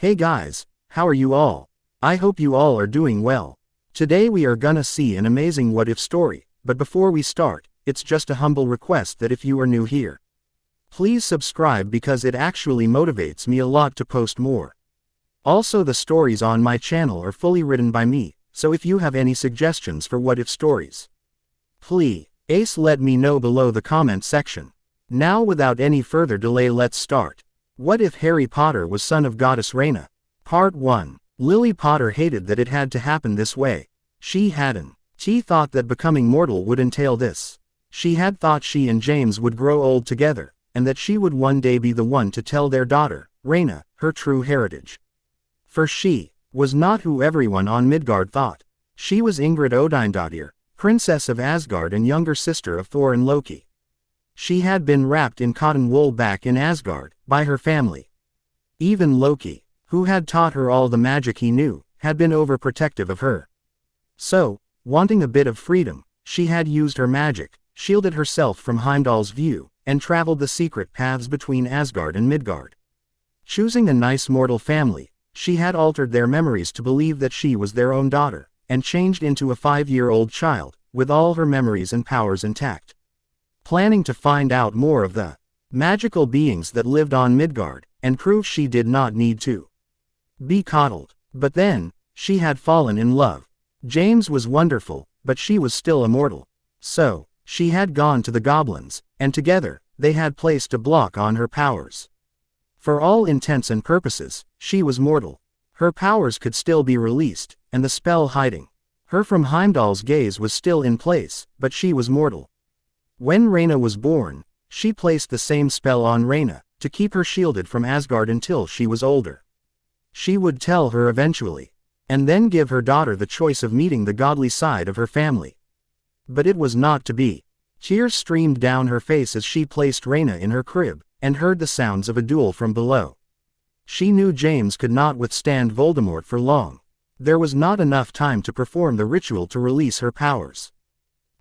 Hey guys, how are you all? I hope you all are doing well. Today we are gonna see an amazing what if story, but before we start, it's just a humble request that if you are new here, please subscribe because it actually motivates me a lot to post more. Also, the stories on my channel are fully written by me, so if you have any suggestions for what if stories, please let me know below the comment section. Now without any further delay, let's start. What if Harry Potter was son of goddess Rayna? Part 1. Lily Potter hated that it had to happen this way. She thought that becoming mortal would entail this. She had thought she and James would grow old together, and that she would one day be the one to tell their daughter, Rayna, her true heritage. For she was not who everyone on Midgard thought. She was Ingrid Odindottir, princess of Asgard and younger sister of Thor and Loki. She had been wrapped in cotton wool back in Asgard, by her family. Even Loki, who had taught her all the magic he knew, had been overprotective of her. So, wanting a bit of freedom, she had used her magic, shielded herself from Heimdall's view, and traveled the secret paths between Asgard and Midgard. Choosing a nice mortal family, she had altered their memories to believe that she was their own daughter, and changed into a 5-year-old child, with all her memories and powers intact. Planning to find out more of the magical beings that lived on Midgard, and prove she did not need to be coddled. But then, she had fallen in love. James was wonderful, but she was still immortal. So, she had gone to the goblins, and together, they had placed a block on her powers. For all intents and purposes, she was mortal. Her powers could still be released, and the spell hiding her from Heimdall's gaze was still in place, but she was mortal. When Rayna was born, she placed the same spell on Rayna, to keep her shielded from Asgard until she was older. She would tell her eventually, and then give her daughter the choice of meeting the godly side of her family. But it was not to be. Tears streamed down her face as she placed Rayna in her crib, and heard the sounds of a duel from below. She knew James could not withstand Voldemort for long. There was not enough time to perform the ritual to release her powers.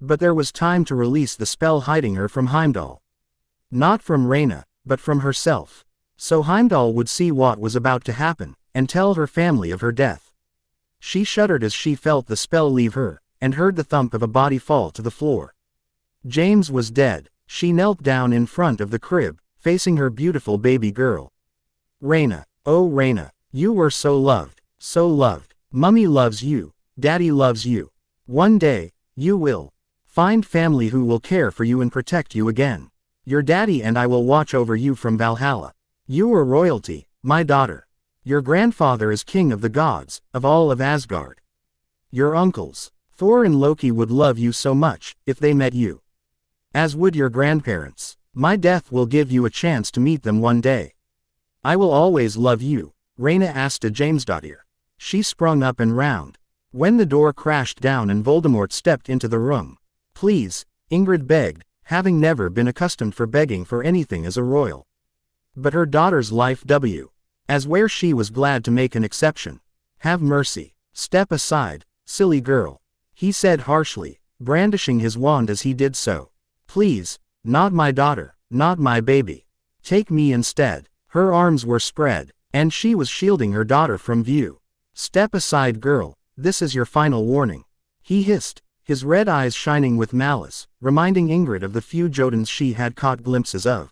But there was time to release the spell hiding her from Heimdall. Not from Rayna, but from herself. So Heimdall would see what was about to happen, and tell her family of her death. She shuddered as she felt the spell leave her, and heard the thump of a body fall to the floor. James was dead. She knelt down in front of the crib, facing her beautiful baby girl. Rayna, oh Rayna, you were so loved, so loved. Mummy loves you, Daddy loves you. One day, you will find family who will care for you and protect you again. Your daddy and I will watch over you from Valhalla. You are royalty, my daughter. Your grandfather is king of the gods, of all of Asgard. Your uncles, Thor and Loki, would love you so much, if they met you. As would your grandparents. My death will give you a chance to meet them one day. I will always love you, Rayna asked Jamesdottir. She sprung up and round. When the door crashed down and Voldemort stepped into the room. Please, Ingrid begged, having never been accustomed for begging for anything as a royal. But her daughter's life as where she was glad to make an exception. Have mercy. Step aside, silly girl, he said harshly, brandishing his wand as he did so. Please, not my daughter, not my baby. Take me instead. Her arms were spread, and she was shielding her daughter from view. Step aside, girl, this is your final warning, he hissed, his red eyes shining with malice, reminding Ingrid of the few Jotuns she had caught glimpses of.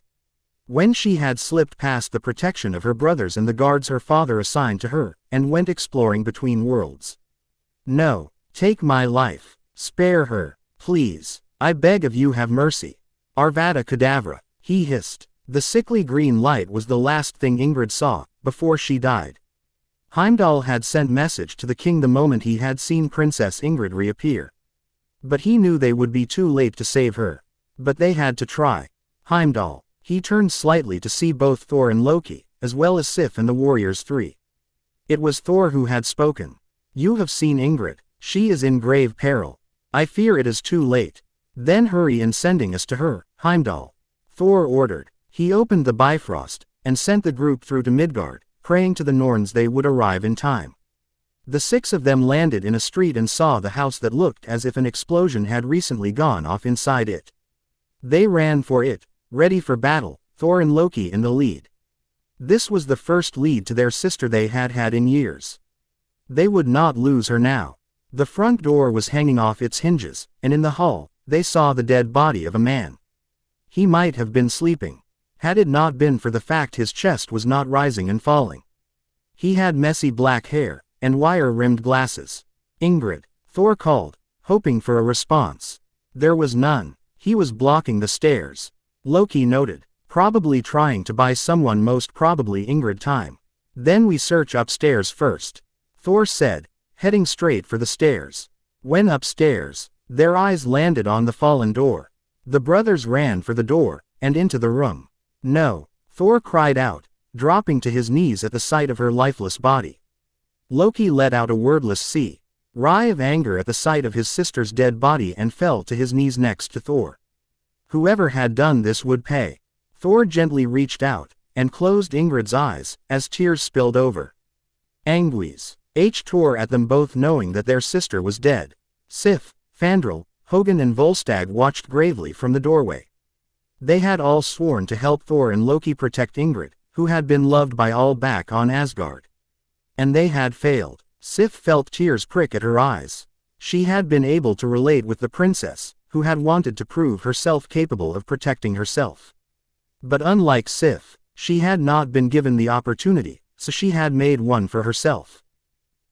When she had slipped past the protection of her brothers and the guards her father assigned to her, and went exploring between worlds. No, take my life. Spare her, please. I beg of you, have mercy. Avada Kedavra, he hissed. The sickly green light was the last thing Ingrid saw, before she died. Heimdall had sent message to the king the moment he had seen Princess Ingrid reappear. But he knew they would be too late to save her. But they had to try. Heimdall. He turned slightly to see both Thor and Loki, as well as Sif and the warriors 3. It was Thor who had spoken. You have seen Ingrid. She is in grave peril. I fear it is too late. Then hurry in sending us to her, Heimdall. Thor ordered. He opened the Bifrost, and sent the group through to Midgard, praying to the Norns they would arrive in time. The 6 of them landed in a street and saw the house that looked as if an explosion had recently gone off inside it. They ran for it, ready for battle, Thor and Loki in the lead. This was the first lead to their sister they had had in years. They would not lose her now. The front door was hanging off its hinges, and in the hall, they saw the dead body of a man. He might have been sleeping, had it not been for the fact his chest was not rising and falling. He had messy black hair, and wire-rimmed glasses. "Ingrid," Thor called, hoping for a response. There was none. He was blocking the stairs. Loki noted, probably trying to buy someone, most probably Ingrid, time. "Then we search upstairs first," Thor said, heading straight for the stairs. When upstairs, their eyes landed on the fallen door. The brothers ran for the door, and into the room. "No!" Thor cried out, dropping to his knees at the sight of her lifeless body. Loki let out a wordless sigh of anger at the sight of his sister's dead body and fell to his knees next to Thor. Whoever had done this would pay. Thor gently reached out, and closed Ingrid's eyes, as tears spilled over. Anguish tore at them both, knowing that their sister was dead. Sif, Fandral, Hogun and Volstagg watched gravely from the doorway. They had all sworn to help Thor and Loki protect Ingrid, who had been loved by all back on Asgard. And they had failed. Sif felt tears prick at her eyes. She had been able to relate with the princess, who had wanted to prove herself capable of protecting herself. But unlike Sif, she had not been given the opportunity, so she had made one for herself.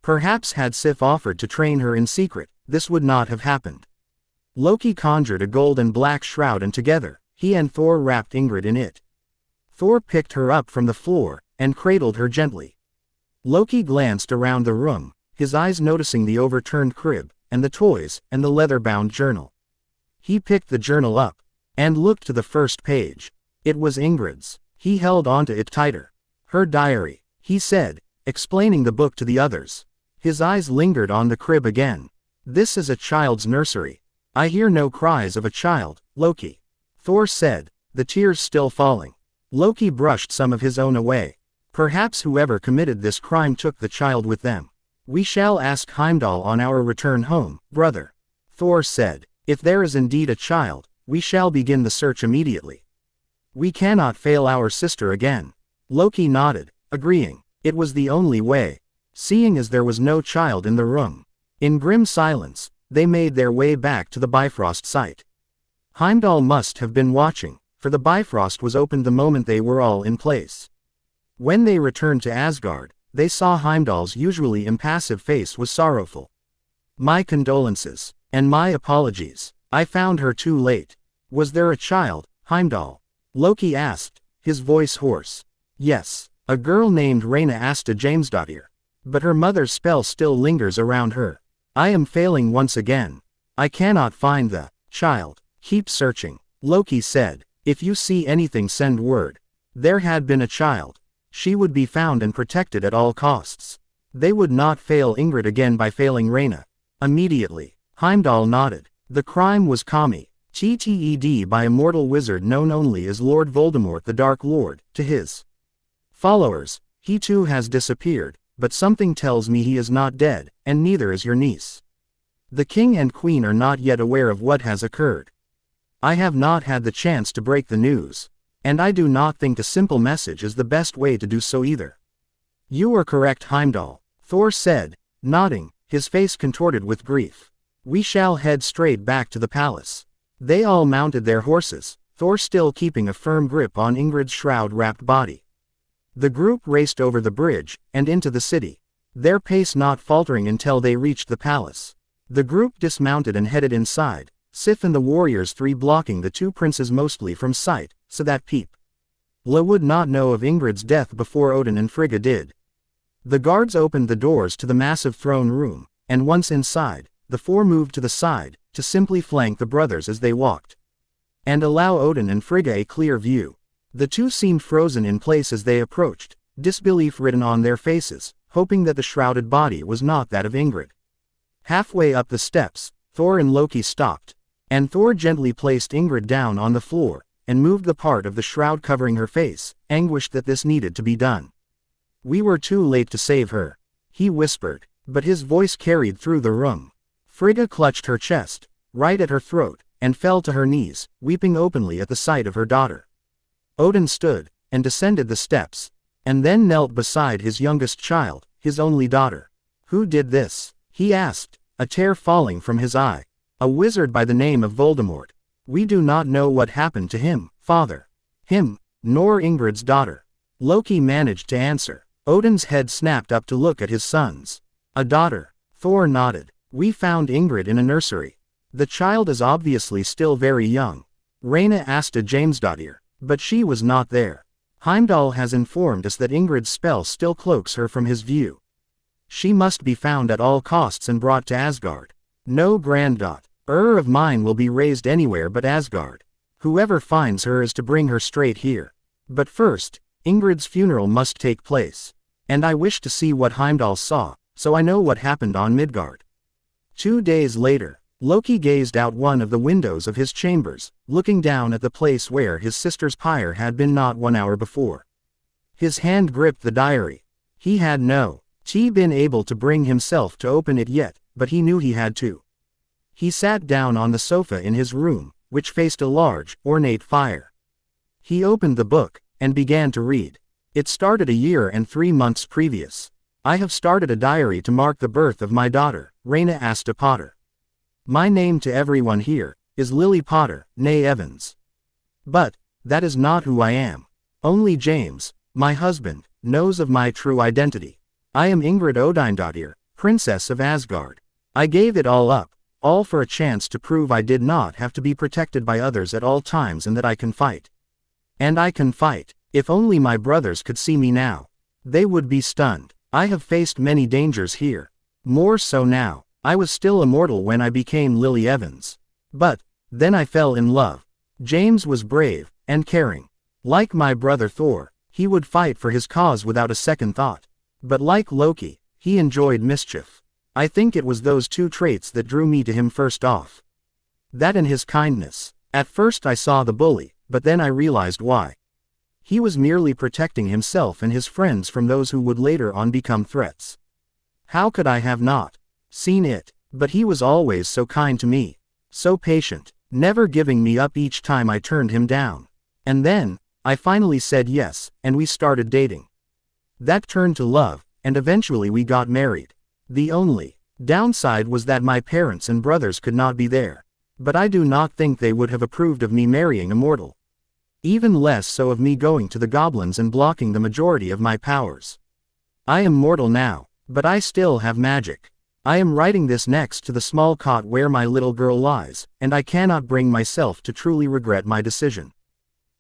Perhaps had Sif offered to train her in secret, this would not have happened. Loki conjured a gold and black shroud, and together, he and Thor wrapped Ingrid in it. Thor picked her up from the floor, and cradled her gently. Loki glanced around the room, his eyes noticing the overturned crib, and the toys, and the leather-bound journal. He picked the journal up, and looked to the first page. It was Ingrid's. He held onto it tighter. "Her diary," he said, explaining the book to the others. His eyes lingered on the crib again. "This is a child's nursery. I hear no cries of a child, Loki," Thor said, the tears still falling. Loki brushed some of his own away. "Perhaps whoever committed this crime took the child with them. We shall ask Heimdall on our return home, brother," Thor said. "If there is indeed a child, we shall begin the search immediately. We cannot fail our sister again." Loki nodded, agreeing. It was the only way, seeing as there was no child in the room. In grim silence, they made their way back to the Bifrost site. Heimdall must have been watching, for the Bifrost was opened the moment they were all in place. When they returned to Asgard, they saw Heimdall's usually impassive face was sorrowful. "My condolences, and my apologies. I found her too late." "Was there a child, Heimdall?" Loki asked, his voice hoarse. "Yes, a girl named Rayna Asta Jamesdottir. But her mother's spell still lingers around her. I am failing once again. I cannot find the child." "Keep searching," Loki said. "If you see anything, send word. There had been a child. She would be found and protected at all costs. They would not fail Ingrid again by failing Rayna." Immediately, Heimdall nodded. The crime was committed by a mortal wizard known only as Lord Voldemort the Dark Lord, to his followers. "He too has disappeared, but something tells me he is not dead, and neither is your niece. The king and queen are not yet aware of what has occurred. I have not had the chance to break the news. And I do not think a simple message is the best way to do so either." "You are correct, Heimdall," Thor said, nodding, his face contorted with grief. "We shall head straight back to the palace." They all mounted their horses, Thor still keeping a firm grip on Ingrid's shroud-wrapped body. The group raced over the bridge, and into the city, their pace not faltering until they reached the palace. The group dismounted and headed inside, Sif and the warriors three blocking the two princes mostly from sight, so that people would not know of Ingrid's death before Odin and Frigga did. The guards opened the doors to the massive throne room, and once inside, the four moved to the side, to simply flank the brothers as they walked, and allow Odin and Frigga a clear view. The two seemed frozen in place as they approached, disbelief written on their faces, hoping that the shrouded body was not that of Ingrid. Halfway up the steps, Thor and Loki stopped, and Thor gently placed Ingrid down on the floor, and moved the part of the shroud covering her face, anguished that this needed to be done. "We were too late to save her," he whispered, but his voice carried through the room. Frigga clutched her chest, right at her throat, and fell to her knees, weeping openly at the sight of her daughter. Odin stood, and descended the steps. and then knelt beside his youngest child, his only daughter. Who did this? He asked, a tear falling from his eye. A wizard by the name of Voldemort. We do not know what happened to him, father. Him, nor Ingrid's daughter. Loki managed to answer. Odin's head snapped up to look at his sons. A daughter. Thor nodded. We found Ingrid in a nursery. The child is obviously still very young. Rayna asked a Jamesdottir, but she was not there. Heimdall has informed us that Ingrid's spell still cloaks her from his view. She must be found at all costs and brought to Asgard. No granddaughter of mine will be raised anywhere but Asgard. Whoever finds her is to bring her straight here. But first, Ingrid's funeral must take place. And I wish to see what Heimdall saw, so I know what happened on Midgard. 2 days later, Loki gazed out one of the windows of his chambers, looking down at the place where his sister's pyre had been not 1 hour before. His hand gripped the diary. He had not been able to bring himself to open it yet, but he knew he had to. He sat down on the sofa in his room, which faced a large, ornate fire. He opened the book, and began to read. It started a year and 3 months previous. I have started a diary to mark the birth of my daughter, Rayna Asta Potter. My name to everyone here is Lily Potter, née Evans. But that is not who I am. Only James, my husband, knows of my true identity. I am Ingrid Odindottir, Princess of Asgard. I gave it all up, all for a chance to prove I did not have to be protected by others at all times and that I can fight. And I can fight. If only my brothers could see me now. They would be stunned. I have faced many dangers here. More so now. I was still immortal when I became Lily Evans. But then I fell in love. James was brave and caring. Like my brother Thor, he would fight for his cause without a second thought. But like Loki, he enjoyed mischief. I think it was those 2 traits that drew me to him first off. That and his kindness. At first I saw the bully, but then I realized why. He was merely protecting himself and his friends from those who would later on become threats. How could I have not seen it? But he was always so kind to me. So patient, never giving me up each time I turned him down. And then, I finally said yes, and we started dating. That turned to love, and eventually we got married. The only downside was that my parents and brothers could not be there. But I do not think they would have approved of me marrying a mortal. Even less so of me going to the goblins and blocking the majority of my powers. I am mortal now, but I still have magic. I am writing this next to the small cot where my little girl lies, and I cannot bring myself to truly regret my decision.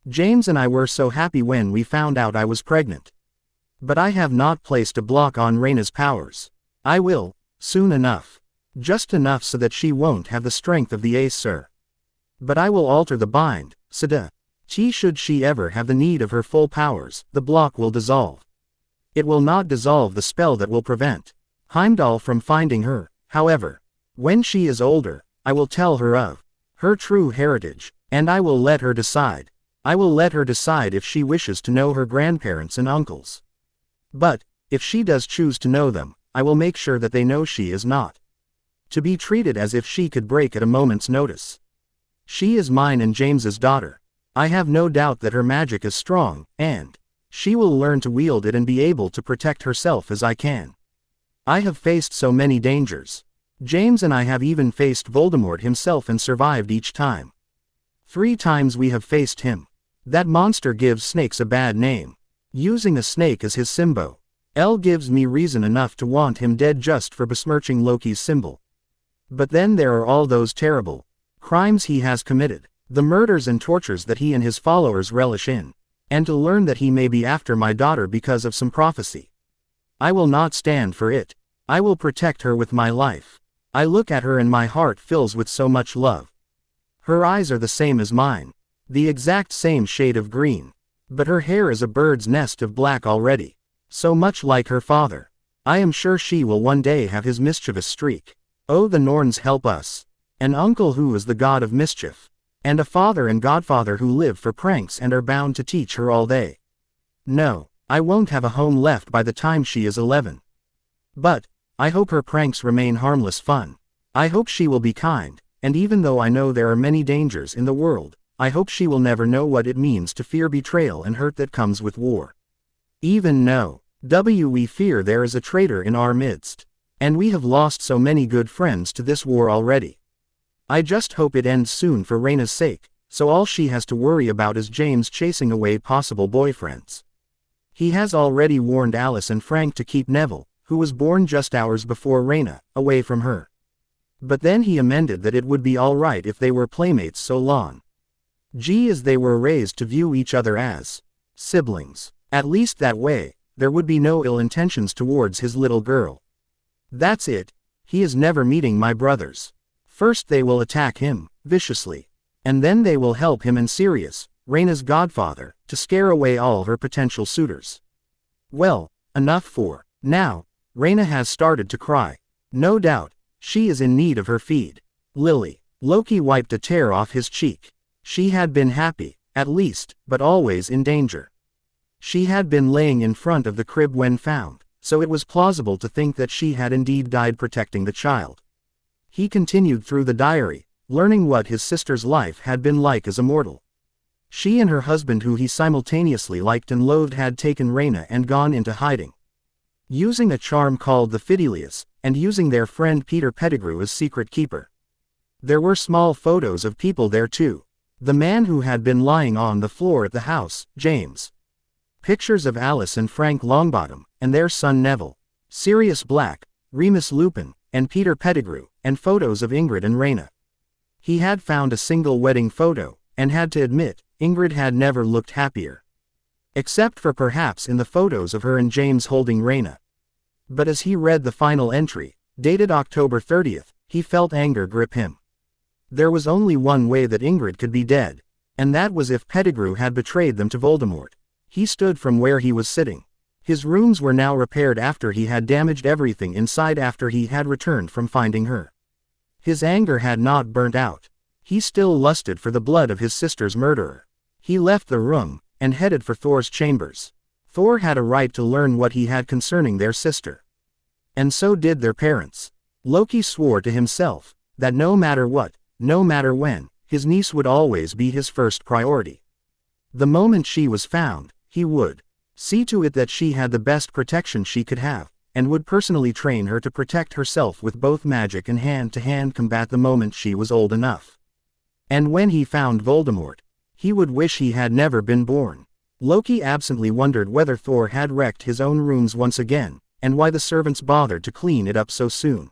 James and I were so happy when we found out I was pregnant. But I have not placed a block on Rayna's powers. I will, soon enough. Just enough so that she won't have the strength of the Aesir. But I will alter the bind, so that should she ever have the need of her full powers, the block will dissolve. It will not dissolve the spell that will prevent Heimdall from finding her, however. When she is older, I will tell her of her true heritage, and I will let her decide. I will let her decide if she wishes to know her grandparents and uncles. But, if she does choose to know them, I will make sure that they know she is not to be treated as if she could break at a moment's notice. She is mine and James's daughter. I have no doubt that her magic is strong, and she will learn to wield it and be able to protect herself as I can. I have faced so many dangers. James and I have even faced Voldemort himself and survived each time. 3 times we have faced him. That monster gives snakes a bad name. Using a snake as his symbol. Gives me reason enough to want him dead just for besmirching Loki's symbol. But then there are all those terrible crimes he has committed, the murders and tortures that he and his followers relish in, and to learn that he may be after my daughter because of some prophecy. I will not stand for it. I will protect her with my life. I look at her and my heart fills with so much love. Her eyes are the same as mine, the exact same shade of green, but her hair is a bird's nest of black already. So much like her father. I am sure she will one day have his mischievous streak. Oh, the Norns help us. An uncle who is the god of mischief. And a father and godfather who live for pranks and are bound to teach her all day. No, I won't have a home left by the time she is 11. But I hope her pranks remain harmless fun. I hope she will be kind, and even though I know there are many dangers in the world, I hope she will never know what it means to fear betrayal and hurt that comes with war. Even no. We fear there is a traitor in our midst. And we have lost so many good friends to this war already. I just hope it ends soon for Rayna's sake, so all she has to worry about is James chasing away possible boyfriends. He has already warned Alice and Frank to keep Neville, who was born just hours before Rayna, away from her. But then he amended that it would be alright if they were playmates so long as they were raised to view each other as siblings. At least that way, there would be no ill intentions towards his little girl. That's it, he is never meeting my brothers. First they will attack him, viciously. And then they will help him and Sirius, Rayna's godfather, to scare away all her potential suitors. Well, enough for now. Rayna has started to cry. No doubt, she is in need of her feed. Lily. Loki wiped a tear off his cheek. She had been happy, at least, but always in danger. She had been laying in front of the crib when found, so it was plausible to think that she had indeed died protecting the child. He continued through the diary, learning what his sister's life had been like as a mortal. She and her husband, who he simultaneously liked and loathed, had taken Rayna and gone into hiding, using a charm called the Fidelius, and using their friend Peter Pettigrew as secret keeper. There were small photos of people there too. The man who had been lying on the floor at the house, James. Pictures of Alice and Frank Longbottom, and their son Neville. Sirius Black, Remus Lupin, and Peter Pettigrew, and photos of Ingrid and Rayna. He had found a single wedding photo, and had to admit, Ingrid had never looked happier. Except for perhaps in the photos of her and James holding Rayna. But as he read the final entry, dated October 30th, he felt anger grip him. There was only one way that Ingrid could be dead, and that was if Pettigrew had betrayed them to Voldemort. He stood from where he was sitting. His rooms were now repaired after he had damaged everything inside after he had returned from finding her. His anger had not burnt out. He still lusted for the blood of his sister's murderer. He left the room, and headed for Thor's chambers. Thor had a right to learn what he had concerning their sister. And so did their parents. Loki swore to himself, that no matter what, no matter when, his niece would always be his first priority. The moment she was found, he would see to it that she had the best protection she could have, and would personally train her to protect herself with both magic and hand-to-hand combat the moment she was old enough. And when he found Voldemort, he would wish he had never been born. Loki absently wondered whether Thor had wrecked his own rooms once again, and why the servants bothered to clean it up so soon.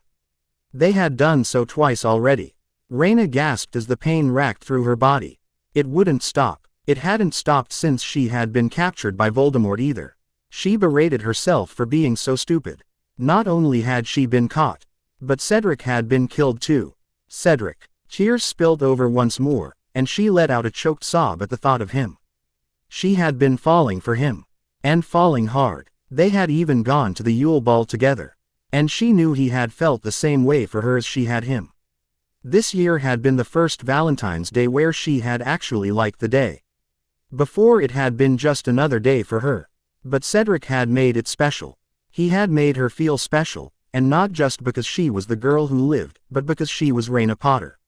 They had done so twice already. Rayna gasped as the pain racked through her body. It wouldn't stop. It hadn't stopped since she had been captured by Voldemort either. She berated herself for being so stupid. Not only had she been caught, but Cedric had been killed too. Cedric. Tears spilled over once more, and she let out a choked sob at the thought of him. She had been falling for him. And falling hard. They had even gone to the Yule Ball together. And she knew he had felt the same way for her as she had him. This year had been the first Valentine's Day where she had actually liked the day. Before it had been just another day for her. But Cedric had made it special. He had made her feel special, and not just because she was the girl who lived, but because she was Rayna Potter.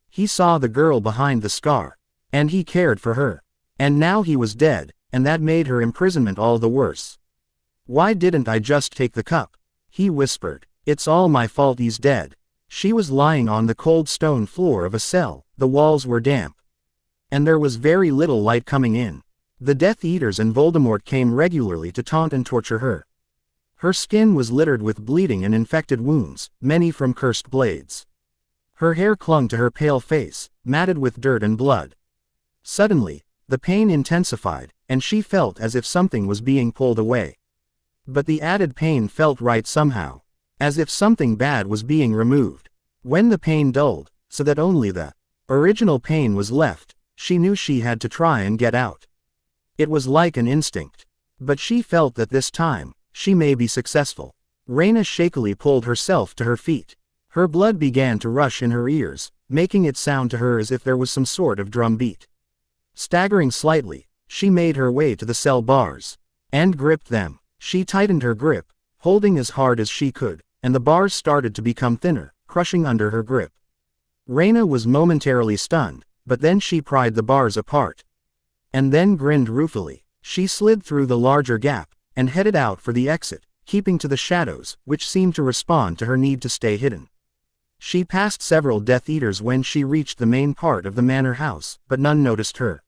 He saw the girl behind the scar, and he cared for her. And now he was dead, and that made her imprisonment all the worse. "Why didn't I just take the cup?" he whispered. "It's all my fault he's dead." She was lying on the cold stone floor of a cell, the walls were damp. And there was very little light coming in. The Death Eaters and Voldemort came regularly to taunt and torture her. Her skin was littered with bleeding and infected wounds, many from cursed blades. Her hair clung to her pale face, matted with dirt and blood. Suddenly, the pain intensified, and she felt as if something was being pulled away. But the added pain felt right somehow. As if something bad was being removed. When the pain dulled, so that only the original pain was left, she knew she had to try and get out. It was like an instinct. But she felt that this time, she may be successful. Rayna shakily pulled herself to her feet. Her blood began to rush in her ears, making it sound to her as if there was some sort of drum beat. Staggering slightly, she made her way to the cell bars. And gripped them. She tightened her grip, holding as hard as she could. And the bars started to become thinner, crushing under her grip. Rayna was momentarily stunned, but then she pried the bars apart. And then grinned ruefully. She slid through the larger gap, and headed out for the exit, keeping to the shadows, which seemed to respond to her need to stay hidden. She passed several Death Eaters when she reached the main part of the manor house, but none noticed her.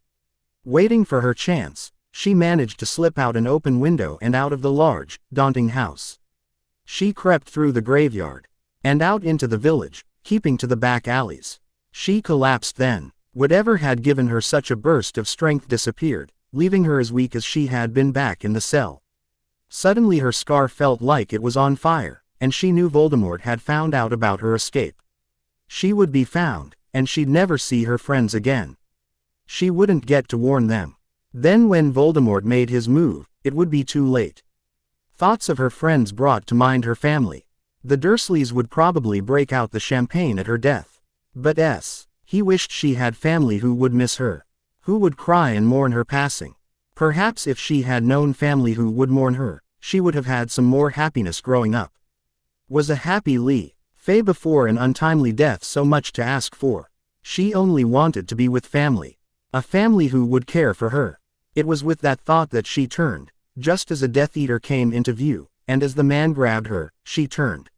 Waiting for her chance, she managed to slip out an open window and out of the large, daunting house. She crept through the graveyard and out into the village, keeping to the back alleys. She collapsed then. Whatever had given her such a burst of strength disappeared, leaving her as weak as she had been back in the cell. Suddenly her scar felt like it was on fire, and she knew Voldemort had found out about her escape. She would be found, and she'd never see her friends again. She wouldn't get to warn them. Then when Voldemort made his move, it would be too late. Thoughts of her friends brought to mind her family. The Dursleys would probably break out the champagne at her death. But he wished she had family who would miss her, who would cry and mourn her passing. Perhaps if she had known family who would mourn her, she would have had some more happiness growing up. Was a happy Fay before an untimely death so much to ask for? She only wanted to be with family. A family who would care for her. It was with that thought that she turned, just as a Death Eater came into view, and as the man grabbed her, she turned.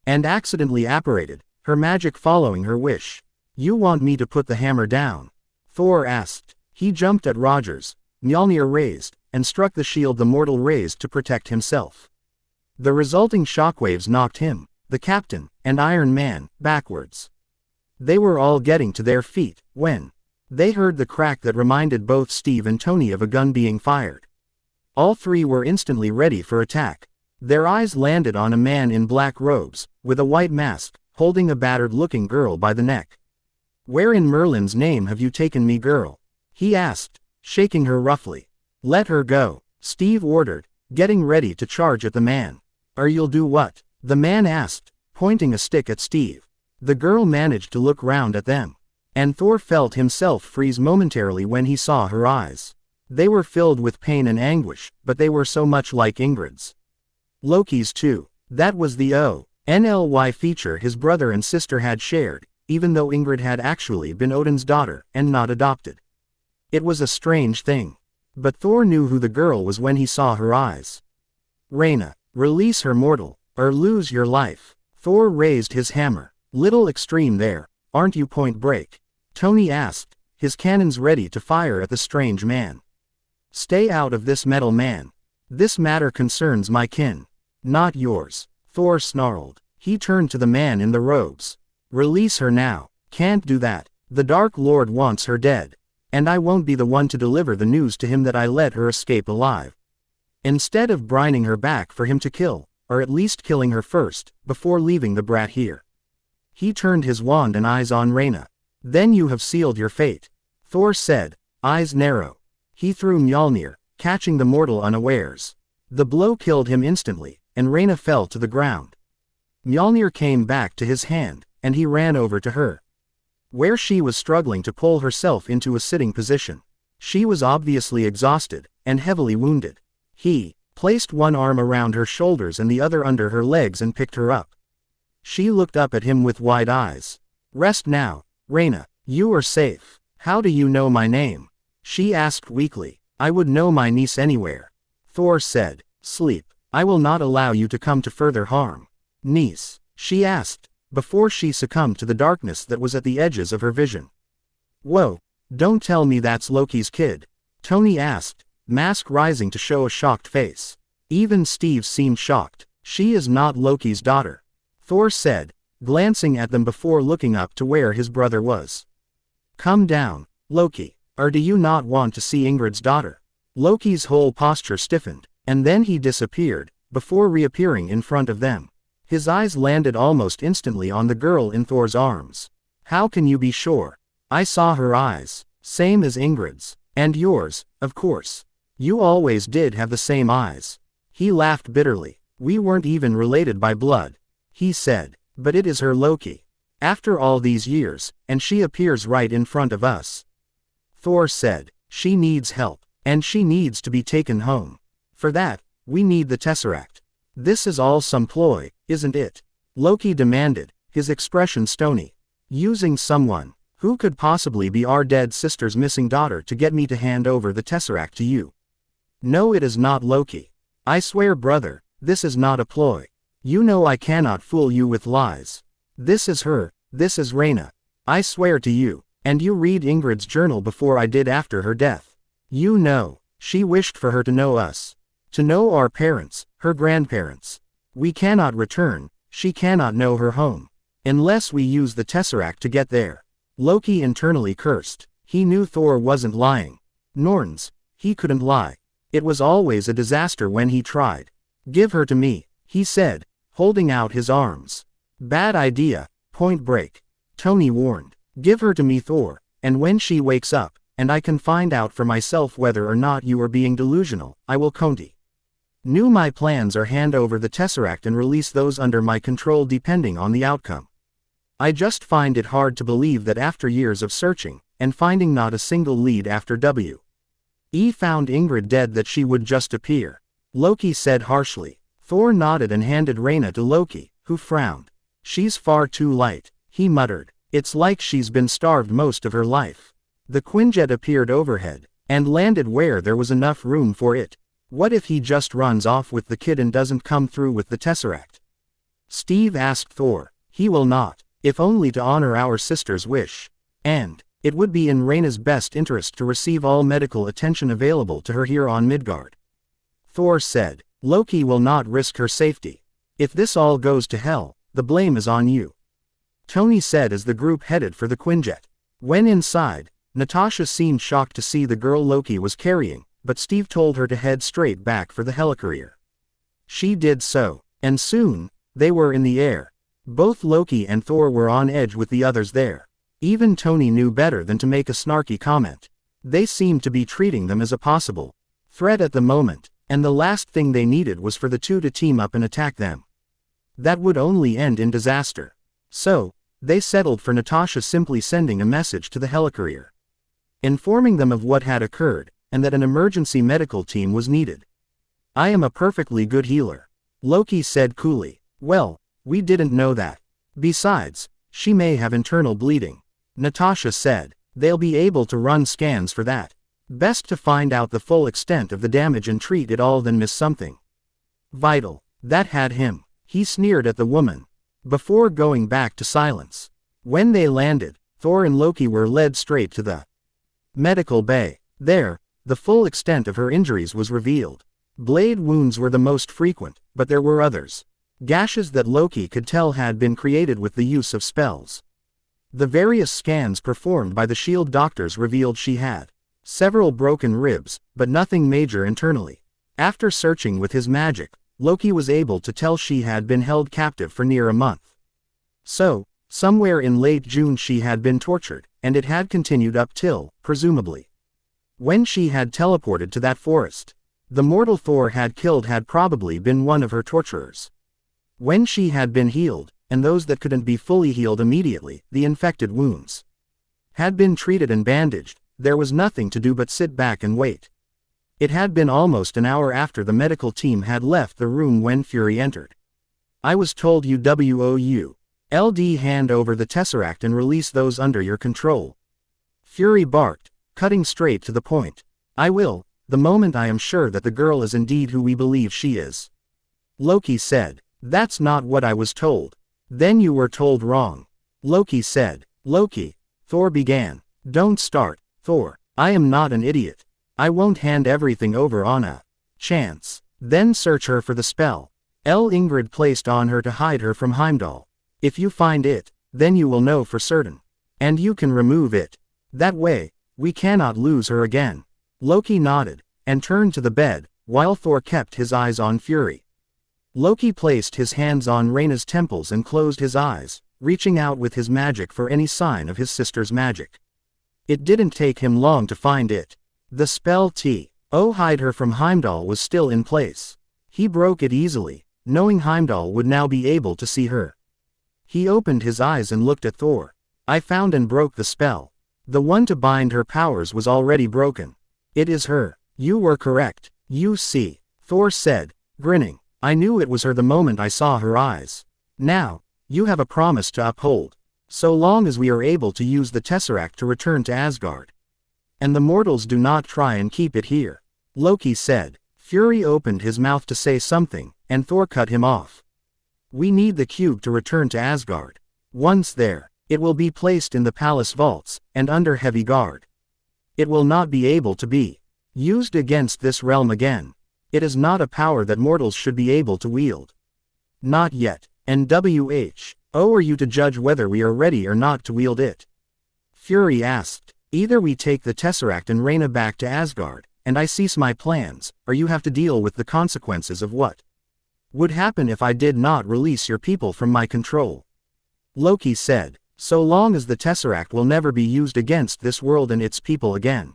And accidentally apparated, her magic following her wish. "You want me to put the hammer down?" Thor asked. He jumped at Rogers. Mjolnir raised, and struck the shield the mortal raised to protect himself. The resulting shockwaves knocked him, the captain, and Iron Man, backwards. They were all getting to their feet, when they heard the crack that reminded both Steve and Tony of a gun being fired. All three were instantly ready for attack. Their eyes landed on a man in black robes, with a white mask, holding a battered-looking girl by the neck. "Where in Merlin's name have you taken me, girl?" he asked, shaking her roughly. "Let her go," Steve ordered, getting ready to charge at the man. "Or you'll do what?" the man asked, pointing a stick at Steve. The girl managed to look round at them. And Thor felt himself freeze momentarily when he saw her eyes. They were filled with pain and anguish, but they were so much like Ingrid's. Loki's too. That was the ONLY feature his brother and sister had shared, even though Ingrid had actually been Odin's daughter, and not adopted. It was a strange thing. But Thor knew who the girl was when he saw her eyes. "Rayna, release her, mortal, or lose your life." Thor raised his hammer. "Little extreme there, aren't you, Point Break?" Tony asked, his cannons ready to fire at the strange man. "Stay out of this, metal man. This matter concerns my kin, not yours," Thor snarled. He turned to the man in the robes. "Release her now." "Can't do that. The Dark Lord wants her dead. And I won't be the one to deliver the news to him that I let her escape alive. Instead of brining her back for him to kill, or at least killing her first, before leaving the brat here." He turned his wand and eyes on Rayna. "Then you have sealed your fate," Thor said, eyes narrow. He threw Mjolnir, catching the mortal unawares. The blow killed him instantly, and Rayna fell to the ground. Mjolnir came back to his hand, and he ran over to her, where she was struggling to pull herself into a sitting position. She was obviously exhausted, and heavily wounded. He placed one arm around her shoulders and the other under her legs and picked her up. She looked up at him with wide eyes. "Rest now, Rayna. You are safe." "How do you know my name?" she asked weakly. "I would know my niece anywhere," Thor said. "Sleep. I will not allow you to come to further harm." "Niece?" she asked, before she succumbed to the darkness that was at the edges of her vision. "Whoa, don't tell me that's Loki's kid?" Tony asked, mask rising to show a shocked face. Even Steve seemed shocked. "She is not Loki's daughter," Thor said, glancing at them before looking up to where his brother was. "Come down, Loki, or do you not want to see Ingrid's daughter?" Loki's whole posture stiffened, and then he disappeared, before reappearing in front of them. His eyes landed almost instantly on the girl in Thor's arms. "How can you be sure?" "I saw her eyes. Same as Ingrid's. And yours, of course. You always did have the same eyes." He laughed bitterly. "We weren't even related by blood," he said. "But it is her, Loki. After all these years, and she appears right in front of us." Thor said. "She needs help, and she needs to be taken home. For that, we need the Tesseract. This is all some ploy, isn't it?" Loki demanded, his expression stony. "Using someone who could possibly be our dead sister's missing daughter to get me to hand over the Tesseract to you." "No, it is not, Loki. I swear, brother, this is not a ploy. You know I cannot fool you with lies. This is her, this is Rayna. I swear to you, and you read Ingrid's journal before I did after her death. You know, she wished for her to know us. To know our parents, her grandparents. We cannot return, she cannot know her home. Unless we use the Tesseract to get there. Loki internally cursed. He knew Thor wasn't lying. Norns, he couldn't lie. It was always a disaster when he tried. Give her to me, he said, holding out his arms. Bad idea, Point Break. Tony warned. Give her to me, Thor, and when she wakes up, and I can find out for myself whether or not you are being delusional, I will Conti. Knew my plans are hand over the Tesseract and release those under my control depending on the outcome. I just find it hard to believe that after years of searching, and finding not a single lead after W.E. found Ingrid dead that she would just appear. Loki said harshly. Thor nodded and handed Rayna to Loki, who frowned. She's far too light, he muttered. It's like she's been starved most of her life. The Quinjet appeared overhead, and landed where there was enough room for it. What if he just runs off with the kid and doesn't come through with the Tesseract? Steve asked Thor. He will not, if only to honor our sister's wish. And it would be in Rayna's best interest to receive all medical attention available to her here on Midgard. Thor said. Loki will not risk her safety. If this all goes to hell, the blame is on you. Tony said as the group headed for the Quinjet. When inside, Natasha seemed shocked to see the girl Loki was carrying, but Steve told her to head straight back for the helicarrier. She did so, and soon, they were in the air. Both Loki and Thor were on edge with the others there. Even Tony knew better than to make a snarky comment. They seemed to be treating them as a possible threat at the moment, and the last thing they needed was for the two to team up and attack them. That would only end in disaster. So, they settled for Natasha simply sending a message to the helicarrier, informing them of what had occurred, and that an emergency medical team was needed. I am a perfectly good healer, Loki said coolly. Well, we didn't know that. Besides, she may have internal bleeding, Natasha said. They'll be able to run scans for that. Best to find out the full extent of the damage and treat it all than miss something vital. That had him. He sneered at the woman, before going back to silence. When they landed, Thor and Loki were led straight to the medical bay. There, the full extent of her injuries was revealed. Blade wounds were the most frequent, but there were others. Gashes that Loki could tell had been created with the use of spells. The various scans performed by the shield doctors revealed she had several broken ribs, but nothing major internally. After searching with his magic, Loki was able to tell she had been held captive for near a month. So, somewhere in late June she had been tortured, and it had continued up till, presumably, when she had teleported to that forest. The mortal Thor had killed had probably been one of her torturers. When she had been healed, and those that couldn't be fully healed immediately, the infected wounds had been treated and bandaged, there was nothing to do but sit back and wait. It had been almost an hour after the medical team had left the room when Fury entered. I was told you LD hand over the Tesseract and release those under your control. Fury barked, cutting straight to the point. I will, the moment I am sure that the girl is indeed who we believe she is. Loki said. That's not what I was told. Then you were told wrong. Loki said. Loki, Thor began. Don't start, Thor. I am not an idiot. I won't hand everything over on a chance. Then search her for the spell Ingrid placed on her to hide her from Heimdall. If you find it, then you will know for certain. And you can remove it. That way, we cannot lose her again. Loki nodded, and turned to the bed, while Thor kept his eyes on Fury. Loki placed his hands on Rayna's temples and closed his eyes, reaching out with his magic for any sign of his sister's magic. It didn't take him long to find it. The spell hide her from Heimdall was still in place. He broke it easily, knowing Heimdall would now be able to see her. He opened his eyes and looked at Thor. I found and broke the spell. The one to bind her powers was already broken. It is her. You were correct. You see, Thor said, grinning. I knew it was her the moment I saw her eyes. Now, you have a promise to uphold. So long as we are able to use the Tesseract to return to Asgard. And the mortals do not try and keep it here. Loki said. Fury opened his mouth to say something, and Thor cut him off. We need the cube to return to Asgard. Once there, it will be placed in the palace vaults, and under heavy guard. It will not be able to be used against this realm again. It is not a power that mortals should be able to wield. Not yet. And who are you to judge whether we are ready or not to wield it? Fury asked. Either we take the Tesseract and Rayna back to Asgard, and I cease my plans, or you have to deal with the consequences of what would happen if I did not release your people from my control. Loki said. So long as the Tesseract will never be used against this world and its people again.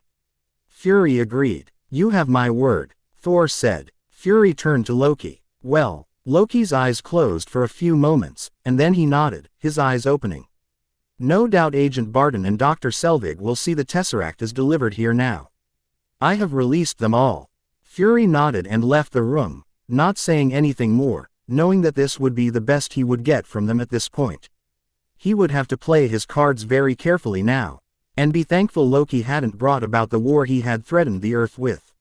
Fury agreed. You have my word, Thor said. Fury turned to Loki. Well, Loki's eyes closed for a few moments, and then he nodded, his eyes opening. No doubt Agent Barton and Dr. Selvig will see the Tesseract is delivered here now. I have released them all. Fury nodded and left the room, not saying anything more, knowing that this would be the best he would get from them at this point. He would have to play his cards very carefully now, and be thankful Loki hadn't brought about the war he had threatened the Earth with.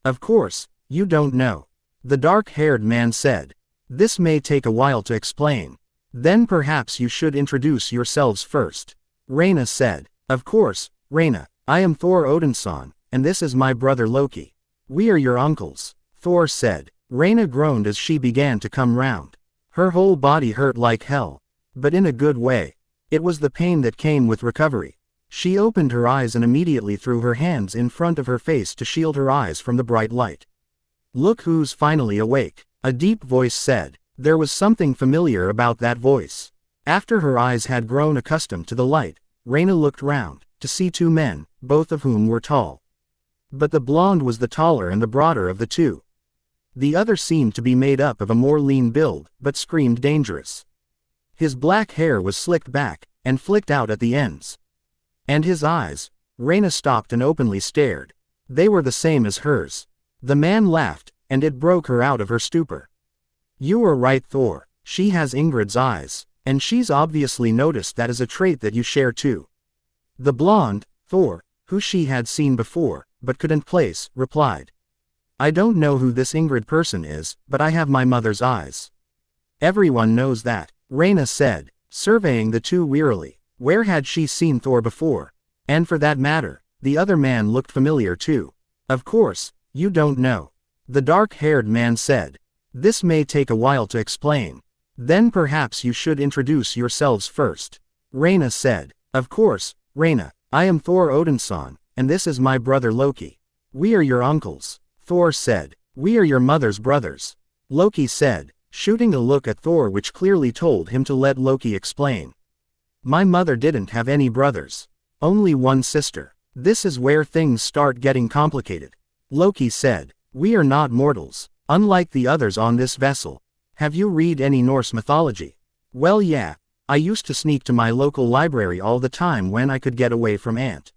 Of course, you don't know. The dark-haired man said. This may take a while to explain. Then perhaps you should introduce yourselves first. Rayna said. Of course, Rayna, I am Thor Odinson, and this is my brother Loki. We are your uncles, Thor said. Rayna groaned as she began to come round. Her whole body hurt like hell. But in a good way. It was the pain that came with recovery. She opened her eyes and immediately threw her hands in front of her face to shield her eyes from the bright light. Look who's finally awake, a deep voice said. There was something familiar about that voice. After her eyes had grown accustomed to the light, Rayna looked round, to see two men, both of whom were tall. But the blonde was the taller and the broader of the two. The other seemed to be made up of a more lean build, but screamed dangerous. His black hair was slicked back, and flicked out at the ends. And his eyes, Rayna stopped and openly stared. They were the same as hers. The man laughed, and it broke her out of her stupor. You were right, Thor. She has Ingrid's eyes, and she's obviously noticed that as a trait that you share too. The blonde, Thor, who she had seen before, but couldn't place, replied. I don't know who this Ingrid person is, but I have my mother's eyes. Everyone knows that. Rayna said, surveying the two wearily. Where had she seen Thor before? And for that matter, the other man looked familiar too. Of course, you don't know. The dark-haired man said. This may take a while to explain. Then perhaps you should introduce yourselves first. Rayna said. Of course, Rayna, I am Thor Odinson, and this is my brother Loki. We are your uncles. Thor said. We are your mother's brothers. Loki said, shooting a look at Thor which clearly told him to let Loki explain. My mother didn't have any brothers. Only one sister. This is where things start getting complicated. Loki said, we are not mortals, unlike the others on this vessel. Have you read any Norse mythology? Well yeah, I used to sneak to my local library all the time when I could get away from Aunt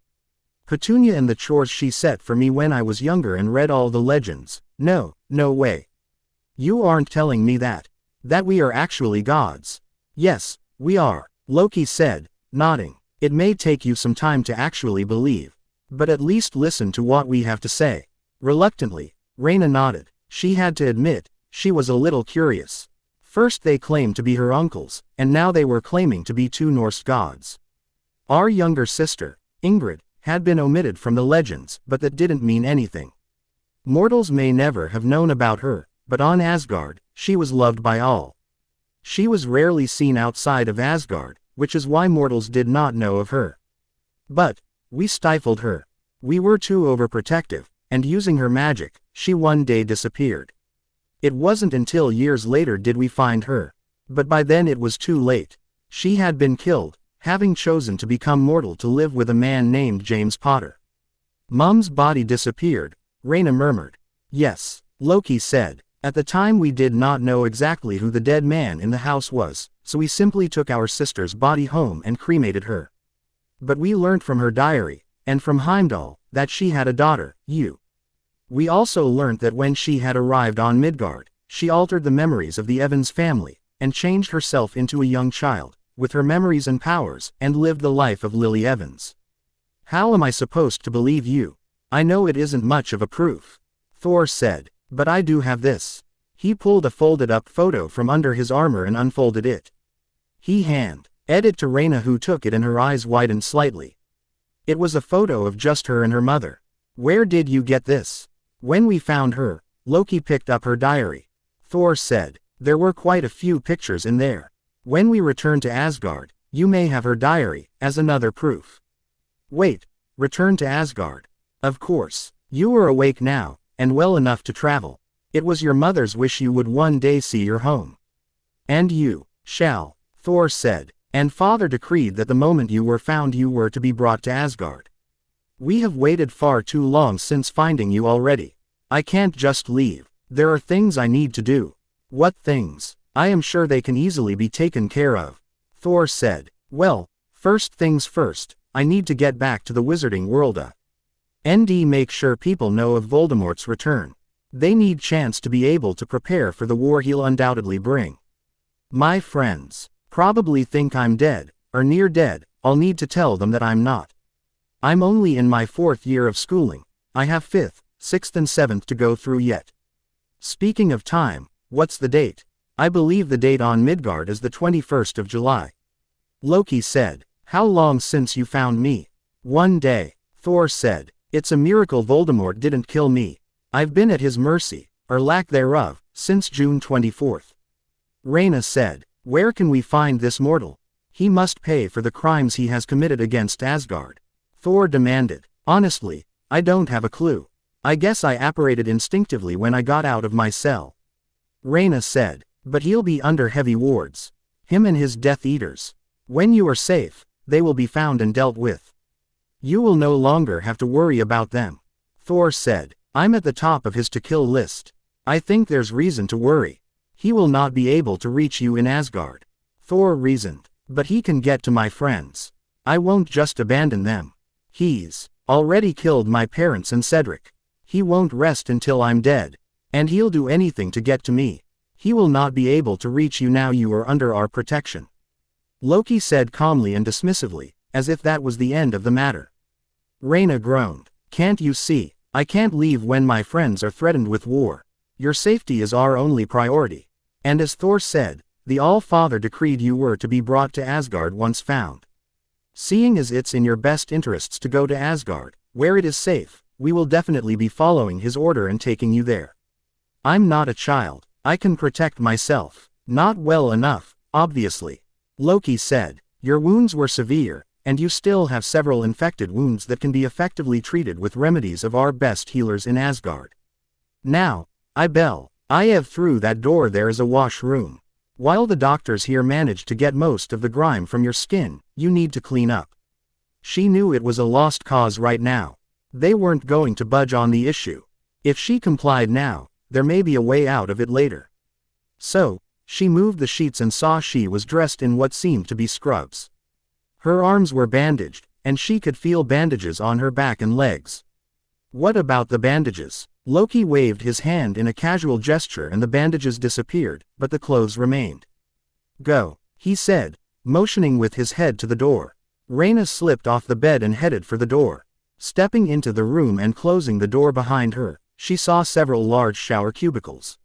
Petunia and the chores she set for me when I was younger and read all the legends. No way. You aren't telling me that we are actually gods. Yes, we are, Loki said, nodding. It may take you some time to actually believe, but at least listen to what we have to say. Reluctantly, Rayna nodded. She had to admit, she was a little curious. First they claimed to be her uncles, and now they were claiming to be two Norse gods. Our younger sister, Ingrid, had been omitted from the legends, but that didn't mean anything. Mortals may never have known about her, but on Asgard, she was loved by all. She was rarely seen outside of Asgard, which is why mortals did not know of her. But we stifled her. We were too overprotective, and using her magic, she one day disappeared. It wasn't until years later did we find her. But by then it was too late. She had been killed, having chosen to become mortal to live with a man named James Potter. Mum's body disappeared, Rayna murmured. Yes, Loki said. At the time we did not know exactly who the dead man in the house was, so we simply took our sister's body home and cremated her. But we learned from her diary, and from Heimdall, that she had a daughter, you. We also learned that when she had arrived on Midgard, she altered the memories of the Evans family, and changed herself into a young child, with her memories and powers, and lived the life of Lily Evans. How am I supposed to believe you? I know it isn't much of a proof. Thor said. But I do have this. He pulled a folded-up photo from under his armor and unfolded it. He handed it to Rayna, who took it and her eyes widened slightly. It was a photo of just her and her mother. Where did you get this? When we found her, Loki picked up her diary. Thor said, there were quite a few pictures in there. When we return to Asgard, you may have her diary, as another proof. Wait, return to Asgard? Of course, you are awake now, and well enough to travel. It was your mother's wish you would one day see your home. And you shall, Thor said, and Father decreed that the moment you were found you were to be brought to Asgard. We have waited far too long since finding you already. I can't just leave. There are things I need to do. What things? I am sure they can easily be taken care of. Thor said, well, first things first, I need to get back to the wizarding world. Make sure people know of Voldemort's return. They need chance to be able to prepare for the war he'll undoubtedly bring. My friends probably think I'm dead, or near dead. I'll need to tell them that I'm not. I'm only in my 4th year of schooling. I have 5th, 6th and 7th to go through yet. Speaking of time, what's the date? I believe the date on Midgard is the 21st of July. Loki said, how long since you found me? 1 day. Thor said, it's a miracle Voldemort didn't kill me. I've been at his mercy, or lack thereof, since June 24th. Rayna said, where can we find this mortal? He must pay for the crimes he has committed against Asgard. Thor demanded, honestly, I don't have a clue. I guess I apparated instinctively when I got out of my cell. Rayna said, but he'll be under heavy wards. Him and his Death Eaters. When you are safe, they will be found and dealt with. You will no longer have to worry about them. Thor said, I'm at the top of his to-kill list. I think there's reason to worry. He will not be able to reach you in Asgard. Thor reasoned, but he can get to my friends. I won't just abandon them. He's already killed my parents and Cedric. He won't rest until I'm dead. And he'll do anything to get to me. He will not be able to reach you now you are under our protection. Loki said calmly and dismissively, as if that was the end of the matter. Rayna groaned. Can't you see? I can't leave when my friends are threatened with war. Your safety is our only priority. And as Thor said, the All-Father decreed you were to be brought to Asgard once found. Seeing as it's in your best interests to go to Asgard, where it is safe, we will definitely be following his order and taking you there. I'm not a child. I can protect myself. Not well enough, obviously. Loki said, your wounds were severe, and you still have several infected wounds that can be effectively treated with remedies of our best healers in Asgard. Now, I have through that door there is a washroom. While the doctors here managed to get most of the grime from your skin, you need to clean up. She knew it was a lost cause right now. They weren't going to budge on the issue. If she complied now, there may be a way out of it later. So, she moved the sheets and saw she was dressed in what seemed to be scrubs. Her arms were bandaged, and she could feel bandages on her back and legs. What about the bandages? Loki waved his hand in a casual gesture and the bandages disappeared, but the clothes remained. Go, he said, motioning with his head to the door. Rayna slipped off the bed and headed for the door. Stepping into the room and closing the door behind her, she saw several large shower cubicles.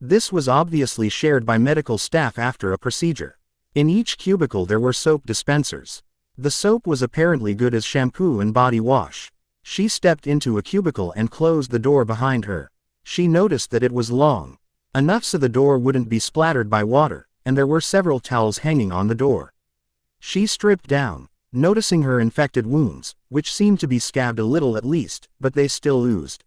This was obviously shared by medical staff after a procedure. In each cubicle there were soap dispensers. The soap was apparently good as shampoo and body wash. She stepped into a cubicle and closed the door behind her. She noticed that it was long enough so the door wouldn't be splattered by water, and there were several towels hanging on the door. She stripped down, noticing her infected wounds, which seemed to be scabbed a little at least, but they still oozed.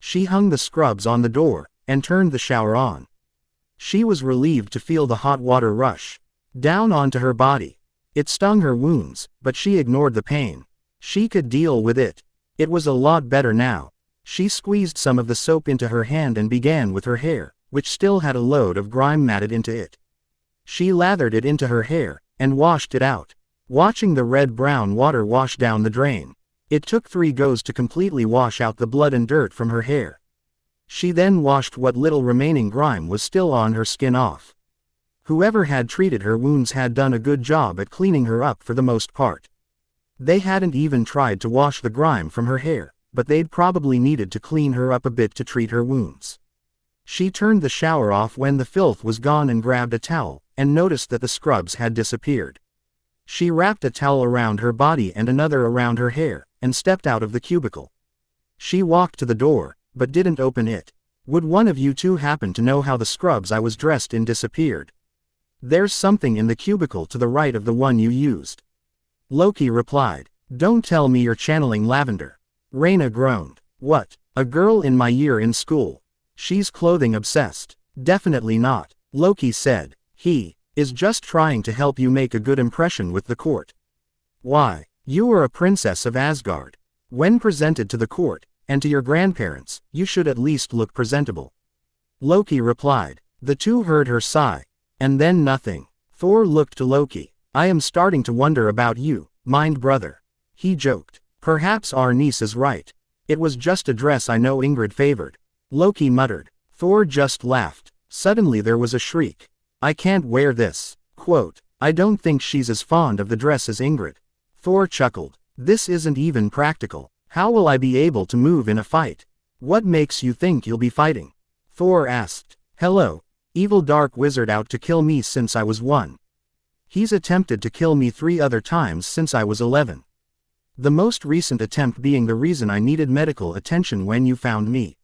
She hung the scrubs on the door, and turned the shower on. She was relieved to feel the hot water rush down onto her body. It stung her wounds, but she ignored the pain. She could deal with it. It was a lot better now. She squeezed some of the soap into her hand and began with her hair, which still had a load of grime matted into it. She lathered it into her hair, and washed it out, watching the red-brown water wash down the drain. It took 3 goes to completely wash out the blood and dirt from her hair. She then washed what little remaining grime was still on her skin off. Whoever had treated her wounds had done a good job at cleaning her up for the most part. They hadn't even tried to wash the grime from her hair, but they'd probably needed to clean her up a bit to treat her wounds. She turned the shower off when the filth was gone and grabbed a towel, and noticed that the scrubs had disappeared. She wrapped a towel around her body and another around her hair, and stepped out of the cubicle. She walked to the door, but didn't open it. Would one of you two happen to know how the scrubs I was dressed in disappeared? There's something in the cubicle to the right of the one you used. Loki replied. Don't tell me you're channeling Lavender. Rayna groaned. What? A girl in my year in school? She's clothing obsessed. Definitely not. Loki said. He is just trying to help you make a good impression with the court. Why? You are a princess of Asgard. When presented to the court, and to your grandparents, you should at least look presentable. Loki replied. The two heard her sigh. And then nothing. Thor looked to Loki. I am starting to wonder about you, mind brother. He joked. Perhaps our niece is right. It was just a dress I know Ingrid favored. Loki muttered. Thor just laughed. Suddenly there was a shriek. I can't wear this. Quote, I don't think she's as fond of the dress as Ingrid. Thor chuckled. This isn't even practical. How will I be able to move in a fight? What makes you think you'll be fighting? Thor asked. Hello. Evil dark wizard out to kill me since I was 1. He's attempted to kill me 3 other times since I was 11. The most recent attempt being the reason I needed medical attention when you found me.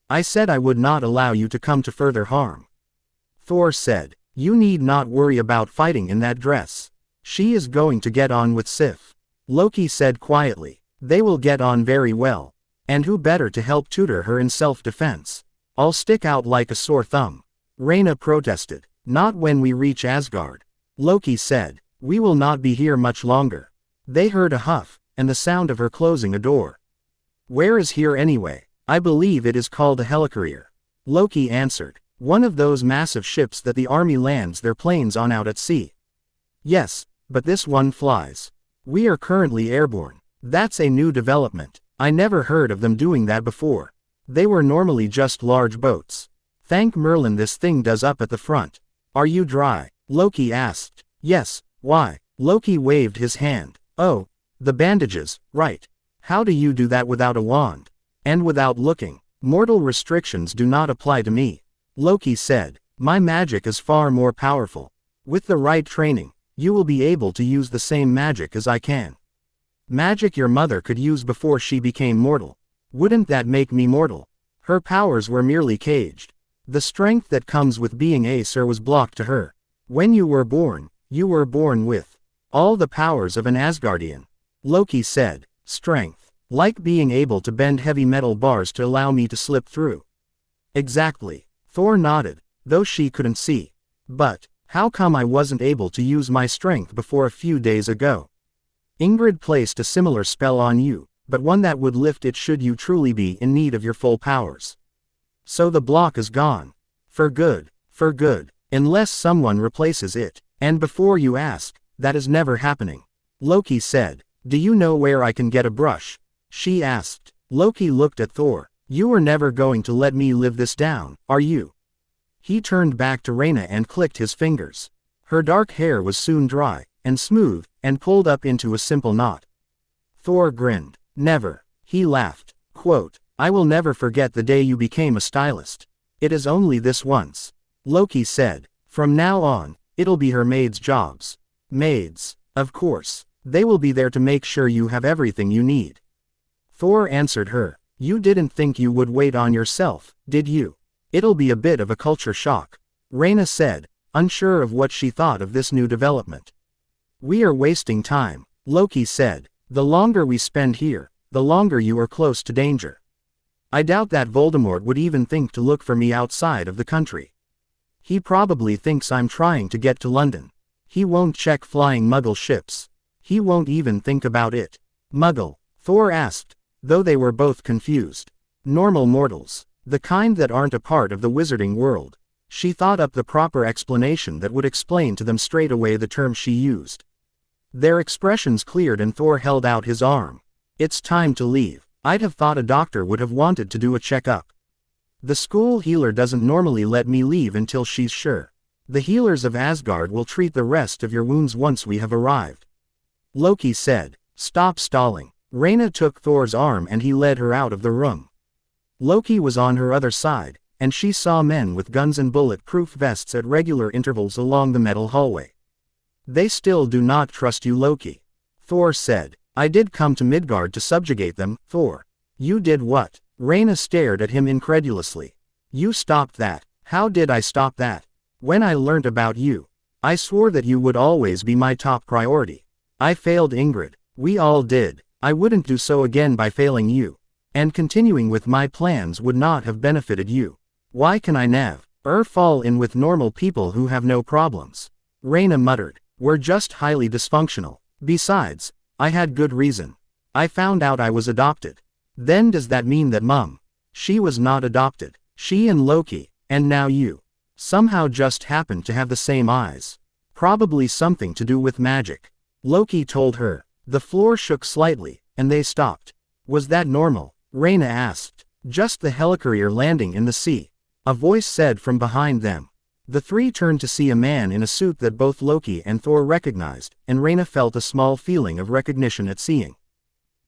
I said I would not allow you to come to further harm. Thor said, you need not worry about fighting in that dress. She is going to get on with Sif. Loki said quietly, they will get on very well. And who better to help tutor her in self-defense? I'll stick out like a sore thumb. Rayna protested, not when we reach Asgard. Loki said, we will not be here much longer. They heard a huff, and the sound of her closing a door. Where is here anyway? I believe it is called a helicarrier. Loki answered, one of those massive ships that the army lands their planes on out at sea. Yes, but this one flies. We are currently airborne. That's a new development. I never heard of them doing that before. They were normally just large boats. Thank Merlin this thing does up at the front. Are you dry? Loki asked. Yes, why? Loki waved his hand. Oh, the bandages, right. How do you do that without a wand? And without looking? Mortal restrictions do not apply to me. Loki said, my magic is far more powerful. With the right training, you will be able to use the same magic as I can. Magic your mother could use before she became mortal. Wouldn't that make me mortal? Her powers were merely caged. The strength that comes with being Aesir was blocked to her. When you were born with all the powers of an Asgardian. Loki said, strength. Like being able to bend heavy metal bars to allow me to slip through. Exactly. Thor nodded, though she couldn't see. But, how come I wasn't able to use my strength before a few days ago? Ingrid placed a similar spell on you, but one that would lift it should you truly be in need of your full powers. So the block is gone. For good. Unless someone replaces it. And before you ask, that is never happening. Loki said, do you know where I can get a brush? She asked. Loki looked at Thor. You are never going to let me live this down, are you? He turned back to Rayna and clicked his fingers. Her dark hair was soon dry, and smooth, and pulled up into a simple knot. Thor grinned. Never. He laughed. Quote, I will never forget the day you became a stylist. It is only this once. Loki said, from now on, it'll be her maids' jobs. Maids, of course. They will be there to make sure you have everything you need. Thor answered her, you didn't think you would wait on yourself, did you? It'll be a bit of a culture shock. Rayna said, unsure of what she thought of this new development. We are wasting time, Loki said. The longer we spend here, the longer you are close to danger. I doubt that Voldemort would even think to look for me outside of the country. He probably thinks I'm trying to get to London. He won't check flying Muggle ships. He won't even think about it. Muggle? Thor asked, though they were both confused. Normal mortals. The kind that aren't a part of the wizarding world. She thought up the proper explanation that would explain to them straight away the term she used. Their expressions cleared and Thor held out his arm. It's time to leave. I'd have thought a doctor would have wanted to do a checkup. The school healer doesn't normally let me leave until she's sure. The healers of Asgard will treat the rest of your wounds once we have arrived. Loki said, stop stalling. Rayna took Thor's arm and he led her out of the room. Loki was on her other side, and she saw men with guns and bullet-proof vests at regular intervals along the metal hallway. "They still do not trust you, Loki," Thor said. "I did come to Midgard to subjugate them, Thor." "You did what?" Rayna stared at him incredulously. "You stopped that." "How did I stop that? When I learnt about you, I swore that you would always be my top priority. I failed Ingrid. We all did. I wouldn't do so again by failing you. And continuing with my plans would not have benefited you. Why can I never fall in with normal people who have no problems?" Rayna muttered. "We're just highly dysfunctional. Besides, I had good reason. I found out I was adopted." "Then does that mean that Mum? She was not adopted. She and Loki, and now you, somehow just happened to have the same eyes. Probably something to do with magic," Loki told her. The floor shook slightly, and they stopped. "Was that normal?" Rayna asked. "Just the helicarrier landing in the sea," a voice said from behind them. The three turned to see a man in a suit that both Loki and Thor recognized, and Rayna felt a small feeling of recognition at seeing.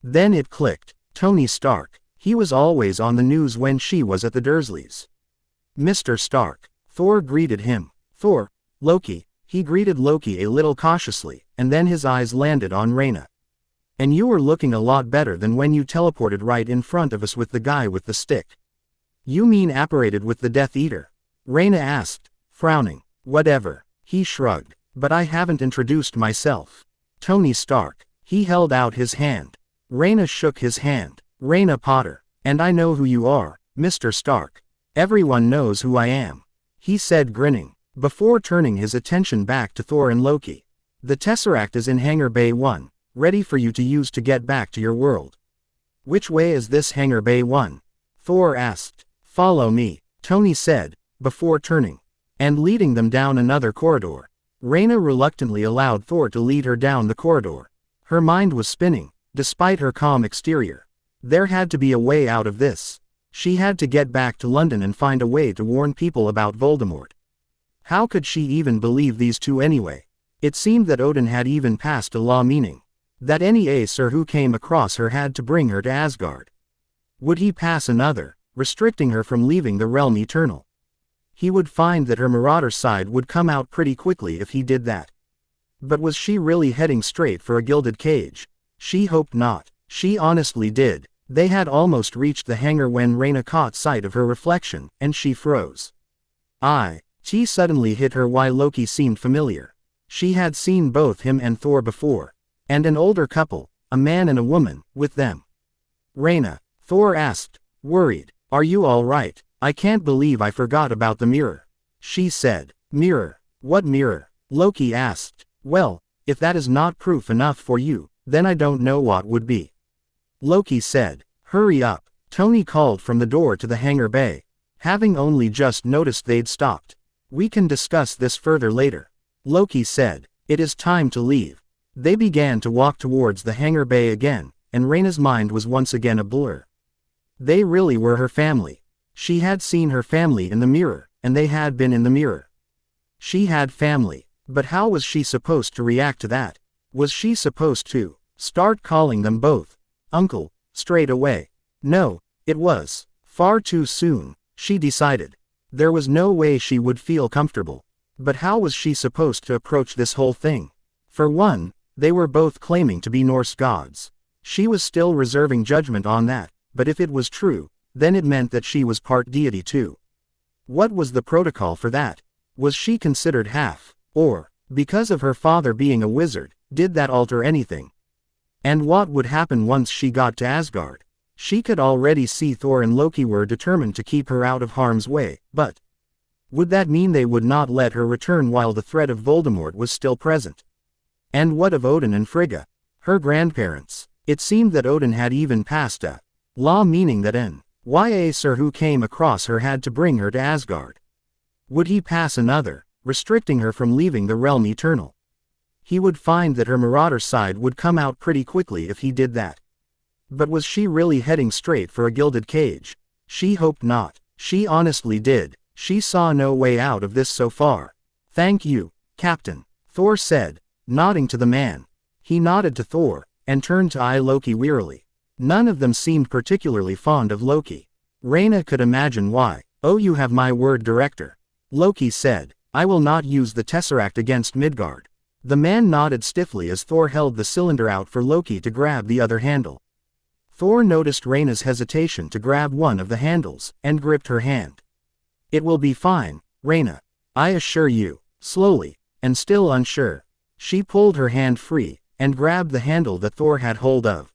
Then it clicked. Tony Stark. He was always on the news when she was at the Dursleys. "Mr. Stark." Thor greeted him. "Thor, Loki." He greeted Loki a little cautiously, and then his eyes landed on Rayna. "And you were looking a lot better than when you teleported right in front of us with the guy with the stick." "You mean apparated with the Death Eater?" Rayna asked, frowning. "Whatever." He shrugged. "But I haven't introduced myself." "Tony Stark." He held out his hand. Rayna shook his hand. "Rayna Potter. And I know who you are, Mr. Stark. Everyone knows who I am," he said, grinning, before turning his attention back to Thor and Loki. "The Tesseract is in Hangar Bay 1, ready for you to use to get back to your world." "Which way is this Hangar Bay 1? Thor asked. "Follow me," Tony said, before turning and leading them down another corridor. Rayna reluctantly allowed Thor to lead her down the corridor. Her mind was spinning, despite her calm exterior. There had to be a way out of this. She had to get back to London and find a way to warn people about Voldemort. How could she even believe these two anyway? It seemed that Odin had even passed a law meaning that any Aesir who came across her had to bring her to Asgard. Would he pass another, restricting her from leaving the realm eternal? He would find that her marauder side would come out pretty quickly if he did that. But was she really heading straight for a gilded cage? She hoped not. She honestly did. They had almost reached the hangar when Rayna caught sight of her reflection, and she froze. She suddenly hit her why Loki seemed familiar. She had seen both him and Thor before. And an older couple, a man and a woman, with them. "Rayna," Thor asked, worried, "are you all right? I can't believe I forgot about the mirror," she said. "Mirror? What mirror?" Loki asked. "Well, if that is not proof enough for you, then I don't know what would be," Loki said. "Hurry up," Tony called from the door to the hangar bay, having only just noticed they'd stopped. "We can discuss this further later," Loki said. "It is time to leave." They began to walk towards the hangar bay again, and Rayna's mind was once again a blur. They really were her family. She had seen her family in the mirror, and they had been in the mirror. She had family, but how was she supposed to react to that? Was she supposed to start calling them both uncle straight away? No, it was far too soon, she decided. There was no way she would feel comfortable. But how was she supposed to approach this whole thing? For one, they were both claiming to be Norse gods. She was still reserving judgment on that, but if it was true, then it meant that she was part deity too. What was the protocol for that? Was she considered half, or, because of her father being a wizard, did that alter anything? And what would happen once she got to Asgard? She could already see Thor and Loki were determined to keep her out of harm's way, but would that mean they would not let her return while the threat of Voldemort was still present? And what of Odin and Frigga, her grandparents? It seemed that Odin had even passed a law meaning that an Aesir who came across her had to bring her to Asgard. Would he pass another, restricting her from leaving the realm eternal? He would find that her marauder side would come out pretty quickly if he did that. But was she really heading straight for a gilded cage? She hoped not. She honestly did. She saw no way out of this so far. "Thank you, Captain," Thor said, nodding to the man. He nodded to Thor, and turned to eye Loki wearily. None of them seemed particularly fond of Loki. Rayna could imagine why. "Oh, you have my word, Director," Loki said. "I will not use the Tesseract against Midgard." The man nodded stiffly as Thor held the cylinder out for Loki to grab the other handle. Thor noticed Rayna's hesitation to grab one of the handles, and gripped her hand. "It will be fine, Rayna. I assure you." Slowly, and still unsure, she pulled her hand free, and grabbed the handle that Thor had hold of.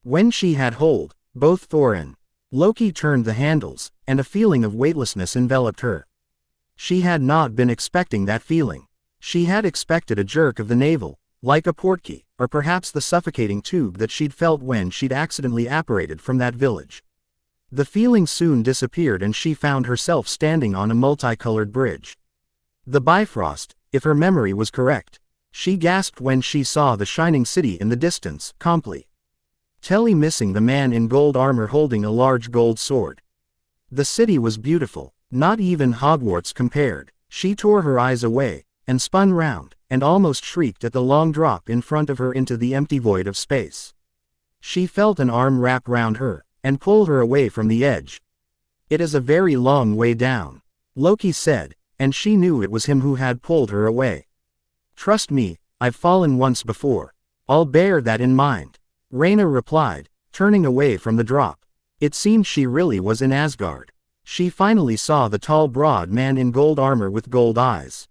When she had hold, both Thor and Loki turned the handles, and a feeling of weightlessness enveloped her. She had not been expecting that feeling. She had expected a jerk of the navel, like a portkey, or perhaps the suffocating tube that she'd felt when she'd accidentally apparated from that village. The feeling soon disappeared and she found herself standing on a multicolored bridge. The Bifrost, if her memory was correct. She gasped when she saw the shining city in the distance, completely missing the man in gold armor holding a large gold sword. The city was beautiful, not even Hogwarts compared. She tore her eyes away, and spun round, and almost shrieked at the long drop in front of her into the empty void of space. She felt an arm wrap round her, and pull her away from the edge. "It is a very long way down," Loki said, and she knew it was him who had pulled her away. "Trust me, I've fallen once before. I'll bear that in mind," Rayna replied, turning away from the drop. It seemed she really was in Asgard. She finally saw the tall broad man in gold armor with gold eyes.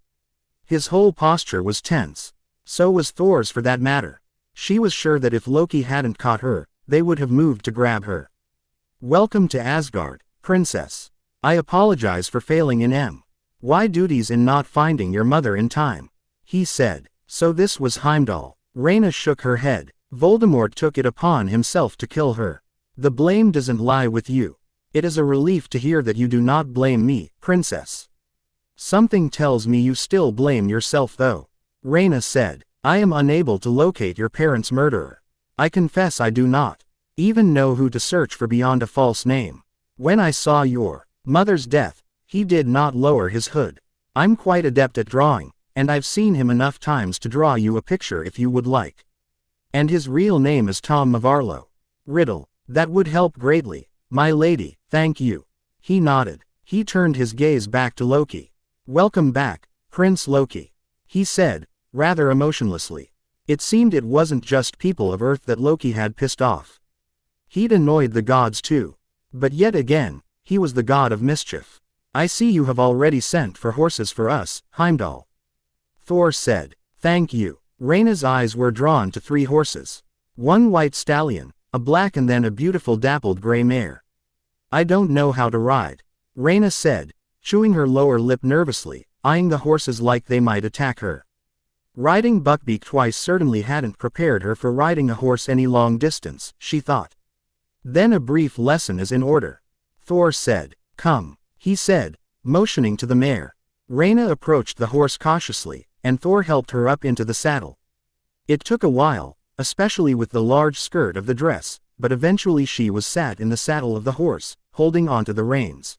His whole posture was tense. So was Thor's for that matter. She was sure that if Loki hadn't caught her, they would have moved to grab her. "Welcome to Asgard, Princess. I apologize for failing in my duties in not finding your mother in time," he said. So this was Heimdall. Rayna shook her head. "Voldemort took it upon himself to kill her. The blame doesn't lie with you. It is a relief to hear that you do not blame me, Princess." "Something tells me you still blame yourself though," Rayna said. "I am unable to locate your parents' murderer. I confess I do not even know who to search for beyond a false name. When I saw your mother's death," he did not lower his hood. "I'm quite adept at drawing, and I've seen him enough times to draw you a picture if you would like. And his real name is Tom of Arlo. Riddle. That would help greatly, my lady, thank you." He nodded. He turned his gaze back to Loki. "Welcome back, Prince Loki," he said, rather emotionlessly. It seemed it wasn't just people of Earth that Loki had pissed off. He'd annoyed the gods too. But yet again, he was the god of mischief. "I see you have already sent for horses for us, Heimdall," Thor said. "Thank you." Rayna's eyes were drawn to 3 horses. One white stallion, a black and then a beautiful dappled gray mare. "I don't know how to ride," Rayna said, chewing her lower lip nervously, eyeing the horses like they might attack her. Riding Buckbeak twice certainly hadn't prepared her for riding a horse any long distance, she thought. "Then a brief lesson is in order," Thor said. "Come," he said, motioning to the mare. Rayna approached the horse cautiously, and Thor helped her up into the saddle. It took a while, especially with the large skirt of the dress, but eventually she was sat in the saddle of the horse, holding onto the reins.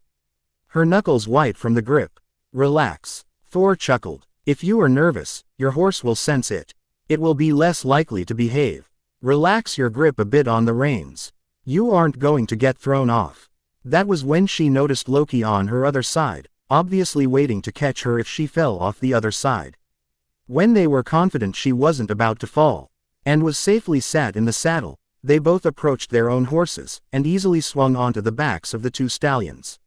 Her knuckles white from the grip. "Relax," Thor chuckled. "If you are nervous, your horse will sense it. It will be less likely to behave. Relax your grip a bit on the reins. You aren't going to get thrown off." That was when she noticed Loki on her other side, obviously waiting to catch her if she fell off the other side. When they were confident she wasn't about to fall, and was safely sat in the saddle, they both approached their own horses, and easily swung onto the backs of the 2 stallions.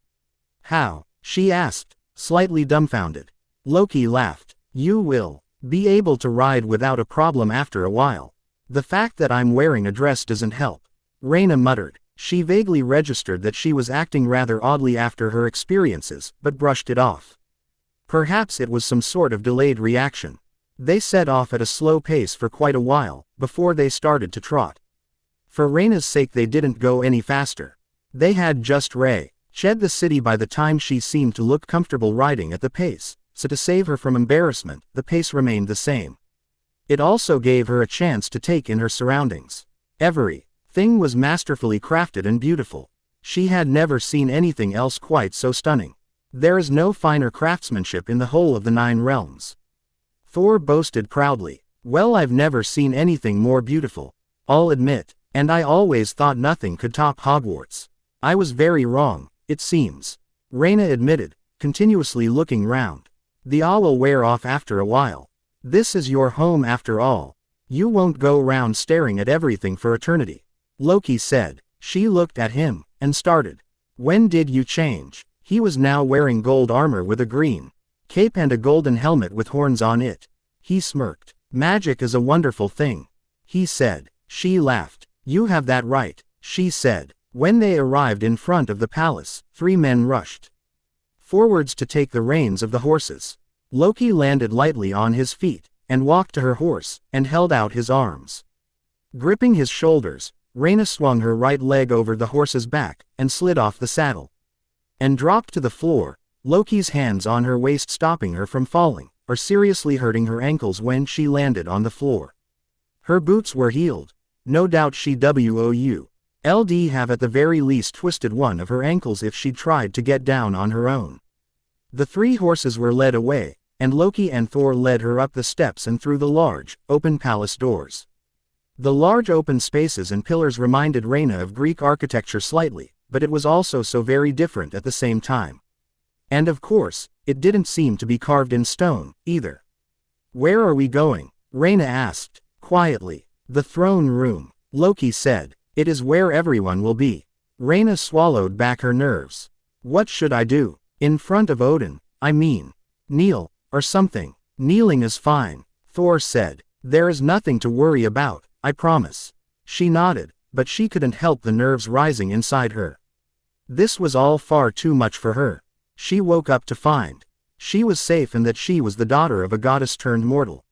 "How?" she asked, slightly dumbfounded. Loki laughed. "You will be able to ride without a problem after a while. The fact that I'm wearing a dress doesn't help," Rayna muttered. She vaguely registered that she was acting rather oddly after her experiences, but brushed it off. Perhaps it was some sort of delayed reaction. They set off at a slow pace for quite a while, before they started to trot. For Rayna's sake they didn't go any faster. They had just shed the city by the time she seemed to look comfortable riding at the pace, so to save her from embarrassment, the pace remained the same. It also gave her a chance to take in her surroundings. Everything was masterfully crafted and beautiful. She had never seen anything else quite so stunning. There is no finer craftsmanship in the whole of the 9 realms. Thor boasted proudly. "Well, I've never seen anything more beautiful. I'll admit, and I always thought nothing could top Hogwarts. I was very wrong, it seems. Rayna admitted, continuously looking round. The awe will wear off after a while. This is your home after all. You won't go round staring at everything for eternity. Loki said. She looked at him, and started. When did you change? He was now wearing gold armor with a green cape and a golden helmet with horns on it. He smirked. Magic is a wonderful thing, he said. She laughed. You have that right, she said. When they arrived in front of the palace, 3 men rushed forwards to take the reins of the horses. Loki landed lightly on his feet, and walked to her horse, and held out his arms. Gripping his shoulders, Rayna swung her right leg over the horse's back, and slid off the saddle. And dropped to the floor, Loki's hands on her waist stopping her from falling, or seriously hurting her ankles when she landed on the floor. Her boots were heeled. No doubt she would have at the very least twisted one of her ankles if she'd tried to get down on her own. The 3 horses were led away, and Loki and Thor led her up the steps and through the large, open palace doors. The large open spaces and pillars reminded Rayna of Greek architecture slightly, but it was also so very different at the same time. And of course, it didn't seem to be carved in stone, either. Where are we going? Rayna asked, quietly. The throne room, Loki said. It is where everyone will be. Rayna swallowed back her nerves. What should I do? In front of Odin, I mean. Kneel, or something. Kneeling is fine, Thor said. There is nothing to worry about, I promise. She nodded, but she couldn't help the nerves rising inside her. This was all far too much for her. She woke up to find she was safe and that she was the daughter of a goddess turned mortal.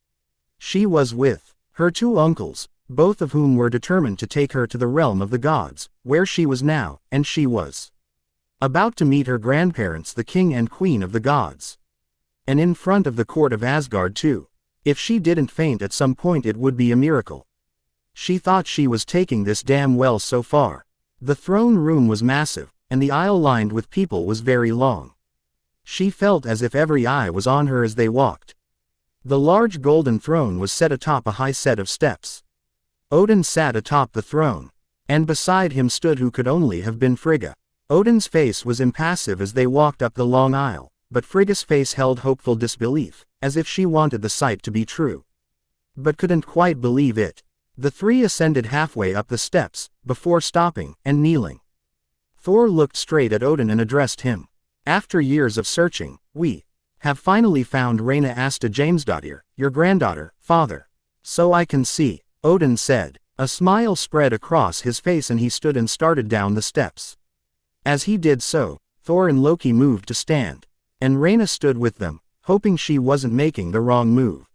She was with her 2 uncles, both of whom were determined to take her to the realm of the gods, where she was now, and she was about to meet her grandparents, the king and queen of the gods. And in front of the court of Asgard too. If she didn't faint at some point it would be a miracle. She thought she was taking this damn well so far. The throne room was massive, and the aisle lined with people was very long. She felt as if every eye was on her as they walked. The large golden throne was set atop a high set of steps. Odin sat atop the throne, and beside him stood who could only have been Frigga. Odin's face was impassive as they walked up the long aisle, but Frigga's face held hopeful disbelief, as if she wanted the sight to be true, but couldn't quite believe it. The 3 ascended halfway up the steps, before stopping, and kneeling. Thor looked straight at Odin and addressed him. After years of searching, we have finally found Rayna Jamesdottir, your granddaughter, father. So I can see, Odin said. A smile spread across his face and he stood and started down the steps. As he did so, Thor and Loki moved to stand. And Rayna stood with them, hoping she wasn't making the wrong move.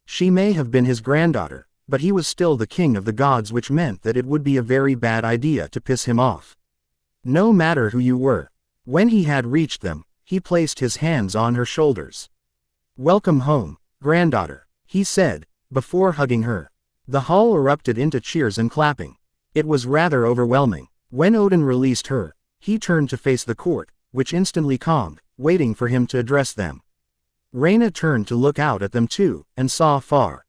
She may have been his granddaughter, but he was still the king of the gods, which meant that it would be a very bad idea to piss him off. No matter who you were. When he had reached them, he placed his hands on her shoulders. Welcome home, granddaughter, he said, before hugging her. The hall erupted into cheers and clapping. It was rather overwhelming. When Odin released her, he turned to face the court, which instantly calmed, waiting for him to address them. Rayna turned to look out at them too, and saw far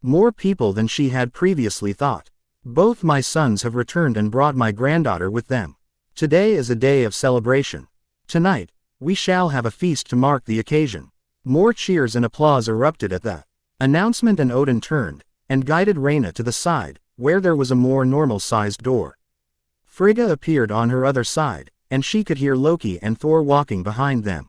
more people than she had previously thought. Both my sons have returned and brought my granddaughter with them. Today is a day of celebration. Tonight, we shall have a feast to mark the occasion. More cheers and applause erupted at the announcement, and Odin turned and guided Rayna to the side, where there was a more normal-sized door. Frigga appeared on her other side, and she could hear Loki and Thor walking behind them.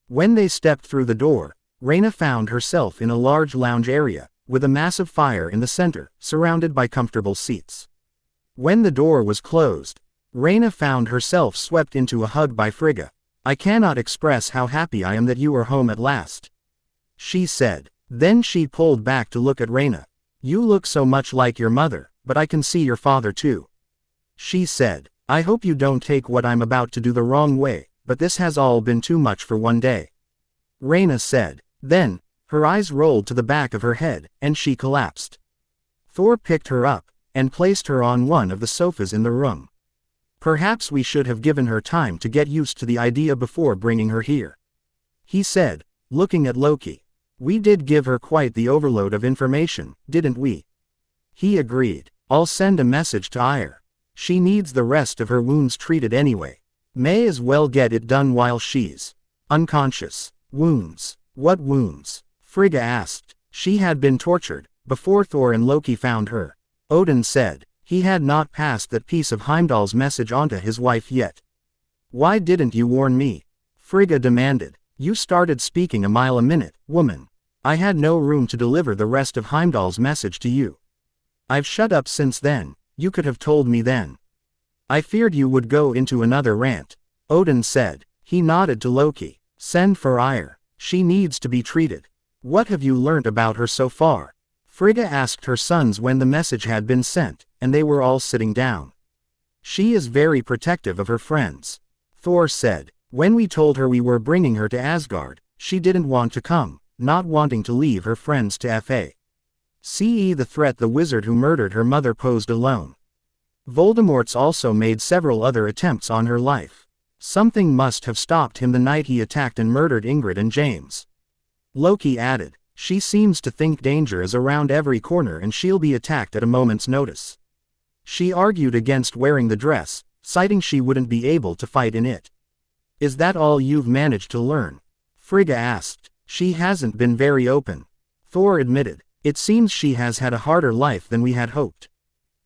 When they stepped through the door, Rayna found herself in a large lounge area, with a massive fire in the center, surrounded by comfortable seats. When the door was closed, Rayna found herself swept into a hug by Frigga. I cannot express how happy I am that you are home at last, she said. Then she pulled back to look at Rayna. You look so much like your mother, but I can see your father too, she said. I hope you don't take what I'm about to do the wrong way, but this has all been too much for one day, Rayna said. Then, her eyes rolled to the back of her head, and she collapsed. Thor picked her up, and placed her on one of the sofas in the room. Perhaps we should have given her time to get used to the idea before bringing her here, he said, looking at Loki. We did give her quite the overload of information, didn't we? He agreed. I'll send a message to Ire. She needs the rest of her wounds treated anyway. May as well get it done while she's unconscious. Wounds. What wounds? Frigga asked. She had been tortured before Thor and Loki found her. Odin said. He had not passed that piece of Heimdall's message onto his wife yet. Why didn't you warn me? Frigga demanded. You started speaking a mile a minute, woman. I had no room to deliver the rest of Heimdall's message to you. I've shut up since then. You could have told me then. I feared you would go into another rant. Odin said. He nodded to Loki. Send for Ire. She needs to be treated. What have you learnt about her so far? Frigga asked her sons when the message had been sent, and they were all sitting down. She is very protective of her friends. Thor said. When we told her we were bringing her to Asgard, she didn't want to come, not wanting to leave her friends to face the threat the wizard who murdered her mother posed alone. Voldemort's also made several other attempts on her life. Something must have stopped him the night he attacked and murdered Ingrid and James. Loki added. She seems to think danger is around every corner and she'll be attacked at a moment's notice. She argued against wearing the dress, citing she wouldn't be able to fight in it. Is that all you've managed to learn? Frigga asked. She hasn't been very open. Thor admitted. It seems she has had a harder life than we had hoped.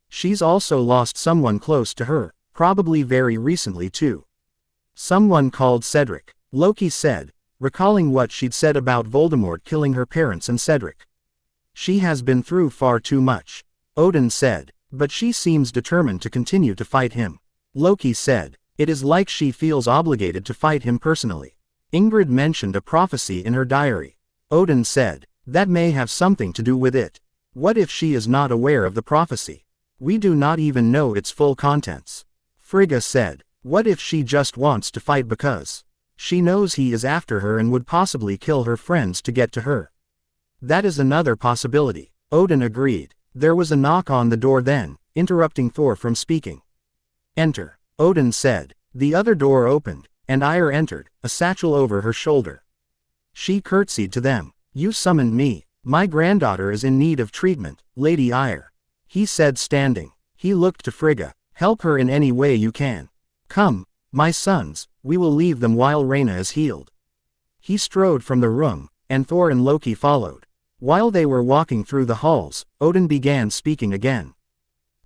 She's also lost someone close to her, probably very recently too. Someone called Cedric, Loki said, recalling what she'd said about Voldemort killing her parents and Cedric. She has been through far too much. Odin said, but she seems determined to continue to fight him. Loki said, it is like she feels obligated to fight him personally. Ingrid mentioned a prophecy in her diary. Odin said, that may have something to do with it. What if she is not aware of the prophecy? We do not even know its full contents. Frigga said, what if she just wants to fight because she knows he is after her and would possibly kill her friends to get to her? That is another possibility. Odin agreed. There was a knock on the door then, interrupting Thor from speaking. Enter. Odin said. The other door opened, and Ire entered, a satchel over her shoulder. She curtsied to them. You summoned me. My granddaughter is in need of treatment, Lady Ire. He said standing. He looked to Frigga. Help her in any way you can. Come, my sons, we will leave them while Rayna is healed. He strode from the room, and Thor and Loki followed. While they were walking through the halls, Odin began speaking again.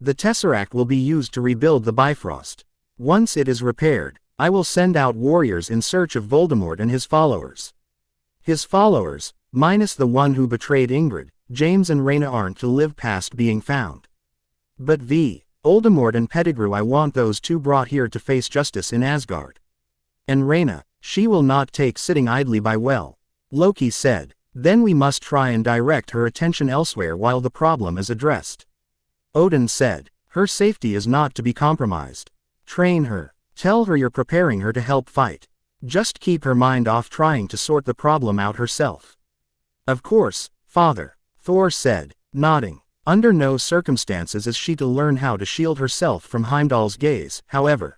The Tesseract will be used to rebuild the Bifrost. Once it is repaired, I will send out warriors in search of Voldemort and his followers. His followers, minus the one who betrayed Ingrid, James and Rayna aren't to live past being found. But Voldemort and Pettigrew, I want those two brought here to face justice in Asgard. And Rayna, she will not take sitting idly by. Well, Loki said, then we must try and direct her attention elsewhere while the problem is addressed. Odin said, her safety is not to be compromised. Train her. Tell her you're preparing her to help fight. Just keep her mind off trying to sort the problem out herself. Of course, Father, Thor said, nodding. Under no circumstances is she to learn how to shield herself from Heimdall's gaze, however.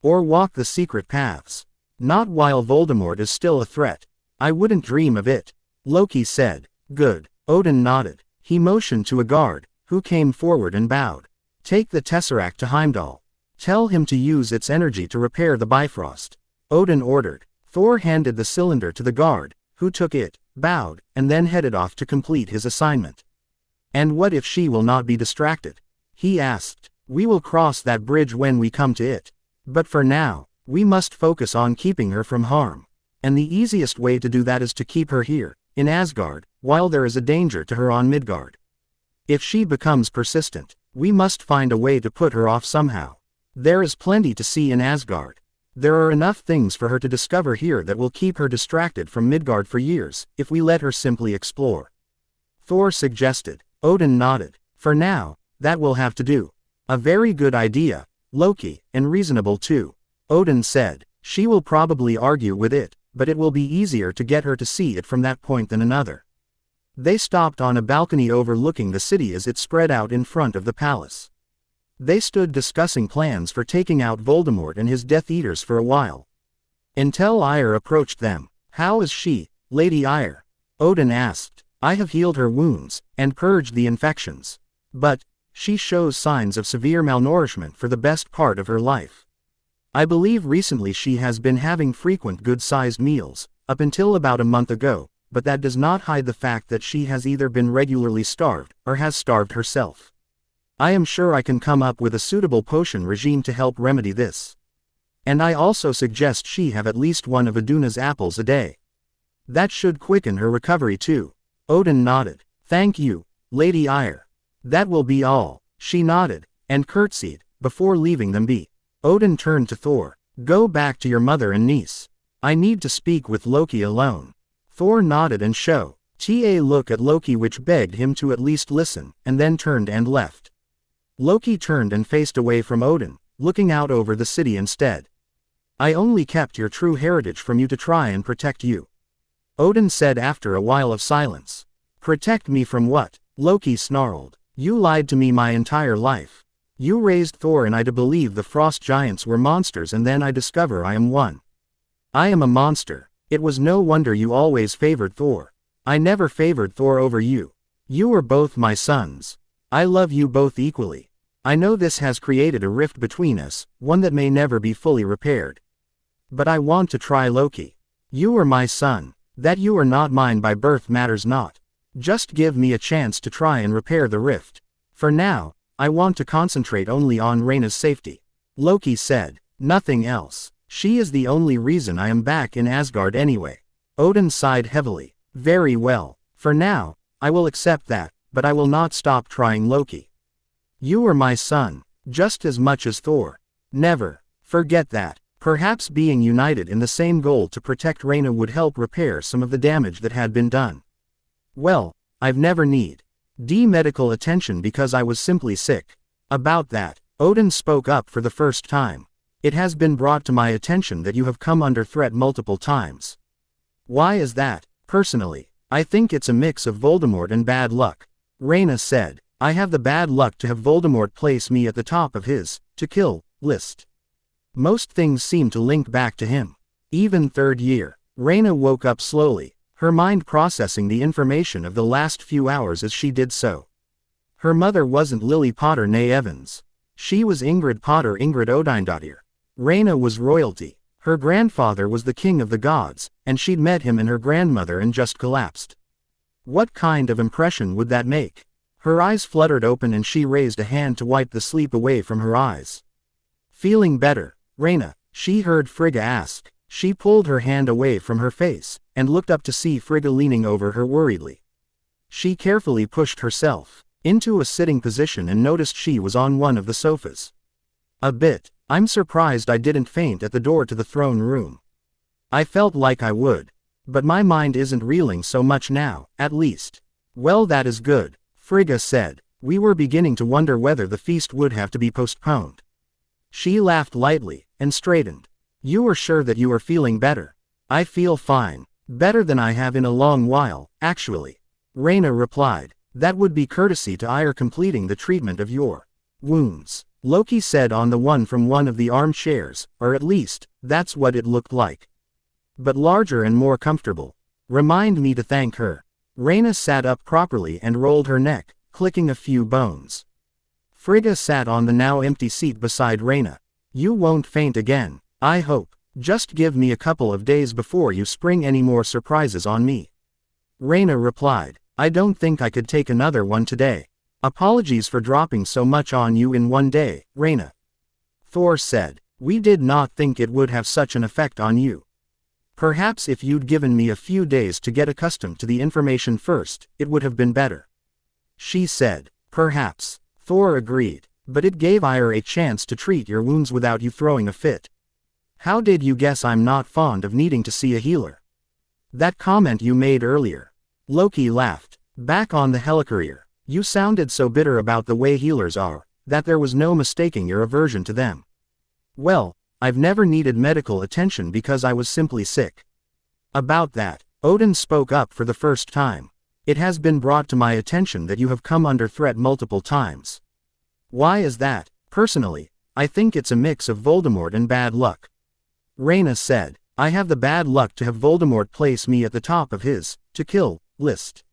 Or walk the secret paths. Not while Voldemort is still a threat. I wouldn't dream of it. Loki said. Good. Odin nodded. He motioned to a guard, who came forward and bowed. Take the Tesseract to Heimdall. Tell him to use its energy to repair the Bifrost. Odin ordered. Thor handed the cylinder to the guard, who took it, bowed, and then headed off to complete his assignment. And what if she will not be distracted? He asked. We will cross that bridge when we come to it. But for now, we must focus on keeping her from harm. And the easiest way to do that is to keep her here, in Asgard, while there is a danger to her on Midgard. If she becomes persistent, we must find a way to put her off somehow. There is plenty to see in Asgard. There are enough things for her to discover here that will keep her distracted from Midgard for years, if we let her simply explore. Thor suggested. Odin nodded. For now, that will have to do. A very good idea, Loki, and reasonable too. Odin said. She will probably argue with it, but it will be easier to get her to see it from that point than another. They stopped on a balcony overlooking the city as it spread out in front of the palace. They stood discussing plans for taking out Voldemort and his Death Eaters for a while. Until Ire approached them. How is she, Lady Ire? Odin asked. I have healed her wounds, and purged the infections. But She shows signs of severe malnourishment for the best part of her life. I believe recently she has been having frequent good-sized meals, up until about a month ago, but that does not hide the fact that she has either been regularly starved, or has starved herself. I am sure I can come up with a suitable potion regime to help remedy this. And I also suggest she have at least one of Aduna's apples a day. That should quicken her recovery too. Odin nodded. Thank you, Lady Eyre. That will be all. She nodded, and curtsied, before leaving them be. Odin turned to Thor. Go back to your mother and niece. I need to speak with Loki alone. Thor nodded and showed a look at Loki which begged him to at least listen, and then turned and left. Loki turned and faced away from Odin, looking out over the city instead. I only kept your true heritage from you to try and protect you. Odin said after a while of silence. Protect me from what? Loki snarled. You lied to me my entire life. You raised Thor and I to believe the frost giants were monsters, and then I discover I am one. I am a monster. It was no wonder you always favored Thor. I never favored Thor over you. You are both my sons. I love you both equally. I know this has created a rift between us, one that may never be fully repaired. But I want to try Loki. You are my son. That you are not mine by birth matters not. Just give me a chance to try and repair the rift. For now, I want to concentrate only on Rayna's safety. Loki said. Nothing else. She is the only reason I am back in Asgard anyway. Odin sighed heavily. Very well. For now, I will accept that, but I will not stop trying Loki. You are my son, just as much as Thor. Never forget that. Perhaps being united in the same goal to protect Rayna would help repair some of the damage that had been done. Well, I've never need medical attention because I was simply sick. About that, Odin spoke up for the first time. It has been brought to my attention that you have come under threat multiple times. Why is that? Personally, I think it's a mix of Voldemort and bad luck. Rayna said. I have the bad luck to have Voldemort place me at the top of his to kill list. Most things seem to link back to him. Even third year. Rayna woke up slowly, her mind processing the information of the last few hours as she did so. Her mother wasn't Lily Potter née Evans. She was Ingrid Potter Ingrid Odindottir. Rayna was royalty. Her grandfather was the king of the gods, and she'd met him and her grandmother and just collapsed. What kind of impression would that make? Her eyes fluttered open and she raised a hand to wipe the sleep away from her eyes. Feeling better, Rayna, she heard Frigga ask. She pulled her hand away from her face, and looked up to see Frigga leaning over her worriedly. She carefully pushed herself into a sitting position and noticed she was on one of the sofas. A bit. I'm surprised I didn't faint at the door to the throne room. I felt like I would. But my mind isn't reeling so much now, at least. Well, that is good, Frigga said. We were beginning to wonder whether the feast would have to be postponed. She laughed lightly, and straightened. You are sure that you are feeling better? I feel fine. Better than I have in a long while, actually. Rayna replied. That would be courtesy to Eyre completing the treatment of your wounds. Loki said on the one from one of the armchairs, or at least, that's what it looked like. But larger and more comfortable. Remind me to thank her. Rayna sat up properly and rolled her neck, clicking a few bones. Frigga sat on the now empty seat beside Rayna. You won't faint again, I hope. Just give me a couple of days before you spring any more surprises on me. Rayna replied. I don't think I could take another one today. Apologies for dropping so much on you in one day, Rayna. Thor said. We did not think it would have such an effect on you. Perhaps if you'd given me a few days to get accustomed to the information first, it would have been better. She said. Perhaps. Thor agreed. But it gave Eyre a chance to treat your wounds without you throwing a fit. How did you guess I'm not fond of needing to see a healer? That comment you made earlier. Loki laughed. Back on the helicarrier. You sounded so bitter about the way healers are, that there was no mistaking your aversion to them. Well, I've never needed medical attention because I was simply sick. About that, Odin spoke up for the first time. It has been brought to my attention that you have come under threat multiple times. Why is that? Personally, I think it's a mix of Voldemort and bad luck. Rayna said. I have the bad luck to have Voldemort place me at the top of his to kill list.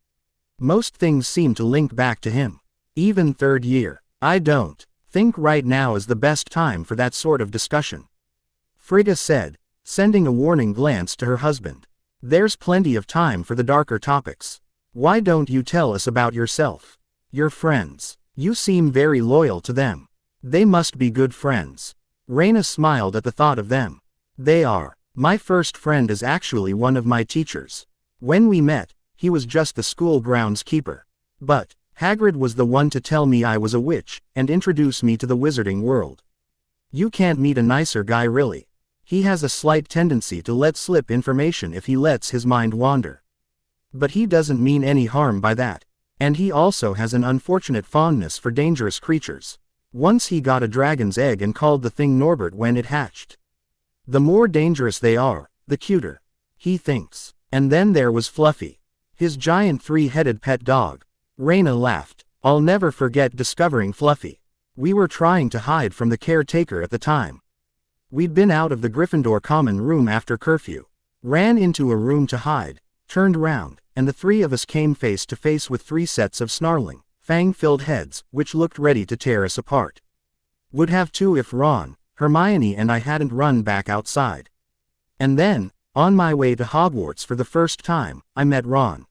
Most things seem to link back to him. Even third year. I don't think right now is the best time for that sort of discussion, Frigga said, sending a warning glance to her husband. There's plenty of time for the darker topics. Why don't you tell us about yourself? Your friends. You seem very loyal to them. They must be good friends. Rayna smiled at the thought of them. They are. My first friend is actually one of my teachers. When we met, he was just the school groundskeeper. But Hagrid was the one to tell me I was a witch, and introduce me to the wizarding world. You can't meet a nicer guy really. He has a slight tendency to let slip information if he lets his mind wander. But he doesn't mean any harm by that. And he also has an unfortunate fondness for dangerous creatures. Once he got a dragon's egg and called the thing Norbert when it hatched. The more dangerous they are, the cuter, he thinks. And then there was Fluffy, his giant three-headed pet dog. Rayna laughed. I'll never forget discovering Fluffy. We were trying to hide from the caretaker at the time. We'd been out of the Gryffindor common room after curfew. Ran into a room to hide, turned round, and the three of us came face to face with three sets of snarling, fang-filled heads, which looked ready to tear us apart. Would have too if Ron, Hermione and I hadn't run back outside. And then, on my way to Hogwarts for the first time, I met Ron.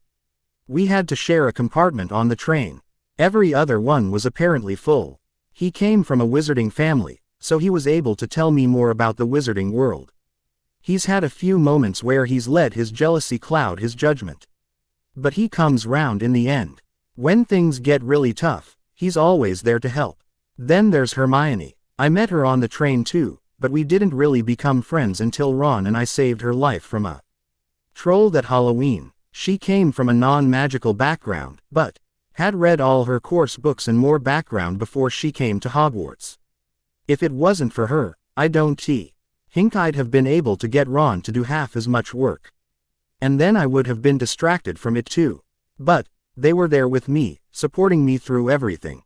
We had to share a compartment on the train. Every other one was apparently full. He came from a wizarding family, so he was able to tell me more about the wizarding world. He's had a few moments where he's let his jealousy cloud his judgment. But he comes round in the end. When things get really tough, he's always there to help. Then there's Hermione. I met her on the train too, but we didn't really become friends until Ron and I saved her life from a troll that Halloween. She came from a non-magical background, but had read all her course books and more background before she came to Hogwarts. If it wasn't for her, I don't think I'd have been able to get Ron to do half as much work. And then I would have been distracted from it too. But they were there with me, supporting me through everything.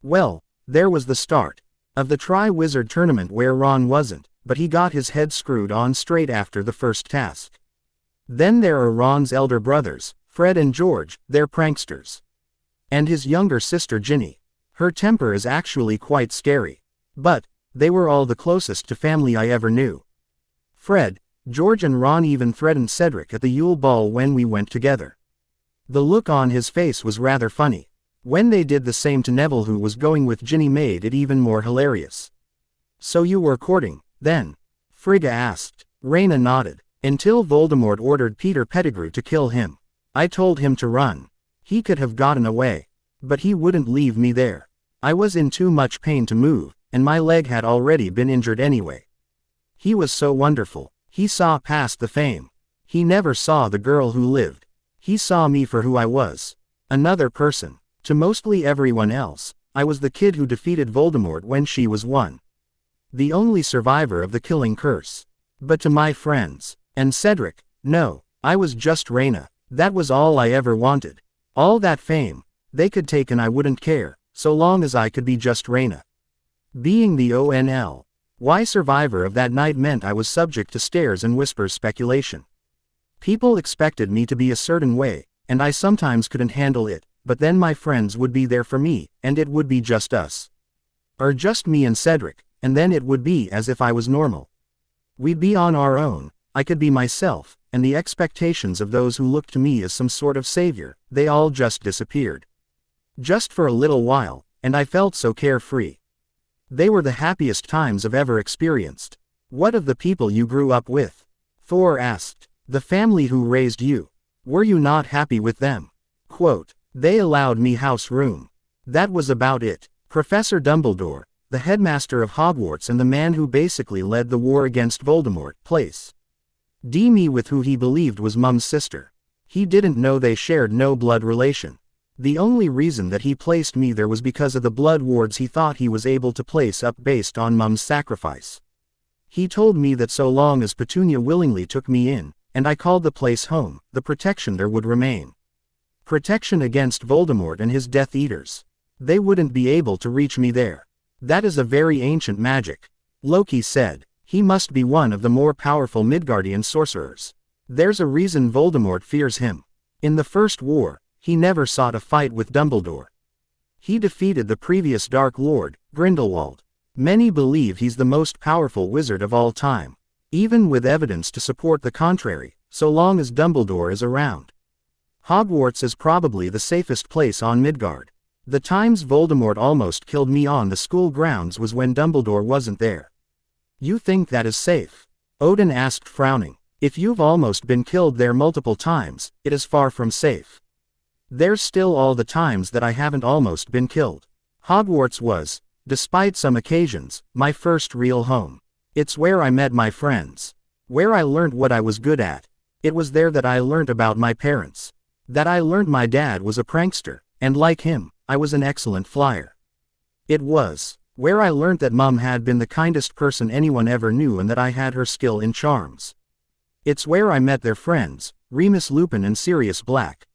Well, there was the start of the Tri-Wizard tournament where Ron wasn't, but he got his head screwed on straight after the first task. Then there are Ron's elder brothers, Fred and George, they're pranksters. And his younger sister Ginny. Her temper is actually quite scary. But they were all the closest to family I ever knew. Fred, George and Ron even threatened Cedric at the Yule Ball when we went together. The look on his face was rather funny. When they did the same to Neville, who was going with Ginny, made it even more hilarious. So you were courting, then? Frigga asked. Rayna nodded. Until Voldemort ordered Peter Pettigrew to kill him. I told him to run. He could have gotten away. But he wouldn't leave me there. I was in too much pain to move, and my leg had already been injured anyway. He was so wonderful. He saw past the fame. He never saw the girl who lived. He saw me for who I was. Another person. To mostly everyone else, I was the kid who defeated Voldemort when she was one. The only survivor of the killing curse. But to my friends, and Cedric, no, I was just Rayna. That was all I ever wanted. All that fame, they could take and I wouldn't care, so long as I could be just Rayna. Being the ONLY survivor of that night meant I was subject to stares and whispers speculation. People expected me to be a certain way, and I sometimes couldn't handle it, but then my friends would be there for me, and it would be just us. Or just me and Cedric, and then it would be as if I was normal. We'd be on our own, I could be myself, and the expectations of those who looked to me as some sort of savior, they all just disappeared. Just for a little while, and I felt so carefree. They were the happiest times I've ever experienced. What of the people you grew up with? Thor asked. The family who raised you. Were you not happy with them? Quote, they allowed me house room. That was about it. Professor Dumbledore, the headmaster of Hogwarts and the man who basically led the war against Voldemort, placed me with who he believed was Mum's sister. He didn't know they shared no blood relation. The only reason that he placed me there was because of the blood wards he thought he was able to place up based on Mum's sacrifice. He told me that so long as Petunia willingly took me in, and I called the place home, the protection there would remain. Protection against Voldemort and his Death Eaters. They wouldn't be able to reach me there. That is a very ancient magic. Loki said. He must be one of the more powerful Midgardian sorcerers. There's a reason Voldemort fears him. In the First War, he never sought a fight with Dumbledore. He defeated the previous Dark Lord, Grindelwald. Many believe he's the most powerful wizard of all time, even with evidence to support the contrary, so long as Dumbledore is around. Hogwarts is probably the safest place on Midgard. The times Voldemort almost killed me on the school grounds was when Dumbledore wasn't there. You think that is safe? Odin asked, frowning. If you've almost been killed there multiple times, it is far from safe. There's still all the times that I haven't almost been killed. Hogwarts was, despite some occasions, my first real home. It's where I met my friends. Where I learned what I was good at. It was there that I learned about my parents. That I learned my dad was a prankster, and like him, I was an excellent flyer. It was where I learned that Mum had been the kindest person anyone ever knew and that I had her skill in charms. It's where I met their friends, Remus Lupin and Sirius Black.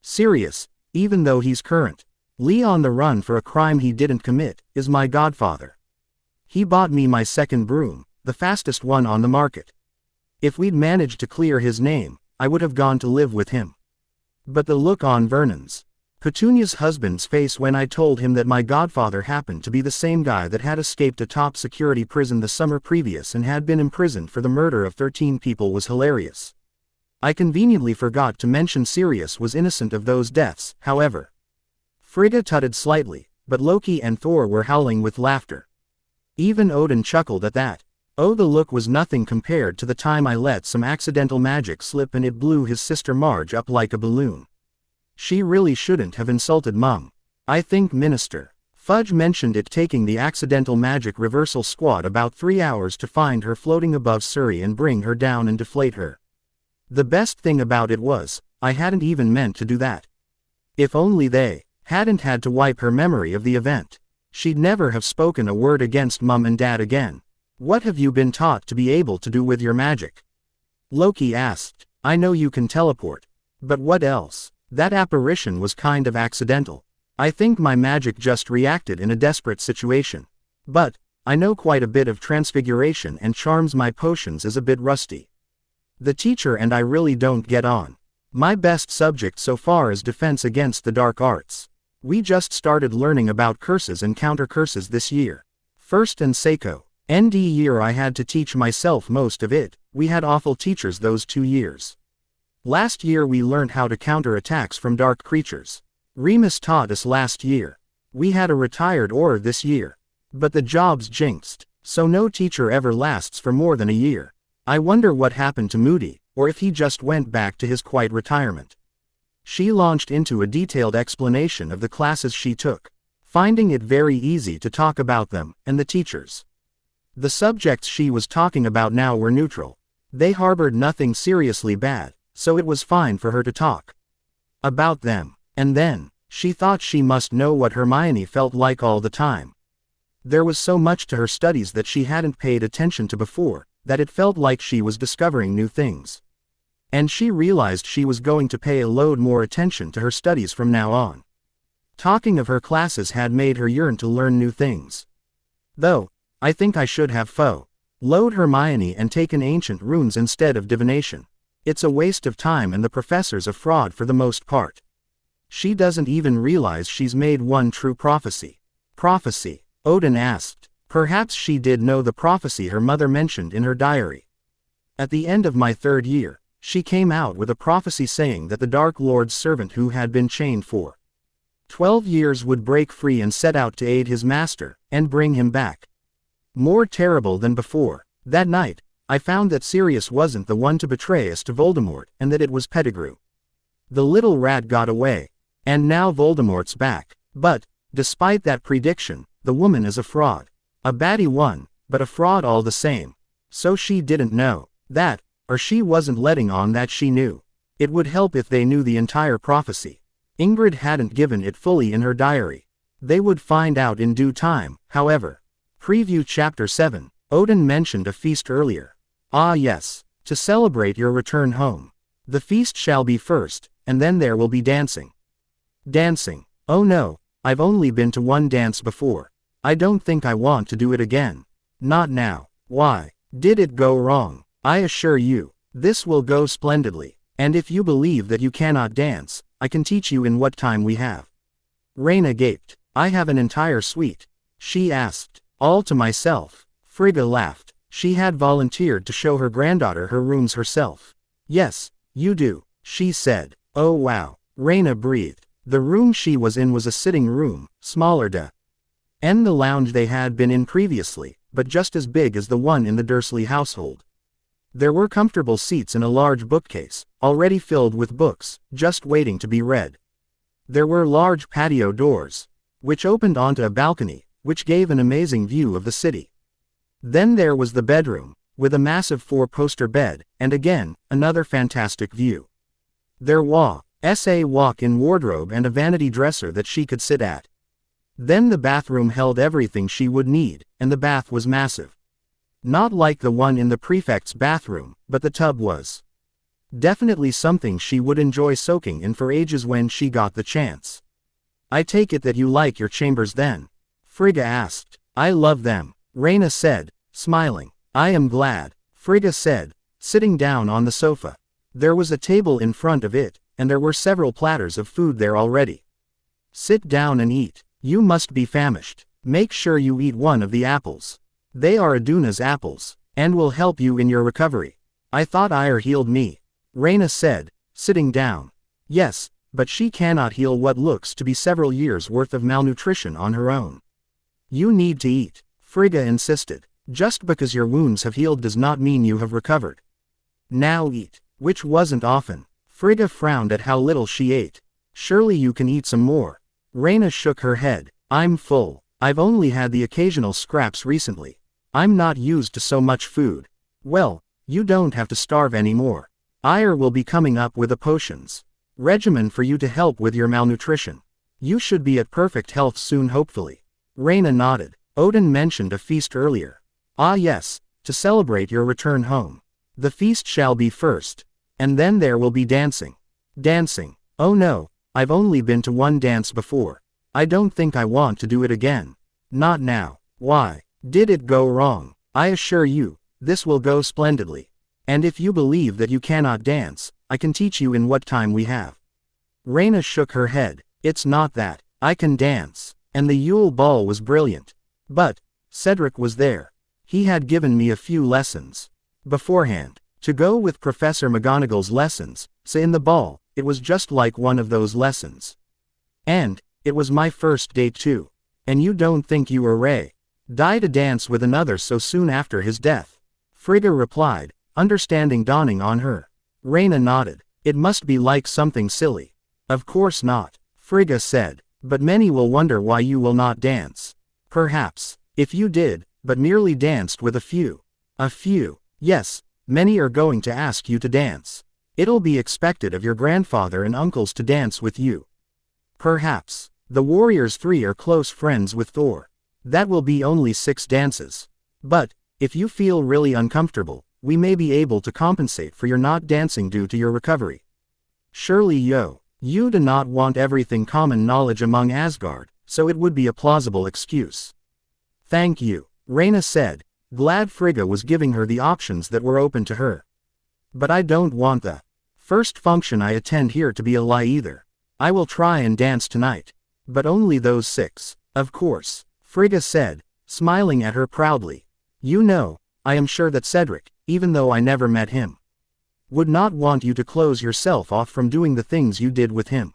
Sirius, even though he's currently on the run for a crime he didn't commit, is my godfather. He bought me my second broom, the fastest one on the market. If we'd managed to clear his name, I would have gone to live with him. But the look on Vernon's, Petunia's husband's face when I told him that my godfather happened to be the same guy that had escaped a top security prison the summer previous and had been imprisoned for the murder of 13 people was hilarious. I conveniently forgot to mention Sirius was innocent of those deaths, however. Frigga tutted slightly, but Loki and Thor were howling with laughter. Even Odin chuckled at that. Oh, the look was nothing compared to the time I let some accidental magic slip and it blew his sister Marge up like a balloon. She really shouldn't have insulted Mum. I think Minister Fudge mentioned it taking the accidental magic reversal squad about 3 hours to find her floating above Surrey and bring her down and deflate her. The best thing about it was, I hadn't even meant to do that. If only they hadn't had to wipe her memory of the event, she'd never have spoken a word against Mum and Dad again. What have you been taught to be able to do with your magic? Loki asked. I know you can teleport. But what else? That apparition was kind of accidental. I think my magic just reacted in a desperate situation. But I know quite a bit of transfiguration and charms. My potions is a bit rusty. The teacher and I really don't get on. My best subject so far is defense against the dark arts. We just started learning about curses and counter curses this year. First and Seiko. ND year I had to teach myself most of it. We had awful teachers those 2 years. Last year we learned how to counter attacks from dark creatures. Remus taught us last year. We had a retired Auror this year. But the job's jinxed, so no teacher ever lasts for more than a year. I wonder what happened to Moody, or if he just went back to his quiet retirement. She launched into a detailed explanation of the classes she took, finding it very easy to talk about them, and the teachers. The subjects she was talking about now were neutral. They harbored nothing seriously bad, so it was fine for her to talk about them. And then, she thought she must know what Hermione felt like all the time. There was so much to her studies that she hadn't paid attention to before, that it felt like she was discovering new things. And she realized she was going to pay a load more attention to her studies from now on. Talking of her classes had made her yearn to learn new things. Though, I think I should have followed Hermione and taken ancient runes instead of divination. It's a waste of time and the professor's a fraud for the most part. She doesn't even realize she's made one true prophecy. Prophecy? Odin asked. Perhaps she did know the prophecy her mother mentioned in her diary. At the end of my 3rd year, she came out with a prophecy saying that the Dark Lord's servant who had been chained for 12 years would break free and set out to aid his master, and bring him back. More terrible than before. That night, I found that Sirius wasn't the one to betray us to Voldemort, and that it was Pettigrew. The little rat got away. And now Voldemort's back. But, despite that prediction, the woman is a fraud. A batty one, but a fraud all the same. So she didn't know that, or she wasn't letting on that she knew. It would help if they knew the entire prophecy. Ingrid hadn't given it fully in her diary. They would find out in due time, however. Preview Chapter 7. Odin mentioned a feast earlier. Ah yes, to celebrate your return home. The feast shall be first, and then there will be dancing. Dancing. Oh no, I've only been to one dance before. I don't think I want to do it again. Not now. Why? Did it go wrong? I assure you, this will go splendidly. And if you believe that you cannot dance, I can teach you in what time we have. Rayna gaped. I have an entire suite. She asked. All to myself. Frigga laughed. She had volunteered to show her granddaughter her rooms herself. Yes, you do, she said. Oh wow, Rayna breathed. The room she was in was a sitting room, smaller than the lounge they had been in previously, but just as big as the one in the Dursley household. There were comfortable seats and a large bookcase, already filled with books, just waiting to be read. There were large patio doors, which opened onto a balcony, which gave an amazing view of the city. Then there was the bedroom, with a massive 4-poster bed, and again, another fantastic view. There was a walk-in wardrobe and a vanity dresser that she could sit at. Then the bathroom held everything she would need, and the bath was massive. Not like the one in the prefect's bathroom, but the tub was definitely something she would enjoy soaking in for ages when she got the chance. I take it that you like your chambers then? Frigga asked. I love them, Rayna said, smiling. I am glad, Frigga said, sitting down on the sofa. There was a table in front of it, and there were several platters of food there already. Sit down and eat. You must be famished. Make sure you eat one of the apples. They are Aduna's apples, and will help you in your recovery. I thought Ire healed me, Rayna said, sitting down. Yes, but she cannot heal what looks to be several years' worth of malnutrition on her own. You need to eat, Frigga insisted. Just because your wounds have healed does not mean you have recovered. Now eat, which wasn't often. Frigga frowned at how little she ate. Surely you can eat some more. Rayna shook her head. I'm full. I've only had the occasional scraps recently. I'm not used to so much food. Well, you don't have to starve anymore. Ire will be coming up with a potions regimen for you to help with your malnutrition. You should be at perfect health soon, hopefully. Rayna nodded. Odin mentioned a feast earlier. Ah yes, to celebrate your return home. The feast shall be first. And then there will be dancing. Dancing. Oh no, I've only been to one dance before. I don't think I want to do it again. Not now. Why? Did it go wrong? I assure you, this will go splendidly. And if you believe that you cannot dance, I can teach you in what time we have. Rayna shook her head. It's not that. I can dance. And the Yule Ball was brilliant. But Cedric was there. He had given me a few lessons beforehand. To go with Professor McGonagall's lessons, so in the ball, it was just like one of those lessons. And it was my first date too. And you don't think you or Ray died to dance with another so soon after his death? Frigga replied, understanding dawning on her. Rayna nodded. It must be like something silly. Of course not, Frigga said, but many will wonder why you will not dance. Perhaps, if you did, but merely danced with a few. A few, yes, many are going to ask you to dance. It'll be expected of your grandfather and uncles to dance with you. Perhaps, the warriors 3 are close friends with Thor. That will be only 6 dances. But, if you feel really uncomfortable, we may be able to compensate for your not dancing due to your recovery. Surely you do not want everything common knowledge among Asgard, so it would be a plausible excuse. Thank you, Rayna said, glad Frigga was giving her the options that were open to her. But I don't want the first function I attend here to be a lie either. I will try and dance tonight. But only those 6, of course, Frigga said, smiling at her proudly. You know, I am sure that Cedric, even though I never met him, would not want you to close yourself off from doing the things you did with him.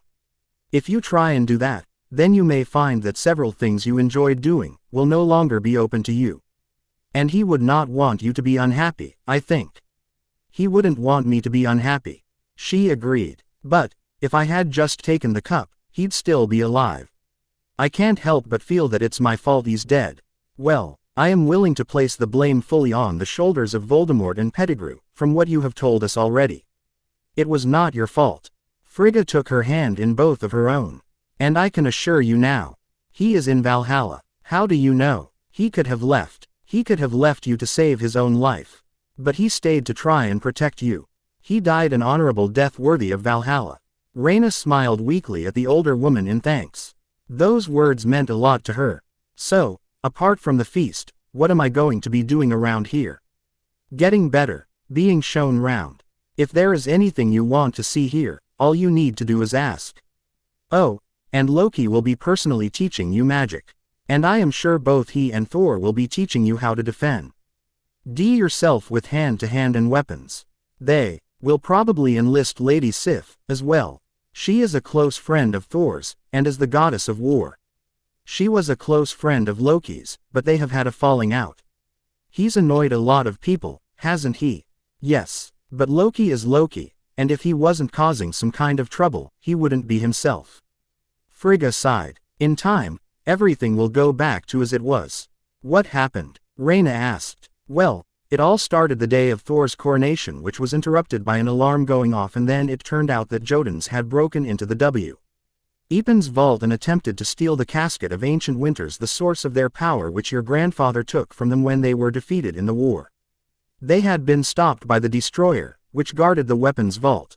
If you try and do that, then you may find that several things you enjoyed doing will no longer be open to you. And he would not want you to be unhappy, I think. He wouldn't want me to be unhappy. She agreed. But, if I had just taken the cup, he'd still be alive. I can't help but feel that it's my fault he's dead. Well, I am willing to place the blame fully on the shoulders of Voldemort and Pettigrew, from what you have told us already. It was not your fault. Frigga took her hand in both of her own. And I can assure you now. He is in Valhalla. How do you know? He could have left. He could have left you to save his own life. But he stayed to try and protect you. He died an honorable death worthy of Valhalla. Rayna smiled weakly at the older woman in thanks. Those words meant a lot to her. So, apart from the feast, what am I going to be doing around here? Getting better, being shown round. If there is anything you want to see here, all you need to do is ask. Oh, And Loki will be personally teaching you magic. And I am sure both he and Thor will be teaching you how to defend yourself with hand-to-hand and weapons. They will probably enlist Lady Sif as well. She is a close friend of Thor's, and is the goddess of war. She was a close friend of Loki's, but they have had a falling out. He's annoyed a lot of people, hasn't he? Yes, but Loki is Loki, and if he wasn't causing some kind of trouble, he wouldn't be himself. Frigga sighed. In time, everything will go back to as it was. What happened? Rayna asked. Well, it all started the day of Thor's coronation, which was interrupted by an alarm going off, and then it turned out that Jotuns had broken into the Weapons vault and attempted to steal the casket of ancient winters, the source of their power, which your grandfather took from them when they were defeated in the war. They had been stopped by the destroyer, which guarded the weapons vault.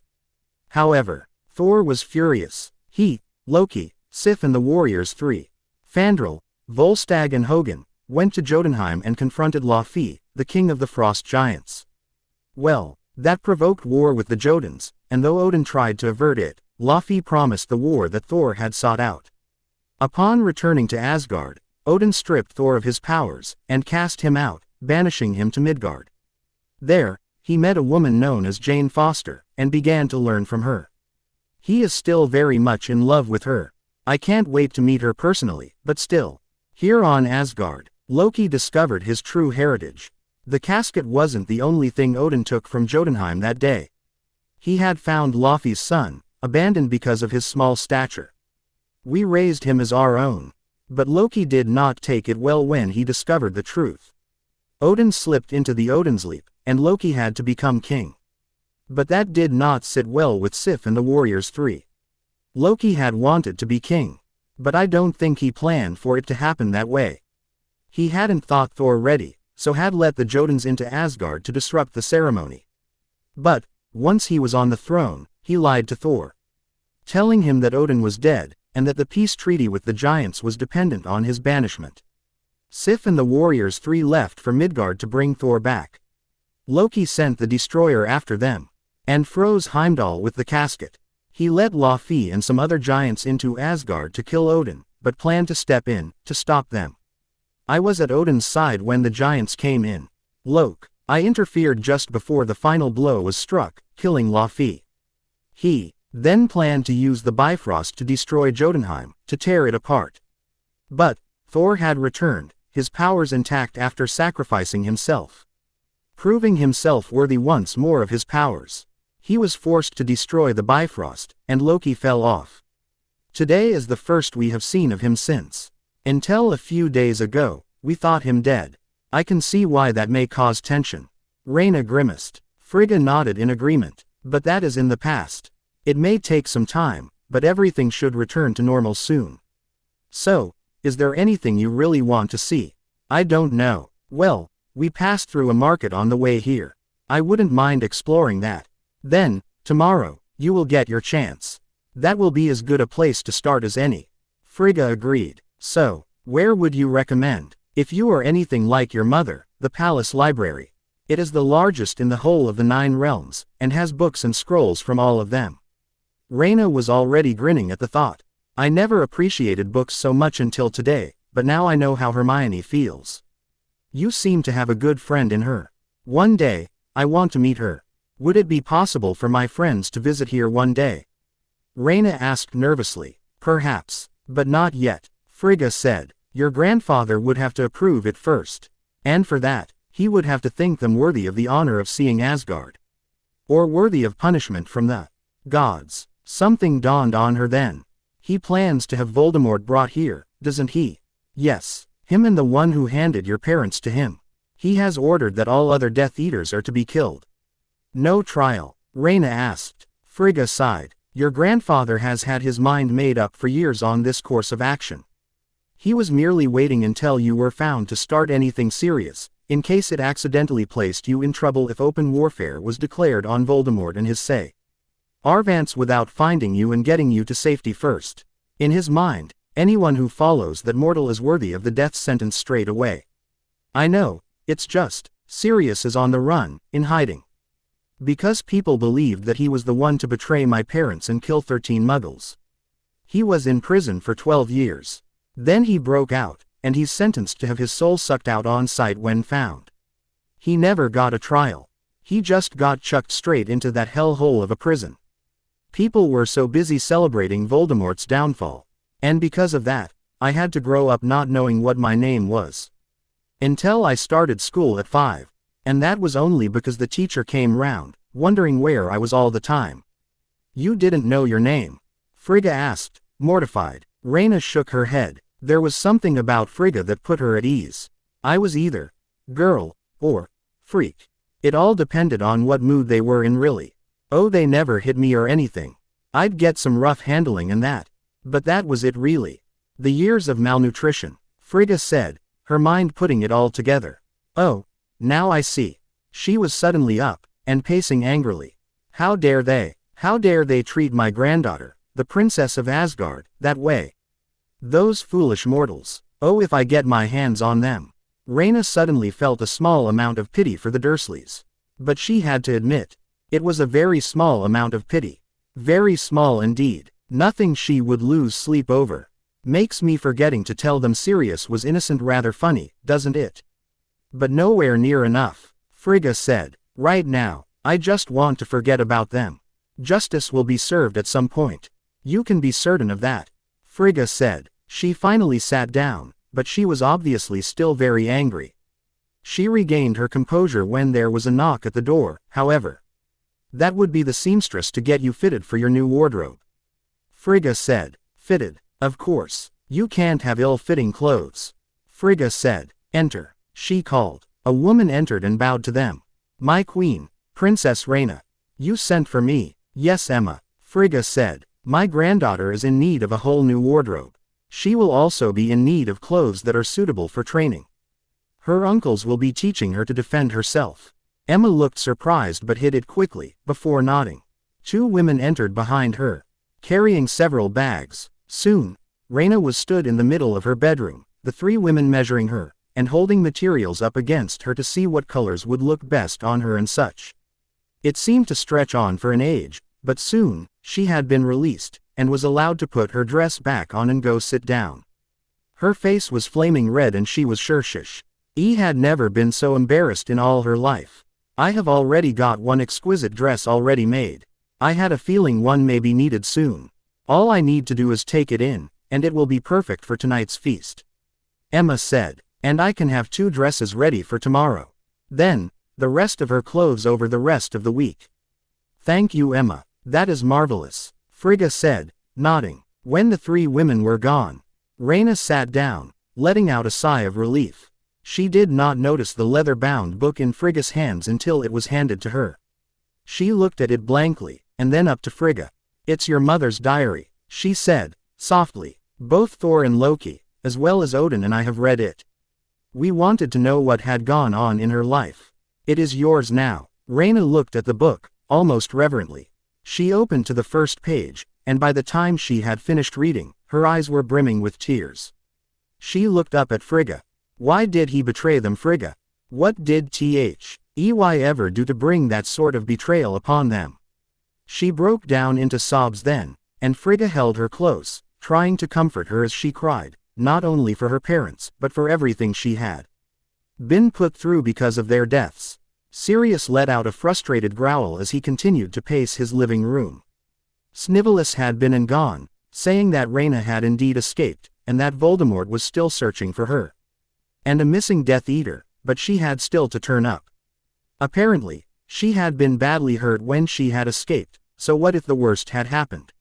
However, Thor was furious. He, Loki, Sif and the warriors three, Fandral, Volstagg and Hogun, went to Jotunheim and confronted Laufey, the king of the frost giants. Well, that provoked war with the Jotuns, and though Odin tried to avert it, Laufey promised the war that Thor had sought out. Upon returning to Asgard, Odin stripped Thor of his powers, and cast him out, banishing him to Midgard. There, he met a woman known as Jane Foster, and began to learn from her. He is still very much in love with her. I can't wait to meet her personally, but still. Here on Asgard, Loki discovered his true heritage. The casket wasn't the only thing Odin took from Jotunheim that day. He had found Laufey's son, abandoned because of his small stature. We raised him as our own. But Loki did not take it well when he discovered the truth. Odin slipped into the Odinsleep, and Loki had to become king. But that did not sit well with Sif and the warriors three. Loki had wanted to be king. But I don't think he planned for it to happen that way. He hadn't thought Thor ready, so had let the Jotuns into Asgard to disrupt the ceremony. But, once he was on the throne, he lied to Thor, telling him that Odin was dead, and that the peace treaty with the giants was dependent on his banishment. Sif and the warriors three left for Midgard to bring Thor back. Loki sent the destroyer after them, and froze Heimdall with the casket. He led Laufey and some other giants into Asgard to kill Odin, but planned to step in, to stop them. I was at Odin's side when the giants came in. I interfered just before the final blow was struck, killing Laufey. He then planned to use the Bifrost to destroy Jotunheim, to tear it apart. But Thor had returned, his powers intact after sacrificing himself, proving himself worthy once more of his powers. He was forced to destroy the Bifrost, and Loki fell off. Today is the first we have seen of him since. Until a few days ago, we thought him dead. I can see why that may cause tension. Rayna grimaced. Frigga nodded in agreement. But that is in the past. It may take some time, but everything should return to normal soon. So, is there anything you really want to see? I don't know. Well, we passed through a market on the way here. I wouldn't mind exploring that. Then, tomorrow, you will get your chance. That will be as good a place to start as any. Frigga agreed. So, where would you recommend? If you are anything like your mother, the Palace Library. It is the largest in the whole of the 9 realms, and has books and scrolls from all of them. Rayna was already grinning at the thought. I never appreciated books so much until today, but now I know how Hermione feels. You seem to have a good friend in her. One day, I want to meet her. Would it be possible for my friends to visit here one day? Rayna asked nervously. Perhaps, but not yet, Frigga said. Your grandfather would have to approve it first. And for that, he would have to think them worthy of the honor of seeing Asgard. Or worthy of punishment from the gods. Something dawned on her then. He plans to have Voldemort brought here, doesn't he? Yes, him and the one who handed your parents to him. He has ordered that all other Death Eaters are to be killed. No trial, Rayna asked. Frigga sighed. Your grandfather has had his mind made up for years on this course of action. He was merely waiting until you were found to start anything serious, in case it accidentally placed you in trouble if open warfare was declared on Voldemort and his say. Arvance without finding you and getting you to safety first. In his mind, anyone who follows that mortal is worthy of the death sentence straight away. I know, it's just, Sirius is on the run, in hiding. Because people believed that he was the one to betray my parents and kill 13 muggles. He was in prison for 12 years. Then he broke out, and he's sentenced to have his soul sucked out on sight when found. He never got a trial. He just got chucked straight into that hellhole of a prison. People were so busy celebrating Voldemort's downfall. And because of that, I had to grow up not knowing what my name was. Until I started school at 5. And that was only because the teacher came round, wondering where I was all the time. You didn't know your name? Frigga asked, mortified. Rayna shook her head. There was something about Frigga that put her at ease. I was either girl or freak. It all depended on what mood they were in really. Oh, they never hit me or anything. I'd get some rough handling and that. But that was it really. The years of malnutrition, Frigga said, her mind putting it all together. Oh, now I see. She was suddenly up, and pacing angrily. How dare they treat my granddaughter, the Princess of Asgard, that way? Those foolish mortals. Oh, if I get my hands on them. Rayna suddenly felt a small amount of pity for the Dursleys. But she had to admit, it was a very small amount of pity. Very small indeed. Nothing she would lose sleep over. Makes me forgetting to tell them Sirius was innocent rather funny, doesn't it? But nowhere near enough, Frigga said. Right now, I just want to forget about them. Justice will be served at some point. You can be certain of that, Frigga said. She finally sat down, but she was obviously still very angry. She regained her composure when there was a knock at the door, however. That would be the seamstress to get you fitted for your new wardrobe, Frigga said. Fitted? Of course. You can't have ill-fitting clothes, Frigga said. Enter, she called. A woman entered and bowed to them. My queen, Princess Rayna. You sent for me. Yes, Emma, Frigga said. My granddaughter is in need of a whole new wardrobe. She will also be in need of clothes that are suitable for training. Her uncles will be teaching her to defend herself. Emma looked surprised but hid it quickly, before nodding. 2 women entered behind her, carrying several bags. Soon, Rayna was stood in the middle of her bedroom, the 3 women measuring her, and holding materials up against her to see what colors would look best on her and such. It seemed to stretch on for an age, but soon, she had been released, and was allowed to put her dress back on and go sit down. Her face was flaming red and she was sure she had never been so embarrassed in all her life. I have already got one exquisite dress already made. I had a feeling one may be needed soon. All I need to do is take it in, and it will be perfect for tonight's feast, Emma said. And I can have 2 dresses ready for tomorrow. Then, the rest of her clothes over the rest of the week. Thank you, Emma. That is marvelous, Frigga said, nodding. When the 3 women were gone, Rayna sat down, letting out a sigh of relief. She did not notice the leather-bound book in Frigga's hands until it was handed to her. She looked at it blankly, and then up to Frigga. It's your mother's diary, she said, softly. Both Thor and Loki, as well as Odin and I have read it. We wanted to know what had gone on in her life. It is yours now. Rayna looked at the book, almost reverently. She opened to the first page, and by the time she had finished reading, her eyes were brimming with tears. She looked up at Frigga. Why did he betray them, Frigga? What did They ever do to bring that sort of betrayal upon them? She broke down into sobs then, and Frigga held her close, trying to comfort her as she cried, not only for her parents, but for everything she had been put through because of their deaths. Sirius let out a frustrated growl as he continued to pace his living room. Snivellus had been and gone, saying that Rayna had indeed escaped, and that Voldemort was still searching for her. And a missing Death Eater, but she had still to turn up. Apparently, she had been badly hurt when she had escaped, so what if the worst had happened?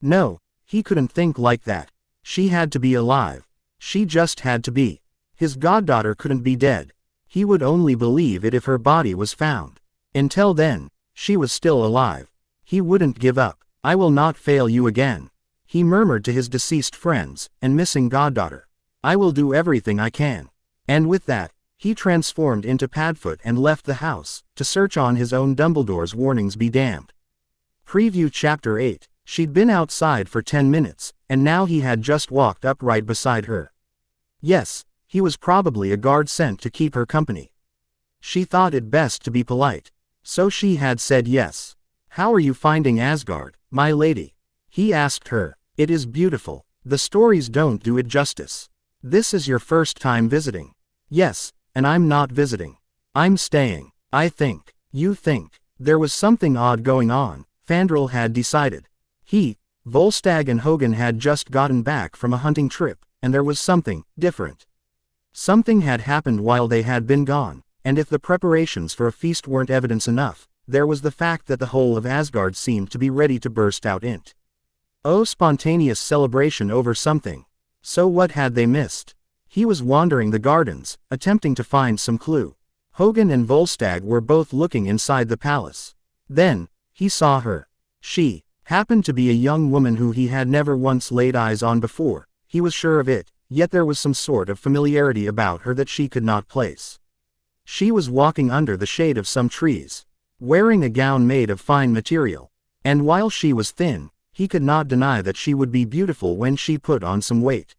No, he couldn't think like that. She had to be alive. She just had to be. His goddaughter couldn't be dead. He would only believe it if her body was found. Until then, she was still alive. He wouldn't give up. I will not fail you again, he murmured to his deceased friends and missing goddaughter. I will do everything I can. And with that, he transformed into Padfoot and left the house, to search on his own. Dumbledore's warnings be damned. Preview Chapter 8. She'd been outside for 10 minutes, and now he had just walked up right beside her. Yes, he was probably a guard sent to keep her company. She thought it best to be polite, so she had said yes. How are you finding Asgard, my lady? He asked her. It is beautiful. The stories don't do it justice. This is your first time visiting. Yes, and I'm not visiting. I'm staying. I think. You think. There was something odd going on, Fandral had decided. He, Volstagg and Hogan had just gotten back from a hunting trip, and there was something different. Something had happened while they had been gone, and if the preparations for a feast weren't evidence enough, there was the fact that the whole of Asgard seemed to be ready to burst out in spontaneous celebration over something. So what had they missed? He was wandering the gardens, attempting to find some clue. Hogan and Volstagg were both looking inside the palace. Then, he saw her. She happened to be a young woman who he had never once laid eyes on before, he was sure of it, yet there was some sort of familiarity about her that she could not place. She was walking under the shade of some trees, wearing a gown made of fine material, and while she was thin, he could not deny that she would be beautiful when she put on some weight.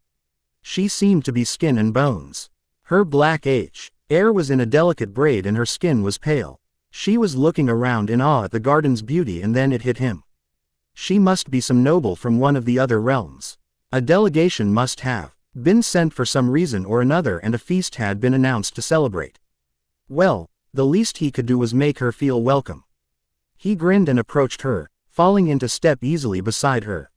She seemed to be skin and bones. Her black hair was in a delicate braid and her skin was pale. She was looking around in awe at the garden's beauty, and then it hit him. She must be some noble from one of the other realms. A delegation must have been sent for some reason or another, and a feast had been announced to celebrate. Well, the least he could do was make her feel welcome. He grinned and approached her, falling into step easily beside her.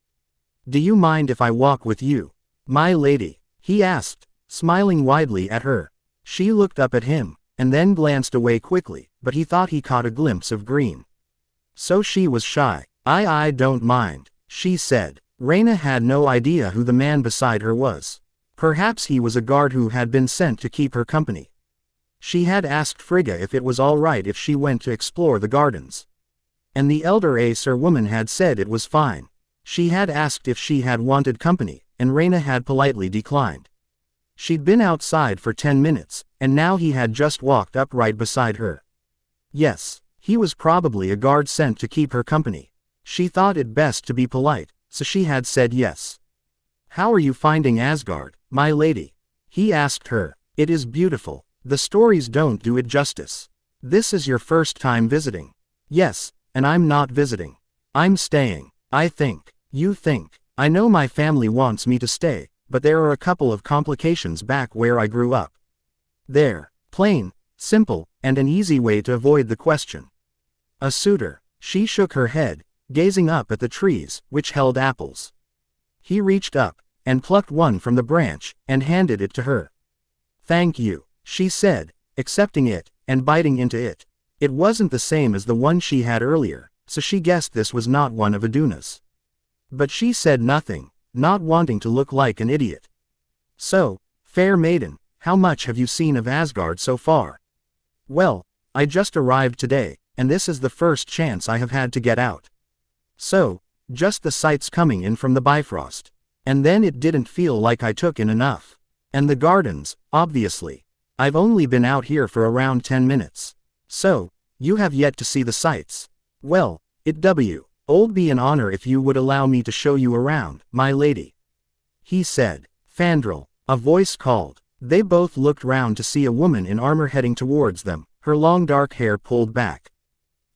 "Do you mind if I walk with you, my lady?" he asked, smiling widely at her. She looked up at him, and then glanced away quickly, but he thought he caught a glimpse of green. So she was shy. I don't mind," she said. Rayna had no idea who the man beside her was. Perhaps he was a guard who had been sent to keep her company. She had asked Frigga if it was all right if she went to explore the gardens. And the elder Aesir woman had said it was fine. She had asked if she had wanted company, and Rayna had politely declined. She'd been outside for 10 minutes, and now he had just walked up right beside her. Yes, he was probably a guard sent to keep her company. She thought it best to be polite, so she had said yes. "How are you finding Asgard, my lady?" he asked her. "It is beautiful. The stories don't do it justice. This is your first time visiting." "Yes, and I'm not visiting. I'm staying. I think. You think. I know my family wants me to stay, but there are a couple of complications back where I grew up. They're plain, simple, and an easy way to avoid the question." "A suitor." She shook her head, gazing up at the trees, which held apples. He reached up, and plucked one from the branch, and handed it to her. "Thank you," she said, accepting it, and biting into it. It wasn't the same as the one she had earlier, so she guessed this was not one of Iduna's. But she said nothing, not wanting to look like an idiot. "So, fair maiden, how much have you seen of Asgard so far?" "Well, I just arrived today, and this is the first chance I have had to get out. So, just the sights coming in from the Bifrost. And then it didn't feel like I took in enough. And the gardens, obviously. I've only been out here for around 10 minutes. So, you have yet to see the sights. Well, it'd be an honor if you would allow me to show you around, my lady," he said. "Fandral," a voice called. They both looked round to see a woman in armor heading towards them, her long dark hair pulled back.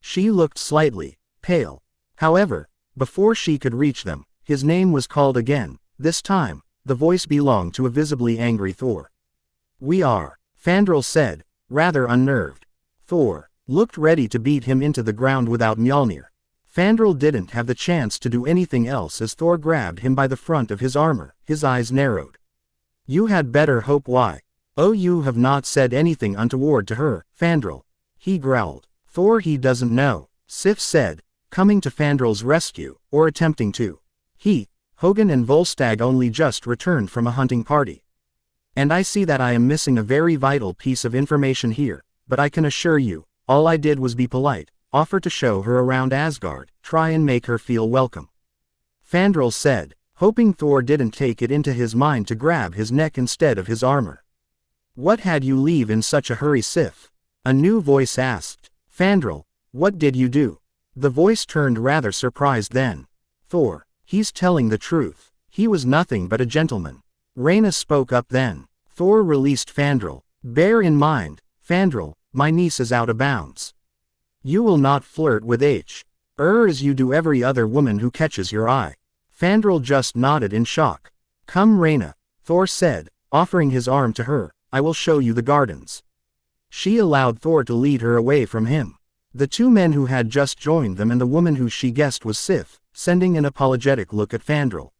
She looked slightly pale. However, before she could reach them, his name was called again. This time, the voice belonged to a visibly angry Thor. "We are," Fandral said, rather unnerved. Thor looked ready to beat him into the ground without Mjolnir. Fandral didn't have the chance to do anything else as Thor grabbed him by the front of his armor, his eyes narrowed. "You had better hope. Why? Oh, you have not said anything untoward to her, Fandral," he growled. "Thor, he doesn't know," Sif said, coming to Fandral's rescue, or attempting to. Hogan and Volstagg only just returned from a hunting party. "And I see that I am missing a very vital piece of information here, but I can assure you, all I did was be polite, offer to show her around Asgard, try and make her feel welcome," Fandral said, hoping Thor didn't take it into his mind to grab his neck instead of his armor. "What had you leave in such a hurry, Sif?" a new voice asked. "Fandral, what did you do?" The voice turned rather surprised then. "Thor, he's telling the truth. He was nothing but a gentleman." Rayna spoke up then. Thor released Fandral. "Bear in mind, Fandral, my niece is out of bounds. You will not flirt with as you do every other woman who catches your eye." Fandral just nodded in shock. Come Rayna, Thor said, offering his arm to her, I will show you the gardens. She allowed Thor to lead her away from him. The two men who had just joined them and the woman who she guessed was Sif, sending an apologetic look at Fandral.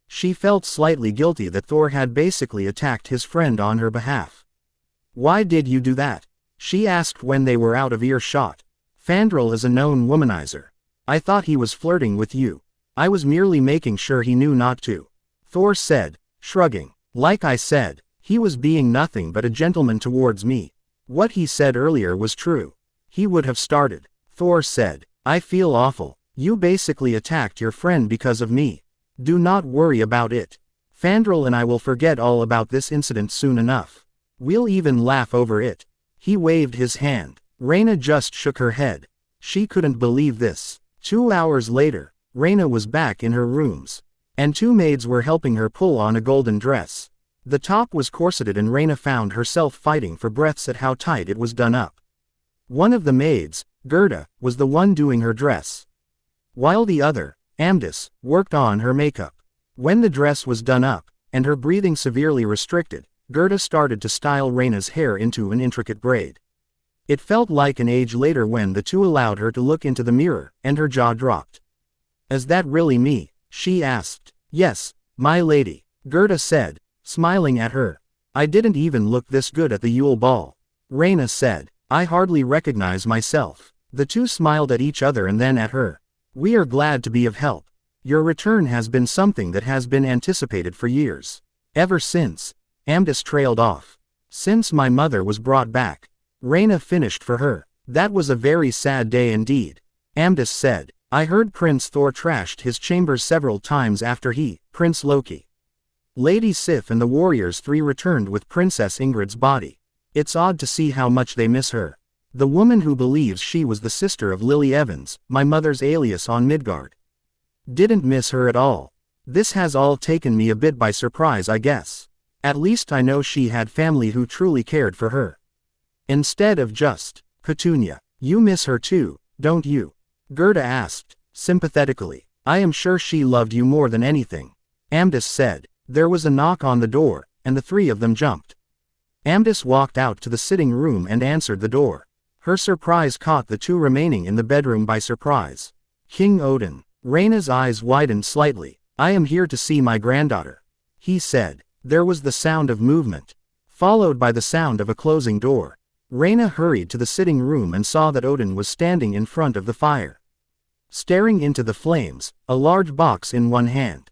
She felt slightly guilty that Thor had basically attacked his friend on her behalf. Why did you do that? She asked when they were out of earshot. Fandral is a known womanizer. I thought he was flirting with you. I was merely making sure he knew not to. Thor said, shrugging. Like I said, he was being nothing but a gentleman towards me. What he said earlier was true. He would have started. Thor said, I feel awful. You basically attacked your friend because of me. Do not worry about it. Fandral and I will forget all about this incident soon enough. We'll even laugh over it. He waved his hand. Rayna just shook her head. She couldn't believe this. 2 hours later, Rayna was back in her rooms. And two maids were helping her pull on a golden dress. The top was corseted and Rayna found herself fighting for breaths at how tight it was done up. One of the maids, Gerda, was the one doing her dress, while the other, Amdis, worked on her makeup. When the dress was done up, and her breathing severely restricted, Gerda started to style Rayna's hair into an intricate braid. It felt like an age later when the two allowed her to look into the mirror, and her jaw dropped. Is that really me? She asked. Yes, my lady, Gerda said, smiling at her. I didn't even look this good at the Yule Ball. Rayna said, I hardly recognize myself. The two smiled at each other and then at her. We are glad to be of help. Your return has been something that has been anticipated for years. Ever since. Amdis trailed off. Since my mother was brought back. Rayna finished for her. That was a very sad day indeed. Amdis said, I heard Prince Thor trashed his chambers several times after he, Prince Loki. Lady Sif and the warriors 3 returned with Princess Ingrid's body. It's odd to see how much they miss her. The woman who believes she was the sister of Lily Evans, my mother's alias on Midgard. Didn't miss her at all. This has all taken me a bit by surprise I guess. At least I know she had family who truly cared for her. Instead of just, Petunia. You miss her too, don't you? Gerda asked, sympathetically. I am sure she loved you more than anything. Amdis said. There was a knock on the door, and the 3 of them jumped. Amdis walked out to the sitting room and answered the door. Her surprise caught the 2 remaining in the bedroom by surprise. King Odin. Rayna's eyes widened slightly. I am here to see my granddaughter. He said. There was the sound of movement, followed by the sound of a closing door. Rayna hurried to the sitting room and saw that Odin was standing in front of the fire, staring into the flames, a large box in one hand.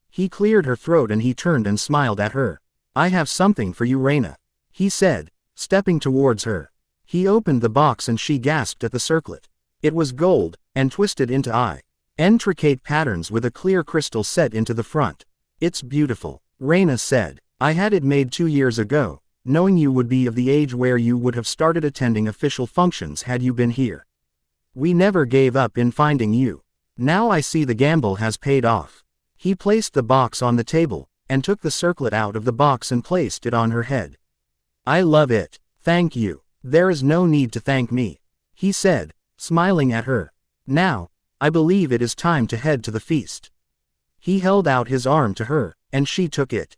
He cleared her throat and he turned and smiled at her. I have something for you Rayna, he said, stepping towards her. He opened the box and she gasped at the circlet. It was gold, and twisted into intricate patterns with a clear crystal set into the front. It's beautiful, Rayna said. I had it made 2 years ago, knowing you would be of the age where you would have started attending official functions had you been here. We never gave up in finding you. Now I see the gamble has paid off. He placed the box on the table, and took the circlet out of the box and placed it on her head. I love it. Thank you. There is no need to thank me, he said, smiling at her. Now, I believe it is time to head to the feast. He held out his arm to her, and she took it.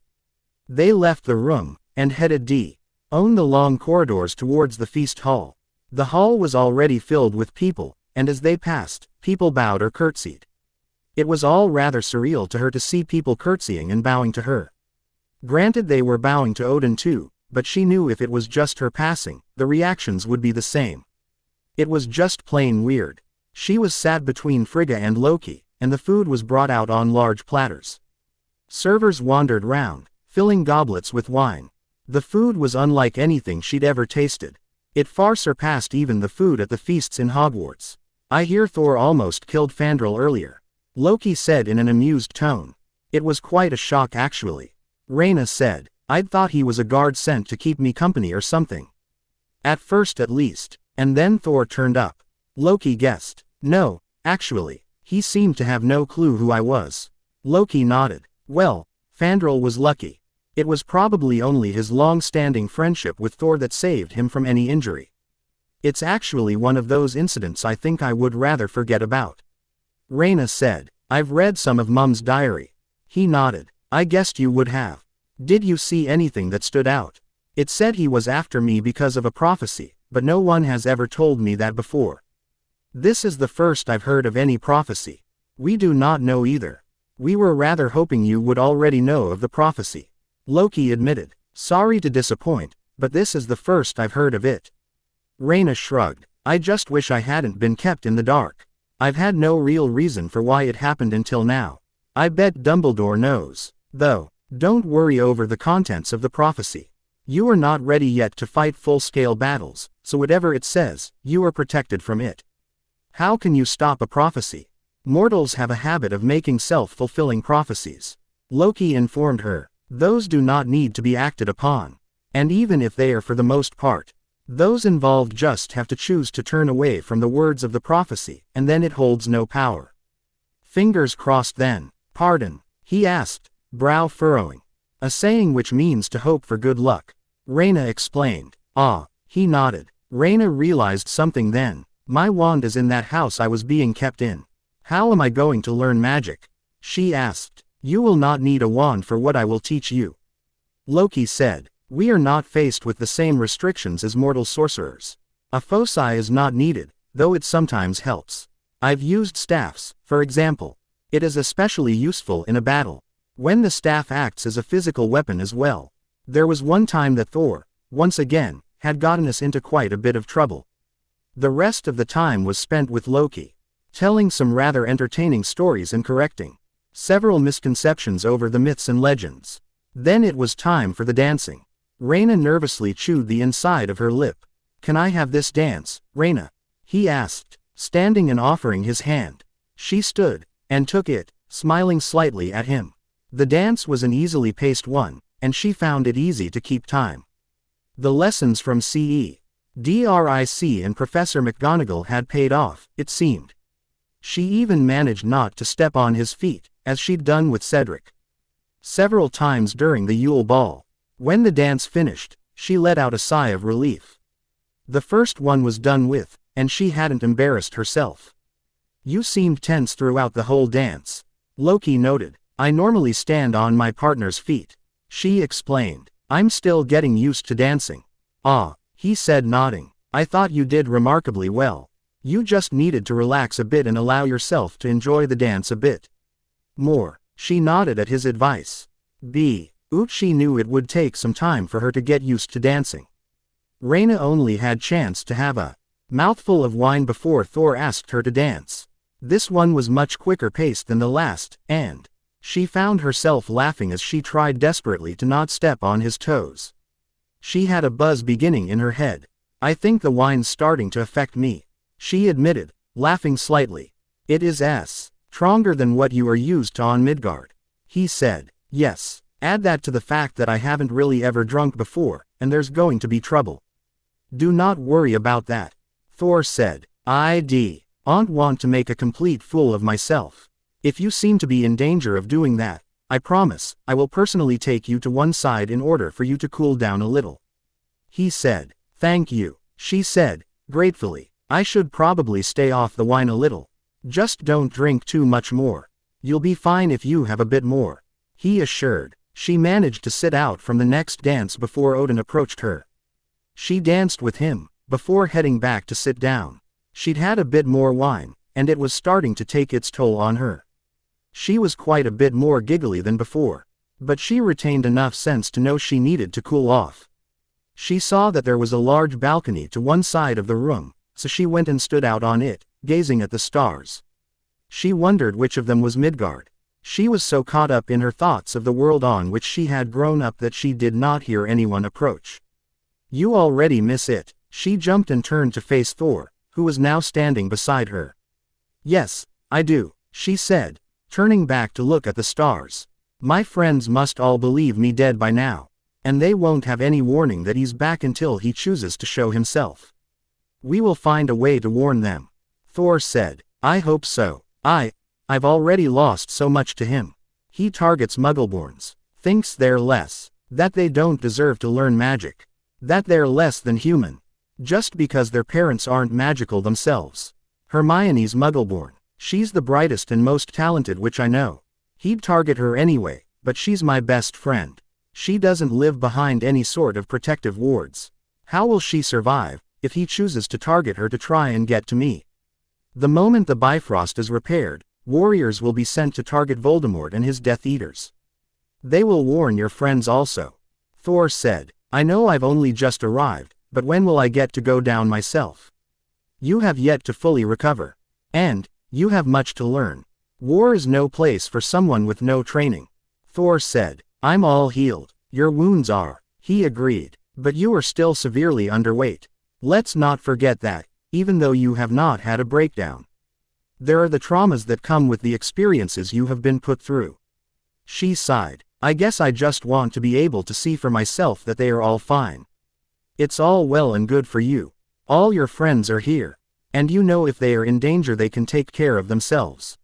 They left the room, and headed down the long corridors towards the feast hall. The hall was already filled with people, and as they passed, people bowed or curtsied. It was all rather surreal to her to see people curtsying and bowing to her. Granted they were bowing to Odin too, but she knew if it was just her passing, the reactions would be the same. It was just plain weird. She was sat between Frigga and Loki, and the food was brought out on large platters. Servers wandered round, filling goblets with wine. The food was unlike anything she'd ever tasted. It far surpassed even the food at the feasts in Hogwarts. I hear Thor almost killed Fandral earlier, Loki said in an amused tone. It was quite a shock actually. Rayna said. I'd thought he was a guard sent to keep me company or something. At first at least. And then Thor turned up. Loki guessed. No, actually, he seemed to have no clue who I was. Loki nodded. Well, Fandral was lucky. It was probably only his long-standing friendship with Thor that saved him from any injury. It's actually one of those incidents I think I would rather forget about, Rayna said. I've read some of Mum's diary. He nodded. I guessed you would have. Did you see anything that stood out? It said he was after me because of a prophecy, but no one has ever told me that before. This is the first I've heard of any prophecy. We do not know either. We were rather hoping you would already know of the prophecy. Loki admitted. Sorry to disappoint, but this is the first I've heard of it. Rayna shrugged. I just wish I hadn't been kept in the dark. I've had no real reason for why it happened until now. I bet Dumbledore knows. Though, don't worry over the contents of the prophecy. You are not ready yet to fight full-scale battles, so whatever it says, you are protected from it. How can you stop a prophecy? Mortals have a habit of making self-fulfilling prophecies. Loki informed her. Those do not need to be acted upon. And even if they are for the most part, those involved just have to choose to turn away from the words of the prophecy, and then it holds no power. Fingers crossed then. Pardon? He asked, brow furrowing. A saying which means to hope for good luck. Rayna explained. Ah, he nodded. Rayna realized something then. My wand is in that house I was being kept in. How am I going to learn magic? She asked. You will not need a wand for what I will teach you. Loki said. We are not faced with the same restrictions as mortal sorcerers. A foci is not needed, though it sometimes helps. I've used staffs, for example. It is especially useful in a battle, when the staff acts as a physical weapon as well. There was one time that Thor, once again, had gotten us into quite a bit of trouble. The rest of the time was spent with Loki, telling some rather entertaining stories and correcting several misconceptions over the myths and legends. Then it was time for the dancing. Rayna nervously chewed the inside of her lip. Can I have this dance, Rayna? He asked, standing and offering his hand. She stood, and took it, smiling slightly at him. The dance was an easily paced one, and she found it easy to keep time. The lessons from C.E. Dric and Professor McGonagall had paid off, it seemed. She even managed not to step on his feet, as she'd done with Cedric. Several times during the Yule Ball. When the dance finished, she let out a sigh of relief. The first one was done with, and she hadn't embarrassed herself. You seemed tense throughout the whole dance. Loki noted. I normally stand on my partner's feet. She explained. I'm still getting used to dancing. Ah, he said nodding. I thought you did remarkably well. You just needed to relax a bit and allow yourself to enjoy the dance a bit more. She nodded at his advice. She knew it would take some time for her to get used to dancing. Rayna only had chance to have a mouthful of wine before Thor asked her to dance. This one was much quicker paced than the last, and she found herself laughing as she tried desperately to not step on his toes. She had a buzz beginning in her head. I think the wine's starting to affect me, she admitted, laughing slightly. It is stronger than what you are used to on Midgard. He said. Yes. Add that to the fact that I haven't really ever drunk before, and there's going to be trouble. Do not worry about that. Thor said. I don't want to make a complete fool of myself. If you seem to be in danger of doing that, I promise, I will personally take you to one side in order for you to cool down a little. He said. Thank you, she said, gratefully. I should probably stay off the wine a little. Just don't drink too much more. You'll be fine if you have a bit more, he assured. She managed to sit out from the next dance before Odin approached her. She danced with him, before heading back to sit down. She'd had a bit more wine, and it was starting to take its toll on her. She was quite a bit more giggly than before, but she retained enough sense to know she needed to cool off. She saw that there was a large balcony to one side of the room, so she went and stood out on it, gazing at the stars. She wondered which of them was Midgard. She was so caught up in her thoughts of the world on which she had grown up that she did not hear anyone approach. You already miss it. She jumped and turned to face Thor, who was now standing beside her. Yes, I do, she said, turning back to look at the stars. My friends must all believe me dead by now, and they won't have any warning that he's back until he chooses to show himself. We will find a way to warn them. Thor said. I hope so. I've already lost so much to him. He targets Muggleborns, thinks they're less, that they don't deserve to learn magic, that they're less than human, just because their parents aren't magical themselves. Hermione's Muggleborn, She's the brightest and most talented witch I know. He'd target her anyway, but she's my best friend. She doesn't live behind any sort of protective wards. How will she survive, if he chooses to target her to try and get to me? The moment the Bifrost is repaired, warriors will be sent to target Voldemort and his Death Eaters. They will warn your friends also. Thor said, I know I've only just arrived, but when will I get to go down myself? You have yet to fully recover. And, you have much to learn. War is no place for someone with no training. Thor said, I'm all healed. Your wounds are. He agreed. But you are still severely underweight. Let's not forget that, even though you have not had a breakdown. There are the traumas that come with the experiences you have been put through. She sighed. I guess I just want to be able to see for myself that they are all fine. It's all well and good for you. All your friends are here. And you know if they are in danger they can take care of themselves.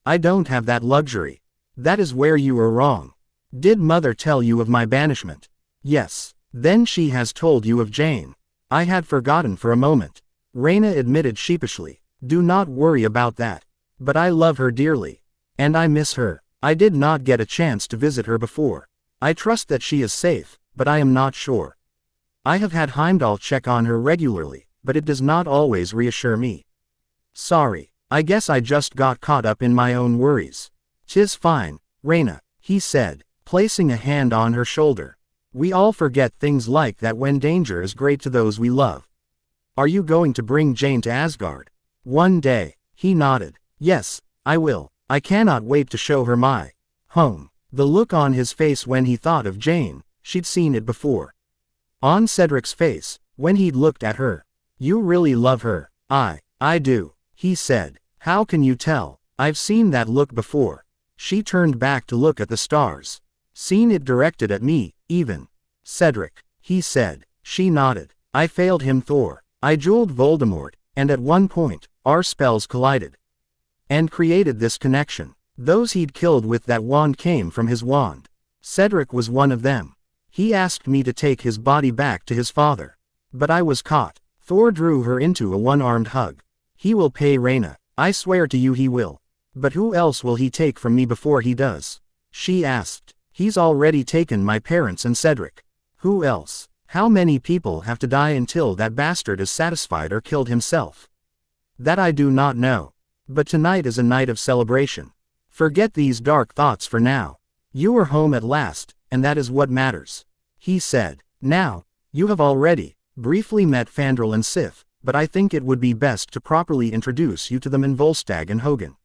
I don't have that luxury. That is where you are wrong. Did Mother tell you of my banishment? Yes. Then she has told you of Jane. I had forgotten for a moment. Rayna admitted sheepishly. Do not worry about that. But I love her dearly. And I miss her. I did not get a chance to visit her before. I trust that she is safe, but I am not sure. I have had Heimdall check on her regularly, but it does not always reassure me. Sorry, I guess I just got caught up in my own worries. 'Tis fine, Rayna, he said, placing a hand on her shoulder. We all forget things like that when danger is great to those we love. Are you going to bring Jane to Asgard? One day, he nodded. Yes, I will. I cannot wait to show her my home. The look on his face when he thought of Jane, she'd seen it before. On Cedric's face, when he'd looked at her. You really love her. I do, he said. How can you tell? I've seen that look before. She turned back to look at the stars. Seen it directed at me, even. Cedric, he said. She nodded. I failed him, Thor. I jeweled Voldemort, and at one point, our spells collided. And created this connection. Those he'd killed with that wand came from his wand. Cedric was one of them. He asked me to take his body back to his father. But I was caught. Thor drew her into a one-armed hug. He will pay Rayna. I swear to you he will. But who else will he take from me before he does? She asked. He's already taken my parents and Cedric. Who else? How many people have to die until that bastard is satisfied or killed himself? That I do not know. But tonight is a night of celebration. Forget these dark thoughts for now. You are home at last, and that is what matters. He said. Now, you have already briefly met Fandral and Sif, but I think it would be best to properly introduce you to them in Volstagg and Hogan.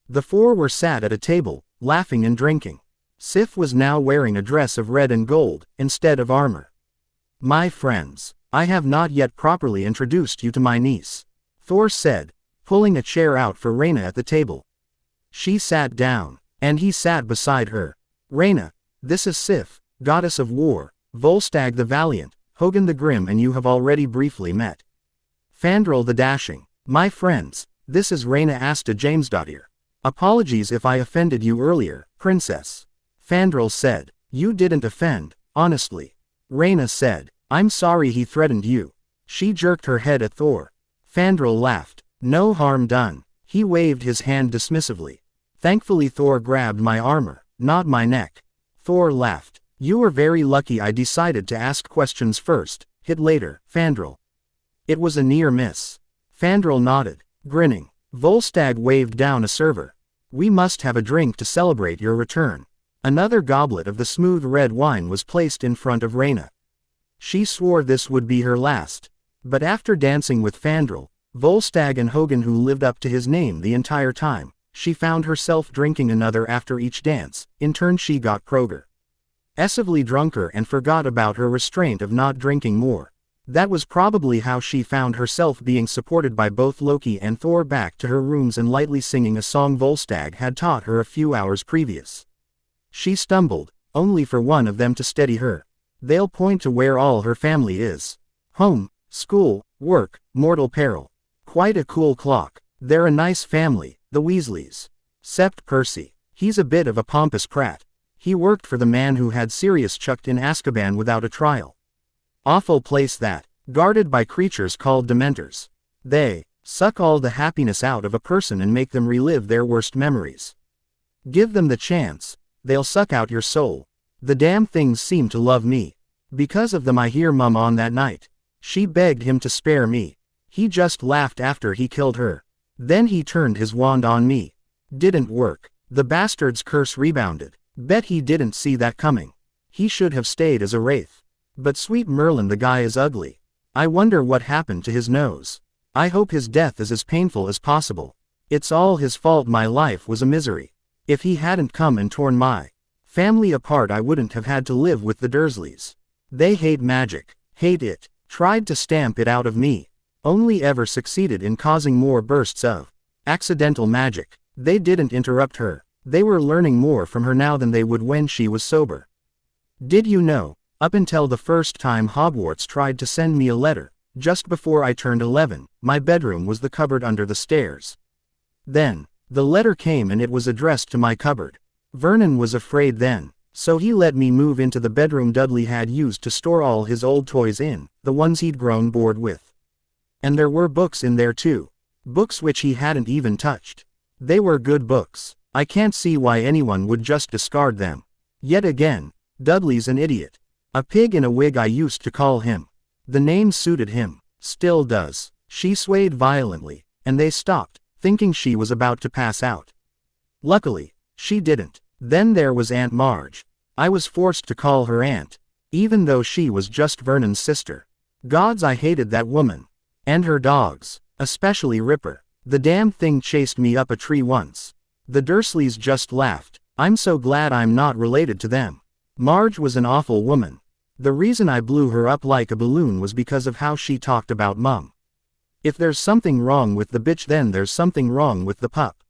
The four were sat at a table, laughing and drinking. Sif was now wearing a dress of red and gold, instead of armor. My friends, I have not yet properly introduced you to my niece, Thor said, pulling a chair out for Rayna at the table. She sat down, and he sat beside her. Rayna, this is Sif, goddess of war, Volstagg the valiant, Hogan the grim, and you have already briefly met. Fandral the dashing. My friends, this is Rayna Asta Jamesdottir. Apologies if I offended you earlier, princess. Fandral said. You didn't offend, honestly. Rayna said. I'm sorry he threatened you. She jerked her head at Thor. Fandral laughed. No harm done. He waved his hand dismissively. Thankfully Thor grabbed my armor, not my neck. Thor laughed. You were very lucky I decided to ask questions first, hit later, Fandral. It was a near miss. Fandral nodded, grinning. Volstagg waved down a server. We must have a drink to celebrate your return. Another goblet of the smooth red wine was placed in front of Rayna. She swore this would be her last. But after dancing with Fandral, Volstagg and Hogan, who lived up to his name the entire time, she found herself drinking another after each dance. In turn she got progressively drunker and forgot about her restraint of not drinking more. That was probably how she found herself being supported by both Loki and Thor back to her rooms and lightly singing a song Volstagg had taught her a few hours previous. She stumbled, only for one of them to steady her. They'll point to where all her family is. Home, school, work, mortal peril. Quite a cool clock. They're a nice family, the Weasleys. Sept Percy. He's a bit of a pompous prat. He worked for the man who had Sirius chucked in Azkaban without a trial. Awful place that, guarded by creatures called Dementors. They Suck all the happiness out of a person and make them relive their worst memories. Give them the chance, they'll suck out your soul. The damn things seem to love me. Because of them I hear Mum on that night. She begged him to spare me. He just laughed after he killed her. Then he turned his wand on me. Didn't work. The bastard's curse rebounded. Bet he didn't see that coming. He should have stayed as a wraith. But sweet Merlin, the guy is ugly. I wonder what happened to his nose. I hope his death is as painful as possible. It's all his fault my life was a misery. If he hadn't come and torn my family apart I wouldn't have had to live with the Dursleys. They hate magic. Hate it. Tried to stamp it out of me. Only ever succeeded in causing more bursts of accidental magic. They didn't interrupt her. They were learning more from her now than they would when she was sober. Did you know, up until the first time Hogwarts tried to send me a letter, just before I turned 11, my bedroom was the cupboard under the stairs. Then, the letter came and it was addressed to my cupboard. Vernon was afraid then, so he let me move into the bedroom Dudley had used to store all his old toys in, the ones he'd grown bored with. And there were books in there too. Books which he hadn't even touched. They were good books. I can't see why anyone would just discard them. Yet again, Dudley's an idiot. A pig in a wig I used to call him. The name suited him. Still does. She swayed violently, and they stopped, thinking she was about to pass out. Luckily, she didn't. Then there was Aunt Marge. I was forced to call her aunt, even though she was just Vernon's sister. Gods, I hated that woman. And her dogs, especially Ripper. The damn thing chased me up a tree once. The Dursleys just laughed. I'm so glad I'm not related to them. Marge was an awful woman. The reason I blew her up like a balloon was because of how she talked about Mum. If there's something wrong with the bitch, then there's something wrong with the pup.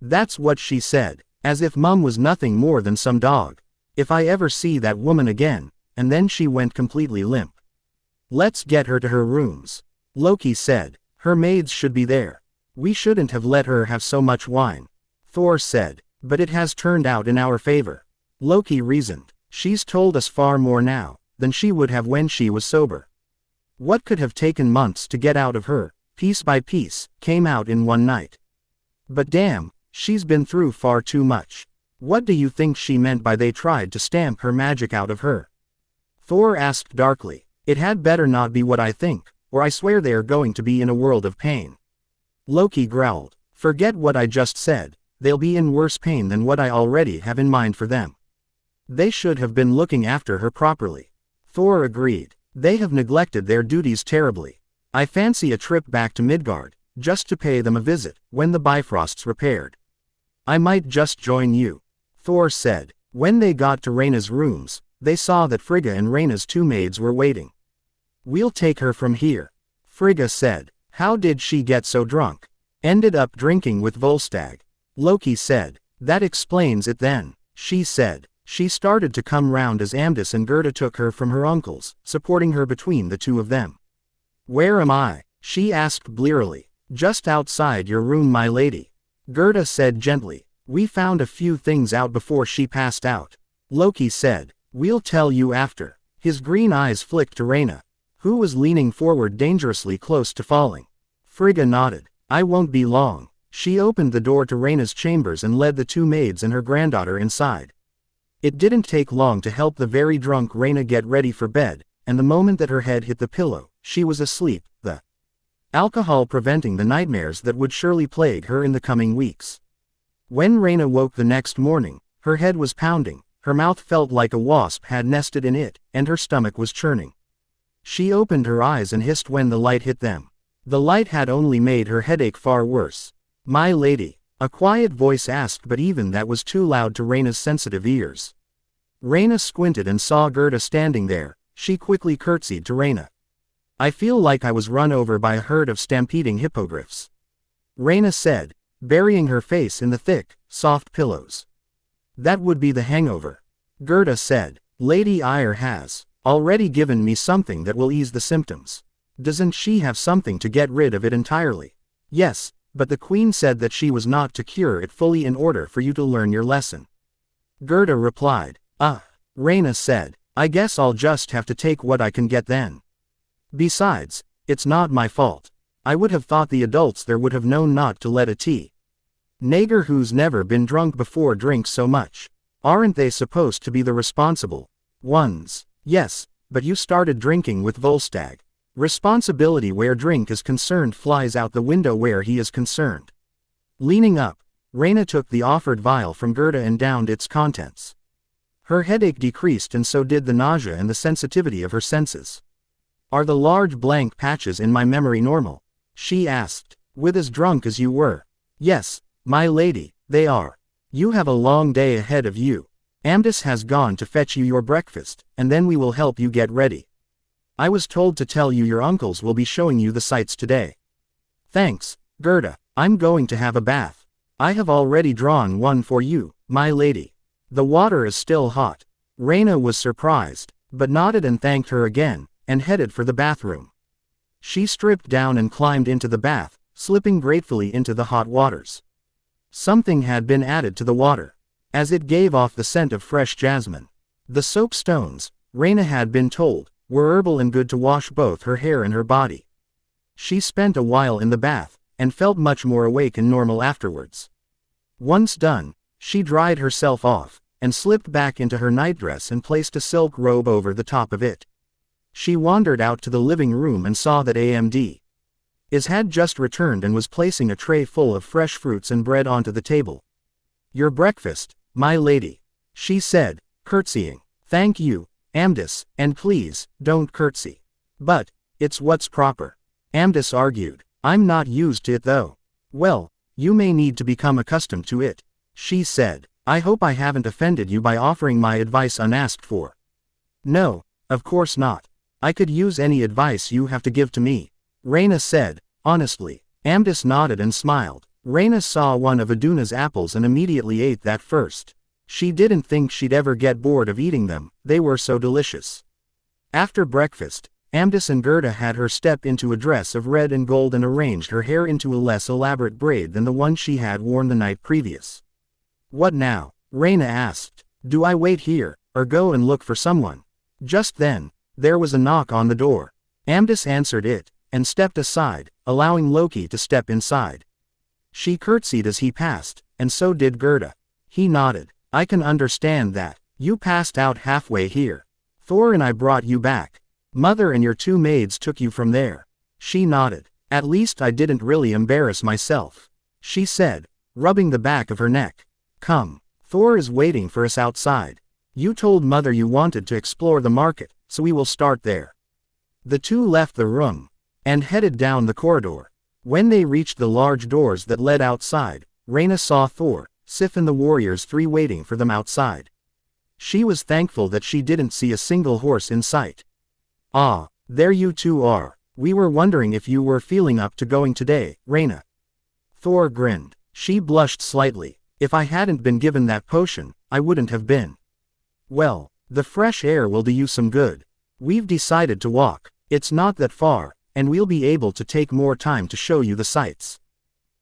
That's what she said, as if Mum was nothing more than some dog. If I ever see that woman again, and then she went completely limp. Let's get her to her rooms. Loki said. Her maids should be there. We shouldn't have let her have so much wine. Thor said. But it has turned out in our favor. Loki reasoned. She's told us far more now than she would have when she was sober. What could have taken months to get out of her, piece by piece, came out in one night. But damn, she's been through far too much. What do you think she meant by they tried to stamp her magic out of her? Thor asked darkly. It had better not be what I think, or I swear they are going to be in a world of pain. Loki growled. Forget what I just said, they'll be in worse pain than what I already have in mind for them. They should have been looking after her properly. Thor agreed. They have neglected their duties terribly. I fancy a trip back to Midgard, just to pay them a visit, when the Bifrost's repaired. I might just join you. Thor said. When they got to Rayna's rooms, they saw that Frigga and Rayna's two maids were waiting. We'll take her from here. Frigga said. How did she get so drunk? Ended up drinking with Volstagg. Loki said. That explains it then. She said. She started to come round as Amdis and Gerda took her from her uncles, supporting her between the two of them. Where am I? She asked blearily. Just outside your room, my lady. Gerda said gently. We found a few things out before she passed out. Loki said. We'll tell you after. His green eyes flicked to Rayna, who was leaning forward dangerously close to falling. Frigga nodded. I won't be long. She opened the door to Rayna's chambers and led the two maids and her granddaughter inside. It didn't take long to help the very drunk Rayna get ready for bed, and the moment that her head hit the pillow, she was asleep, the alcohol preventing the nightmares that would surely plague her in the coming weeks. When Rayna woke the next morning, her head was pounding, her mouth felt like a wasp had nested in it, and her stomach was churning. She opened her eyes and hissed when the light hit them. The light had only made her headache far worse. My lady, a quiet voice asked, but even that was too loud to Rayna's sensitive ears. Rayna squinted and saw Gerda standing there. She quickly curtsied to Rayna. I feel like I was run over by a herd of stampeding hippogriffs. Rayna said, burying her face in the thick, soft pillows. That would be the hangover. Gerda said, Lady Eyre has already given me something that will ease the symptoms. Doesn't she have something to get rid of it entirely? Yes, but the Queen said that she was not to cure it fully in order for you to learn your lesson. Gerda replied. Rayna said. I guess I'll just have to take what I can get then. Besides, it's not my fault. I would have thought the adults there would have known not to let a teenager who's never been drunk before drink so much. Aren't they supposed to be the responsible ones? Yes, but you started drinking with Volstagg. Responsibility where drink is concerned flies out the window where he is concerned. Leaning up, Rayna took the offered vial from Gerda and downed its contents. Her headache decreased and so did the nausea and the sensitivity of her senses. Are the large blank patches in my memory normal? She asked. With as drunk as you were? Yes, my lady, they are. You have a long day ahead of you. Amdis has gone to fetch you your breakfast, and then we will help you get ready. I was told to tell you your uncles will be showing you the sights today. Thanks, Gerda, I'm going to have a bath. I have already drawn one for you, my lady. The water is still hot. Rayna was surprised, but nodded and thanked her again, and headed for the bathroom. She stripped down and climbed into the bath, slipping gratefully into the hot waters. Something had been added to the water, as it gave off the scent of fresh jasmine. The soap stones, Rayna had been told, were herbal and good to wash both her hair and her body. She spent a while in the bath, and felt much more awake and normal afterwards. Once done, she dried herself off, and slipped back into her nightdress and placed a silk robe over the top of it. She wandered out to the living room and saw that AMD had just returned and was placing a tray full of fresh fruits and bread onto the table. Your breakfast, my lady, she said, curtsying. Thank you, Amdis, and please, don't curtsy. But, it's what's proper. Amdis argued. I'm not used to it though. Well, you may need to become accustomed to it, she said. I hope I haven't offended you by offering my advice unasked for. No, of course not. I could use any advice you have to give to me, Rayna said, honestly. Amdis nodded and smiled. Rayna saw one of Aduna's apples and immediately ate that first. She didn't think she'd ever get bored of eating them, they were so delicious. After breakfast, Amdis and Gerda had her step into a dress of red and gold and arranged her hair into a less elaborate braid than the one she had worn the night previous. What now? Rayna asked. Do I wait here, or go and look for someone? Just then, there was a knock on the door. Amdis answered it, and stepped aside, allowing Loki to step inside. She curtsied as he passed, and so did Gerda. He nodded. I can understand that. You passed out halfway here. Thor and I brought you back. Mother and your two maids took you from there. She nodded. At least I didn't really embarrass myself, she said, rubbing the back of her neck. Come. Thor is waiting for us outside. You told Mother you wanted to explore the market, so we will start there. The two left the room, and headed down the corridor. When they reached the large doors that led outside, Rayna saw Thor, Sif and the warriors three waiting for them outside. She was thankful that she didn't see a single horse in sight. Ah, there you two are. We were wondering if you were feeling up to going today, Rayna. Thor grinned. She blushed slightly. If I hadn't been given that potion, I wouldn't have been. Well, the fresh air will do you some good. We've decided to walk. It's not that far, and we'll be able to take more time to show you the sights.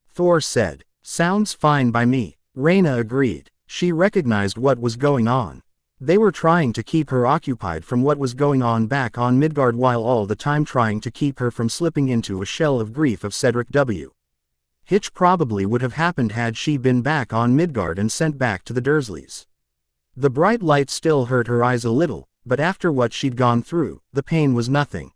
Thor said. Sounds fine by me. Rayna agreed. She recognized what was going on. They were trying to keep her occupied from what was going on back on Midgard while all the time trying to keep her from slipping into a shell of grief of Cedric W. Hitch probably would have happened had she been back on Midgard and sent back to the Dursleys. The bright light still hurt her eyes a little, but after what she'd gone through, the pain was nothing.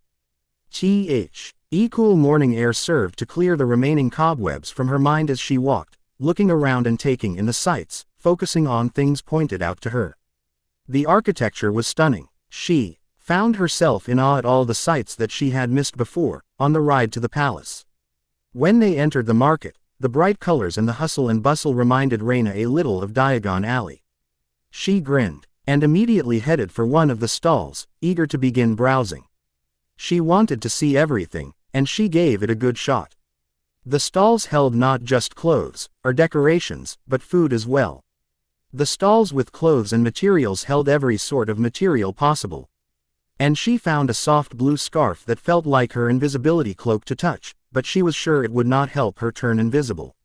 Cool morning air served to clear the remaining cobwebs from her mind as she walked, looking around and taking in the sights, focusing on things pointed out to her. The architecture was stunning. She found herself in awe at all the sights that she had missed before, on the ride to the palace. When they entered the market, the bright colors and the hustle and bustle reminded Rayna a little of Diagon Alley. She grinned, and immediately headed for one of the stalls, eager to begin browsing. She wanted to see everything, and she gave it a good shot. The stalls held not just clothes, or decorations, but food as well. The stalls with clothes and materials held every sort of material possible. And she found a soft blue scarf that felt like her invisibility cloak to touch, but she was sure it would not help her turn invisible.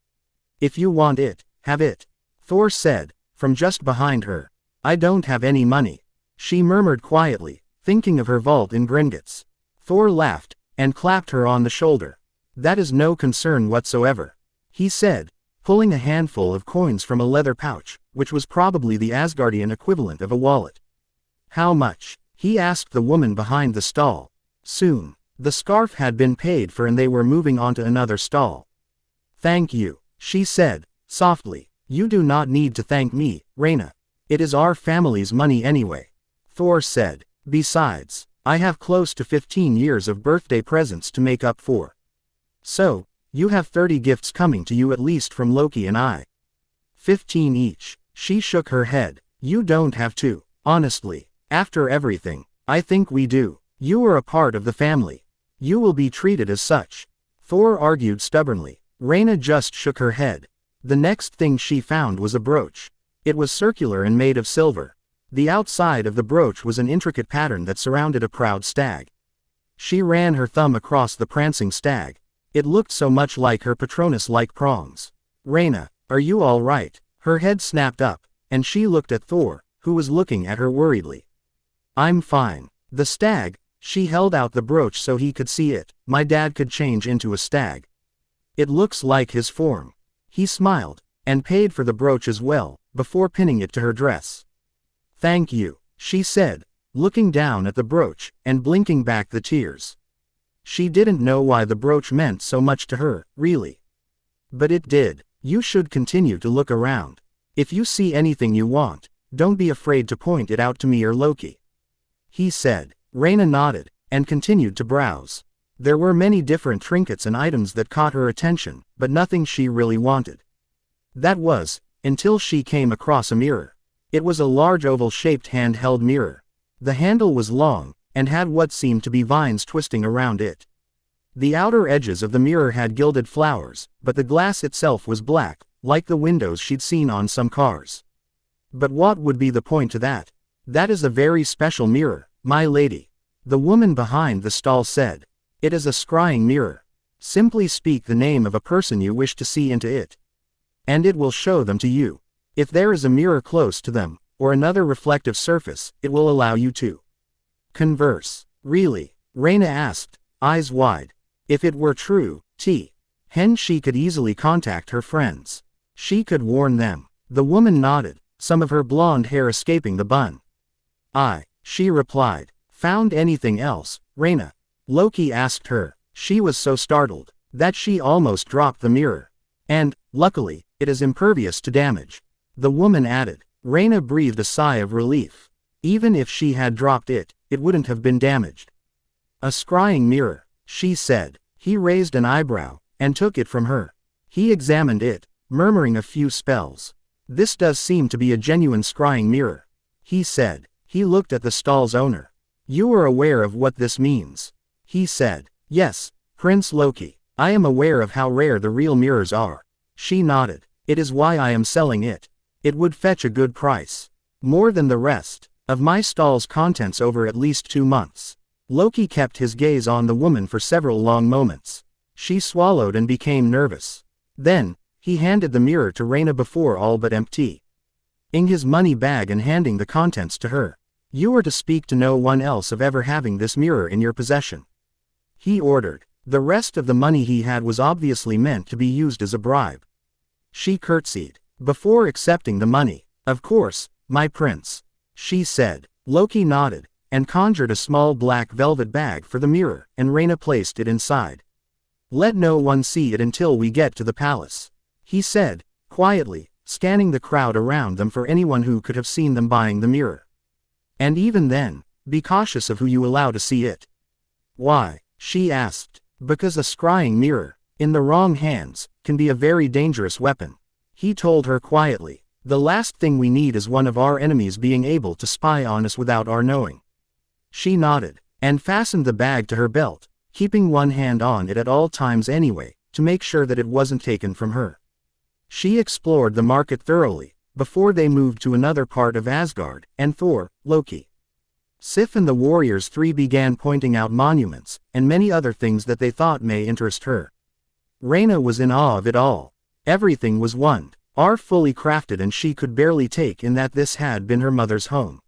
If you want it, have it, Thor said, from just behind her. I don't have any money, she murmured quietly, thinking of her vault in Gringotts. Thor laughed, and clapped her on the shoulder. That is no concern whatsoever, he said, pulling a handful of coins from a leather pouch, which was probably the Asgardian equivalent of a wallet. How much? He asked the woman behind the stall. Soon. The scarf had been paid for and they were moving on to another stall. Thank you, she said, softly. You do not need to thank me, Rayna. It is our family's money anyway. Thor said. Besides, I have close to 15 years of birthday presents to make up for. So, you have 30 gifts coming to you at least from Loki and I. 15 each. She shook her head. You don't have to, honestly. After everything, I think we do. You are a part of the family. You will be treated as such. Thor argued stubbornly. Rayna just shook her head. The next thing she found was a brooch. It was circular and made of silver. The outside of the brooch was an intricate pattern that surrounded a proud stag. She ran her thumb across the prancing stag. It looked so much like her Patronus-like prongs. Rayna, are you all right? Her head snapped up, and she looked at Thor, who was looking at her worriedly. I'm fine. The stag, she held out the brooch so he could see it. My dad could change into a stag. It looks like his form. He smiled, and paid for the brooch as well, before pinning it to her dress. Thank you, she said, looking down at the brooch, and blinking back the tears. She didn't know why the brooch meant so much to her, really. But it did. You should continue to look around. If you see anything you want, don't be afraid to point it out to me or Loki. He said. Rayna nodded, and continued to browse. There were many different trinkets and items that caught her attention, but nothing she really wanted. That was, until she came across a mirror. It was a large oval-shaped hand-held mirror. The handle was long, and had what seemed to be vines twisting around it. The outer edges of the mirror had gilded flowers, but the glass itself was black, like the windows she'd seen on some cars. But what would be the point to that? That is a very special mirror, my lady. The woman behind the stall said. It is a scrying mirror. Simply speak the name of a person you wish to see into it, and it will show them to you. If there is a mirror close to them, or another reflective surface, it will allow you to converse. Really? Rayna asked, eyes wide. If it were true, she could easily contact her friends. She could warn them. The woman nodded, some of her blonde hair escaping the bun. She replied. Found anything else, Rayna? Loki asked her. She was so startled that she almost dropped the mirror. And, luckily, it is impervious to damage. The woman added. Rayna breathed a sigh of relief. Even if she had dropped it, it wouldn't have been damaged. A scrying mirror, she said. He raised an eyebrow, and took it from her. He examined it, murmuring a few spells. This does seem to be a genuine scrying mirror, he said. He looked at the stall's owner. You are aware of what this means, he said. Yes, Prince Loki. I am aware of how rare the real mirrors are. She nodded. It is why I am selling it. It would fetch a good price. More than the rest of my stall's contents over at least 2 months. Loki kept his gaze on the woman for several long moments. She swallowed and became nervous. Then, he handed the mirror to Rayna before all but emptying his money bag and handing the contents to her. You are to speak to no one else of ever having this mirror in your possession, he ordered. The rest of the money he had was obviously meant to be used as a bribe. She curtsied before accepting the money. Of course, my prince, she said. Loki nodded, and conjured a small black velvet bag for the mirror, and Rayna placed it inside. Let no one see it until we get to the palace, he said, quietly, scanning the crowd around them for anyone who could have seen them buying the mirror. And even then, be cautious of who you allow to see it. Why? She asked. Because a scrying mirror, in the wrong hands, can be a very dangerous weapon, he told her quietly. The last thing we need is one of our enemies being able to spy on us without our knowing. She nodded, and fastened the bag to her belt, keeping one hand on it at all times anyway, to make sure that it wasn't taken from her. She explored the market thoroughly, before they moved to another part of Asgard, and Thor, Loki, Sif and the Warriors 3 began pointing out monuments, and many other things that they thought may interest her. Rayna was in awe of it all. Everything was fully crafted, and she could barely take in that this had been her mother's home.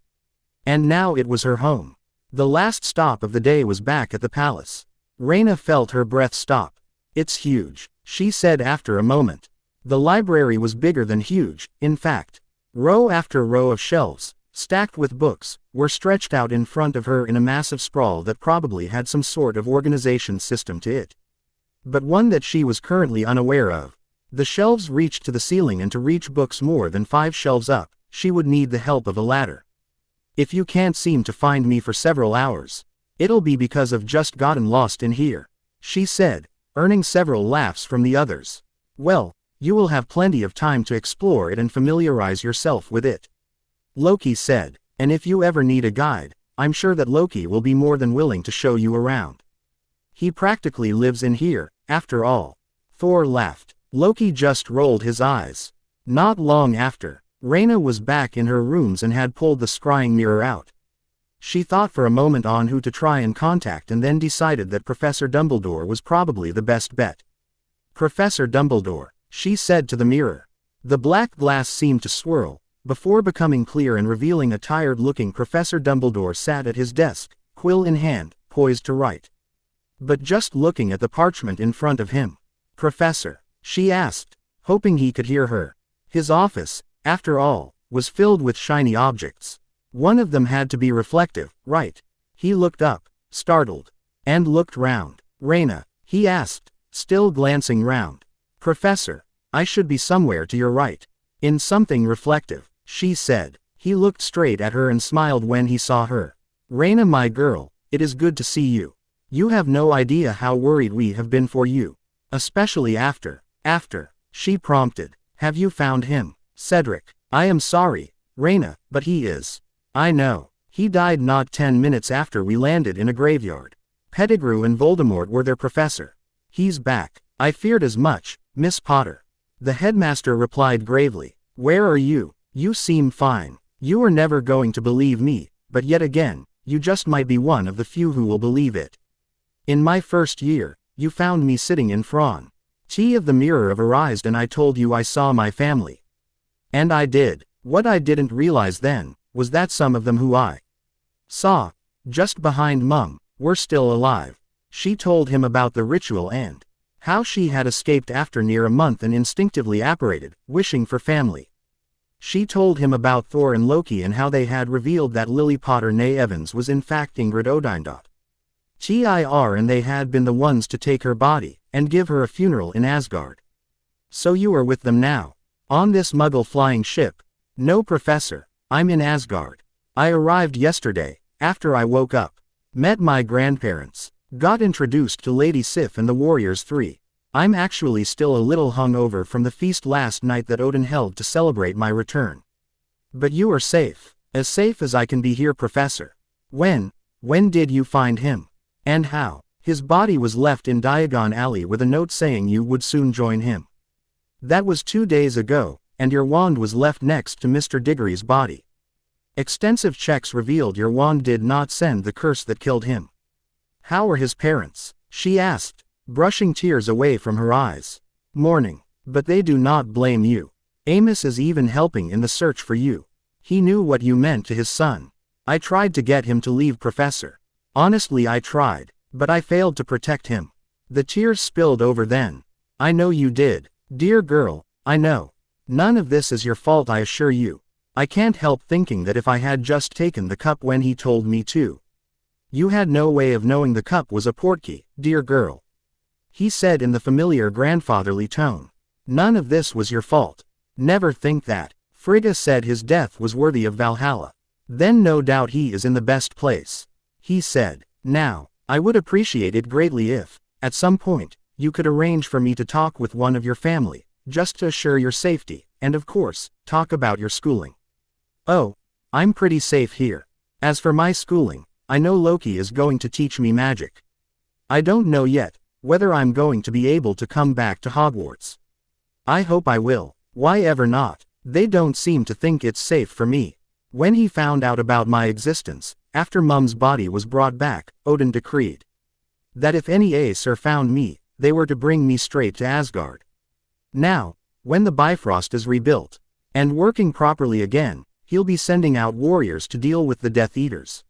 And now it was her home. The last stop of the day was back at the palace. Rayna felt her breath stop. It's huge, she said after a moment. The library was bigger than huge, in fact. Row after row of shelves, stacked with books, were stretched out in front of her in a massive sprawl that probably had some sort of organization system to it. But one that she was currently unaware of. The shelves reached to the ceiling, and to reach books more than 5 shelves up, she would need the help of a ladder. If you can't seem to find me for several hours, it'll be because I've just gotten lost in here, she said, earning several laughs from the others. Well, you will have plenty of time to explore it and familiarize yourself with it, Loki said, and if you ever need a guide, I'm sure that Loki will be more than willing to show you around. He practically lives in here, after all. Thor laughed. Loki just rolled his eyes. Not long after, Rayna was back in her rooms and had pulled the scrying mirror out. She thought for a moment on who to try and contact, and then decided that Professor Dumbledore was probably the best bet. Professor Dumbledore, she said to the mirror. The black glass seemed to swirl, before becoming clear and revealing a tired-looking Professor Dumbledore sat at his desk, quill in hand, poised to write. But just looking at the parchment in front of him. Professor, she asked, hoping he could hear her. His office, after all, was filled with shiny objects. One of them had to be reflective, right? He looked up, startled, and looked round. Rayna, he asked, still glancing round. Professor, I should be somewhere to your right. In something reflective, she said. He looked straight at her and smiled when he saw her. Rayna, my girl, it is good to see you. You have no idea how worried we have been for you. Especially after, she prompted. Have you found him, Cedric? I am sorry, Rayna, but he is. I know. He died not 10 minutes after we landed in a graveyard. Pettigrew and Voldemort were their professor. He's back. I feared as much, Miss Potter. The headmaster replied gravely. Where are you? You seem fine. You are never going to believe me, but yet again, you just might be one of the few who will believe it. In my first year, you found me sitting in front of the mirror of her eyes, and I told you I saw my family. And I did. What I didn't realize then, was that some of them who I saw, just behind Mum, were still alive. She told him about the ritual and how she had escaped after near a month and instinctively apparated, wishing for family. She told him about Thor and Loki and how they had revealed that Lily Potter née Evans was in fact Ingrid Odindot. And they had been the ones to take her body, and give her a funeral in Asgard. So you are with them now? On this Muggle flying ship? No, Professor, I'm in Asgard. I arrived yesterday, after I woke up. Met my grandparents. Got introduced to Lady Sif and the Warriors 3. I'm actually still a little hungover from the feast last night that Odin held to celebrate my return. But you are safe. As safe as I can be here, Professor. When did you find him? And how? His body was left in Diagon Alley with a note saying you would soon join him. That was 2 days ago, and your wand was left next to Mr. Diggory's body. Extensive checks revealed your wand did not send the curse that killed him. How are his parents? She asked, brushing tears away from her eyes. Mourning. But they do not blame you. Amos is even helping in the search for you. He knew what you meant to his son. I tried to get him to leave, Professor. Honestly, I tried, but I failed to protect him. The tears spilled over then. I know you did. Dear girl, I know. None of this is your fault, I assure you. I can't help thinking that if I had just taken the cup when he told me to. You had no way of knowing the cup was a portkey, dear girl. He said in the familiar grandfatherly tone. None of this was your fault. Never think that. Frigga said his death was worthy of Valhalla. Then no doubt he is in the best place. He said, now, I would appreciate it greatly if, at some point, you could arrange for me to talk with one of your family, just to assure your safety, and of course, talk about your schooling. Oh, I'm pretty safe here. As for my schooling, I know Loki is going to teach me magic. I don't know yet whether I'm going to be able to come back to Hogwarts. I hope I will. Why ever not? They don't seem to think it's safe for me. When he found out about my existence, after Mum's body was brought back, Odin decreed that if any Aesir found me, they were to bring me straight to Asgard. Now, when the Bifrost is rebuilt and working properly again, he'll be sending out warriors to deal with the Death Eaters.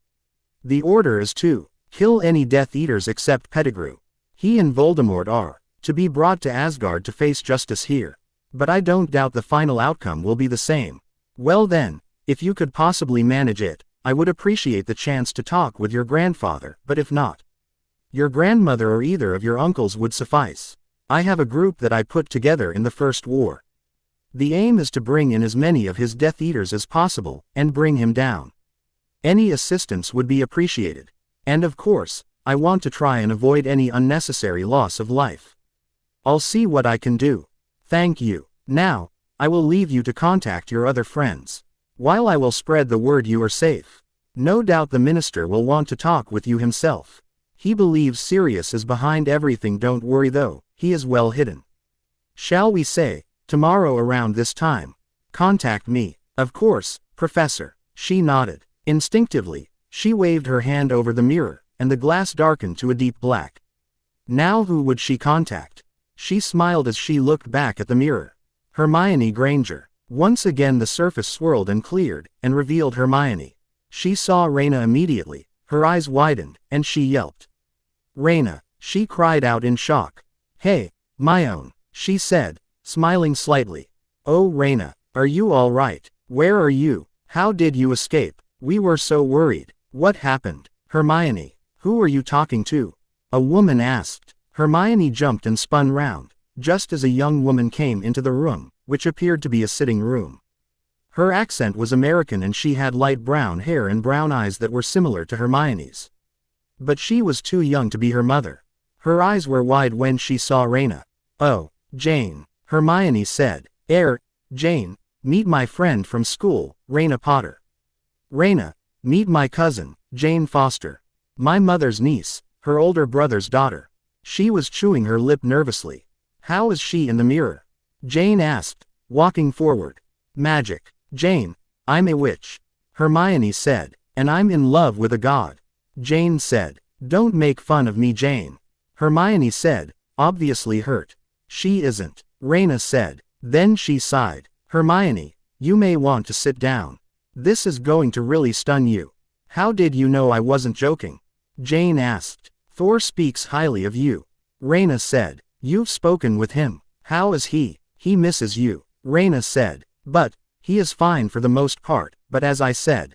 The order is to kill any Death Eaters except Pettigrew. He and Voldemort are To be brought to Asgard to face justice here. But I don't doubt the final outcome will be the same. Well then, if you could possibly manage it, I would appreciate the chance to talk with your grandfather, but if not, your grandmother or either of your uncles would suffice. I have a group that I put together in the First War. The aim is to bring in as many of his Death Eaters as possible, and bring him down. Any assistance would be appreciated. And of course, I want to try and avoid any unnecessary loss of life. I'll see what I can do. Thank you. Now, I will leave you to contact your other friends. While I will spread the word you are safe. No doubt the minister will want to talk with you himself. He believes Sirius is behind everything. Don't worry though, he is well hidden. Shall we say, tomorrow around this time? Contact me. Of course, Professor. She nodded. Instinctively, she waved her hand over the mirror, and the glass darkened to a deep black. Now who would she contact? She smiled as she looked back at the mirror. Hermione Granger. Once again the surface swirled and cleared, and revealed Hermione. She saw Rayna immediately, her eyes widened, and she yelped. Rayna, she cried out in shock. Hey, my own, she said, smiling slightly. Oh Rayna, are you all right? Where are you? How did you escape? We were so worried. What happened? Hermione, who are you talking to? A woman asked. Hermione jumped and spun round, just as a young woman came into the room, which appeared to be a sitting room. Her accent was American and she had light brown hair and brown eyes that were similar to Hermione's. But she was too young to be her mother. Her eyes were wide when she saw Rayna. Oh, Jane, Hermione said. Jane, meet my friend from school, Rayna Potter. Rayna, meet my cousin, Jane Foster. My mother's niece, her older brother's daughter. She was chewing her lip nervously. How is she in the mirror? Jane asked, walking forward. Magic. Jane, I'm a witch. Hermione said, and I'm in love with a god. Jane said, don't make fun of me, Jane. Hermione said, obviously hurt. She isn't. Rayna said. Then she sighed. Hermione, you may want to sit down. This is going to really stun you. How did you know I wasn't joking? Jane asked. Thor speaks highly of you. Rayna said. You've spoken with him. How is he? He misses you. Rayna said. But, he is fine for the most part, but as I said,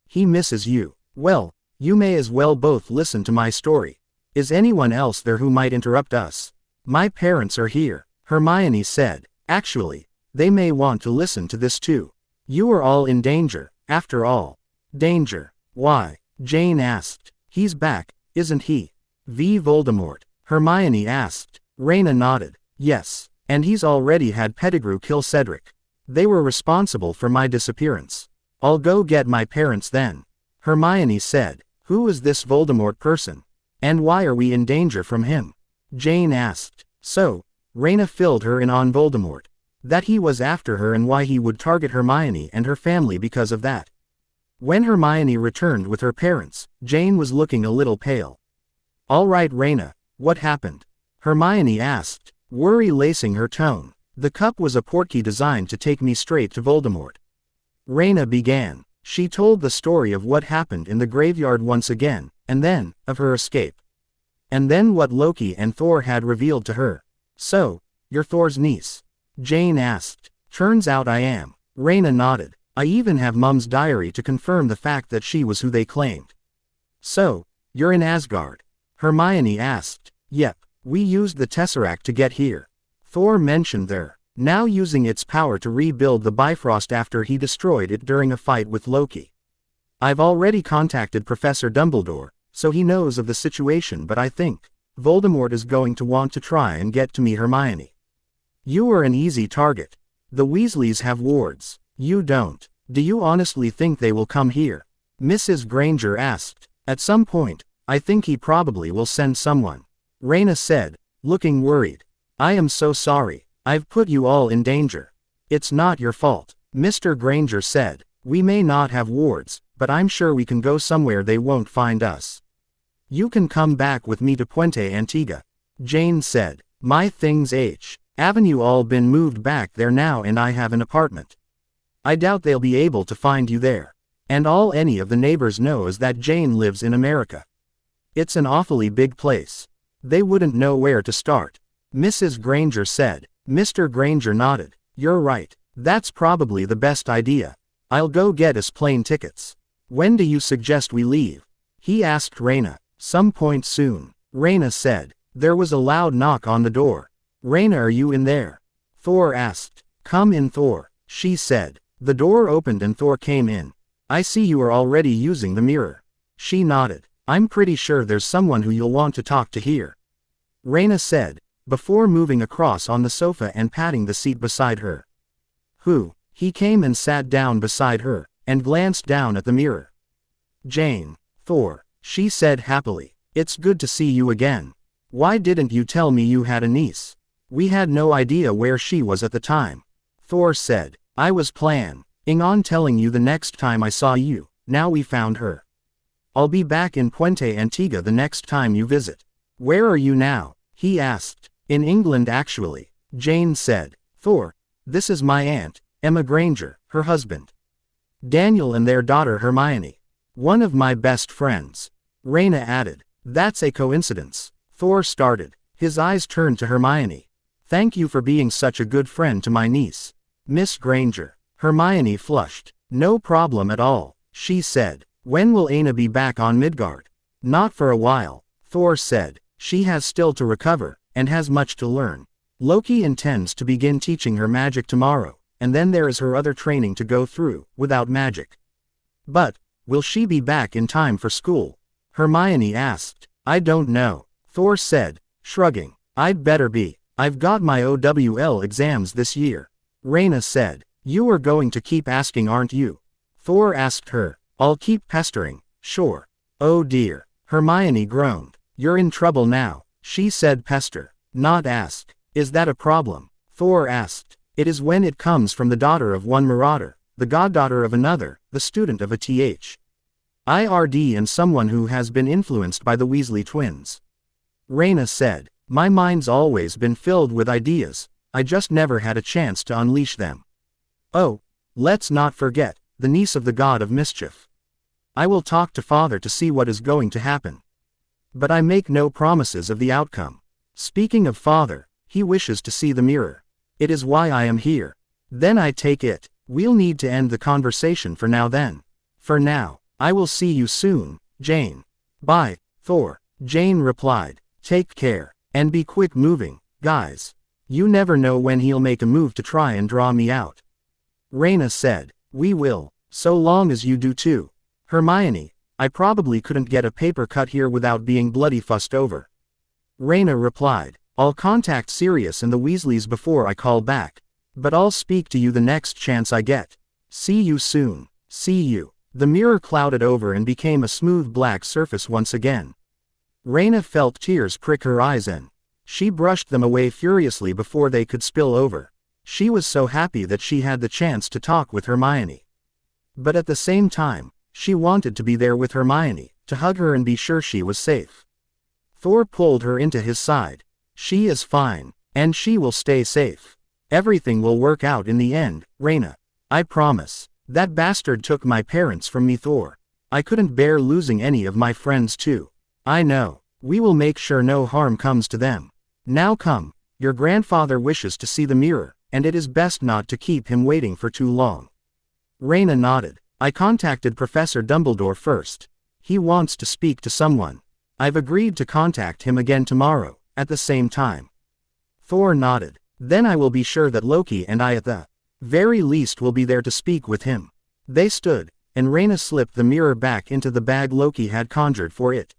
he misses you. Well, you may as well both listen to my story. Is anyone else there who might interrupt us? My parents are here, Hermione said. Actually, they may want to listen to this too. You are all in danger, after all. Danger? Why? Jane asked. He's back, isn't he? Voldemort, Hermione asked. Rayna nodded. Yes, and he's already had Pettigrew kill Cedric. They were responsible for my disappearance. I'll go get my parents then. Hermione said. Who is this Voldemort person? And why are we in danger from him? Jane asked. So, Rayna filled her in on Voldemort. That he was after her and why he would target Hermione and her family because of that. When Hermione returned with her parents, Jane was looking a little pale. All right Rayna, what happened? Hermione asked, worry lacing her tone. The cup was a portkey designed to take me straight to Voldemort. Rayna began. She told the story of what happened in the graveyard once again, and then, of her escape. And then what Loki and Thor had revealed to her. So, you're Thor's niece? Jane asked. Turns out I am. Rayna nodded. I even have Mum's diary to confirm the fact that she was who they claimed. So, you're in Asgard? Hermione asked. Yep, we used the Tesseract to get here. Thor mentioned they're now using its power to rebuild the Bifrost after he destroyed it during a fight with Loki. I've already contacted Professor Dumbledore, so he knows of the situation, but I think Voldemort is going to want to try and get to me. Hermione. You are an easy target. The Weasleys have wards. You don't. Do you honestly think they will come here? Mrs. Granger asked. At some point, I think he probably will send someone. Rayna said, looking worried. I am so sorry. I've put you all in danger. It's not your fault. Mr. Granger said. We may not have wards, but I'm sure we can go somewhere they won't find us. You can come back with me to Puente Antigua. Jane said. My things haven't you all been moved back there now and I have an apartment. I doubt they'll be able to find you there. And all any of the neighbors know is that Jane lives in America. It's an awfully big place. They wouldn't know where to start. Mrs. Granger said. Mr. Granger nodded. You're right. That's probably the best idea. I'll go get us plane tickets. When do you suggest we leave? He asked Rayna. Some point soon. Rayna said. There was a loud knock on the door. Rayna, are you in there? Thor asked. Come in, Thor, she said. The door opened and Thor came in. I see you are already using the mirror. She nodded. I'm pretty sure there's someone who you'll want to talk to here. Rayna said, before moving across on the sofa and patting the seat beside her. Who? He came and sat down beside her, and glanced down at the mirror. Jane. Thor, she said happily. It's good to see you again. Why didn't you tell me you had a niece? We had no idea where she was at the time. Thor said, I was planning on telling you the next time I saw you. Now we found her. I'll be back in Puente Antigua the next time you visit. Where are you now? He asked. In England actually, Jane said. Thor, this is my aunt, Emma Granger, her husband Daniel, and their daughter Hermione. One of my best friends. Rayna added. That's a coincidence. Thor started. His eyes turned to Hermione. Thank you for being such a good friend to my niece, Miss Granger. Hermione flushed. No problem at all, she said. When will Aina be back on Midgard? Not for a while, Thor said. She has still to recover, and has much to learn. Loki intends to begin teaching her magic tomorrow, and then there is her other training to go through, without magic. But, will she be back in time for school? Hermione asked. I don't know, Thor said, shrugging. I'd better be. I've got my OWL exams this year. Rayna said. You are going to keep asking, aren't you? Thor asked her. I'll keep pestering, sure. Oh dear. Hermione groaned. You're in trouble now, she said. Pester, not ask. Is that a problem? Thor asked. It is when it comes from the daughter of one marauder, the goddaughter of another, the student of a THIRD, and someone who has been influenced by the Weasley twins. Rayna said. My mind's always been filled with ideas, I just never had a chance to unleash them. Oh, let's not forget, the niece of the god of mischief. I will talk to father to see what is going to happen. But I make no promises of the outcome. Speaking of father, he wishes to see the mirror. It is why I am here. Then I take it, we'll need to end the conversation for now then. For now, I will see you soon, Jane. Bye, Thor. Jane replied. Take care, and be quick moving, guys. You never know when he'll make a move to try and draw me out. Rayna said. We will, so long as you do too. Hermione, I probably couldn't get a paper cut here without being bloody fussed over. Rayna replied. I'll contact Sirius and the Weasleys before I call back. But I'll speak to you the next chance I get. See you soon. See you. The mirror clouded over and became a smooth black surface once again. Rayna felt tears prick her eyes and she brushed them away furiously before they could spill over. She was so happy that she had the chance to talk with Hermione. But at the same time, she wanted to be there with Hermione, to hug her and be sure she was safe. Thor pulled her into his side. She is fine, and she will stay safe. Everything will work out in the end, Rayna. I promise. That bastard took my parents from me, Thor. I couldn't bear losing any of my friends too. I know. We will make sure no harm comes to them. Now come, your grandfather wishes to see the mirror, and it is best not to keep him waiting for too long. Rayna nodded. I contacted Professor Dumbledore first. He wants to speak to someone. I've agreed to contact him again tomorrow, at the same time. Thor nodded. Then I will be sure that Loki and I at the very least will be there to speak with him. They stood, and Rayna slipped the mirror back into the bag Loki had conjured for it.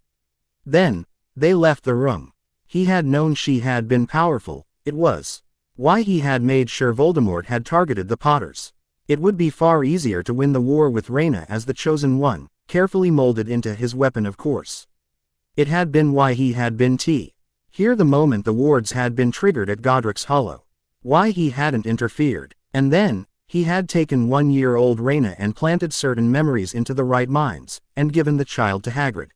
Then, they left the room. He had known she had been powerful, it was why he had made sure Voldemort had targeted the Potters. It would be far easier to win the war with Rayna as the chosen one, carefully molded into his weapon of course. It had been why he had been here the moment the wards had been triggered at Godric's Hollow. Why he hadn't interfered. And then, he had taken 1-year-old Rayna and planted certain memories into the right minds, and given the child to Hagrid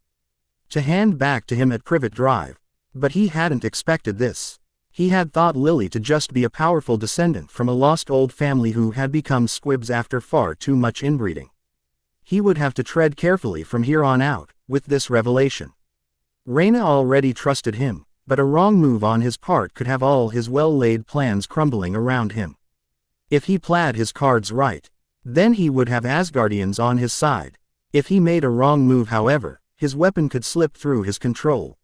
to hand back to him at Privet Drive. But he hadn't expected this. He had thought Lily to just be a powerful descendant from a lost old family who had become squibs after far too much inbreeding. He would have to tread carefully from here on out, with this revelation. Rayna already trusted him, but a wrong move on his part could have all his well-laid plans crumbling around him. If he played his cards right, then he would have Asgardians on his side. If he made a wrong move, however, his weapon could slip through his control.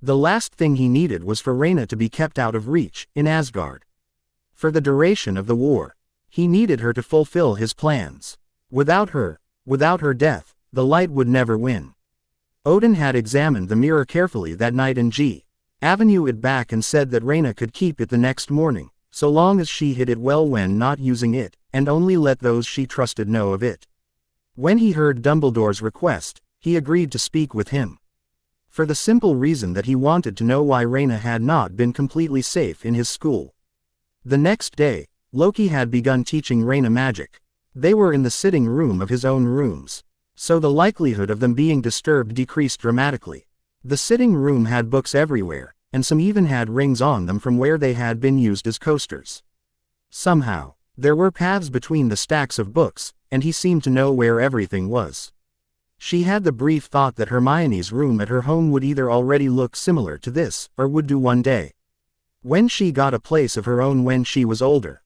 The last thing he needed was for Rayna to be kept out of reach, in Asgard. For the duration of the war, he needed her to fulfill his plans. Without her death, the light would never win. Odin had examined the mirror carefully that night and Avenue it back and said that Rayna could keep it the next morning, so long as she hid it well when not using it, and only let those she trusted know of it. When he heard Dumbledore's request, he agreed to speak with him. For the simple reason that he wanted to know why Rayna had not been completely safe in his school. The next day, Loki had begun teaching Rayna magic. They were in the sitting room of his own rooms, so the likelihood of them being disturbed decreased dramatically. The sitting room had books everywhere, and some even had rings on them from where they had been used as coasters. Somehow, there were paths between the stacks of books, and he seemed to know where everything was. She had the brief thought that Hermione's room at her home would either already look similar to this, or would do one day, when she got a place of her own when she was older.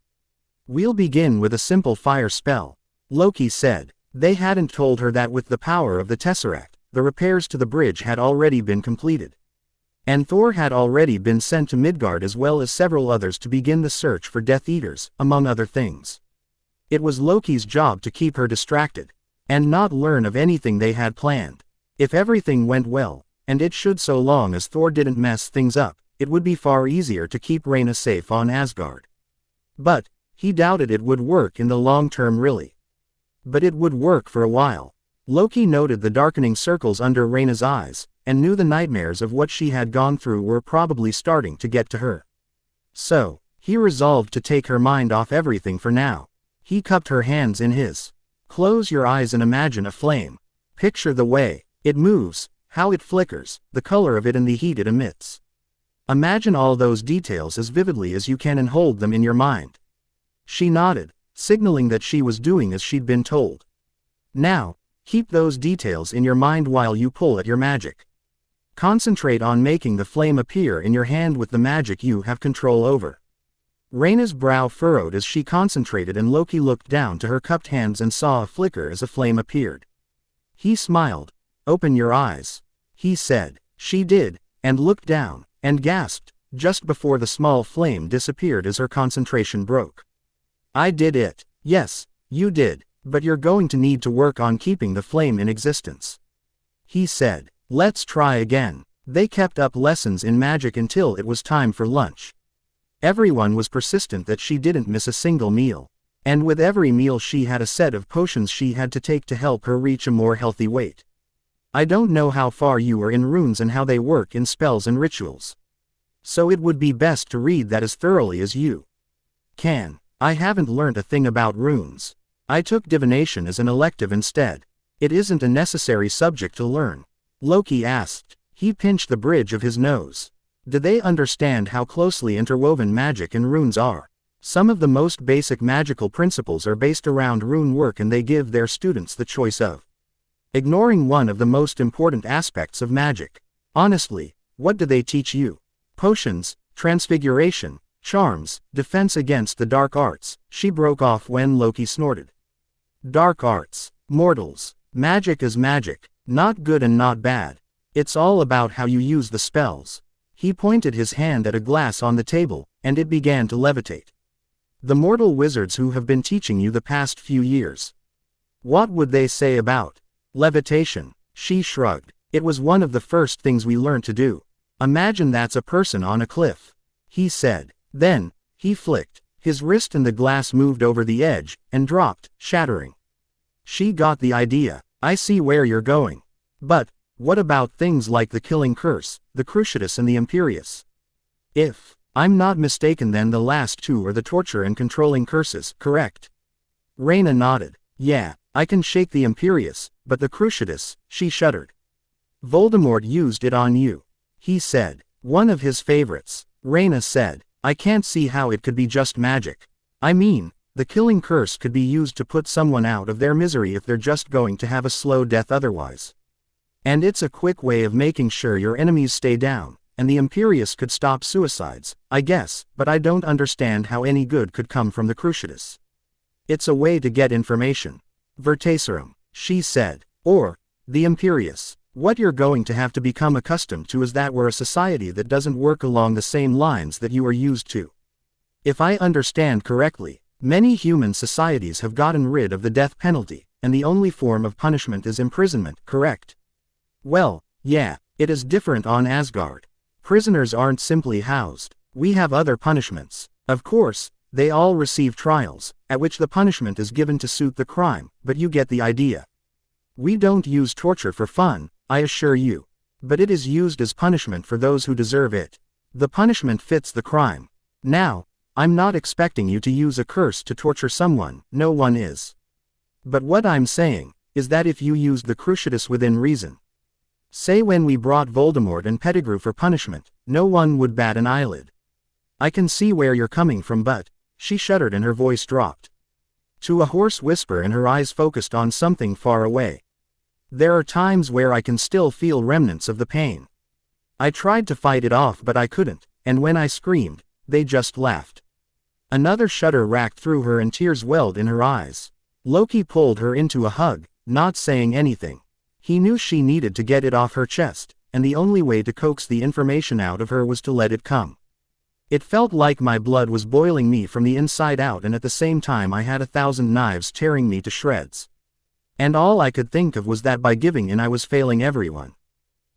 "We'll begin with a simple fire spell," Loki said. They hadn't told her that with the power of the Tesseract, the repairs to the bridge had already been completed. And Thor had already been sent to Midgard as well as several others to begin the search for Death Eaters, among other things. It was Loki's job to keep her distracted, and not learn of anything they had planned. If everything went well, and it should so long as Thor didn't mess things up, it would be far easier to keep Rayna safe on Asgard. But he doubted it would work in the long term really. But it would work for a while. Loki noted the darkening circles under Rayna's eyes, and knew the nightmares of what she had gone through were probably starting to get to her. So, he resolved to take her mind off everything for now. He cupped her hands in his. "Close your eyes and imagine a flame. Picture the way it moves, how it flickers, the color of it and the heat it emits. Imagine all those details as vividly as you can and hold them in your mind." She nodded, signaling that she was doing as she'd been told. "Now, keep those details in your mind while you pull at your magic. Concentrate on making the flame appear in your hand with the magic you have control over." Rayna's brow furrowed as she concentrated and Loki looked down to her cupped hands and saw a flicker as a flame appeared. He smiled. "Open your eyes," he said. She did, and looked down, and gasped, just before the small flame disappeared as her concentration broke. "I did it." "Yes, you did. But you're going to need to work on keeping the flame in existence," he said. "Let's try again." They kept up lessons in magic until it was time for lunch. Everyone was persistent that she didn't miss a single meal. And with every meal she had a set of potions she had to take to help her reach a more healthy weight. "I don't know how far you are in runes and how they work in spells and rituals. So it would be best to read that as thoroughly as you can. I haven't learnt a thing about runes. I took divination as an elective instead. It isn't a necessary subject to learn." Loki asked. He pinched the bridge of his nose. Do they understand how closely interwoven magic and runes are? Some of the most basic magical principles are based around rune work and they give their students the choice of ignoring one of the most important aspects of magic. Honestly, what do they teach you? Potions, transfiguration, charms, defense against the dark arts. She broke off when Loki snorted. Dark arts. Mortals. Magic is magic, not good and not bad. It's all about how you use the spells. He pointed his hand at a glass on the table, and it began to levitate. The mortal wizards who have been teaching you the past few years. What would they say about levitation? She shrugged. It was one of the first things we learned to do. Imagine that's a person on a cliff, he said. Then, he flicked his wrist and the glass moved over the edge, and dropped, shattering. She got the idea. I see where you're going. But, what about things like the killing curse, the Cruciatus and the Imperius? If I'm not mistaken then the last two are the torture and controlling curses, correct? Rayna nodded. Yeah, I can shake the Imperius, but the Cruciatus, she shuddered. Voldemort used it on you, he said. One of his favorites. Rayna said. I can't see how it could be just magic. I mean, the killing curse could be used to put someone out of their misery if they're just going to have a slow death otherwise. And it's a quick way of making sure your enemies stay down, and the Imperius could stop suicides, I guess, but I don't understand how any good could come from the Cruciatus. It's a way to get information. Vertaserum, she said. Or, the Imperius. What you're going to have to become accustomed to is that we're a society that doesn't work along the same lines that you are used to. If I understand correctly, many human societies have gotten rid of the death penalty, and the only form of punishment is imprisonment, correct? Well, yeah, it is different on Asgard. Prisoners aren't simply housed. We have other punishments. Of course, they all receive trials, at which the punishment is given to suit the crime, but you get the idea. We don't use torture for fun, I assure you. But it is used as punishment for those who deserve it. The punishment fits the crime. Now, I'm not expecting you to use a curse to torture someone, no one is. But what I'm saying, is that if you used the Cruciatus within reason. Say when we brought Voldemort and Pettigrew for punishment, no one would bat an eyelid. I can see where you're coming from, but, she shuddered and her voice dropped to a hoarse whisper and her eyes focused on something far away. There are times where I can still feel remnants of the pain. I tried to fight it off but I couldn't, and when I screamed, they just laughed. Another shudder racked through her and tears welled in her eyes. Loki pulled her into a hug, not saying anything. He knew she needed to get it off her chest, and the only way to coax the information out of her was to let it come. It felt like my blood was boiling me from the inside out, and at the same time I had 1,000 knives tearing me to shreds. And all I could think of was that by giving in I was failing everyone.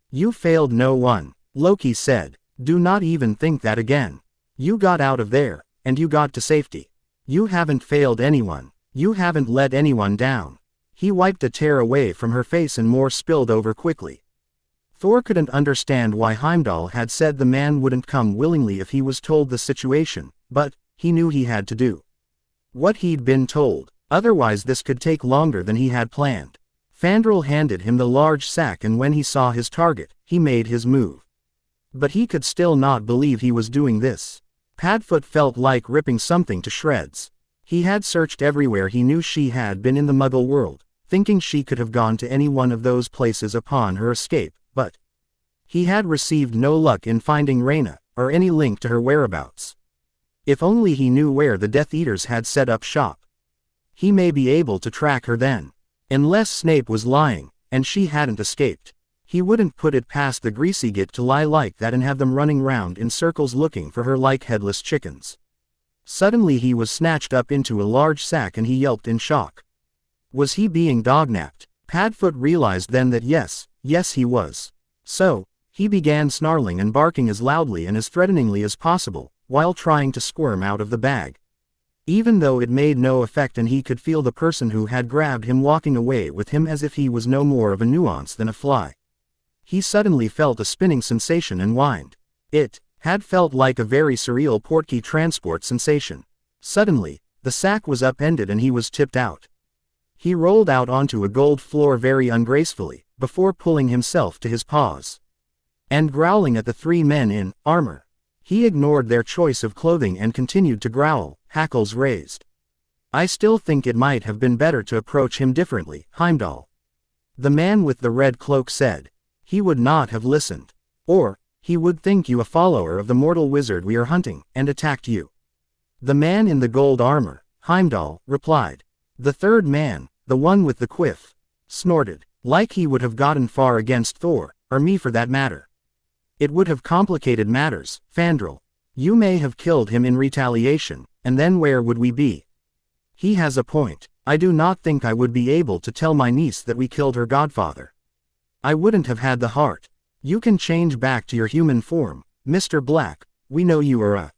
You failed no one, Loki said. Do not even think that again. You got out of there, and you got to safety. You haven't failed anyone. You haven't let anyone down. He wiped a tear away from her face and more spilled over quickly. Thor couldn't understand why Heimdall had said the man wouldn't come willingly if he was told the situation, but he knew he had to do what he'd been told. Otherwise this could take longer than he had planned. Fandral handed him the large sack, and when he saw his target, he made his move. But he could still not believe he was doing this. Padfoot felt like ripping something to shreds. He had searched everywhere he knew she had been in the Muggle world, thinking she could have gone to any one of those places upon her escape, but he had received no luck in finding Rayna, or any link to her whereabouts. If only he knew where the Death Eaters had set up shop. He may be able to track her then. Unless Snape was lying, and she hadn't escaped. He wouldn't put it past the greasy git to lie like that and have them running round in circles looking for her like headless chickens. Suddenly he was snatched up into a large sack and he yelped in shock. Was he being dognapped? Padfoot realized then that yes he was. So, he began snarling and barking as loudly and as threateningly as possible, while trying to squirm out of the bag. Even though it made no effect and he could feel the person who had grabbed him walking away with him as if he was no more of a nuance than a fly. He suddenly felt a spinning sensation and whined. It had felt like a very surreal portkey transport sensation. Suddenly, the sack was upended and he was tipped out. He rolled out onto a gold floor very ungracefully, before pulling himself to his paws and growling at the three men in armor. He ignored their choice of clothing and continued to growl, hackles raised. I still think it might have been better to approach him differently, Heimdall. The man with the red cloak said. He would not have listened. Or, he would think you a follower of the mortal wizard we are hunting, and attacked you. The man in the gold armor, Heimdall, replied. The third man, the one with the quiff, snorted, like he would have gotten far against Thor, or me for that matter. It would have complicated matters, Fandral. You may have killed him in retaliation, and then where would we be? He has a point. I do not think I would be able to tell my niece that we killed her godfather. I wouldn't have had the heart. You can change back to your human form, Mr. Black. We know you are a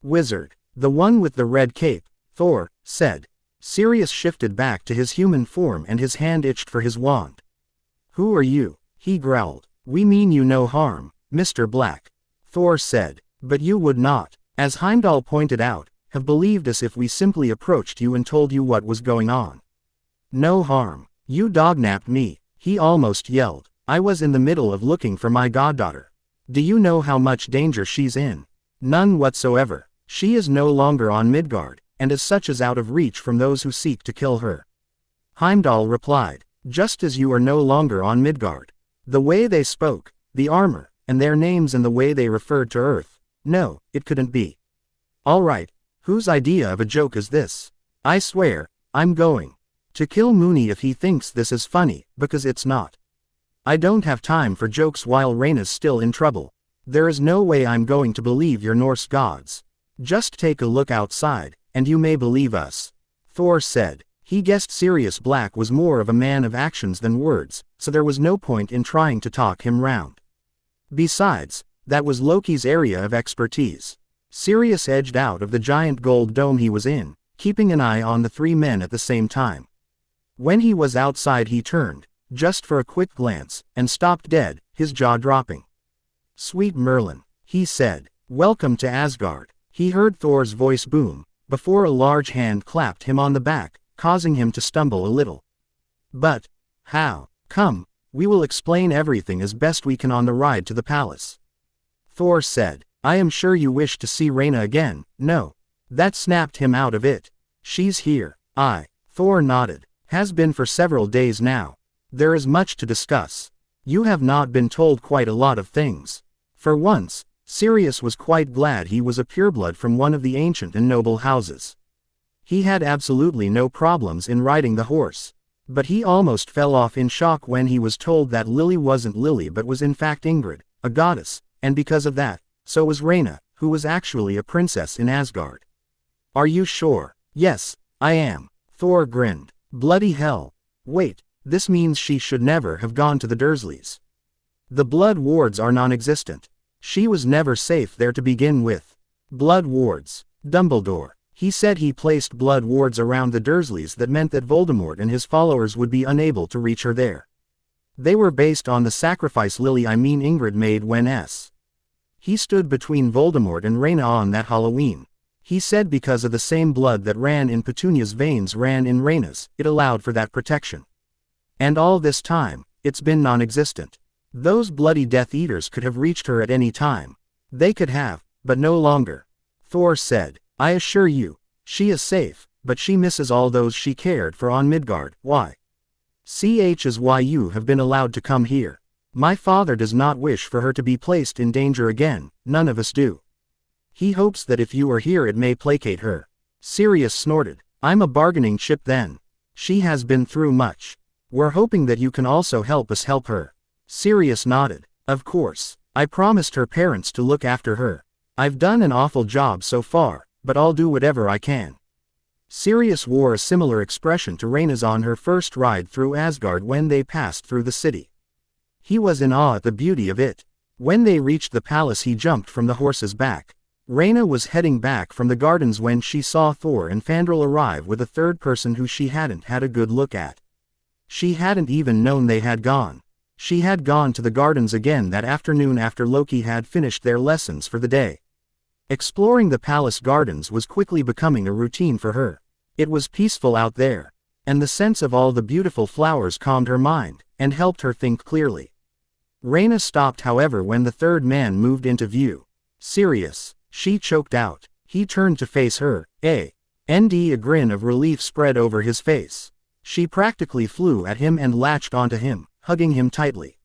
wizard. The one with the red cape, Thor, said. Sirius shifted back to his human form and his hand itched for his wand. Who are you? He growled. We mean you no harm, Mr. Black. Thor said. But you would not, as Heimdall pointed out, have believed us if we simply approached you and told you what was going on. No harm. You dognapped me, he almost yelled. I was in the middle of looking for my goddaughter. Do you know how much danger she's in? None whatsoever. She is no longer on Midgard, and as such is out of reach from those who seek to kill her. Heimdall replied. Just as you are no longer on Midgard. The way they spoke, the armor, and their names and the way they referred to Earth. No, it couldn't be. Alright, whose idea of a joke is this? I swear, I'm going to kill Mooney if he thinks this is funny, because it's not. I don't have time for jokes while Rayna's still in trouble. There is no way I'm going to believe your Norse gods. Just take a look outside, and you may believe us. Thor said. He guessed Sirius Black was more of a man of actions than words, so there was no point in trying to talk him round. Besides, that was Loki's area of expertise. Sirius edged out of the giant gold dome he was in, keeping an eye on the three men at the same time. When he was outside he turned, just for a quick glance, and stopped dead, his jaw dropping. Sweet Merlin, he said, welcome to Asgard. He heard Thor's voice boom, before a large hand clapped him on the back, causing him to stumble a little. But, how? Come, we will explain everything as best we can on the ride to the palace. Thor said, I am sure you wish to see Rayna again. No. That snapped him out of it. She's here. Thor nodded. Has been for several days now. There is much to discuss. You have not been told quite a lot of things. For once, Sirius was quite glad he was a pureblood from one of the ancient and noble houses. He had absolutely no problems in riding the horse. But he almost fell off in shock when he was told that Lily wasn't Lily but was in fact Ingrid, a goddess, and because of that, so was Rayna, who was actually a princess in Asgard. Are you sure? Yes, I am. Thor grinned. Bloody hell. Wait, this means she should never have gone to the Dursleys. The blood wards are non-existent. She was never safe there to begin with. Blood wards. Dumbledore. He said he placed blood wards around the Dursleys that meant that Voldemort and his followers would be unable to reach her there. They were based on the sacrifice Ingrid made when he stood between Voldemort and Rayna on that Halloween. He said because of the same blood that ran in Petunia's veins ran in Rayna's, it allowed for that protection. And all this time, it's been non-existent. Those bloody Death Eaters could have reached her at any time. They could have, but no longer. Thor said, I assure you, she is safe, but she misses all those she cared for on Midgard. Why? Ch is why you have been allowed to come here. My father does not wish for her to be placed in danger again, none of us do. He hopes that if you are here it may placate her. Sirius snorted. I'm a bargaining chip then. She has been through much. We're hoping that you can also help us help her. Sirius nodded. Of course. I promised her parents to look after her. I've done an awful job so far, but I'll do whatever I can. Sirius wore a similar expression to Rayna's on her first ride through Asgard when they passed through the city. He was in awe at the beauty of it. When they reached the palace he jumped from the horse's back. Rayna was heading back from the gardens when she saw Thor and Fandral arrive with a third person who she hadn't had a good look at. She hadn't even known they had gone. She had gone to the gardens again that afternoon after Loki had finished their lessons for the day. Exploring the palace gardens was quickly becoming a routine for her. It was peaceful out there, and the sense of all the beautiful flowers calmed her mind, and helped her think clearly. Rayna stopped however when the third man moved into view. Sirius, she choked out. He turned to face her, a grin of relief spread over his face. She practically flew at him and latched onto him, hugging him tightly.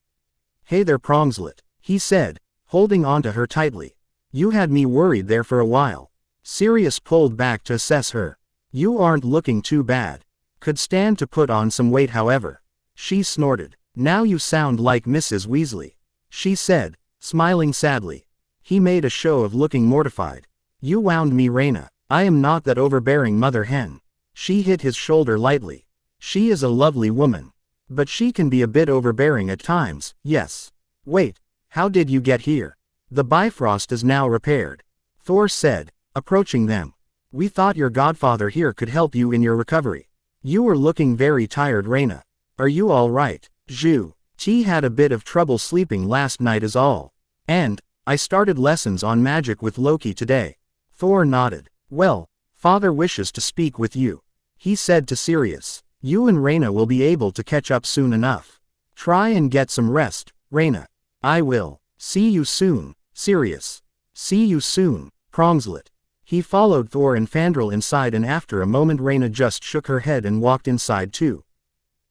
Hey there Prongslet, he said, holding onto her tightly. You had me worried there for a while. Sirius pulled back to assess her. You aren't looking too bad. Could stand to put on some weight however. She snorted. Now you sound like Mrs. Weasley. She said, smiling sadly. He made a show of looking mortified. You wound me Rayna. I am not that overbearing mother hen. She hit his shoulder lightly. She is a lovely woman. But she can be a bit overbearing at times, yes. Wait, how did you get here? The Bifrost is now repaired. Thor said, approaching them. We thought your godfather here could help you in your recovery. You were looking very tired Rayna. Are you all right? She had a bit of trouble sleeping last night is all. And, I started lessons on magic with Loki today. Thor nodded. Well, father wishes to speak with you. He said to Sirius. You and Rayna will be able to catch up soon enough. Try and get some rest, Rayna. I will. See you soon, Sirius. See you soon, Prongslet. He followed Thor and Fandral inside and after a moment Rayna just shook her head and walked inside too.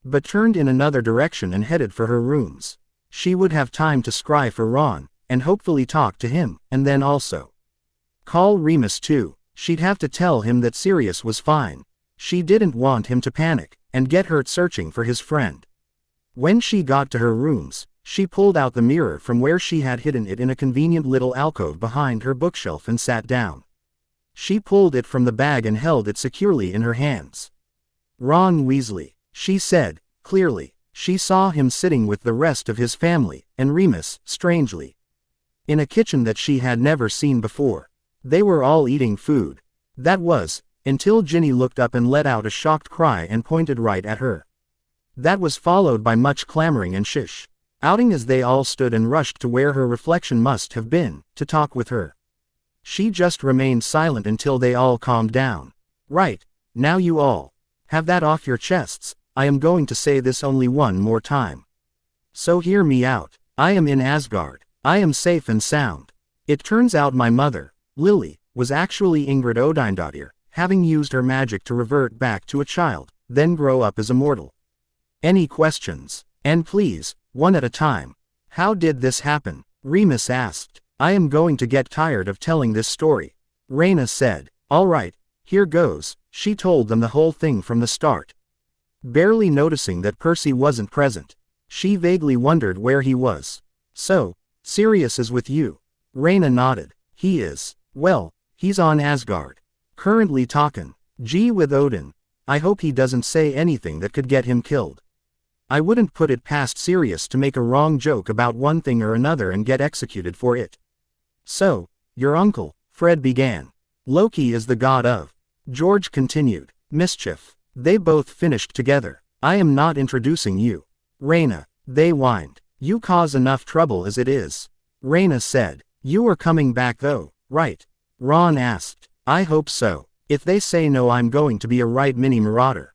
But turned in another direction and headed for her rooms. She would have time to scry for Ron, and hopefully talk to him, and then also call Remus too. She'd have to tell him that Sirius was fine. She didn't want him to panic and get hurt searching for his friend. When she got to her rooms, she pulled out the mirror from where she had hidden it in a convenient little alcove behind her bookshelf and sat down. She pulled it from the bag and held it securely in her hands. "Ron Weasley," she said, clearly. She saw him sitting with the rest of his family, and Remus, strangely, in a kitchen that she had never seen before. They were all eating food. That was, until Ginny looked up and let out a shocked cry and pointed right at her. That was followed by much clamoring and shish outing as they all stood and rushed to where her reflection must have been, to talk with her. She just remained silent until they all calmed down. "Right, now you all have that off your chests. I am going to say this only one more time. So hear me out. I am in Asgard. I am safe and sound. It turns out my mother, Lily, was actually Ingrid Odindottir, having used her magic to revert back to a child, then grow up as a mortal. Any questions? And please, one at a time. How did this happen?" Remus asked. "I am going to get tired of telling this story," Rayna said. "All right, here goes." She told them the whole thing from the start. Barely noticing that Percy wasn't present, she vaguely wondered where he was. "So, Sirius is with you?" Rayna nodded. "He is. Well, he's on Asgard. Currently talkin' with Odin. I hope he doesn't say anything that could get him killed. I wouldn't put it past Sirius to make a wrong joke about one thing or another and get executed for it." "So, your uncle," Fred began. "Loki is the god of," George continued, "mischief. They both finished together. I am not introducing you." "Rayna," they whined. "You cause enough trouble as it is." Rayna said. "You are coming back though, right?" Ron asked. "I hope so. If they say no, I'm going to be a right mini marauder."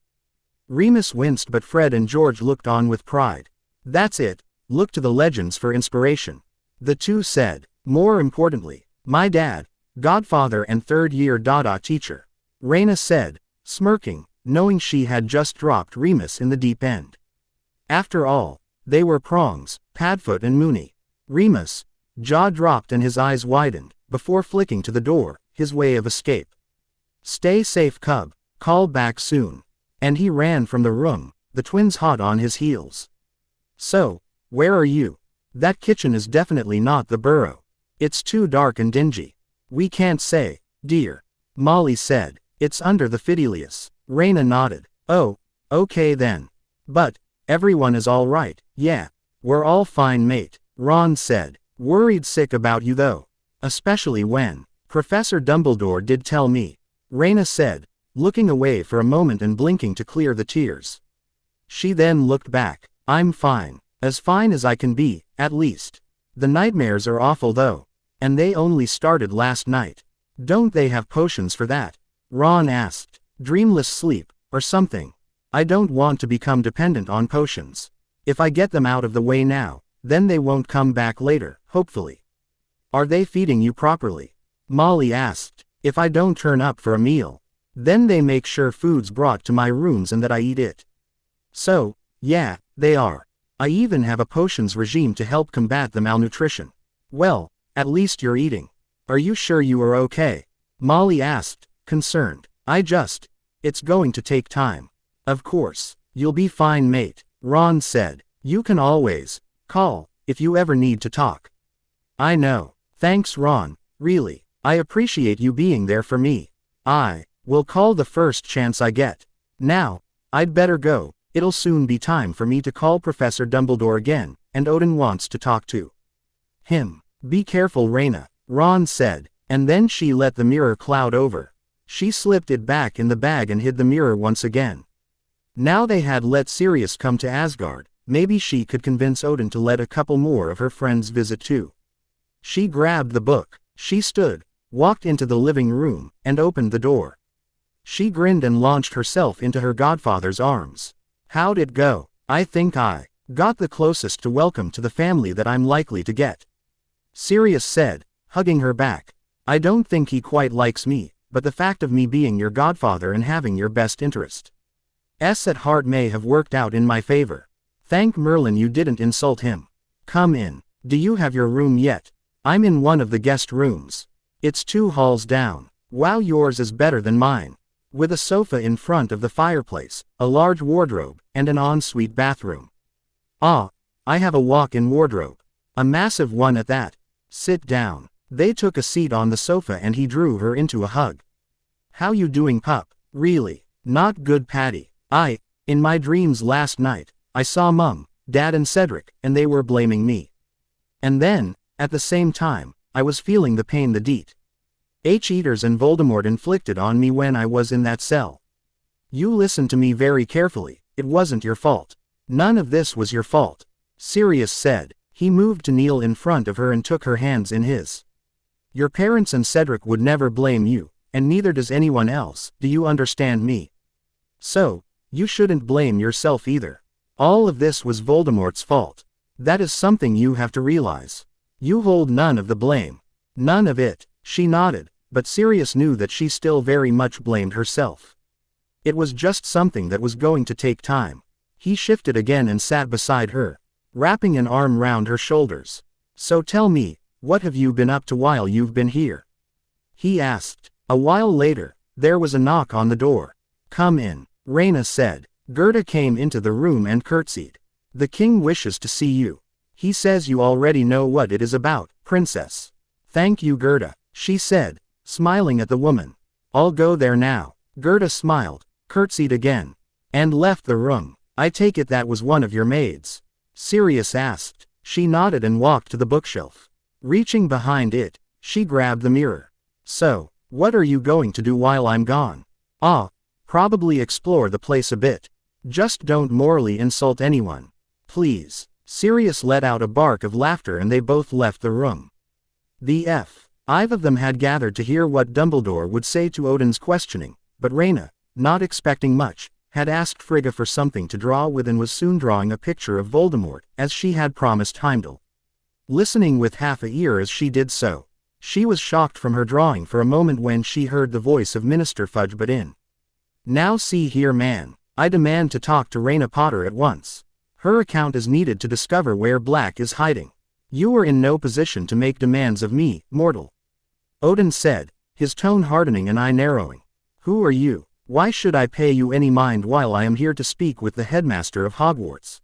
Remus winced, but Fred and George looked on with pride. "That's it, look to the legends for inspiration," the two said. "More importantly, my dad, godfather and third-year Dada teacher," Rayna said, smirking, knowing she had just dropped Remus in the deep end. After all, they were prongs, Padfoot and Moony. Remus' jaw dropped and his eyes widened, before flicking to the door, his way of escape. "Stay safe, cub. Call back soon." And he ran from the room, the twins hot on his heels. "So, where are you? That kitchen is definitely not the burrow. It's too dark and dingy." "We can't say, dear," Molly said. "It's under the Fidelius." Rayna nodded. "Oh, okay then. But, everyone is all right." "Yeah, we're all fine, mate," Ron said. "Worried sick about you though. Especially when Professor Dumbledore did tell me," Rayna said, looking away for a moment and blinking to clear the tears. She then looked back. "I'm fine. As fine as I can be, at least. The nightmares are awful though. And they only started last night." "Don't they have potions for that?" Ron asked. "Dreamless sleep, or something. I don't want to become dependent on potions. If I get them out of the way now, then they won't come back later, hopefully." "Are they feeding you properly?" Molly asked. "If I don't turn up for a meal, then they make sure food's brought to my rooms and that I eat it." "So, yeah, they are. I even have a potions regime to help combat the malnutrition." "Well, at least you're eating. Are you sure you are okay?" Molly asked, concerned. It's going to take time." "Of course, you'll be fine, mate," Ron said. "You can always call if you ever need to talk." "I know. Thanks, Ron, really. I appreciate you being there for me. I will call the first chance I get. Now, I'd better go. It'll soon be time for me to call Professor Dumbledore again, and Odin wants to talk to him." "Be careful, Rayna," Ron said, and then she let the mirror cloud over. She slipped it back in the bag and hid the mirror once again. Now they had let Sirius come to Asgard, maybe she could convince Odin to let a couple more of her friends visit too. She grabbed the book. She stood, walked into the living room, and opened the door. She grinned and launched herself into her godfather's arms. "How'd it go?" "I think I got the closest to welcome to the family that I'm likely to get," Sirius said, hugging her back. "I don't think he quite likes me, but the fact of me being your godfather and having your best interest at heart may have worked out in my favor. Thank Merlin you didn't insult him. Come in. Do you have your room yet?" I'm in one of the guest rooms. It's 2 halls down. Wow, yours is better than mine. With a sofa in front of the fireplace, a large wardrobe, and an ensuite bathroom. Ah, I have a walk-in wardrobe. A massive one at that. Sit down. They took a seat on the sofa and he drew her into a hug. How you doing, pup? Really? Not good, Patty. In my dreams last night, I saw Mum, Dad and Cedric, and they were blaming me. And then, at the same time, I was feeling the pain the Deet Eaters and Voldemort inflicted on me when I was in that cell. You listened to me very carefully. It wasn't your fault. None of this was your fault, Sirius said. He moved to kneel in front of her and took her hands in his. Your parents and Cedric would never blame you, and neither does anyone else, do you understand me? So, you shouldn't blame yourself either. All of this was Voldemort's fault. That is something you have to realize. You hold none of the blame. None of it. She nodded, but Sirius knew that she still very much blamed herself. It was just something that was going to take time. He shifted again and sat beside her, wrapping an arm round her shoulders. So tell me, what have you been up to while you've been here? He asked. A while later, there was a knock on the door. Come in, Rayna said. Gerda came into the room and curtsied. The king wishes to see you. He says you already know what it is about, princess. Thank you, Gerda, she said, smiling at the woman. I'll go there now. Gerda smiled, curtsied again, and left the room. I take it that was one of your maids? Sirius asked. She nodded and walked to the bookshelf. Reaching behind it, she grabbed the mirror. So, what are you going to do while I'm gone? Probably explore the place a bit. Just don't morally insult anyone. Please. Sirius let out a bark of laughter and they both left the room. The five of them had gathered to hear what Dumbledore would say to Odin's questioning, but Rayna, not expecting much, had asked Frigga for something to draw with and was soon drawing a picture of Voldemort, as she had promised Heimdall. Listening with half a ear as she did so, she was shocked from her drawing for a moment when she heard the voice of Minister Fudge butt in. Now see here, man, I demand to talk to Rayna Potter at once. Her account is needed to discover where Black is hiding. You are in no position to make demands of me, mortal. Odin said, his tone hardening and eye narrowing. Who are you? Why should I pay you any mind while I am here to speak with the headmaster of Hogwarts?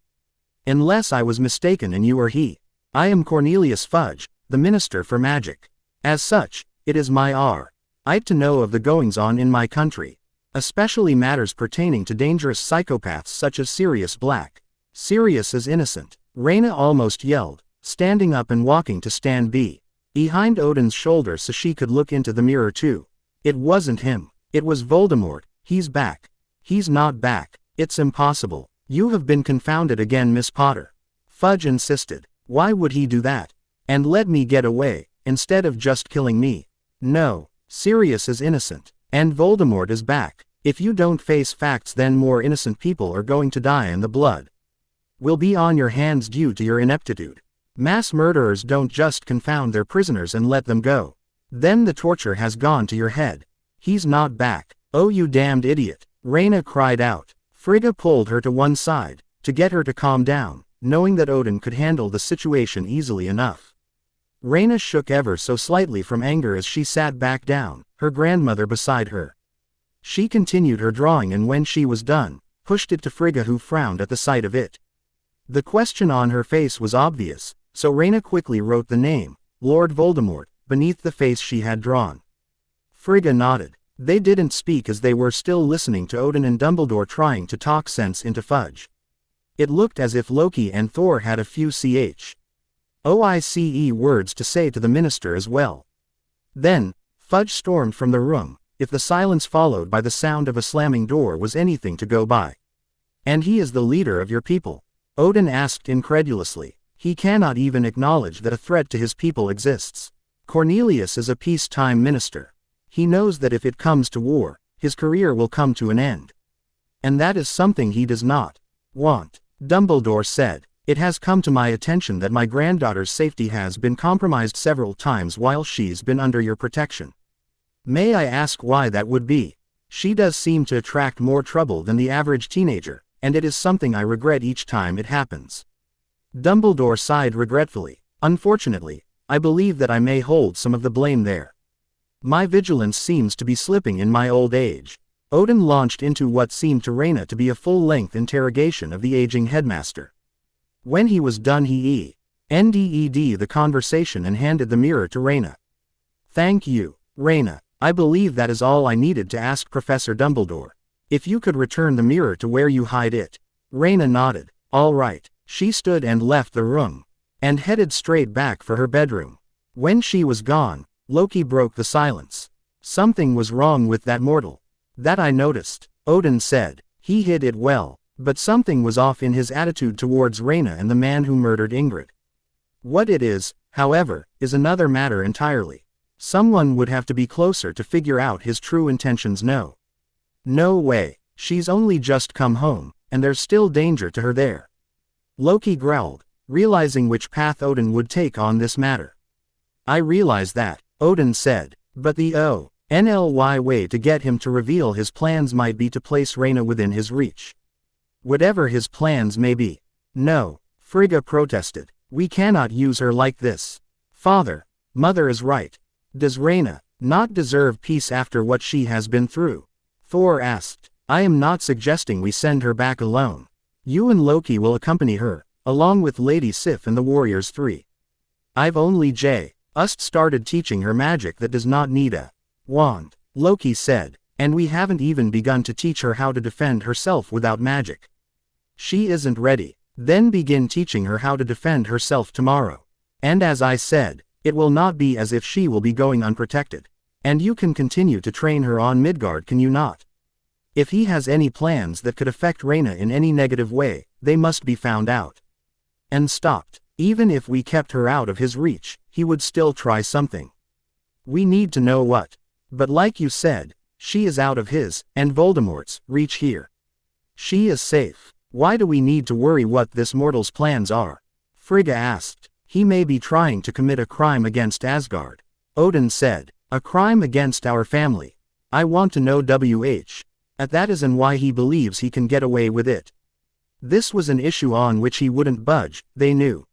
Unless I was mistaken and you are he. I am Cornelius Fudge, the Minister for Magic. As such, it is my right to know of the goings-on in my country, especially matters pertaining to dangerous psychopaths such as Sirius Black. Sirius is innocent, Rayna almost yelled, standing up and walking to stand behind Odin's shoulder so she could look into the mirror too. It wasn't him. It was Voldemort. He's back. He's not back. It's impossible. You have been confounded again, Miss Potter. Fudge insisted. Why would he do that? And let me get away, instead of just killing me? No. Sirius is innocent. And Voldemort is back. If you don't face facts, then more innocent people are going to die and the blood will be on your hands due to your ineptitude. Mass murderers don't just confound their prisoners and let them go. Then the torture has gone to your head. He's not back. Oh, you damned idiot, Rayna cried out. Frigga pulled her to one side, to get her to calm down, knowing that Odin could handle the situation easily enough. Rayna shook ever so slightly from anger as she sat back down, her grandmother beside her. She continued her drawing and when she was done, pushed it to Frigga, who frowned at the sight of it. The question on her face was obvious, so Rayna quickly wrote the name, Lord Voldemort, beneath the face she had drawn. Frigga nodded. They didn't speak as they were still listening to Odin and Dumbledore trying to talk sense into Fudge. It looked as if Loki and Thor had a few OICE words to say to the minister as well. Then, Fudge stormed from the room, if the silence followed by the sound of a slamming door was anything to go by. And he is the leader of your people? Odin asked incredulously. He cannot even acknowledge that a threat to his people exists. Cornelius is a peacetime minister. He knows that if it comes to war, his career will come to an end. And that is something he does not want. Dumbledore said, it has come to my attention that my granddaughter's safety has been compromised several times while she's been under your protection. May I ask why that would be? She does seem to attract more trouble than the average teenager, and it is something I regret each time it happens. Dumbledore sighed regretfully. Unfortunately, I believe that I may hold some of the blame there. My vigilance seems to be slipping in my old age. Odin launched into what seemed to Rayna to be a full-length interrogation of the aging headmaster. When he was done he ended the conversation and handed the mirror to Rayna. Thank you, Rayna. I believe that is all I needed to ask Professor Dumbledore. If you could return the mirror to where you hide it. Rayna nodded. All right. She stood and left the room, and headed straight back for her bedroom. When she was gone, Loki broke the silence. Something was wrong with that mortal. That I noticed, Odin said. He hid it well, but something was off in his attitude towards Rayna and the man who murdered Ingrid. What it is, however, is another matter entirely. Someone would have to be closer to figure out his true intentions. No way, she's only just come home, and there's still danger to her there. Loki growled, realizing which path Odin would take on this matter. I realize that, Odin said, but the only way to get him to reveal his plans might be to place Rayna within his reach. Whatever his plans may be. No, Frigga protested. We cannot use her like this. Father, Mother is right. Does Rayna not deserve peace after what she has been through? Thor asked. I am not suggesting we send her back alone. You and Loki will accompany her, along with Lady Sif and the Warriors 3. I've only just started teaching her magic that does not need a wand, Loki said, and we haven't even begun to teach her how to defend herself without magic. She isn't ready. Then begin teaching her how to defend herself tomorrow. And as I said, it will not be as if she will be going unprotected. And you can continue to train her on Midgard, can you not? If he has any plans that could affect Rayna in any negative way, they must be found out. And stopped. Even if we kept her out of his reach, he would still try something. We need to know what. But like you said, she is out of his, and Voldemort's, reach here. She is safe. Why do we need to worry what this mortal's plans are? Frigga asked. He may be trying to commit a crime against Asgard. Odin said. A crime against our family. I want to know that is and why he believes he can get away with it. This was an issue on which he wouldn't budge, they knew.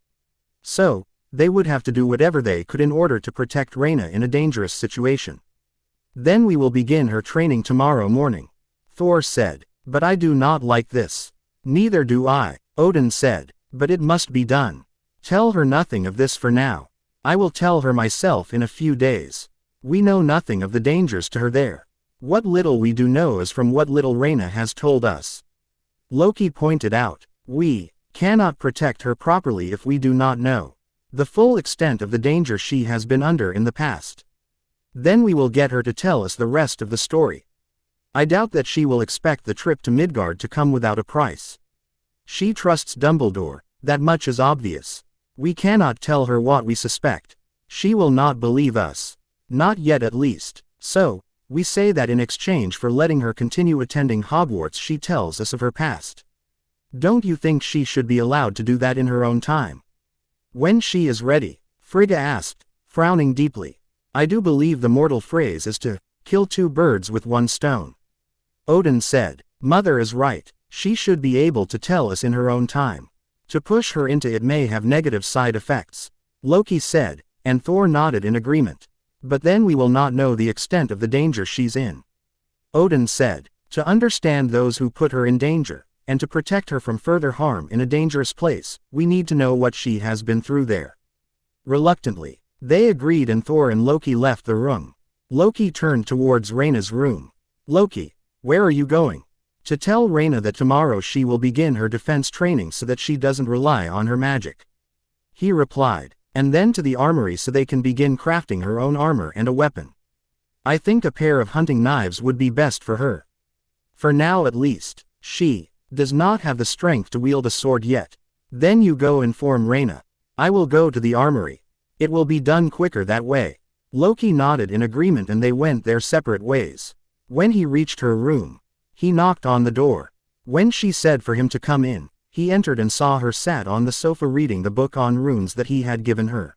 So, they would have to do whatever they could in order to protect Rayna in a dangerous situation. Then we will begin her training tomorrow morning. Thor said. But I do not like this. Neither do I, Odin said, but it must be done. Tell her nothing of this for now. I will tell her myself in a few days. We know nothing of the dangers to her there. What little we do know is from what little Rayna has told us. Loki pointed out. We cannot protect her properly if we do not know the full extent of the danger she has been under in the past. Then we will get her to tell us the rest of the story. I doubt that she will expect the trip to Midgard to come without a price. She trusts Dumbledore, that much is obvious. We cannot tell her what we suspect. She will not believe us. Not yet at least. So, we say that in exchange for letting her continue attending Hogwarts she tells us of her past. Don't you think she should be allowed to do that in her own time? When she is ready, Frigga asked, frowning deeply. I do believe the mortal phrase is to kill two birds with one stone. Odin said. Mother is right. She should be able to tell us in her own time. To push her into it may have negative side effects. Loki said, and Thor nodded in agreement. But then we will not know the extent of the danger she's in. Odin said. To understand those who put her in danger, and to protect her from further harm in a dangerous place, we need to know what she has been through there. Reluctantly, they agreed and Thor and Loki left the room. Loki turned towards Rayna's room. Loki, where are you going? To tell Rayna that tomorrow she will begin her defense training so that she doesn't rely on her magic. He replied. And then to the armory so they can begin crafting her own armor and a weapon. I think a pair of hunting knives would be best for her. For now at least, she does not have the strength to wield a sword yet. Then you go inform Rayna. I will go to the armory. It will be done quicker that way. Loki nodded in agreement and they went their separate ways. When he reached her room, he knocked on the door. When she said for him to come in, he entered and saw her sat on the sofa reading the book on runes that he had given her.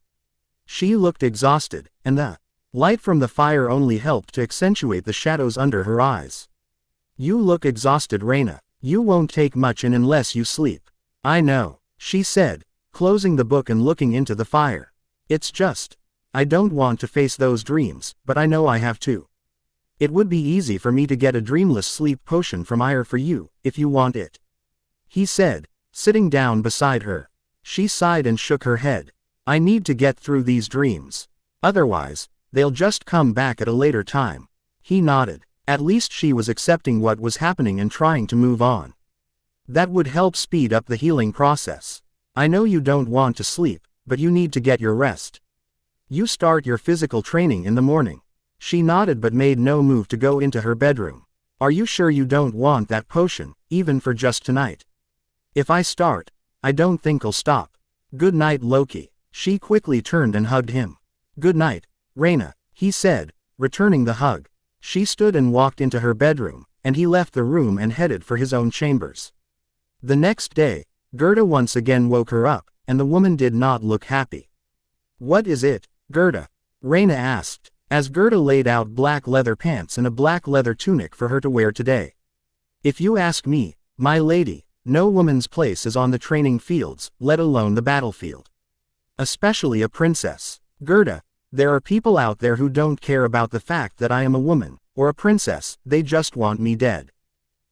She looked exhausted, and the light from the fire only helped to accentuate the shadows under her eyes. You look exhausted, Rayna. You won't take much in unless you sleep. I know, she said, closing the book and looking into the fire. It's just, I don't want to face those dreams, but I know I have to. It would be easy for me to get a dreamless sleep potion from Ire for you, if you want it. He said, sitting down beside her. She sighed and shook her head. I need to get through these dreams. Otherwise, they'll just come back at a later time. He nodded. At least she was accepting what was happening and trying to move on. That would help speed up the healing process. I know you don't want to sleep, but you need to get your rest. You start your physical training in the morning. She nodded but made no move to go into her bedroom. Are you sure you don't want that potion, even for just tonight? If I start, I don't think I'll stop. Good night, Loki. She quickly turned and hugged him. Good night, Rayna, he said, returning the hug. She stood and walked into her bedroom, and he left the room and headed for his own chambers. The next day, Gerda once again woke her up, and the woman did not look happy. What is it, Gerda? Rayna asked, as Gerda laid out black leather pants and a black leather tunic for her to wear today. If you ask me, my lady, no woman's place is on the training fields, let alone the battlefield. Especially a princess. Gerda, there are people out there who don't care about the fact that I am a woman, or a princess, they just want me dead.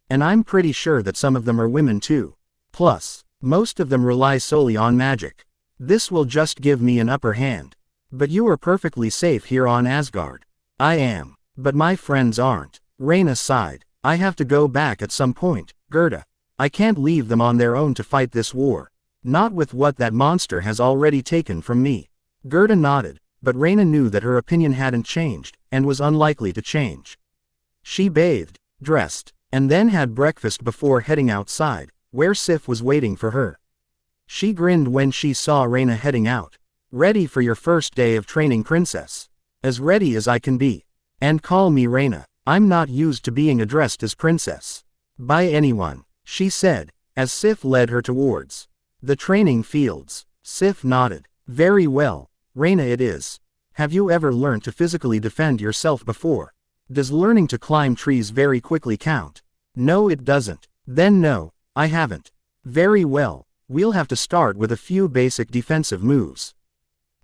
And I'm pretty sure that some of them are women too. Plus, most of them rely solely on magic. This will just give me an upper hand. But you are perfectly safe here on Asgard. I am. But my friends aren't. Rayna sighed. I have to go back at some point, Gerda. I can't leave them on their own to fight this war. Not with what that monster has already taken from me. Gerda nodded, but Rayna knew that her opinion hadn't changed, and was unlikely to change. She bathed, dressed, and then had breakfast before heading outside, where Sif was waiting for her. She grinned when she saw Rayna heading out. Ready for your first day of training, princess? As ready as I can be. And call me Rayna. I'm not used to being addressed as princess. By anyone, she said, as Sif led her towards the training fields. Sif nodded. Very well, Rayna it is. Have you ever learned to physically defend yourself before? Does learning to climb trees very quickly count? No, it doesn't. Then no, I haven't. Very well, we'll have to start with a few basic defensive moves.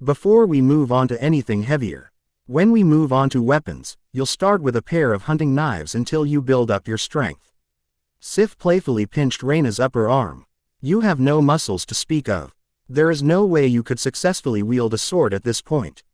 Before we move on to anything heavier. When we move on to weapons, you'll start with a pair of hunting knives until you build up your strength. Sif playfully pinched Rayna's upper arm. You have no muscles to speak of. There is no way you could successfully wield a sword at this point.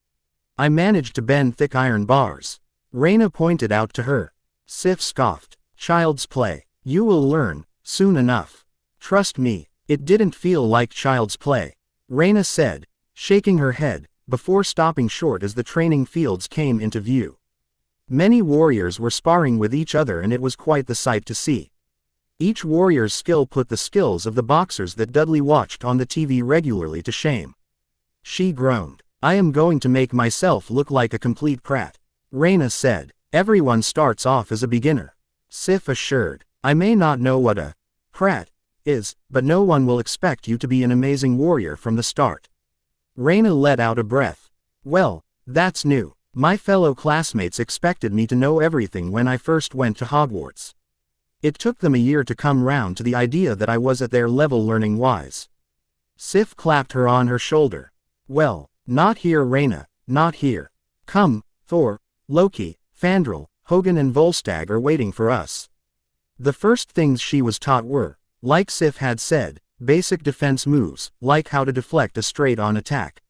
I managed to bend thick iron bars. Rayna pointed out to her. Sif scoffed. Child's play. You will learn, soon enough. Trust me, it didn't feel like child's play. Rayna said, shaking her head, before stopping short as the training fields came into view. Many warriors were sparring with each other and it was quite the sight to see. Each warrior's skill put the skills of the boxers that Dudley watched on the TV regularly to shame. She groaned. I am going to make myself look like a complete prat. Rayna said. Everyone starts off as a beginner. Sif assured. I may not know what a prat is, but no one will expect you to be an amazing warrior from the start. Rayna let out a breath. Well, that's new. My fellow classmates expected me to know everything when I first went to Hogwarts. It took them a year to come round to the idea that I was at their level learning-wise. Sif clapped her on her shoulder. Well, not here, Rayna, not here. Come, Thor, Loki, Fandral, Hogan and Volstagg are waiting for us. The first things she was taught were, like Sif had said, basic defense moves, like how to deflect a straight-on attack.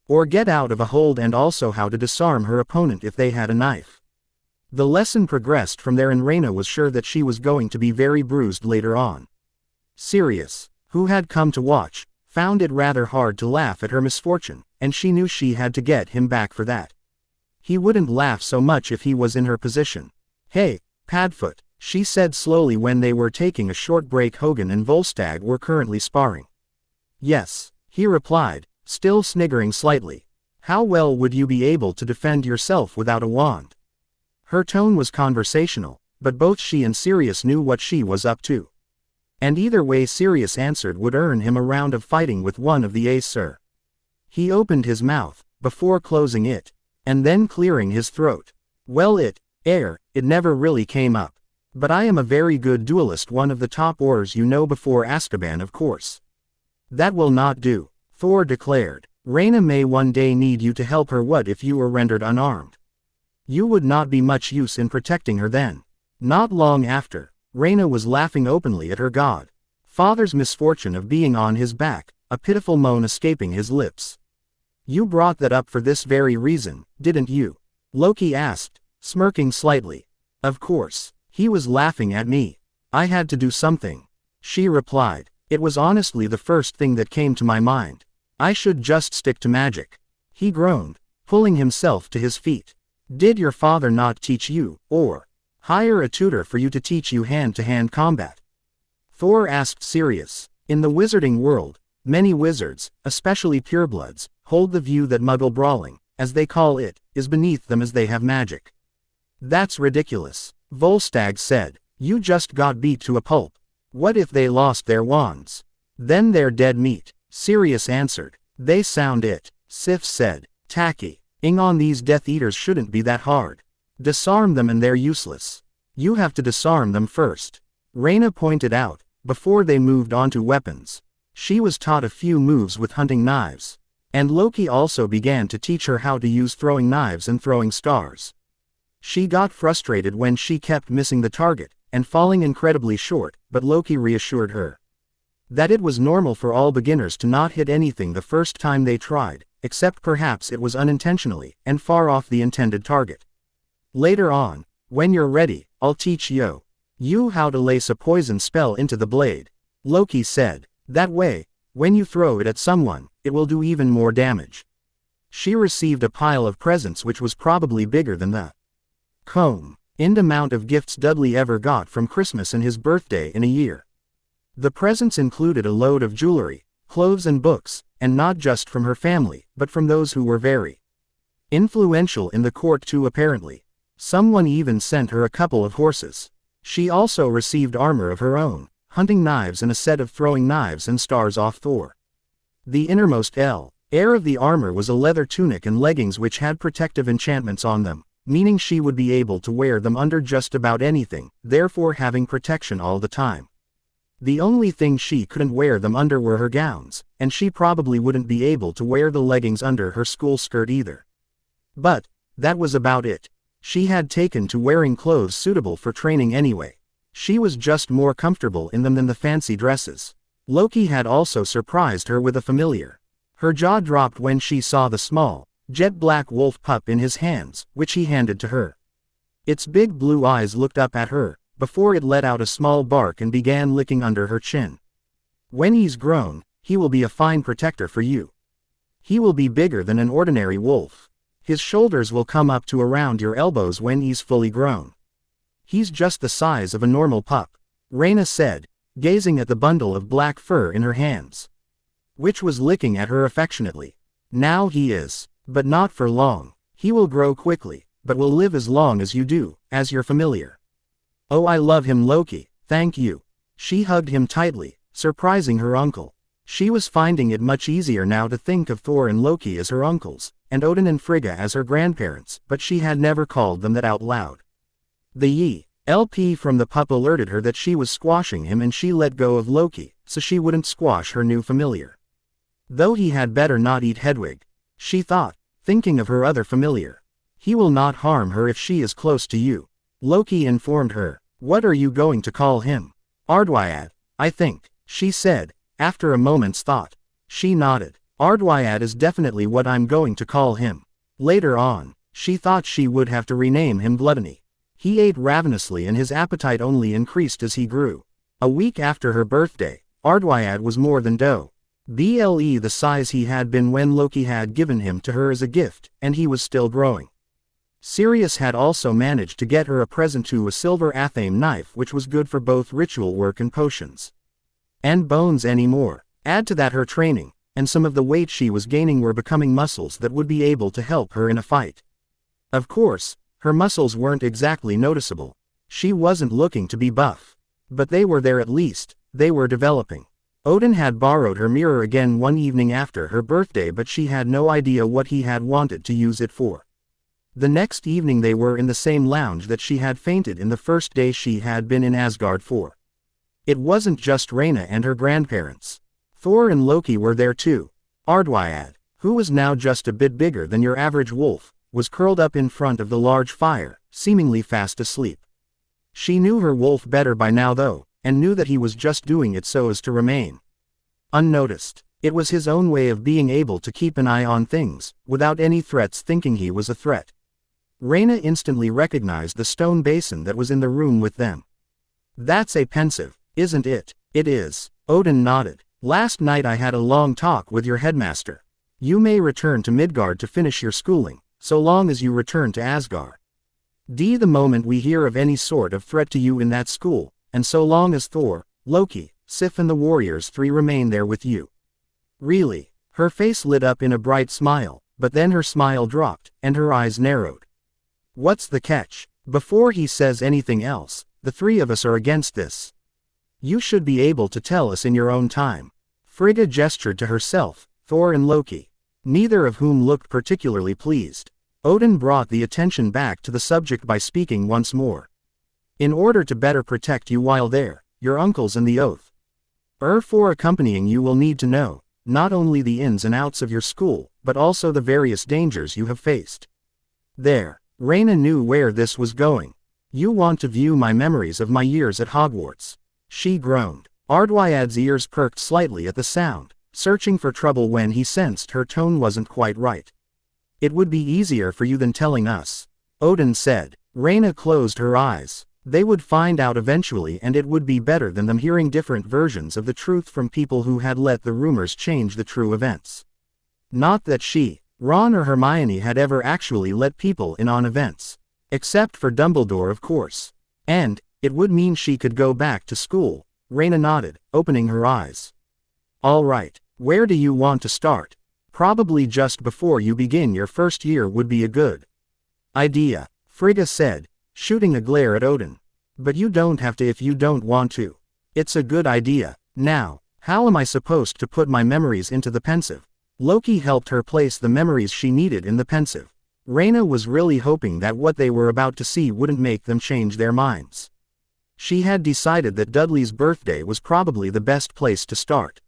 Or get out of a hold, and also how to disarm her opponent if they had a knife. The lesson progressed from there and Rayna was sure that she was going to be very bruised later on. Sirius, who had come to watch, found it rather hard to laugh at her misfortune, and she knew she had to get him back for that. He wouldn't laugh so much if he was in her position. Hey, Padfoot, she said slowly when they were taking a short break. Hogan and Volstagg were currently sparring. Yes, he replied, still sniggering slightly. How well would you be able to defend yourself without a wand? Her tone was conversational, but both she and Sirius knew what she was up to. And either way Sirius answered would earn him a round of fighting with one of the Aesir. He opened his mouth, before closing it, and then clearing his throat. Well it never really came up. But I am a very good duelist, one of the top ors you know before Azkaban of course. That will not do, Thor declared. Rayna may one day need you to help her. What if you were rendered unarmed? You would not be much use in protecting her then. Not long after, Rayna was laughing openly at her god father's misfortune of being on his back, a pitiful moan escaping his lips. You brought that up for this very reason, didn't you? Loki asked, smirking slightly. Of course. He was laughing at me. I had to do something. She replied. It was honestly the first thing that came to my mind. I should just stick to magic. He groaned, pulling himself to his feet. Did your father not teach you, or hire a tutor for you to teach you hand-to-hand combat? Thor asked, serious. In the wizarding world, many wizards, especially purebloods, hold the view that muggle brawling, as they call it, is beneath them as they have magic. That's ridiculous, Volstagg said. You just got beat to a pulp. What if they lost their wands? Then they're dead meat, Sirius answered. They sound it, Sif said. Tacky. Ing on these Death Eaters shouldn't be that hard. Disarm them and they're useless. You have to disarm them first, Rayna pointed out, before they moved on to weapons. She was taught a few moves with hunting knives. And Loki also began to teach her how to use throwing knives and throwing stars. She got frustrated when she kept missing the target, and falling incredibly short, but Loki reassured her that it was normal for all beginners to not hit anything the first time they tried, except perhaps it was unintentionally, and far off the intended target. Later on, when you're ready, I'll teach you how to lace a poison spell into the blade, Loki said. That way, when you throw it at someone, it will do even more damage. She received a pile of presents which was probably bigger than the amount of gifts Dudley ever got from Christmas and his birthday in a year. The presents included a load of jewelry, clothes and books, and not just from her family, but from those who were very influential in the court too apparently. Someone even sent her a couple of horses. She also received armor of her own, hunting knives and a set of throwing knives and stars off Thor. The innermost air of the armor was a leather tunic and leggings which had protective enchantments on them, meaning she would be able to wear them under just about anything, therefore having protection all the time. The only thing she couldn't wear them under were her gowns, and she probably wouldn't be able to wear the leggings under her school skirt either. But that was about it. She had taken to wearing clothes suitable for training anyway. She was just more comfortable in them than the fancy dresses. Loki had also surprised her with a familiar. Her jaw dropped when she saw the small, jet-black wolf pup in his hands, which he handed to her. Its big blue eyes looked up at her, before it let out a small bark and began licking under her chin. When he's grown, he will be a fine protector for you. He will be bigger than an ordinary wolf. His shoulders will come up to around your elbows when he's fully grown. He's just the size of a normal pup, Rayna said, gazing at the bundle of black fur in her hands, which was licking at her affectionately. Now he is, but not for long. He will grow quickly, but will live as long as you do, as your familiar. Oh, I love him, Loki, thank you. She hugged him tightly, surprising her uncle. She was finding it much easier now to think of Thor and Loki as her uncles, and Odin and Frigga as her grandparents, but she had never called them that out loud. The yelp from the pup alerted her that she was squashing him, and she let go of Loki, so she wouldn't squash her new familiar. Though he had better not eat Hedwig, she thought, thinking of her other familiar. He will not harm her if she is close to you, Loki informed her. What are you going to call him? Ardwyad, I think, she said, after a moment's thought. She nodded. Ardwyad is definitely what I'm going to call him. Later on, she thought she would have to rename him Gluttony. He ate ravenously and his appetite only increased as he grew. A week after her birthday, Ardwyad was more than the size he had been when Loki had given him to her as a gift, and he was still growing. Sirius had also managed to get her a present too, a silver athame knife which was good for both ritual work and potions. And bones anymore. Add to that her training, and some of the weight she was gaining were becoming muscles that would be able to help her in a fight. Of course, her muscles weren't exactly noticeable. She wasn't looking to be buff. But they were there at least, they were developing. Odin had borrowed her mirror again one evening after her birthday, but she had no idea what he had wanted to use it for. The next evening they were in the same lounge that she had fainted in the first day she had been in Asgard for. It wasn't just Rayna and her grandparents. Thor and Loki were there too. Ardwyad, who was now just a bit bigger than your average wolf, was curled up in front of the large fire, seemingly fast asleep. She knew her wolf better by now though, and knew that he was just doing it so as to remain unnoticed. It was his own way of being able to keep an eye on things, without any threats thinking he was a threat. Rayna instantly recognized the stone basin that was in the room with them. That's a pensive, isn't it? It is. Odin nodded. Last night I had a long talk with your headmaster. You may return to Midgard to finish your schooling, so long as you return to Asgard. The moment we hear of any sort of threat to you in that school, and so long as Thor, Loki, Sif and the Warriors 3 remain there with you. Really? Her face lit up in a bright smile, but then her smile dropped, and her eyes narrowed. What's the catch? Before he says anything else, the 3 of us are against this. You should be able to tell us in your own time. Frigga gestured to herself, Thor and Loki, neither of whom looked particularly pleased. Odin brought the attention back to the subject by speaking once more. In order to better protect you while there, your uncles and the oath for accompanying you will need to know, not only the ins and outs of your school, but also the various dangers you have faced. There. Rayna knew where this was going. You want to view my memories of my years at Hogwarts. She groaned. Ardwyad's ears perked slightly at the sound, searching for trouble when he sensed her tone wasn't quite right. It would be easier for you than telling us, Odin said. Rayna closed her eyes. They would find out eventually, and it would be better than them hearing different versions of the truth from people who had let the rumors change the true events. Not that she, Ron or Hermione had ever actually let people in on events. Except for Dumbledore of course. And, it would mean she could go back to school. Rayna nodded, opening her eyes. All right, where do you want to start? Probably just before you begin your first year would be a good idea, Frigga said, shooting a glare at Odin. But you don't have to if you don't want to. It's a good idea. Now, how am I supposed to put my memories into the pensive? Loki helped her place the memories she needed in the pensive. Rayna was really hoping that what they were about to see wouldn't make them change their minds. She had decided that Dudley's birthday was probably the best place to start.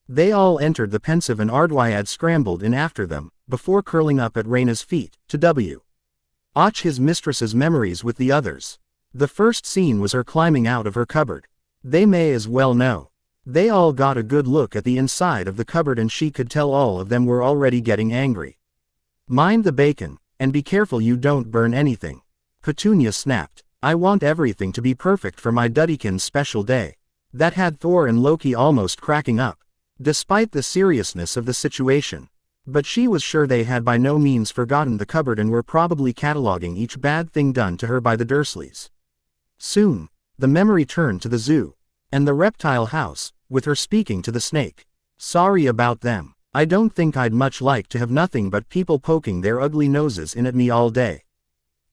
They all entered the pensive and Ardwyad scrambled in after them, before curling up at Rayna's feet, to watch his mistress's memories with the others. The first scene was her climbing out of her cupboard. They may as well know. They all got a good look at the inside of the cupboard and she could tell all of them were already getting angry. Mind the bacon, and be careful you don't burn anything. Petunia snapped. I want everything to be perfect for my Duddykins' special day. That had Thor and Loki almost cracking up, despite the seriousness of the situation. But she was sure they had by no means forgotten the cupboard and were probably cataloging each bad thing done to her by the Dursleys. Soon, the memory turned to the zoo, and the reptile house, with her speaking to the snake. Sorry about them. I don't think I'd much like to have nothing but people poking their ugly noses in at me all day.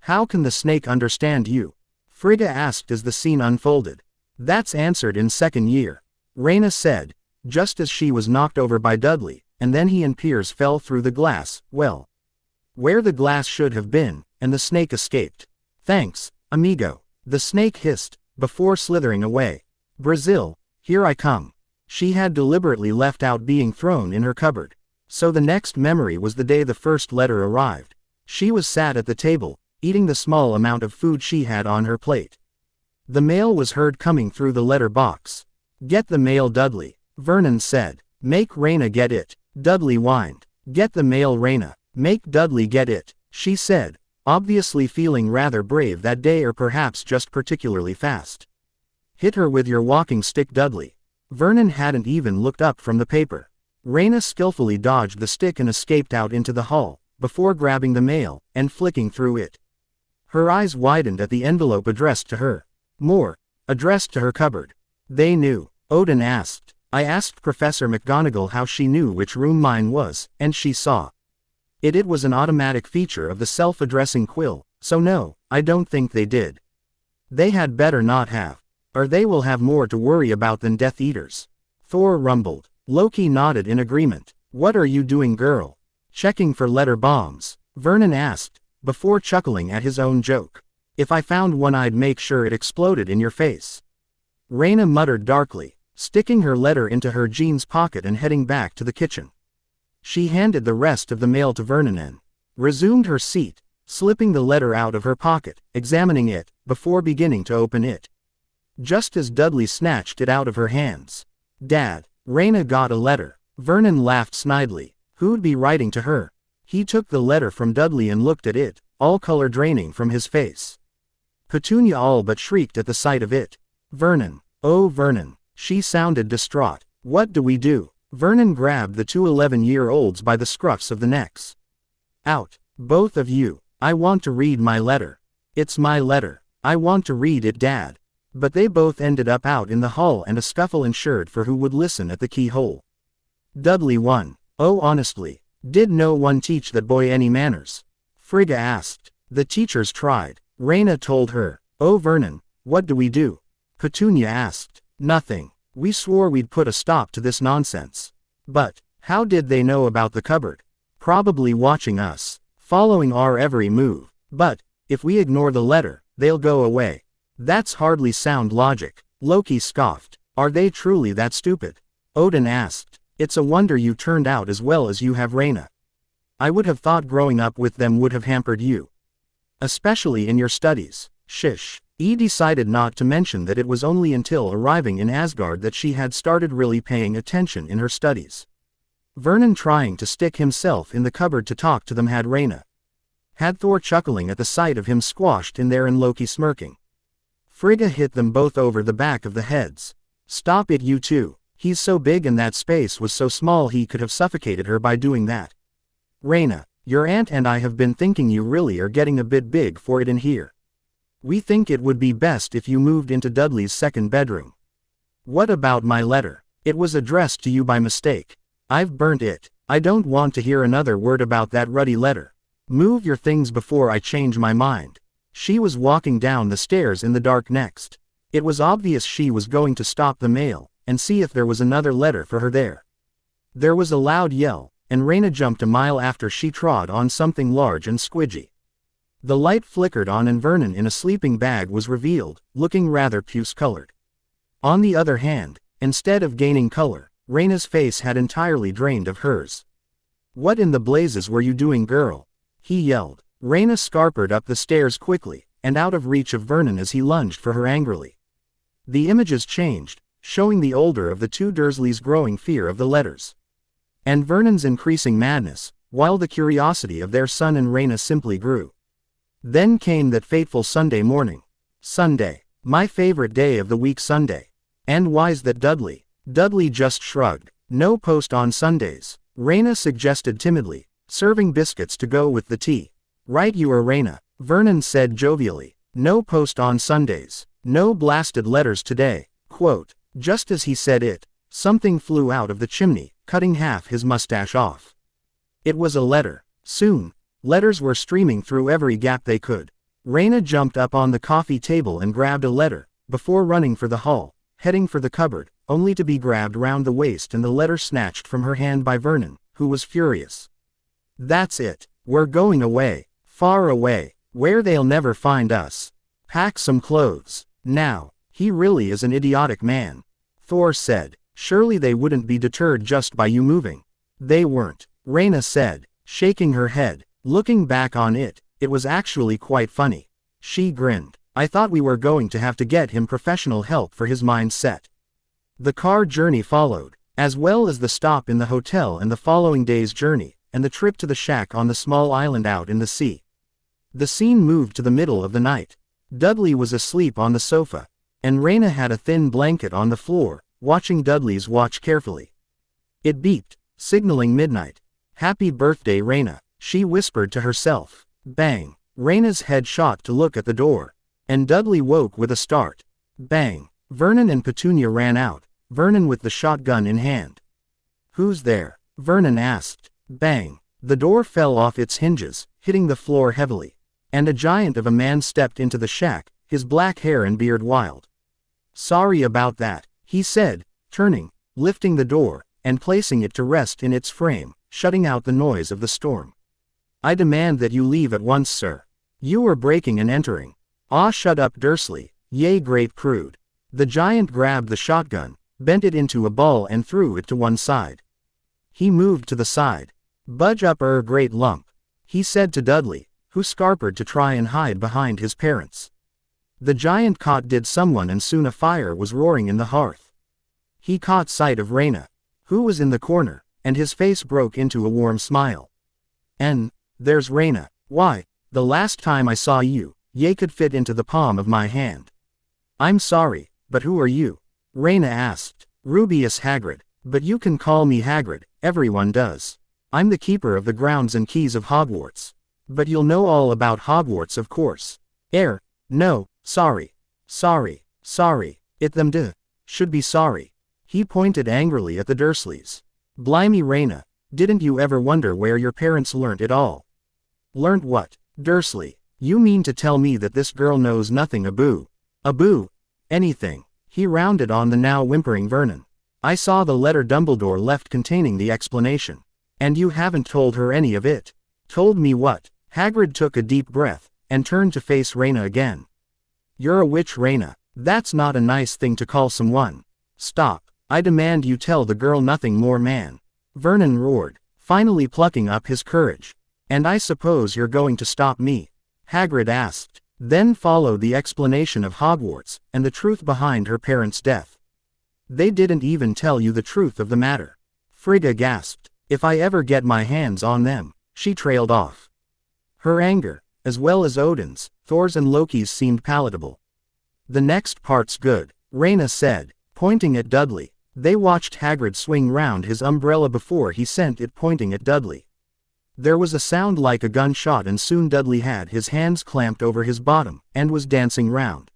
How can the snake understand you? Frigga asked as the scene unfolded. That's answered in second year, Rayna said, just as she was knocked over by Dudley, and then he and Piers fell through the glass, well, where the glass should have been, and the snake escaped. Thanks, amigo, the snake hissed, before slithering away. Brazil, here I come. She had deliberately left out being thrown in her cupboard. So the next memory was the day the first letter arrived. She was sat at the table, eating the small amount of food she had on her plate. The mail was heard coming through the letter box. Get the mail, Dudley, Vernon said. Make Rayna get it, Dudley whined. Get the mail, Rayna. Make Dudley get it, she said, obviously feeling rather brave that day or perhaps just particularly fast. Hit her with your walking stick, Dudley. Vernon hadn't even looked up from the paper. Rayna skillfully dodged the stick and escaped out into the hall, before grabbing the mail, and flicking through it. Her eyes widened at the envelope addressed to her. More, addressed to her cupboard. They knew, Odin asked. I asked Professor McGonagall how she knew which room mine was, and she saw it. It was an automatic feature of the self-addressing quill, so no, I don't think they did. They had better not have. Or they will have more to worry about than Death Eaters. Thor rumbled. Loki nodded in agreement. What are you doing, girl? Checking for letter bombs, Vernon asked, before chuckling at his own joke. If I found one I'd make sure it exploded in your face. Rayna muttered darkly, sticking her letter into her jeans pocket and heading back to the kitchen. She handed the rest of the mail to Vernon and resumed her seat, slipping the letter out of her pocket, examining it, before beginning to open it. Just as Dudley snatched it out of her hands. "Dad, Rayna got a letter." Vernon laughed snidely. Who'd be writing to her? He took the letter from Dudley and looked at it, all color draining from his face. Petunia all but shrieked at the sight of it. "Vernon, oh Vernon," she sounded distraught. "What do we do?" Vernon grabbed the two 11-year-olds by the scruffs of the necks. "Out, both of you. I want to read my letter." "It's my letter. I want to read it, Dad." But they both ended up out in the hall and a scuffle ensued for who would listen at the keyhole. Dudley won. "Oh honestly, did no one teach that boy any manners?" Frigga asked. "The teachers tried," Rayna told her. "Oh Vernon, what do we do?" Petunia asked. "Nothing. We swore we'd put a stop to this nonsense." "But, how did they know about the cupboard?" "Probably watching us, following our every move. But, if we ignore the letter, they'll go away." "That's hardly sound logic," Loki scoffed. "Are they truly that stupid?" Odin asked. "It's a wonder you turned out as well as you have, Rayna. I would have thought growing up with them would have hampered you. Especially in your studies." "Shish." He decided not to mention that it was only until arriving in Asgard that she had started really paying attention in her studies. Vernon trying to stick himself in the cupboard to talk to them had Rayna. Had Thor chuckling at the sight of him squashed in there and Loki smirking. Frigga hit them both over the back of the heads. "Stop it you two. He's so big and that space was so small he could have suffocated her by doing that." "Rayna, your aunt and I have been thinking you really are getting a bit big for it in here. We think it would be best if you moved into Dudley's second bedroom." "What about my letter? It was addressed to you by mistake. I've burnt it. I don't want to hear another word about that ruddy letter. Move your things before I change my mind." She was walking down the stairs in the dark next. It was obvious she was going to stop the mail and see if there was another letter for her there. There was a loud yell, and Rayna jumped a mile after she trod on something large and squidgy. The light flickered on and Vernon in a sleeping bag was revealed, looking rather puce-colored. On the other hand, instead of gaining color, Rayna's face had entirely drained of hers. "What in the blazes were you doing, girl?" he yelled. Rayna scarpered up the stairs quickly, and out of reach of Vernon as he lunged for her angrily. The images changed, showing the older of the two Dursleys' growing fear of the letters, and Vernon's increasing madness, while the curiosity of their son and Rayna simply grew. Then came that fateful Sunday morning. "Sunday. My favorite day of the week, Sunday. And why's that, Dudley?" Dudley just shrugged. "No post on Sundays," Rayna suggested timidly, serving biscuits to go with the tea. "Right you are, Rayna," Vernon said jovially. "No post on Sundays. No blasted letters today." Quote. Just as he said it, something flew out of the chimney, cutting half his mustache off. It was a letter. Soon, letters were streaming through every gap they could. Rayna jumped up on the coffee table and grabbed a letter, before running for the hall, heading for the cupboard, only to be grabbed round the waist and the letter snatched from her hand by Vernon, who was furious. "That's it. We're going away. Far away, where they'll never find us. Pack some clothes. Now." "He really is an idiotic man," Thor said. "Surely they wouldn't be deterred just by you moving." "They weren't," Rayna said, shaking her head. Looking back on it, it was actually quite funny. She grinned. "I thought we were going to have to get him professional help for his mindset." The car journey followed, as well as the stop in the hotel and the following day's journey, and the trip to the shack on the small island out in the sea. The scene moved to the middle of the night. Dudley was asleep on the sofa, and Rayna had a thin blanket on the floor, watching Dudley's watch carefully. It beeped, signaling midnight. "Happy birthday, Rayna," she whispered to herself. Bang! Rayna's head shot to look at the door, and Dudley woke with a start. Bang! Vernon and Petunia ran out, Vernon with the shotgun in hand. "Who's there?" Vernon asked. Bang! The door fell off its hinges, hitting the floor heavily. And a giant of a man stepped into the shack, his black hair and beard wild. "Sorry about that," he said, turning, lifting the door, and placing it to rest in its frame, shutting out the noise of the storm. "I demand that you leave at once, sir. You are breaking and entering." "Ah, shut up, Dursley, yea great prude." The giant grabbed the shotgun, bent it into a ball and threw it to one side. He moved to the side. Budge up great lump, he said to Dudley, who scarpered to try and hide behind his parents. The giant caught did someone and soon a fire was roaring in the hearth. He caught sight of Rayna, who was in the corner, and his face broke into a warm smile. "And there's Rayna. Why, the last time I saw you, ye could fit into the palm of my hand." "I'm sorry, but who are you?" Rayna asked. "Rubeus Hagrid, but you can call me Hagrid, everyone does. I'm the keeper of the grounds and keys of Hogwarts. But you'll know all about Hogwarts, of course." No, sorry. It them should be sorry." He pointed angrily at the Dursleys. "Blimey Rayna, didn't you ever wonder where your parents learnt it all?" "Learnt what, Dursley? You mean to tell me that this girl knows nothing anything?" He rounded on the now whimpering Vernon. "I saw the letter Dumbledore left containing the explanation. And you haven't told her any of it." "Told me what?" Hagrid took a deep breath, and turned to face Rayna again. "You're a witch, Rayna. That's not a nice thing to call someone." "Stop. I demand you tell the girl nothing more, man," Vernon roared, finally plucking up his courage. "And I suppose you're going to stop me?" Hagrid asked. Then followed the explanation of Hogwarts, and the truth behind her parents' death. "They didn't even tell you the truth of the matter." Frigga gasped. "If I ever get my hands on them," she trailed off. Her anger, as well as Odin's, Thor's and Loki's, seemed palatable. "The next part's good," Rayna said, pointing at Dudley. They watched Hagrid swing round his umbrella before he sent it pointing at Dudley. There was a sound like a gunshot and soon Dudley had his hands clamped over his bottom, and was dancing round,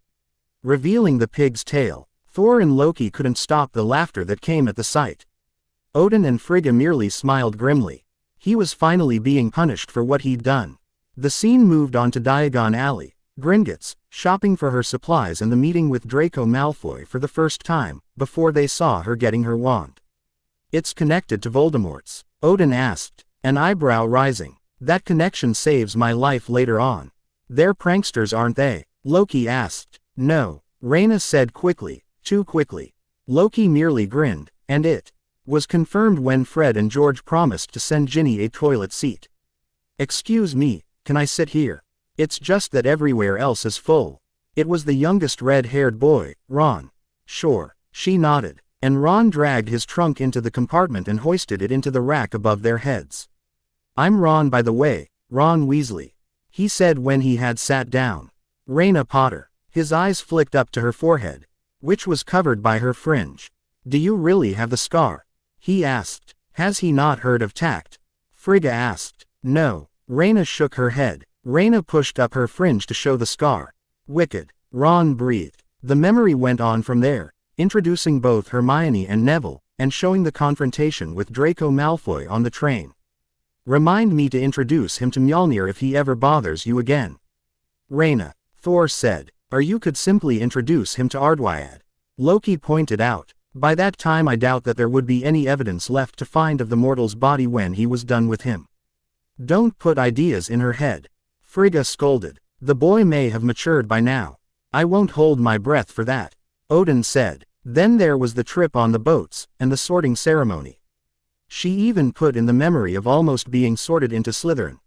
revealing the pig's tail. Thor and Loki couldn't stop the laughter that came at the sight. Odin and Frigga merely smiled grimly. He was finally being punished for what he'd done. The scene moved on to Diagon Alley, Gringotts, shopping for her supplies and the meeting with Draco Malfoy for the first time, before they saw her getting her wand. "It's connected to Voldemort's?" Odin asked, an eyebrow rising. "That connection saves my life later on." "They're pranksters, aren't they?" Loki asked. "No," Rayna said quickly, too quickly. Loki merely grinned, and it was confirmed when Fred and George promised to send Ginny a toilet seat. "Excuse me, can I sit here? It's just that everywhere else is full." It was the youngest red-haired boy, Ron. "Sure," she nodded, and Ron dragged his trunk into the compartment and hoisted it into the rack above their heads. "I'm Ron, by the way, Ron Weasley," he said when he had sat down. "Rayna Potter." His eyes flicked up to her forehead, which was covered by her fringe. "Do you really have the scar?" he asked. "Has he not heard of tact?" Frigga asked. "No." Rayna shook her head. Rayna pushed up her fringe to show the scar. "Wicked," Ron breathed. The memory went on from there, introducing both Hermione and Neville, and showing the confrontation with Draco Malfoy on the train. "Remind me to introduce him to Mjolnir if he ever bothers you again." "Rayna," Thor said, "or you could simply introduce him to Ardwyad," Loki pointed out. "By that time I doubt that there would be any evidence left to find of the mortal's body when he was done with him." "Don't put ideas in her head," Frigga scolded. "The boy may have matured by now." "I won't hold my breath for that," Odin said. Then there was the trip on the boats, and the sorting ceremony. She even put in the memory of almost being sorted into Slytherin.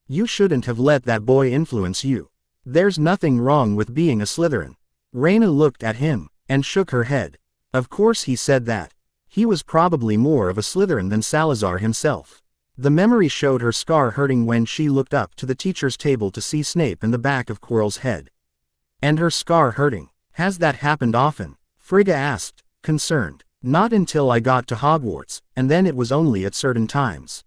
"You shouldn't have let that boy influence you. There's nothing wrong with being a Slytherin." Rayna looked at him, and shook her head. Of course he said that. He was probably more of a Slytherin than Salazar himself. The memory showed her scar hurting when she looked up to the teacher's table to see Snape in the back of Quirrell's head. "And her scar hurting. Has that happened often?" Frigga asked, concerned. "Not until I got to Hogwarts, and then it was only at certain times."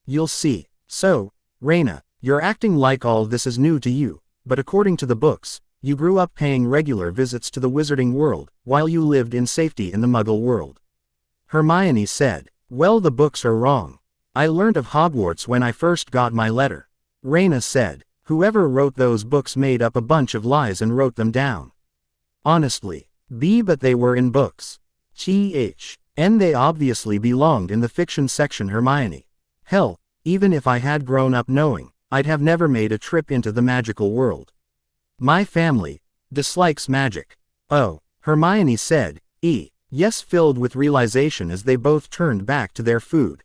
"You'll see." "So, Rayna, you're acting like all this is new to you, but according to the books, you grew up paying regular visits to the wizarding world, while you lived in safety in the Muggle world." Hermione said. "Well, the books are wrong. I learned of Hogwarts when I first got my letter." Rayna said. "Whoever wrote those books made up a bunch of lies and wrote them down. Honestly. But they were in books. And they obviously belonged in the fiction section, Hermione. Hell, even if I had grown up knowing, I'd have never made a trip into the magical world. My family dislikes magic." "Oh," Hermione said. Yes, filled with realization as they both turned back to their food.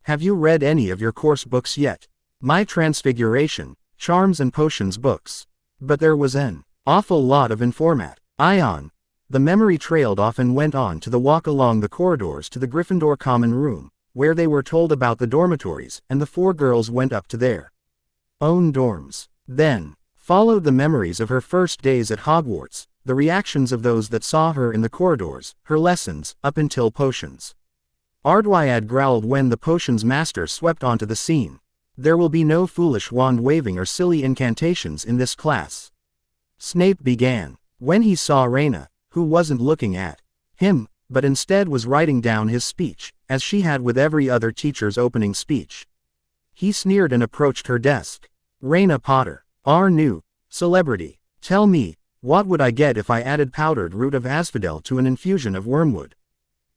Have you read any of your course books yet? My Transfiguration, Charms and Potions books. But there was an awful lot of informat. Ion. The memory trailed off and went on to the walk along the corridors to the Gryffindor common room, where they were told about the dormitories, and the four girls went up to their own dorms. Then followed the memories of her first days at Hogwarts, the reactions of those that saw her in the corridors, her lessons, up until potions. Ardwyad growled when the potions master swept onto the scene. There will be no foolish wand waving or silly incantations in this class. Snape began. When he saw Rayna, who wasn't looking at him, but instead was writing down his speech, as she had with every other teacher's opening speech. He sneered and approached her desk. Rayna Potter, our new celebrity. Tell me, what would I get if I added powdered root of asphodel to an infusion of wormwood?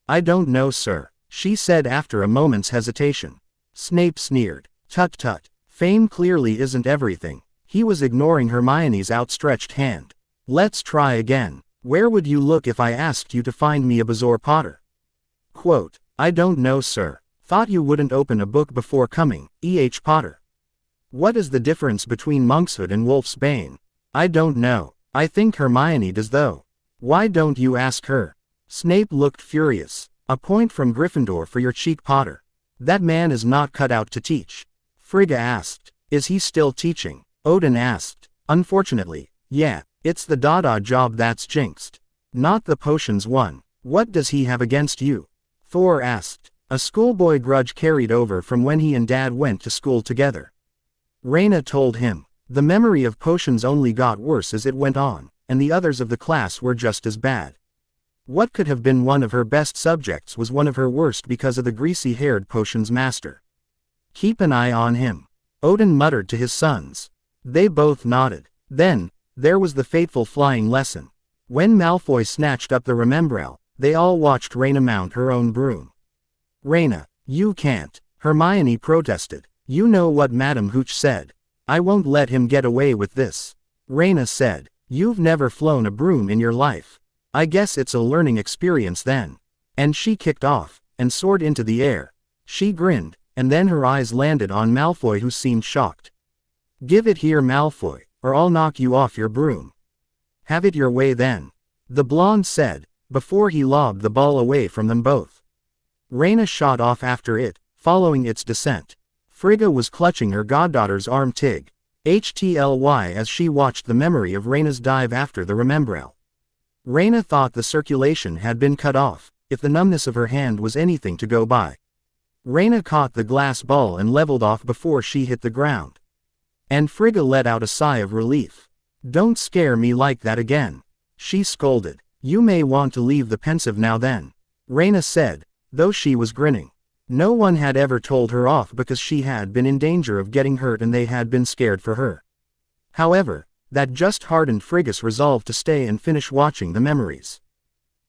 I don't know, sir, she said after a moment's hesitation. Snape sneered. Tut tut. Fame clearly isn't everything. He was ignoring Hermione's outstretched hand. Let's try again. Where would you look if I asked you to find me a Bazour Potter? Quote, I don't know, sir. Thought you wouldn't open a book before coming, E.H. Potter. What is the difference between monkshood and wolf's bane? I don't know. I think Hermione does though. Why don't you ask her? Snape looked furious. A point from Gryffindor for your cheek, Potter. That man is not cut out to teach. Frigga asked. Is he still teaching? Odin asked. Unfortunately, yeah. It's the Dada job that's jinxed. Not the potions one. What does he have against you? Thor asked. A schoolboy grudge carried over from when he and Dad went to school together. Rayna told him. The memory of potions only got worse as it went on, and the others of the class were just as bad. What could have been one of her best subjects was one of her worst because of the greasy-haired potions master. Keep an eye on him, Odin muttered to his sons. They both nodded. Then, there was the fateful flying lesson. When Malfoy snatched up the Remembrall, they all watched Rayna mount her own broom. Rayna, you can't, Hermione protested. You know what Madame Hooch said. I won't let him get away with this. Rayna said, you've never flown a broom in your life. I guess it's a learning experience then. And she kicked off, and soared into the air. She grinned, and then her eyes landed on Malfoy, who seemed shocked. Give it here, Malfoy, or I'll knock you off your broom. Have it your way then, the blonde said, before he lobbed the ball away from them both. Rayna shot off after it, following its descent. Frigga was clutching her goddaughter's arm, htly, as she watched the memory of Rayna's dive after the Remembrall. Rayna thought the circulation had been cut off, if the numbness of her hand was anything to go by. Rayna caught the glass ball and leveled off before she hit the ground. And Frigga let out a sigh of relief. Don't scare me like that again, she scolded. You may want to leave the pensive now then, Rayna said, though she was grinning. No one had ever told her off because she had been in danger of getting hurt and they had been scared for her. However, that just hardened Frigga's resolve to stay and finish watching the memories.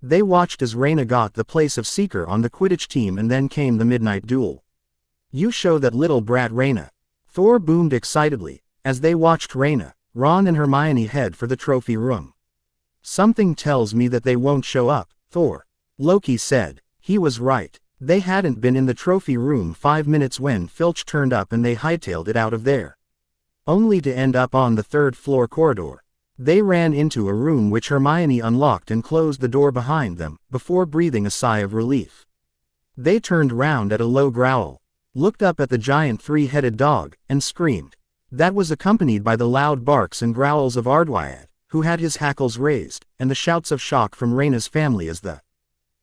They watched as Rayna got the place of Seeker on the Quidditch team, and then came the midnight duel. You show that little brat Rayna, Thor boomed excitedly, as they watched Rayna, Ron and Hermione head for the trophy room. Something tells me that they won't show up, Thor. Loki said. He was right. They hadn't been in the trophy room 5 minutes when Filch turned up and they hightailed it out of there. Only to end up on the 3rd floor corridor. They ran into a room which Hermione unlocked and closed the door behind them, before breathing a sigh of relief. They turned round at a low growl, looked up at the giant 3-headed dog, and screamed. That was accompanied by the loud barks and growls of Ardwyad, who had his hackles raised, and the shouts of shock from Rayna's family as the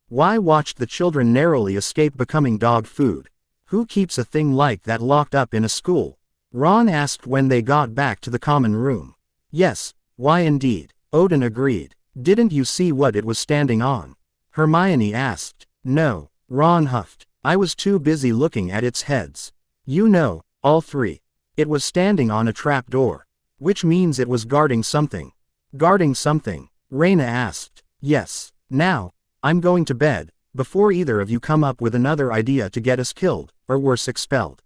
Y watched the children narrowly escape becoming dog food. Who keeps a thing like that locked up in a school? Ron asked when they got back to the common room. Yes, why indeed, Odin agreed. Didn't you see what it was standing on? Hermione asked. No, Ron huffed. I was too busy looking at its heads. You know, all 3. It was standing on a trap door. Which means it was guarding something. Guarding something? Rayna asked. Yes. Now, I'm going to bed, before either of you come up with another idea to get us killed, or worse, expelled.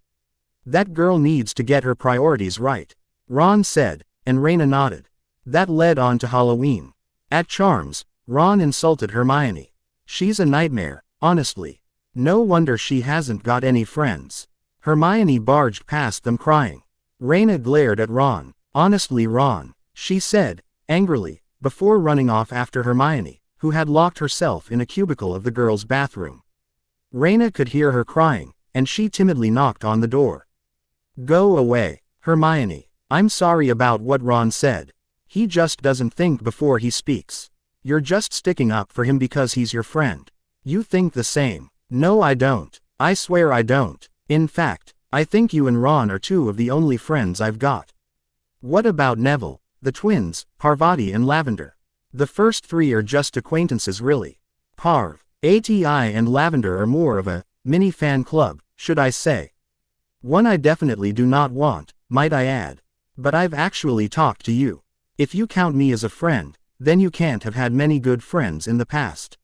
That girl needs to get her priorities right, Ron said, and Rayna nodded. That led on to Halloween. At Charms, Ron insulted Hermione. She's a nightmare, honestly. No wonder she hasn't got any friends. Hermione barged past them crying. Rayna glared at Ron. Honestly, Ron, she said, angrily, before running off after Hermione, who had locked herself in a cubicle of the girls' bathroom. Rayna could hear her crying, and she timidly knocked on the door. Go away, Hermione. I'm sorry about what Ron said. He just doesn't think before he speaks. You're just sticking up for him because he's your friend. You think the same. No, I don't. I swear I don't. In fact, I think you and Ron are two of the only friends I've got. What about Neville, the twins, Parvati and Lavender? The first three are just acquaintances really. Parv, ATI and Lavender are more of a mini fan club, should I say. One I definitely do not want, might I add. But I've actually talked to you. If you count me as a friend, then you can't have had many good friends in the past.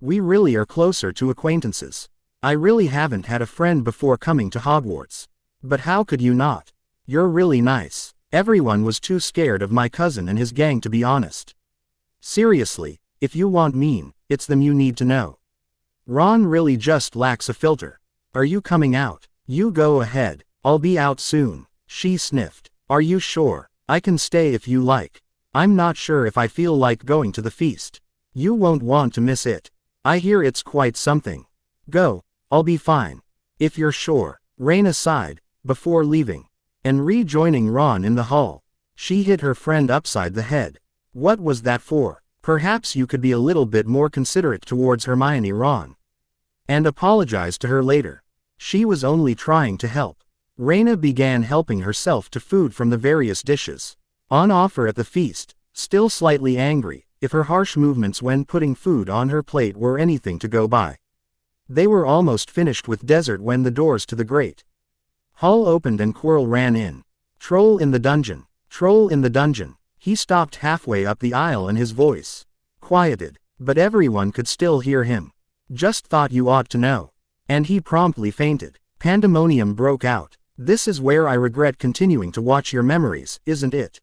We really are closer to acquaintances. I really haven't had a friend before coming to Hogwarts. But how could you not? You're really nice. Everyone was too scared of my cousin and his gang to be honest. Seriously, if you want mean, it's them you need to know. Ron really just lacks a filter. Are you coming out? You go ahead. I'll be out soon. She sniffed. Are you sure? I can stay if you like. I'm not sure if I feel like going to the feast. You won't want to miss it. I hear it's quite something. Go, I'll be fine. If you're sure. Rayna sighed, before leaving. And rejoining Ron in the hall. She hit her friend upside the head. What was that for? Perhaps you could be a little bit more considerate towards Hermione, Ron. And apologize to her later. She was only trying to help. Rayna began helping herself to food from the various dishes. On offer at the feast, still slightly angry, if her harsh movements when putting food on her plate were anything to go by. They were almost finished with dessert when the doors to the great hall opened and Quirrell ran in. Troll in the dungeon. Troll in the dungeon. He stopped halfway up the aisle and his voice quieted, but everyone could still hear him. Just thought you ought to know. And he promptly fainted. Pandemonium broke out. This is where I regret continuing to watch your memories, isn't it?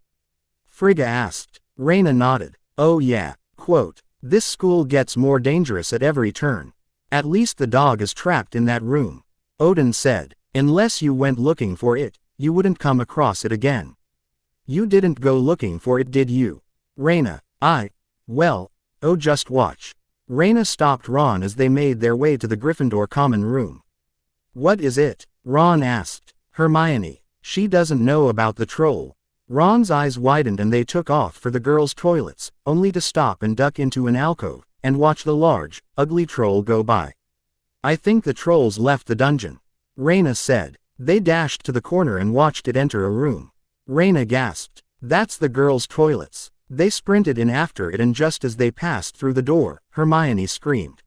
Frigga asked. Rayna nodded. Oh yeah. Quote, this school gets more dangerous at every turn. At least the dog is trapped in that room. Odin said. Unless you went looking for it, you wouldn't come across it again. You didn't go looking for it, did you? Rayna, well, oh just watch. Rayna stopped Ron as they made their way to the Gryffindor common room. What is it? Ron asked. Hermione. She doesn't know about the troll. Ron's eyes widened and they took off for the girls' toilets, only to stop and duck into an alcove, and watch the large, ugly troll go by. I think the trolls left the dungeon. Rayna said. They dashed to the corner and watched it enter a room. Rayna gasped. That's the girls' toilets. They sprinted in after it and just as they passed through the door, Hermione screamed.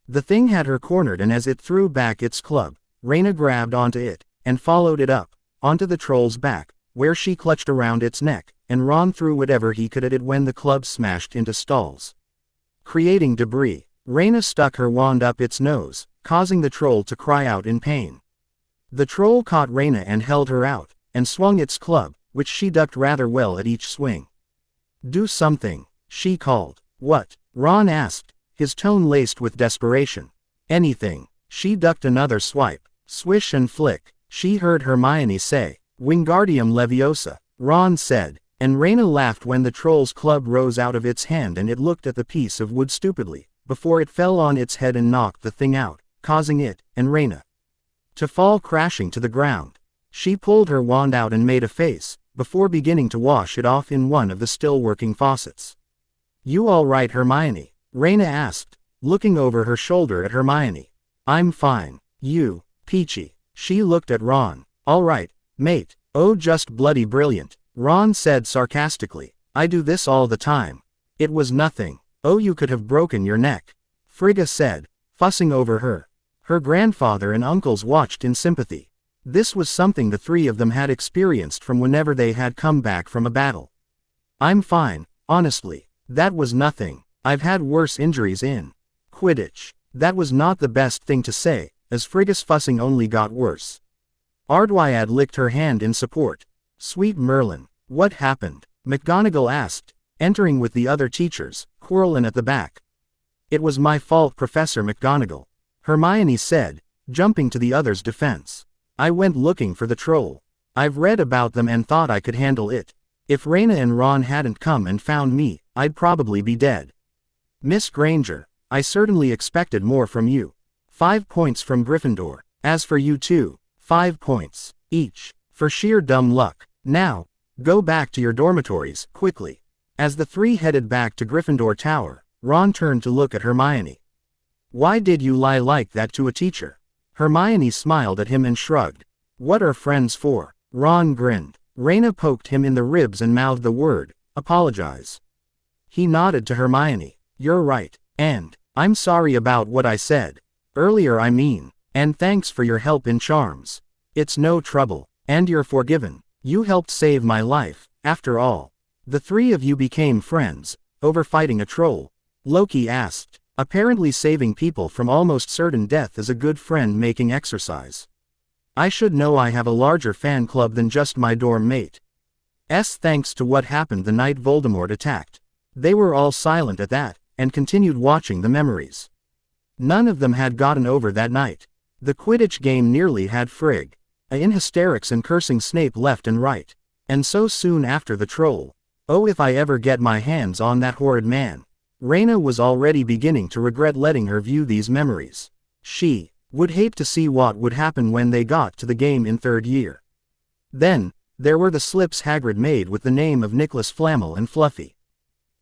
The thing had her cornered and as it threw back its club, Rayna grabbed onto it, and followed it up, onto the troll's back, where she clutched around its neck, and Ron threw whatever he could at it when the club smashed into stalls, creating debris. Rayna stuck her wand up its nose, causing the troll to cry out in pain. The troll caught Rayna and held her out, and swung its club, which she ducked rather well at each swing. Do something, she called. What? Ron asked, his tone laced with desperation. Anything. She ducked another swipe. Swish and flick. She heard Hermione say, Wingardium Leviosa. Ron said, and Rayna laughed when the troll's club rose out of its hand and it looked at the piece of wood stupidly, before it fell on its head and knocked the thing out, causing it, and Rayna, to fall crashing to the ground. She pulled her wand out and made a face, before beginning to wash it off in one of the still working faucets. You all right, Hermione? Rayna asked, looking over her shoulder at Hermione. I'm fine. You, Peachy. She looked at Ron. All right, mate. Oh, just bloody brilliant. Ron said sarcastically. I do this all the time. It was nothing. Oh, you could have broken your neck. Frigga said, fussing over her. Her grandfather and uncles watched in sympathy. This was something the three of them had experienced from whenever they had come back from a battle. I'm fine, honestly. That was nothing. I've had worse injuries in Quidditch. That was not the best thing to say, as Frigga's fussing only got worse. Ardwyad licked her hand in support. Sweet Merlin. What happened? McGonagall asked, entering with the other teachers, Quirrell at the back. It was my fault, Professor McGonagall, Hermione said, jumping to the other's defense. I went looking for the troll. I've read about them and thought I could handle it. If Rayna and Ron hadn't come and found me, I'd probably be dead. Miss Granger, I certainly expected more from you. 5 points from Gryffindor. As for you two, 5 points each, for sheer dumb luck. Now, go back to your dormitories, quickly. As the three headed back to Gryffindor Tower, Ron turned to look at Hermione. Why did you lie like that to a teacher? Hermione smiled at him and shrugged. What are friends for? Ron grinned. Rayna poked him in the ribs and mouthed the word, apologize. He nodded to Hermione. You're right, and, I'm sorry about what I said. Earlier I mean, and thanks for your help in charms. It's no trouble, and you're forgiven. You helped save my life, after all. The three of you became friends, over fighting a troll? Loki asked. Apparently saving people from almost certain death is a good friend-making exercise. I should know I have a larger fan club than just my dorm mate. Thanks to what happened the night Voldemort attacked. They were all silent at that, and continued watching the memories. None of them had gotten over that night. The Quidditch game nearly had Frigg in hysterics and cursing Snape left and right. And so soon after the troll. Oh, if I ever get my hands on that horrid man. Rayna was already beginning to regret letting her view these memories. She would hate to see what would happen when they got to the game in third year. Then, there were the slips Hagrid made with the name of Nicholas Flamel and Fluffy.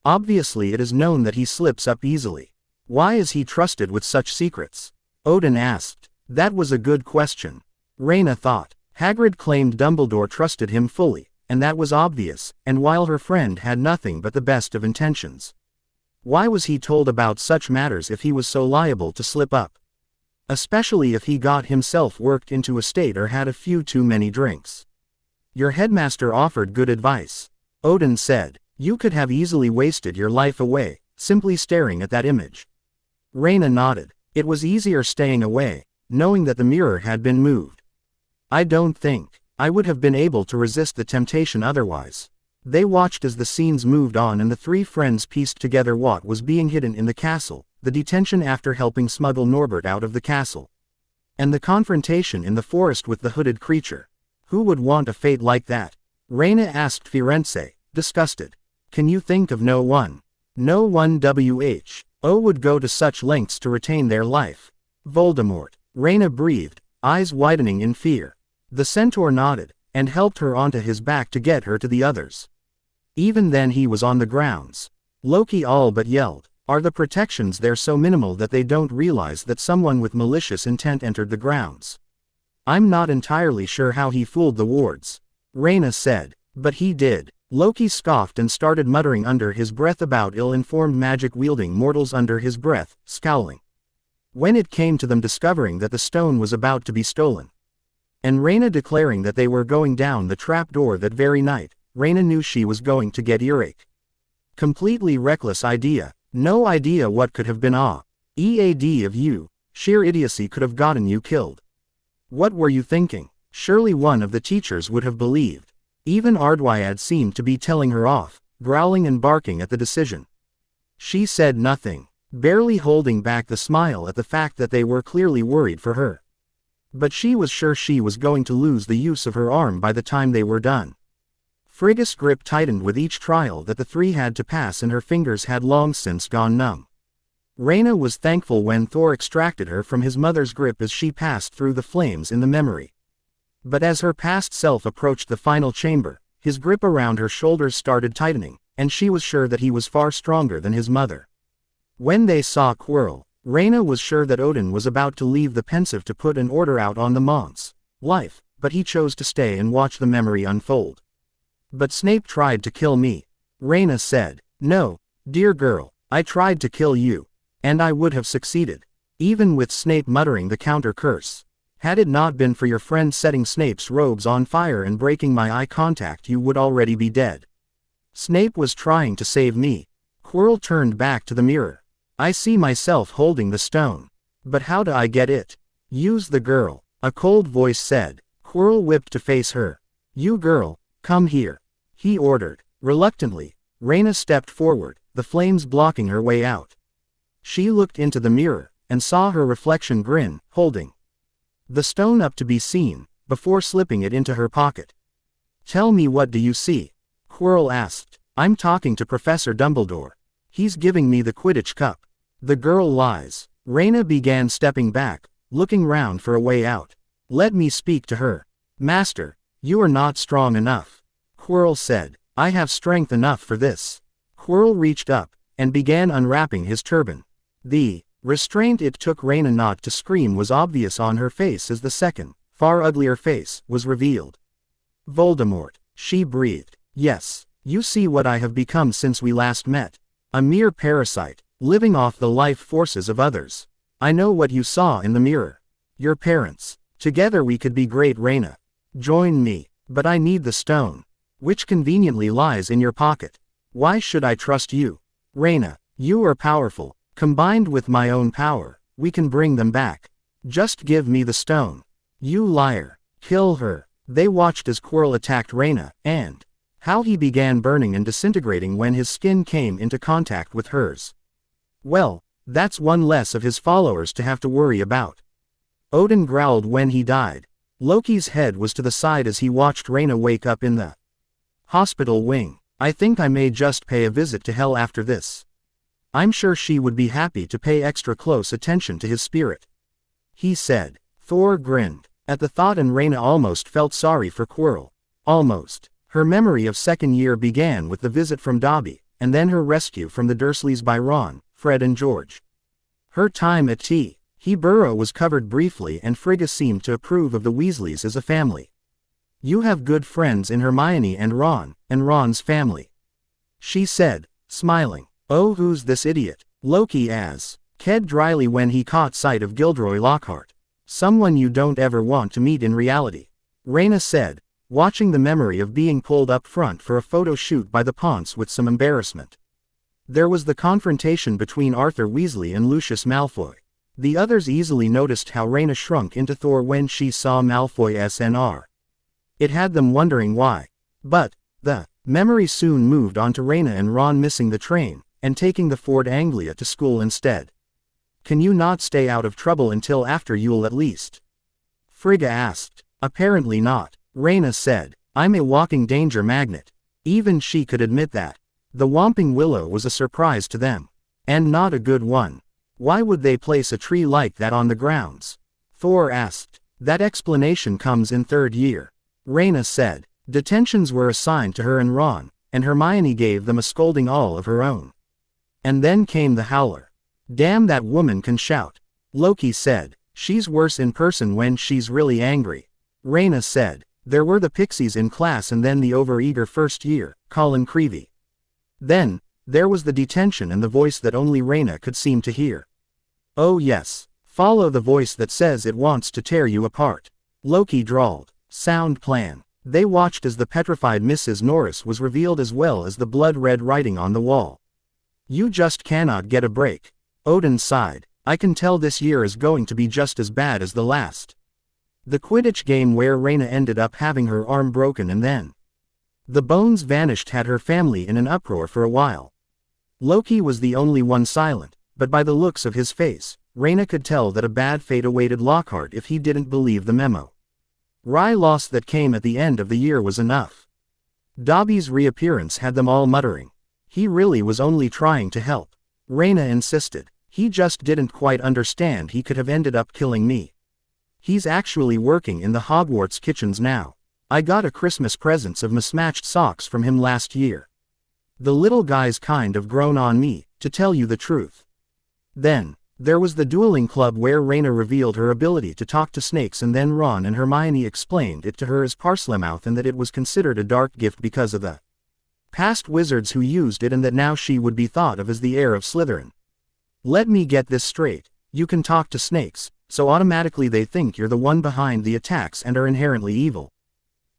Obviously it is known that he slips up easily. Why is he trusted with such secrets? Odin asked. That was a good question. Rayna thought. Hagrid claimed Dumbledore trusted him fully, and that was obvious, and while her friend had nothing but the best of intentions. Why was he told about such matters if he was so liable to slip up? Especially if he got himself worked into a state or had a few too many drinks. Your headmaster offered good advice. Odin said. You could have easily wasted your life away, simply staring at that image. Rayna nodded. It was easier staying away, knowing that the mirror had been moved. I don't think I would have been able to resist the temptation otherwise. They watched as the scenes moved on and the three friends pieced together what was being hidden in the castle, the detention after helping smuggle Norbert out of the castle, and the confrontation in the forest with the hooded creature. Who would want a fate like that? Rayna asked Firenze, disgusted. Can you think of no one? No one would go to such lengths to retain their life. Voldemort. Rayna breathed, eyes widening in fear. The centaur nodded, and helped her onto his back to get her to the others. Even then he was on the grounds. Loki all but yelled. Are the protections there so minimal that they don't realize that someone with malicious intent entered the grounds? I'm not entirely sure how he fooled the wards. Rayna said. But he did. Loki scoffed and started muttering under his breath about ill-informed magic-wielding mortals under his breath, scowling. When it came to them discovering that the stone was about to be stolen, and Rayna declaring that they were going down the trapdoor that very night, Rayna knew she was going to get earache. Completely reckless idea. No idea what could have been EAD of you. Sheer idiocy could have gotten you killed. What were you thinking? Surely one of the teachers would have believed. Even Ardwyad seemed to be telling her off, growling and barking at the decision. She said nothing, barely holding back the smile at the fact that they were clearly worried for her. But she was sure she was going to lose the use of her arm by the time they were done. Frigga's grip tightened with each trial that the three had to pass and her fingers had long since gone numb. Rayna was thankful when Thor extracted her from his mother's grip as she passed through the flames in the memory. But as her past self approached the final chamber, his grip around her shoulders started tightening, and she was sure that he was far stronger than his mother. When they saw Quirrell, Rayna was sure that Odin was about to leave the pensive to put an order out on the Mont's life, but he chose to stay and watch the memory unfold. But Snape tried to kill me. Rayna said. No, dear girl, I tried to kill you. And I would have succeeded. Even with Snape muttering the counter curse. Had it not been for your friend setting Snape's robes on fire and breaking my eye contact, you would already be dead. Snape was trying to save me. Quirrell turned back to the mirror. I see myself holding the stone. But how do I get it? Use the girl, a cold voice said. Quirrell whipped to face her. You girl, come here, he ordered. Reluctantly, Rayna stepped forward, the flames blocking her way out. She looked into the mirror, and saw her reflection grin, holding the stone up to be seen, before slipping it into her pocket. "Tell me, what do you see?" Quirrell asked. "I'm talking to Professor Dumbledore. He's giving me the Quidditch cup." The girl lies. Rayna began stepping back, looking round for a way out. "Let me speak to her." "Master, you are not strong enough," Quirrell said. "I have strength enough for this." Quirrell reached up, and began unwrapping his turban. The restraint it took Rayna not to scream was obvious on her face as the second, far uglier face, was revealed. "Voldemort," she breathed. "Yes, you see what I have become since we last met. A mere parasite, living off the life forces of others. I know what you saw in the mirror. Your parents. Together we could be great, Rayna. Join me. But I need the stone, which conveniently lies in your pocket. Why should I trust you? Rayna, you are powerful. Combined with my own power, we can bring them back. Just give me the stone." "You liar. Kill her." They watched as Quirrell attacked Rayna, and how he began burning and disintegrating when his skin came into contact with hers. Well, that's one less of his followers to have to worry about. Odin growled when he died. Loki's head was to the side as he watched Rayna wake up in the hospital wing. "I think I may just pay a visit to Hell after this. I'm sure she would be happy to pay extra close attention to his spirit," he said. Thor grinned at the thought, and Rayna almost felt sorry for Quirrell. Almost. Her memory of second year began with the visit from Dobby, and then her rescue from the Dursleys by Ron, Fred and George. Her time at T. Heboro was covered briefly, and Frigga seemed to approve of the Weasleys as a family. "You have good friends in Hermione and Ron's family," she said, smiling. "Oh, who's this idiot?" Loki asked dryly when he caught sight of Gilderoy Lockhart. "Someone you don't ever want to meet in reality," Rayna said, watching the memory of being pulled up front for a photo shoot by the Ponce with some embarrassment. There was the confrontation between Arthur Weasley and Lucius Malfoy. The others easily noticed how Rayna shrunk into Thor when she saw Malfoy SNR. It had them wondering why. But the memory soon moved on to Rayna and Ron missing the train, and taking the Ford Anglia to school instead. "Can you not stay out of trouble until after Yule at least?" Frigga asked. "Apparently not," Rayna said. "I'm a walking danger magnet." Even she could admit that. The Whomping Willow was a surprise to them. And not a good one. Why would they place a tree like that on the grounds? Thor asked. "That explanation comes in third year," Rayna said. "Detentions were assigned to her and Ron, and Hermione gave them a scolding all of her own. And then came the Howler. Damn, that woman can shout," Loki said. "She's worse in person when she's really angry," Rayna said. "There were the Pixies in class, and then the overeager first year, Colin Creevy. Then there was the detention and the voice that only Rayna could seem to hear. Oh yes, follow the voice that says it wants to tear you apart," Loki drawled. "Sound plan." They watched as the petrified Mrs. Norris was revealed, as well as the blood-red writing on the wall. "You just cannot get a break." Odin sighed. "I can tell this year is going to be just as bad as the last." The Quidditch game where Rayna ended up having her arm broken and then the bones vanished had her family in an uproar for a while. Loki was the only one silent, but by the looks of his face, Rayna could tell that a bad fate awaited Lockhart if he didn't believe the memo. Loss that came at the end of the year was enough. Dobby's reappearance had them all muttering. He really was only trying to help. Rayna insisted. "He just didn't quite understand he could have ended up killing me. He's actually working in the Hogwarts kitchens now. I got a Christmas presents of mismatched socks from him last year. The little guy's kind of grown on me, to tell you the truth." Then there was the dueling club where Rayna revealed her ability to talk to snakes, and then Ron and Hermione explained it to her as Parselmouth, and that it was considered a dark gift because of the past wizards who used it, and that now she would be thought of as the heir of Slytherin. "Let me get this straight. You can talk to snakes, so automatically they think you're the one behind the attacks and are inherently evil?"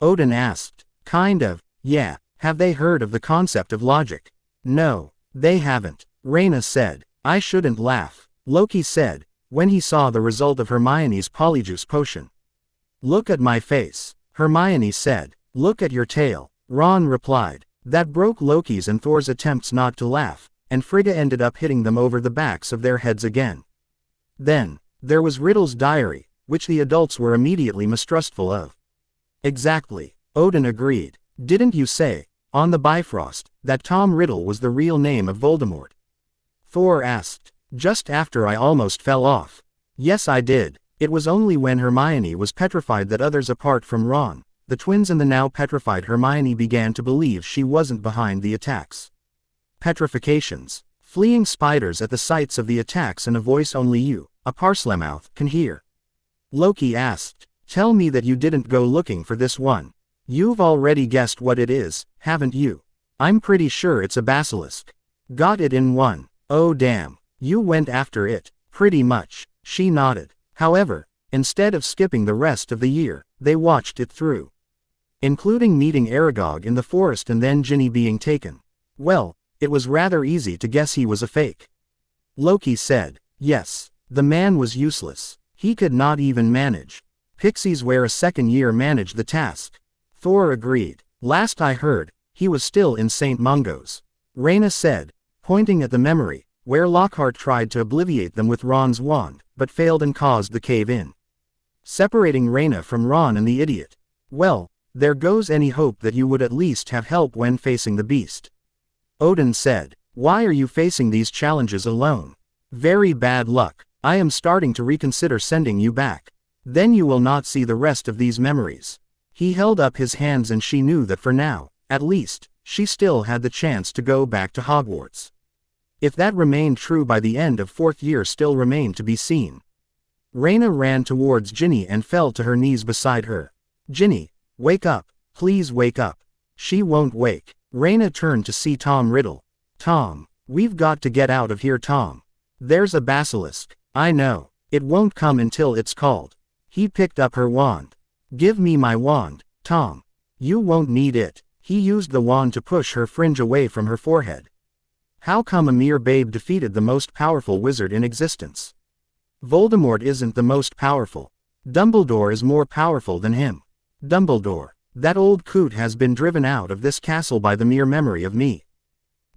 Odin asked. "Kind of, yeah. Have they heard of the concept of logic?" "No, they haven't," Rayna said. "I shouldn't laugh," Loki said, when he saw the result of Hermione's polyjuice potion. "Look at my face," Hermione said. "Look at your tail," Ron replied. That broke Loki's and Thor's attempts not to laugh, and Frigga ended up hitting them over the backs of their heads again. Then, there was Riddle's diary, which the adults were immediately mistrustful of. Exactly, Odin agreed. Didn't you say, on the Bifrost, that Tom Riddle was the real name of Voldemort? Thor asked. Just after I almost fell off. Yes, I did. It was only when Hermione was petrified that others apart from Ron, the twins and the now petrified Hermione began to believe she wasn't behind the attacks. Petrifications. Fleeing spiders at the sites of the attacks and a voice only you, a parsleymouthed, can hear. Loki asked. Tell me that you didn't go looking for this one. You've already guessed what it is, haven't you? I'm pretty sure it's a basilisk. Got it in one. Oh damn. You went after it. Pretty much. She nodded. However, instead of skipping the rest of the year, they watched it through. Including meeting Aragog in the forest and then Ginny being taken. Well, it was rather easy to guess he was a fake. Loki said. Yes, the man was useless. He could not even manage. Pixies where a second year managed the task. Thor agreed. Last I heard, he was still in St. Mungo's. Rayna said, pointing at the memory, where Lockhart tried to obliviate them with Ron's wand, but failed and caused the cave-in. Separating Rayna from Ron and the idiot. Well, there goes any hope that you would at least have help when facing the beast. Odin said, why are you facing these challenges alone? Very bad luck. I am starting to reconsider sending you back. Then you will not see the rest of these memories. He held up his hands and she knew that for now, at least, she still had the chance to go back to Hogwarts. If that remained true by the end of fourth year still remained to be seen. Rayna ran towards Ginny and fell to her knees beside her. Ginny, wake up, please wake up. She won't wake. Rayna turned to see Tom Riddle. Tom, we've got to get out of here, Tom. There's a basilisk. I know. It won't come until it's called. He picked up her wand. Give me my wand, Tom. You won't need it. He used the wand to push her fringe away from her forehead. How come a mere babe defeated the most powerful wizard in existence? Voldemort isn't the most powerful. Dumbledore is more powerful than him. Dumbledore, that old coot has been driven out of this castle by the mere memory of me.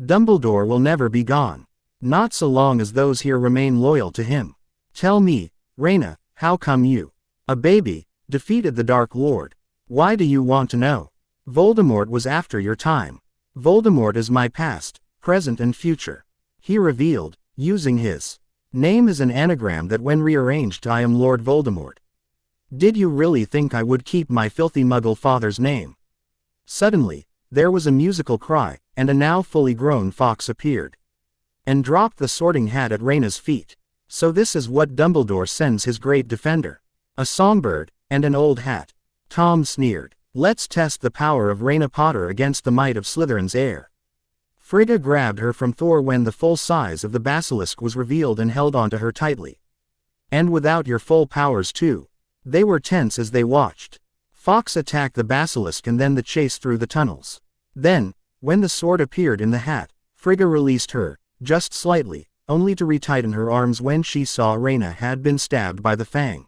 Dumbledore will never be gone. Not so long as those here remain loyal to him. Tell me, Rayna, how come you, a baby, defeated the Dark Lord? Why do you want to know? Voldemort was after your time. Voldemort is my past, present and future. He revealed, using his name as an anagram that when rearranged I am Lord Voldemort. Did you really think I would keep my filthy muggle father's name? Suddenly, there was a musical cry, and a now fully grown fox appeared. And dropped the sorting hat at Rayna's feet. So this is what Dumbledore sends his great defender. A songbird, and an old hat. Tom sneered. Let's test the power of Rayna Potter against the might of Slytherin's heir. Frigga grabbed her from Thor when the full size of the basilisk was revealed and held onto her tightly. And without your full powers too. They were tense as they watched. Fox attacked the basilisk and then the chase through the tunnels. Then, when the sword appeared in the hat, Frigga released her, just slightly, only to retighten her arms when she saw Rayna had been stabbed by the fang.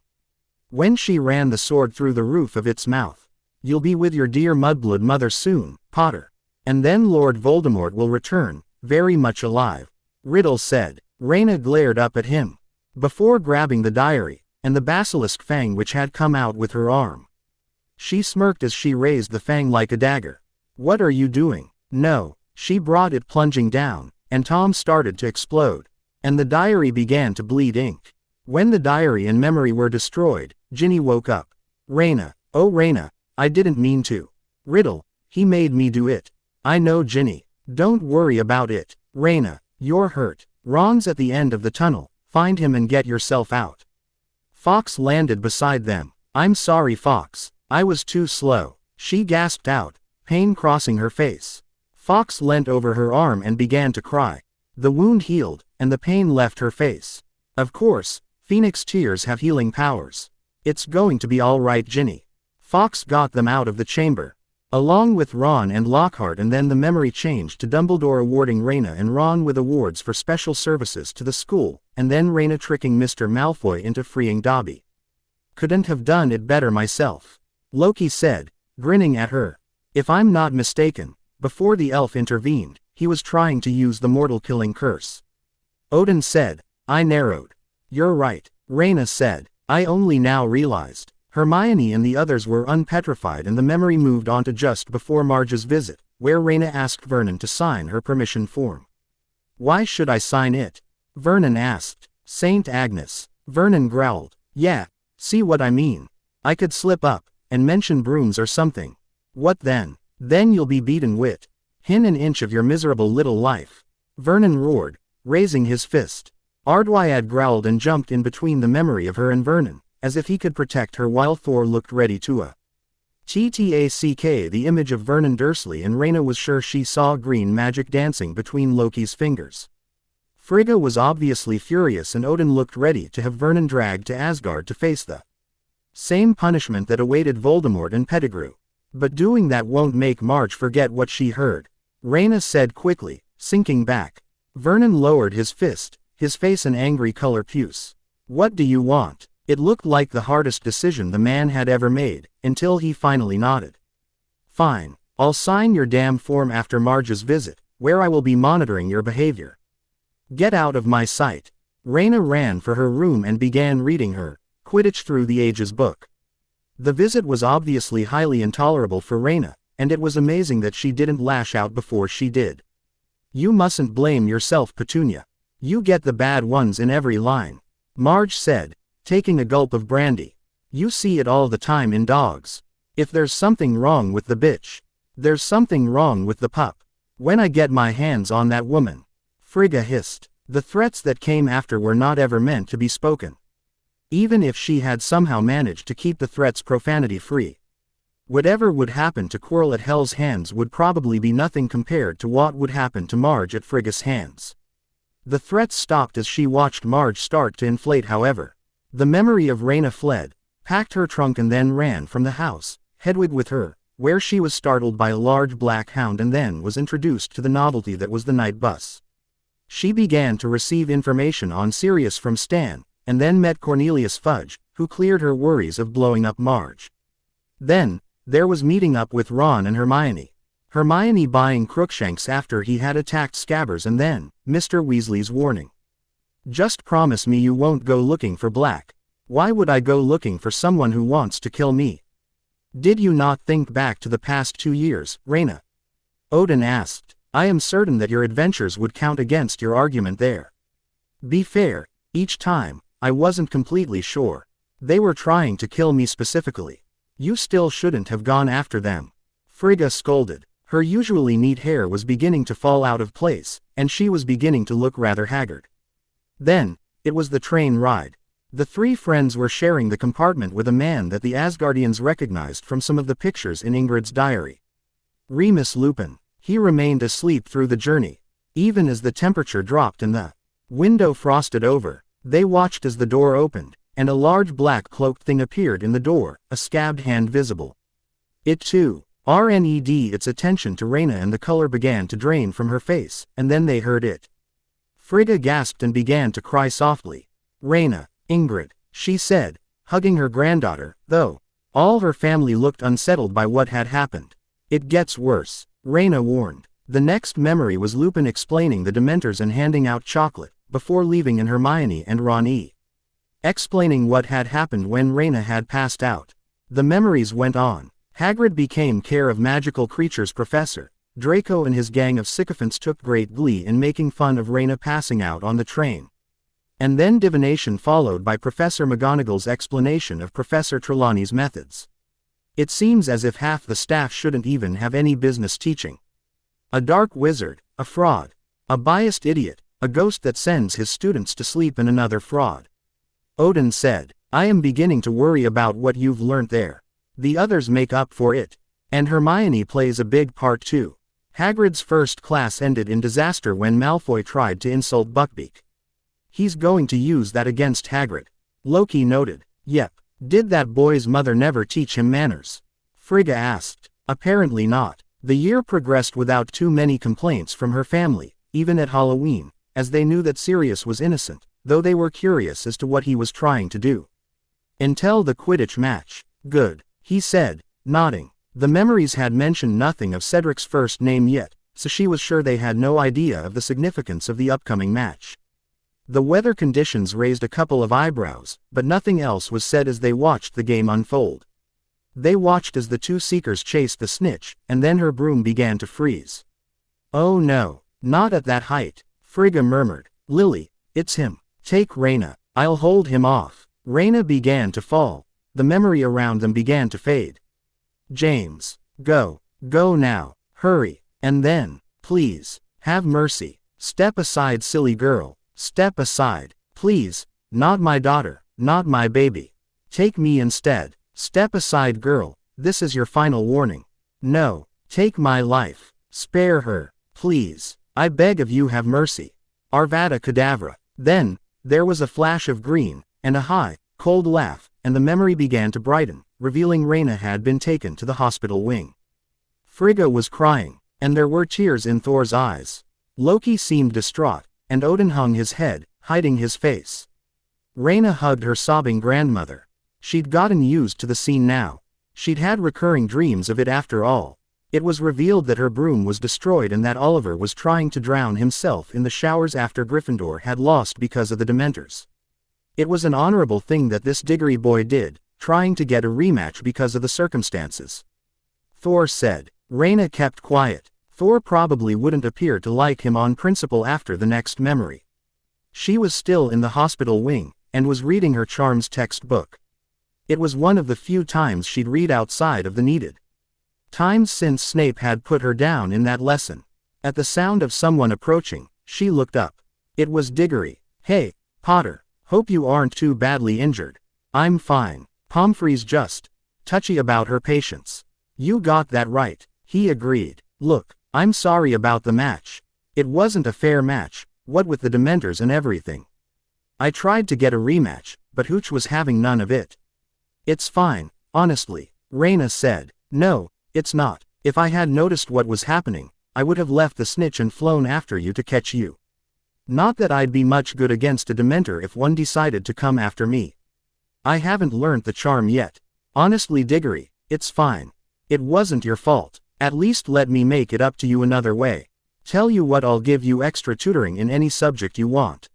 When she ran the sword through the roof of its mouth. You'll be with your dear mudblood mother soon, Potter. And then Lord Voldemort will return, very much alive. Riddle said. Rayna glared up at him. Before grabbing the diary, and the basilisk fang which had come out with her arm. She smirked as she raised the fang like a dagger. What are you doing? No, she brought it plunging down, and Tom started to explode. And the diary began to bleed ink. When the diary and memory were destroyed, Ginny woke up. Rayna, oh Rayna, I didn't mean to. Riddle, he made me do it. I know Ginny. Don't worry about it. Rayna, you're hurt. Ron's at the end of the tunnel. Find him and get yourself out. Fox landed beside them. I'm sorry, Fox. I was too slow. She gasped out, pain crossing her face. Fox leant over her arm and began to cry. The wound healed, and the pain left her face. Of course, Phoenix tears have healing powers. It's going to be all right, Ginny. Fox got them out of the chamber. Along with Ron and Lockhart, and then the memory changed to Dumbledore awarding Rayna and Ron with awards for special services to the school, and then Rayna tricking Mr. Malfoy into freeing Dobby. Couldn't have done it better myself. Loki said, grinning at her. If I'm not mistaken, Before the elf intervened, he was trying to use the mortal-killing curse. Odin said, I narrowed. You're right, Rayna said. I only now realized. Hermione and the others were unpetrified and the memory moved on to just before Marge's visit, where Rayna asked Vernon to sign her permission form. Why should I sign it? Vernon asked. Saint Agnes. Vernon growled. Yeah, see what I mean? I could slip up, and mention brooms or something. What then? Then you'll be beaten wit. Hin an inch of your miserable little life. Vernon roared, raising his fist. Ardwyad growled and jumped in between the memory of her and Vernon, as if he could protect her while Thor looked ready to TTACK. The image of Vernon Dursley, and Rayna was sure she saw green magic dancing between Loki's fingers. Frigga was obviously furious and Odin looked ready to have Vernon dragged to Asgard to face the same punishment that awaited Voldemort and Pettigrew. But doing that won't make Marge forget what she heard, Rayna said quickly, sinking back. Vernon lowered his fist, his face an angry color puce. What do you want? It looked like the hardest decision the man had ever made, until he finally nodded. Fine, I'll sign your damn form after Marge's visit, where I will be monitoring your behavior. Get out of my sight. Rayna ran for her room and began reading her Quidditch Through the Ages book. The visit was obviously highly intolerable for Rayna, and it was amazing that she didn't lash out before she did. You mustn't blame yourself, Petunia. You get the bad ones in every line, Marge said, taking a gulp of brandy. You see it all the time in dogs. If there's something wrong with the bitch, there's something wrong with the pup. When I get my hands on that woman, Frigga hissed. The threats that came after were not ever meant to be spoken. Even if she had somehow managed to keep the threats profanity-free, whatever would happen to Quirrell at Hell's hands would probably be nothing compared to what would happen to Marge at Frigga's hands. The threats stopped as she watched Marge start to inflate. However, the memory of Rayna fled, packed her trunk and then ran from the house, Hedwig with her, where she was startled by a large black hound and then was introduced to the novelty that was the night bus. She began to receive information on Sirius from Stan, and then met Cornelius Fudge, who cleared her worries of blowing up Marge. Then, there was meeting up with Ron and Hermione. Hermione buying Crookshanks after he had attacked Scabbers, and then, Mr. Weasley's warning. Just promise me you won't go looking for Black. Why would I go looking for someone who wants to kill me? Did you not think back to the past 2 years, Rayna? Odin asked. I am certain that your adventures would count against your argument there. Be fair, each time, I wasn't completely sure. They were trying to kill me specifically. You still shouldn't have gone after them. Frigga scolded. Her usually neat hair was beginning to fall out of place, and she was beginning to look rather haggard. Then, it was the train ride. The three friends were sharing the compartment with a man that the Asgardians recognized from some of the pictures in Ingrid's diary. Remus Lupin. He remained asleep through the journey. Even as the temperature dropped and the window frosted over, they watched as the door opened, and a large black cloaked thing appeared in the door, a scabbed hand visible. It too, rened its attention to Rayna, and the color began to drain from her face, and then they heard it. Frigga gasped and began to cry softly. Rayna, Ingrid, she said, hugging her granddaughter, though all her family looked unsettled by what had happened. It gets worse, Rayna warned. The next memory was Lupin explaining the Dementors and handing out chocolate, before leaving, and Hermione and Ron explaining what had happened when Rayna had passed out. The memories went on. Hagrid became Care of Magical Creatures professor. Draco and his gang of sycophants took great glee in making fun of Rayna passing out on the train. And then divination followed by Professor McGonagall's explanation of Professor Trelawney's methods. It seems as if half the staff shouldn't even have any business teaching. A dark wizard, a fraud, a biased idiot, a ghost that sends his students to sleep, and another fraud. Odin said, I am beginning to worry about what you've learnt there. The others make up for it. And Hermione plays a big part too. Hagrid's first class ended in disaster when Malfoy tried to insult Buckbeak. He's going to use that against Hagrid. Loki noted. Yep. Did that boy's mother never teach him manners? Frigga asked. Apparently not. The year progressed without too many complaints from her family, even at Halloween, as they knew that Sirius was innocent, though they were curious as to what he was trying to do. Until the Quidditch match. Good, he said, nodding. The memories had mentioned nothing of Cedric's first name yet, so she was sure they had no idea of the significance of the upcoming match. The weather conditions raised a couple of eyebrows, but nothing else was said as they watched the game unfold. They watched as the two seekers chased the snitch, and then her broom began to freeze. "Oh no, not at that height," Frigga murmured. "Lily, it's him. Take Rayna, I'll hold him off." Rayna began to fall. The memory around them began to fade. "James, go now, hurry, and then, please, have mercy. Step aside, silly girl, step aside, please, not my daughter, not my baby. Take me instead. Step aside, girl, this is your final warning. No, take my life, spare her, please, I beg of you, have mercy. Avada Kedavra." Then, there was a flash of green, and a high, cold laugh, and the memory began to brighten, revealing Rayna had been taken to the hospital wing. Frigga was crying, and there were tears in Thor's eyes. Loki seemed distraught, and Odin hung his head, hiding his face. Rayna hugged her sobbing grandmother. She'd gotten used to the scene now. She'd had recurring dreams of it after all. It was revealed that her broom was destroyed and that Oliver was trying to drown himself in the showers after Gryffindor had lost because of the Dementors. It was an honorable thing that this Diggory boy did, trying to get a rematch because of the circumstances. Thor said. Rayna kept quiet. Thor probably wouldn't appear to like him on principle after the next memory. She was still in the hospital wing, and was reading her charms textbook. It was one of the few times she'd read outside of the needed times since Snape had put her down in that lesson. At the sound of someone approaching, she looked up. It was Diggory. "Hey, Potter, hope you aren't too badly injured." "I'm fine." Pomfrey's just touchy about her patience. "You got that right," he agreed. "Look, I'm sorry about the match. It wasn't a fair match, what with the Dementors and everything. I tried to get a rematch, but Hooch was having none of it." "It's fine, honestly," Rayna said. "No, it's not. If I had noticed what was happening, I would have left the snitch and flown after you to catch you. Not that I'd be much good against a Dementor if one decided to come after me. I haven't learnt the charm yet. Honestly, Diggory, it's fine. It wasn't your fault. At least let me make it up to you another way. Tell you what, I'll give you extra tutoring in any subject you want."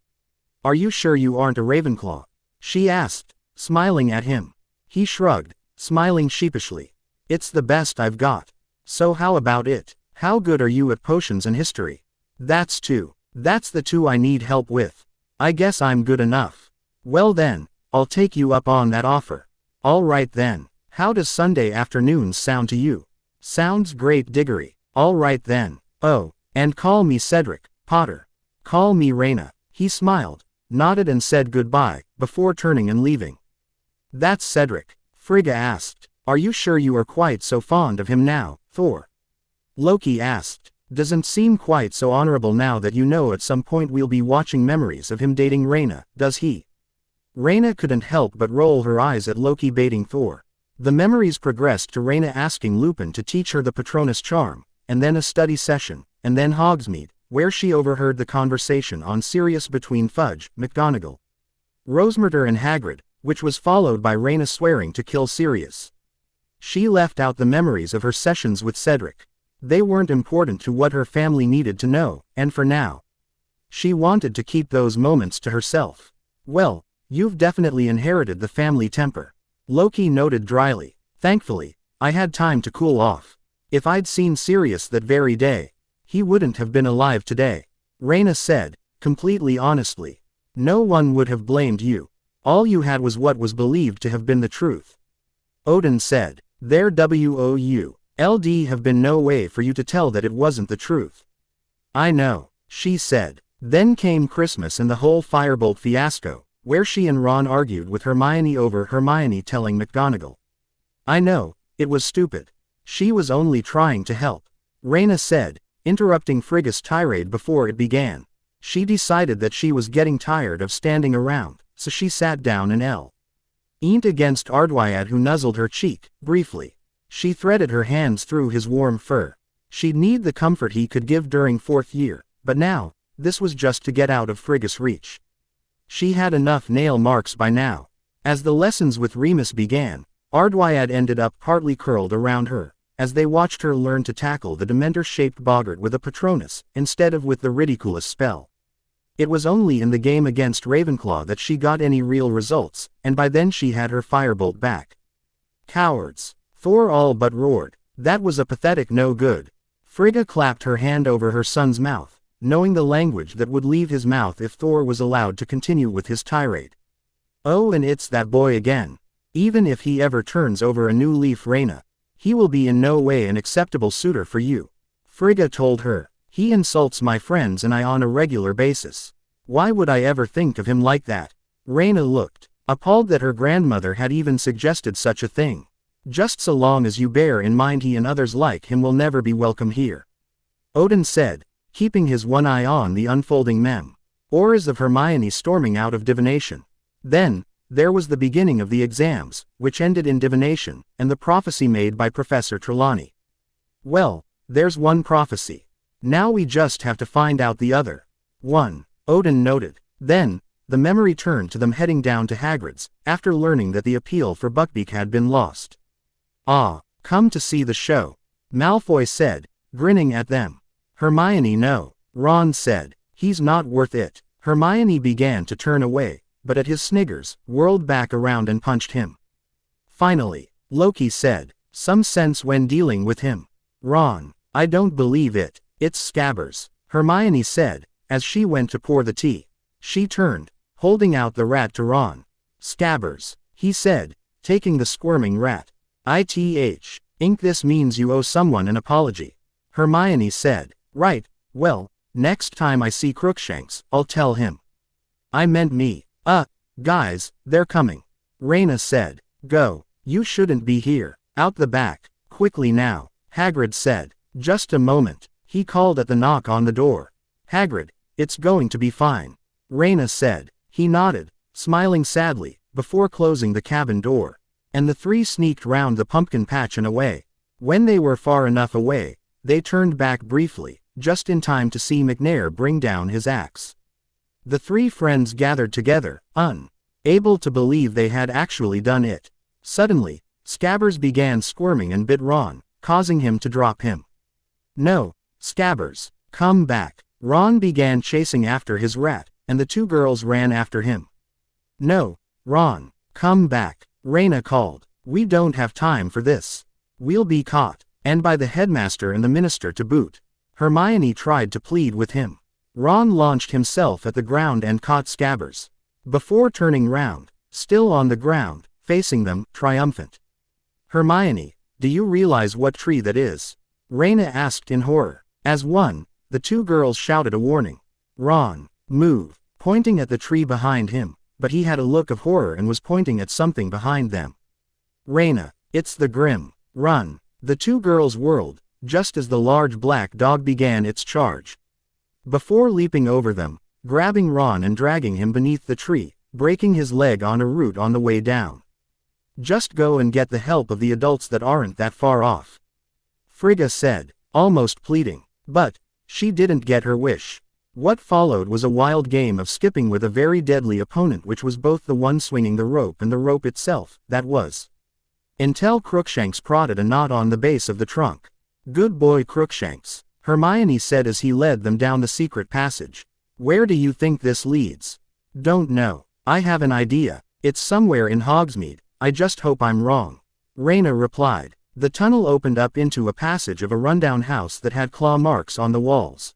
"Are you sure you aren't a Ravenclaw?" she asked, smiling at him. He shrugged, smiling sheepishly. "It's the best I've got. So how about it? How good are you at potions and history?" That's the two I need help with. I guess I'm good enough." "Well then, I'll take you up on that offer." "All right then. How does Sunday afternoons sound to you?" "Sounds great, Diggory." "All right then. Oh, and call me Cedric, Potter." "Call me Rayna." He smiled, nodded and said goodbye, before turning and leaving. "That's Cedric?" Frigga asked. "Are you sure you are quite so fond of him now, Thor?" Loki asked. "Doesn't seem quite so honorable now that you know at some point we'll be watching memories of him dating Rayna, does he?" Rayna couldn't help but roll her eyes at Loki baiting Thor. The memories progressed to Rayna asking Lupin to teach her the Patronus charm, and then a study session, and then Hogsmeade, where she overheard the conversation on Sirius between Fudge, McGonagall, Rosemarter and Hagrid, which was followed by Rayna swearing to kill Sirius. She left out the memories of her sessions with Cedric. They weren't important to what her family needed to know, and for now, she wanted to keep those moments to herself. "Well, you've definitely inherited the family temper," Loki noted dryly. "Thankfully, I had time to cool off. If I'd seen Sirius that very day, he wouldn't have been alive today," Rayna said, completely honestly. "No one would have blamed you. All you had was what was believed to have been the truth." Odin said. "There would have been no way for you to tell that it wasn't the truth." "I know," she said. Then came Christmas and the whole Firebolt fiasco, where she and Ron argued with Hermione over Hermione telling McGonagall. "I know, it was stupid. She was only trying to help," Rayna said, interrupting Frigga's tirade before it began. She decided that she was getting tired of standing around, so she sat down and leaned against Ardwyad, who nuzzled her cheek, briefly. She threaded her hands through his warm fur. She'd need the comfort he could give during fourth year, but now, this was just to get out of Frigga's reach. She had enough nail marks by now. As the lessons with Remus began, Ardwyad ended up partly curled around her, as they watched her learn to tackle the Dementor-shaped boggart with a Patronus, instead of with the Ridiculous spell. It was only in the game against Ravenclaw that she got any real results, and by then she had her firebolt back. Cowards! Thor all but roared. That was a pathetic no good. Frigga clapped her hand over her son's mouth, knowing the language that would leave his mouth if Thor was allowed to continue with his tirade. Oh, and it's that boy again. Even if he ever turns over a new leaf, Rayna, he will be in no way an acceptable suitor for you. Frigga told her. He insults my friends and I on a regular basis. Why would I ever think of him like that? Rayna looked, appalled that her grandmother had even suggested such a thing. Just so long as you bear in mind he and others like him will never be welcome here. Odin said, keeping his one eye on the unfolding auras of Hermione storming out of divination. Then, there was the beginning of the exams, which ended in divination, and the prophecy made by Professor Trelawney. Well, there's one prophecy. Now we just have to find out the other. 1. Odin noted. Then, the memory turned to them heading down to Hagrid's, after learning that the appeal for Buckbeak had been lost. Ah, come to see the show, Malfoy said, grinning at them. Hermione, no, Ron said. He's not worth it. Hermione began to turn away, but at his sniggers, whirled back around and punched him. Finally, Loki said, some sense when dealing with him. Ron, I don't believe it. It's Scabbers, Hermione said, as she went to pour the tea. She turned, holding out the rat to Ron. Scabbers, he said, taking the squirming rat. Ink, this means you owe someone an apology. Hermione said. Right, well, next time I see Crookshanks, I'll tell him. I meant me. Guys, they're coming. Rayna said. Go, you shouldn't be here. Out the back, quickly now, Hagrid said. Just a moment. He called at the knock on the door. Hagrid, it's going to be fine. Rayna said. He nodded, smiling sadly, before closing the cabin door. And the three sneaked round the pumpkin patch and away. When they were far enough away, they turned back briefly, just in time to see McNair bring down his axe. The three friends gathered together, unable to believe they had actually done it. Suddenly, Scabbers began squirming and bit Ron, causing him to drop him. No, Scabbers, come back. Ron began chasing after his rat, and the two girls ran after him. No, Ron, come back, Rayna called. We don't have time for this. We'll be caught, and by the headmaster and the minister to boot. Hermione tried to plead with him. Ron launched himself at the ground and caught Scabbers. Before turning round, still on the ground, facing them, triumphant. Hermione, do you realize what tree that is? Rayna asked in horror. As one, the two girls shouted a warning. Ron, move, pointing at the tree behind him, but he had a look of horror and was pointing at something behind them. Rayna, it's the Grim. Run. The two girls whirled, just as the large black dog began its charge. Before leaping over them, grabbing Ron and dragging him beneath the tree, breaking his leg on a root on the way down. Just go and get the help of the adults that aren't that far off. Frigga said, almost pleading. But she didn't get her wish. What followed was a wild game of skipping with a very deadly opponent, which was both the one swinging the rope and the rope itself, that was. Until Crookshanks prodded a knot on the base of the trunk. Good boy Crookshanks, Hermione said as he led them down the secret passage. Where do you think this leads? Don't know. I have an idea. It's somewhere in Hogsmeade. I just hope I'm wrong. Rayna replied. The tunnel opened up into a passage of a rundown house that had claw marks on the walls.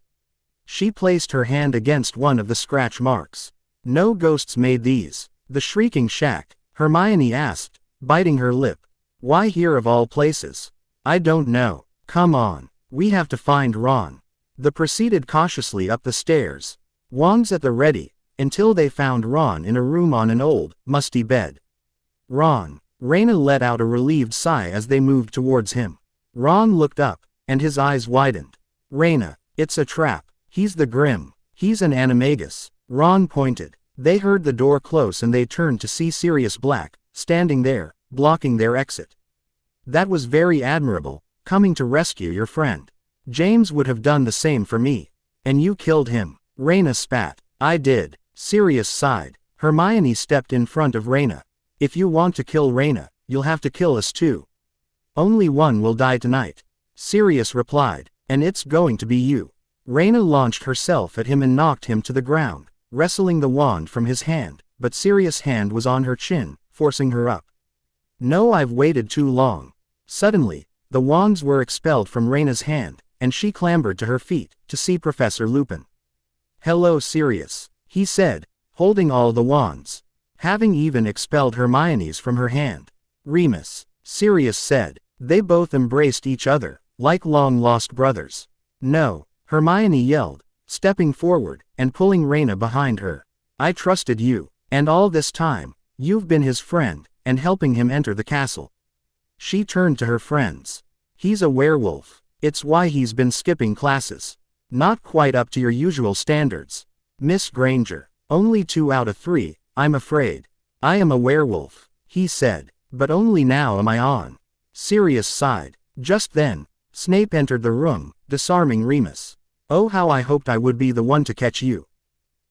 She placed her hand against one of the scratch marks. No ghosts made these. The shrieking shack, Hermione asked, biting her lip. Why here of all places? I don't know. Come on. We have to find Ron. They proceeded cautiously up the stairs, wands at the ready, until they found Ron in a room on an old, musty bed. Ron. Rayna let out a relieved sigh as they moved towards him. Ron looked up, and his eyes widened. Rayna, it's a trap. He's the Grim. He's an animagus. Ron pointed. They heard the door close and they turned to see Sirius Black, standing there, blocking their exit. That was very admirable, coming to rescue your friend. James would have done the same for me. And you killed him. Rayna spat. I did. Sirius sighed. Hermione stepped in front of Rayna. If you want to kill Rayna, you'll have to kill us too. Only one will die tonight. Sirius replied. And it's going to be you. Rayna launched herself at him and knocked him to the ground, wresting the wand from his hand, but Sirius' hand was on her chin, forcing her up. No, I've waited too long. Suddenly, the wands were expelled from Rayna's hand, and she clambered to her feet, to see Professor Lupin. Hello Sirius, he said, holding all the wands. Having even expelled Hermione's from her hand. Remus, Sirius said. They both embraced each other, like long-lost brothers. No, Hermione yelled, stepping forward, and pulling Rayna behind her. I trusted you, and all this time, you've been his friend, and helping him enter the castle. She turned to her friends. He's a werewolf. It's why he's been skipping classes. Not quite up to your usual standards. Miss Granger, only 2 out of 3, I'm afraid. I am a werewolf, he said, but only now am I on. Sirius sighed. Just then, Snape entered the room, disarming Remus. Oh, how I hoped I would be the one to catch you,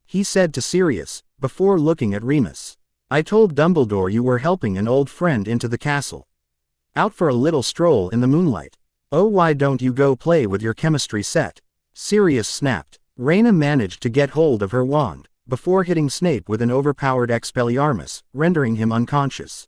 he said to Sirius, before looking at Remus. I told Dumbledore you were helping an old friend into the castle. Out for a little stroll in the moonlight. Oh, why don't you go play with your chemistry set? Sirius snapped. Rayna managed to get hold of her wand, before hitting Snape with an overpowered Expelliarmus, rendering him unconscious.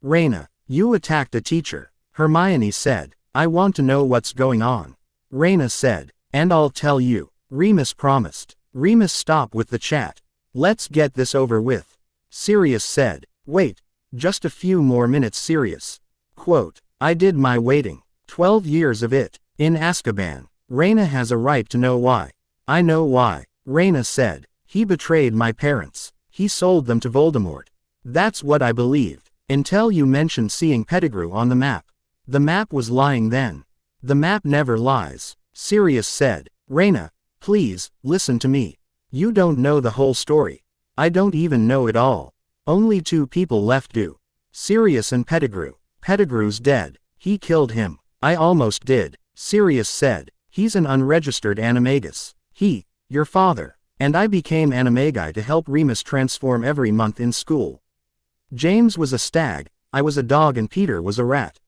Rayna, you attacked a teacher, Hermione said. I want to know what's going on. Rayna said. And I'll tell you, Remus promised. Remus, stop with the chat. Let's get this over with. Sirius said. Wait, just a few more minutes Sirius. Quote, I did my waiting. 12 years of it, in Azkaban. Rayna has a right to know why. I know why, Rayna said. He betrayed my parents. He sold them to Voldemort. That's what I believed, until you mentioned seeing Pettigrew on the map. The map was lying then. The map never lies, Sirius said. Rayna, please, listen to me. You don't know the whole story. I don't even know it all. Only 2 people left do. Sirius and Pettigrew. Pettigrew's dead. He killed him. I almost did, Sirius said. He's an unregistered animagus. Your father. And I became animagi to help Remus transform every month in school. James was a stag, I was a dog, and Peter was a rat.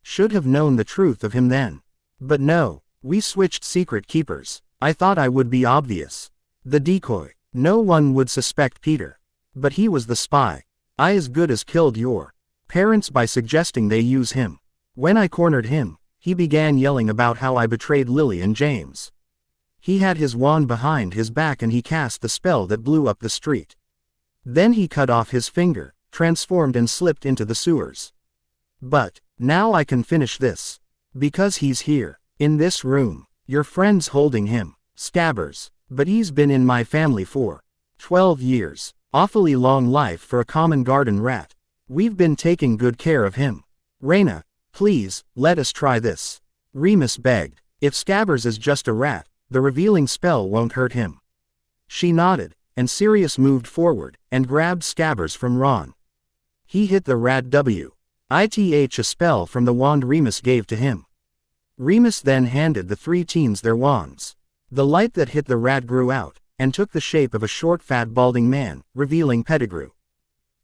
Should have known the truth of him then. But no, we switched secret keepers. I thought I would be obvious. The decoy. No one would suspect Peter. But he was the spy. I as good as killed your parents by suggesting they use him. When I cornered him, he began yelling about how I betrayed Lily and James. He had his wand behind his back and he cast the spell that blew up the street. Then he cut off his finger, transformed and slipped into the sewers. But, now I can finish this. Because he's here, in this room. Your friend's holding him, Scabbers. But he's been in my family for 12 years. Awfully long life for a common garden rat. We've been taking good care of him. Rayna, please, let us try this. Remus begged. If Scabbers is just a rat, the revealing spell won't hurt him. She nodded, and Sirius moved forward, and grabbed Scabbers from Ron. He hit the rat WITH a spell from the wand Remus gave to him. Remus then handed the 3 teens their wands. The light that hit the rat grew out, and took the shape of a short fat balding man, revealing Pettigrew.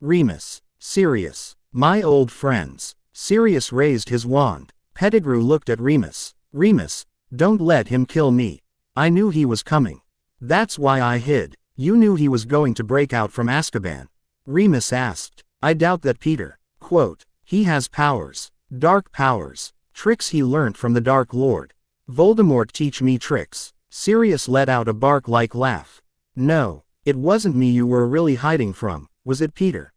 Remus, Sirius, my old friends. Sirius raised his wand. Pettigrew looked at Remus. Remus, don't let him kill me. I knew he was coming. That's why I hid. You knew he was going to break out from Azkaban? Remus asked. I doubt that Peter. Quote, he has powers. Dark powers. Tricks he learnt from the Dark Lord. Voldemort teach me tricks. Sirius let out a bark-like laugh. No, it wasn't me you were really hiding from, was it Peter?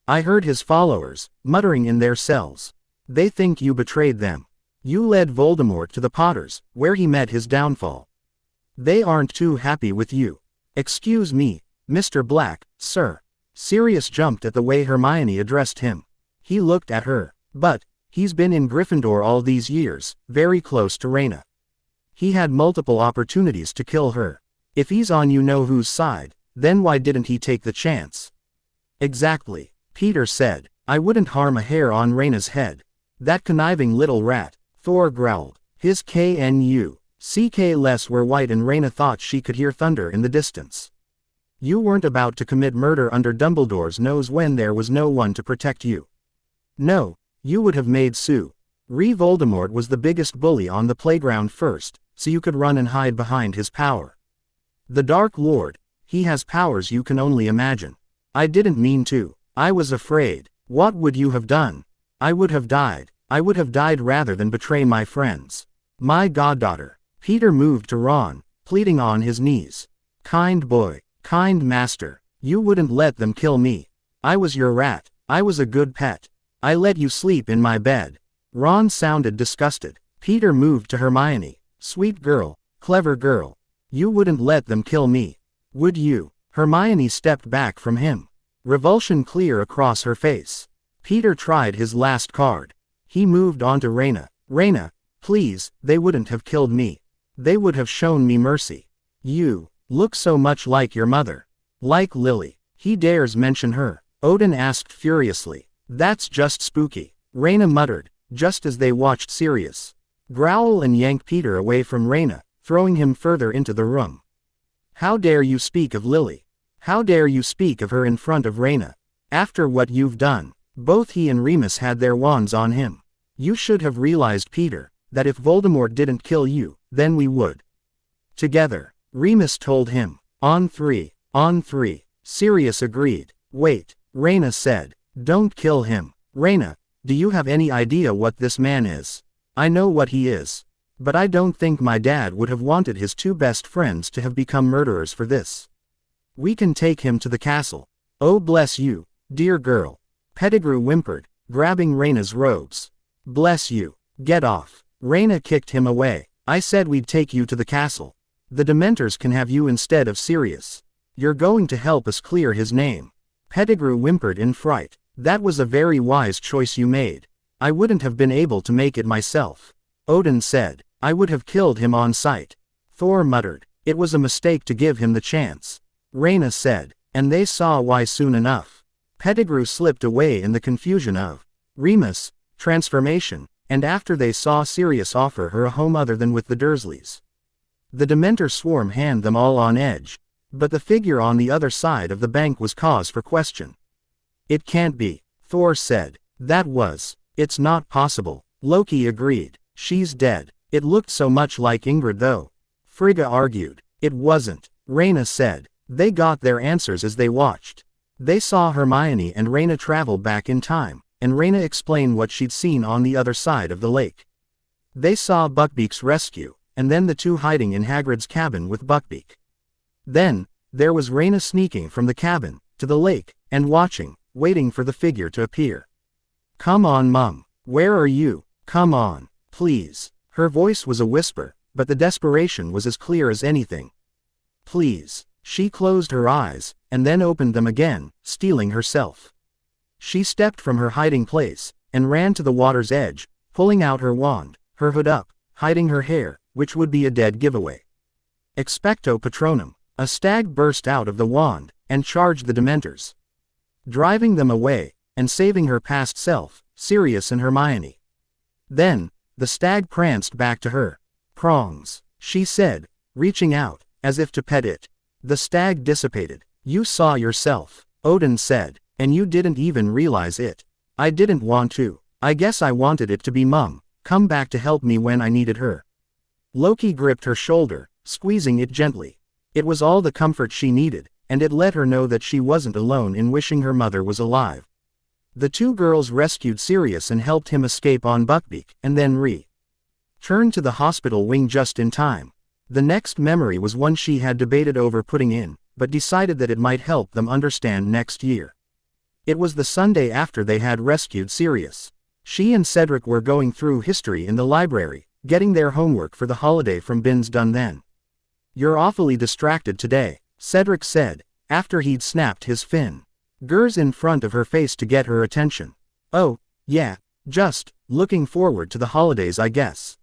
I heard his followers, muttering in their cells. They think you betrayed them. You led Voldemort to the Potters, where he met his downfall. They aren't too happy with you. Excuse me, Mr. Black, sir. Sirius jumped at the way Hermione addressed him. He looked at her. But, he's been in Gryffindor all these years, very close to Rayna. He had multiple opportunities to kill her. If he's on you know whose side, then why didn't he take the chance? Exactly, Peter said. I wouldn't harm a hair on Rayna's head. That conniving little rat, Thor growled. His CK-less were white and Rayna thought she could hear thunder in the distance. You weren't about to commit murder under Dumbledore's nose when there was no one to protect you. No, you would have made Sue. Voldemort was the biggest bully on the playground first, so you could run and hide behind his power. The Dark Lord, he has powers you can only imagine. I didn't mean to. I was afraid. What would you have done? I would have died. I would have died rather than betray my friends. My goddaughter. Peter moved to Ron, pleading on his knees. Kind boy, kind master, you wouldn't let them kill me. I was your rat. I was a good pet. I let you sleep in my bed. Ron sounded disgusted. Peter moved to Hermione. Sweet girl, clever girl. You wouldn't let them kill me. Would you? Hermione stepped back from him. Revulsion clear across her face. Peter tried his last card. He moved on to Rayna. Rayna, please, they wouldn't have killed me. They would have shown me mercy. You look so much like your mother. Like Lily. He dares mention her. Odin asked furiously. That's just spooky. Rayna muttered, just as they watched Sirius growl and yank Peter away from Rayna, throwing him further into the room. How dare you speak of Lily? How dare you speak of her in front of Rayna? After what you've done. Both he and Remus had their wands on him. You should have realized, Peter, that if Voldemort didn't kill you, then we would. Together. Remus told him. On three. On three. Sirius agreed. Wait. Rayna said. Don't kill him. Rayna, do you have any idea what this man is? I know what he is. But I don't think my dad would have wanted his two best friends to have become murderers for this. We can take him to the castle. Oh bless you, dear girl. Pettigrew whimpered, grabbing Rayna's robes. Bless you. Get off. Rayna kicked him away. I said we'd take you to the castle. The Dementors can have you instead of Sirius. You're going to help us clear his name. Pettigrew whimpered in fright. That was a very wise choice you made. I wouldn't have been able to make it myself. Odin said. I would have killed him on sight. Thor muttered. It was a mistake to give him the chance. Rayna said. And they saw why soon enough. Pettigrew slipped away in the confusion of Remus, transformation, and after they saw Sirius offer her a home other than with the Dursleys. The Dementor swarm had them all on edge, but the figure on the other side of the bank was cause for question. It can't be, Thor said. It's not possible. Loki agreed. She's dead. It looked so much like Ingrid though. Frigga argued. It wasn't. Rayna said. They got their answers as they watched. They saw Hermione and Rayna travel back in time, and Rayna explain what she'd seen on the other side of the lake. They saw Buckbeak's rescue, and then the two hiding in Hagrid's cabin with Buckbeak. Then, there was Rayna sneaking from the cabin, to the lake, and watching, waiting for the figure to appear. Come on Mum. Where are you? Come on. Please. Her voice was a whisper, but the desperation was as clear as anything. Please. She closed her eyes, and then opened them again, steeling herself. She stepped from her hiding place, and ran to the water's edge, pulling out her wand, her hood up, hiding her hair, which would be a dead giveaway. Expecto Patronum. A stag burst out of the wand, and charged the Dementors, driving them away, and saving her past self, Sirius and Hermione. Then, the stag pranced back to her. Prongs, she said, reaching out, as if to pet it. The stag dissipated. You saw yourself, Odin said, and you didn't even realize it. I didn't want to. I guess I wanted it to be Mum, come back to help me when I needed her. Loki gripped her shoulder, squeezing it gently. It was all the comfort she needed, and it let her know that she wasn't alone in wishing her mother was alive. The two girls rescued Sirius and helped him escape on Buckbeak, and then returned to the hospital wing just in time. The next memory was one she had debated over putting in, but decided that it might help them understand next year. It was the Sunday after they had rescued Sirius. She and Cedric were going through history in the library, getting their homework for the holiday from bins done then. You're awfully distracted today, Cedric said, after he'd snapped his fingers in front of her face to get her attention. Oh, yeah, just looking forward to the holidays I guess.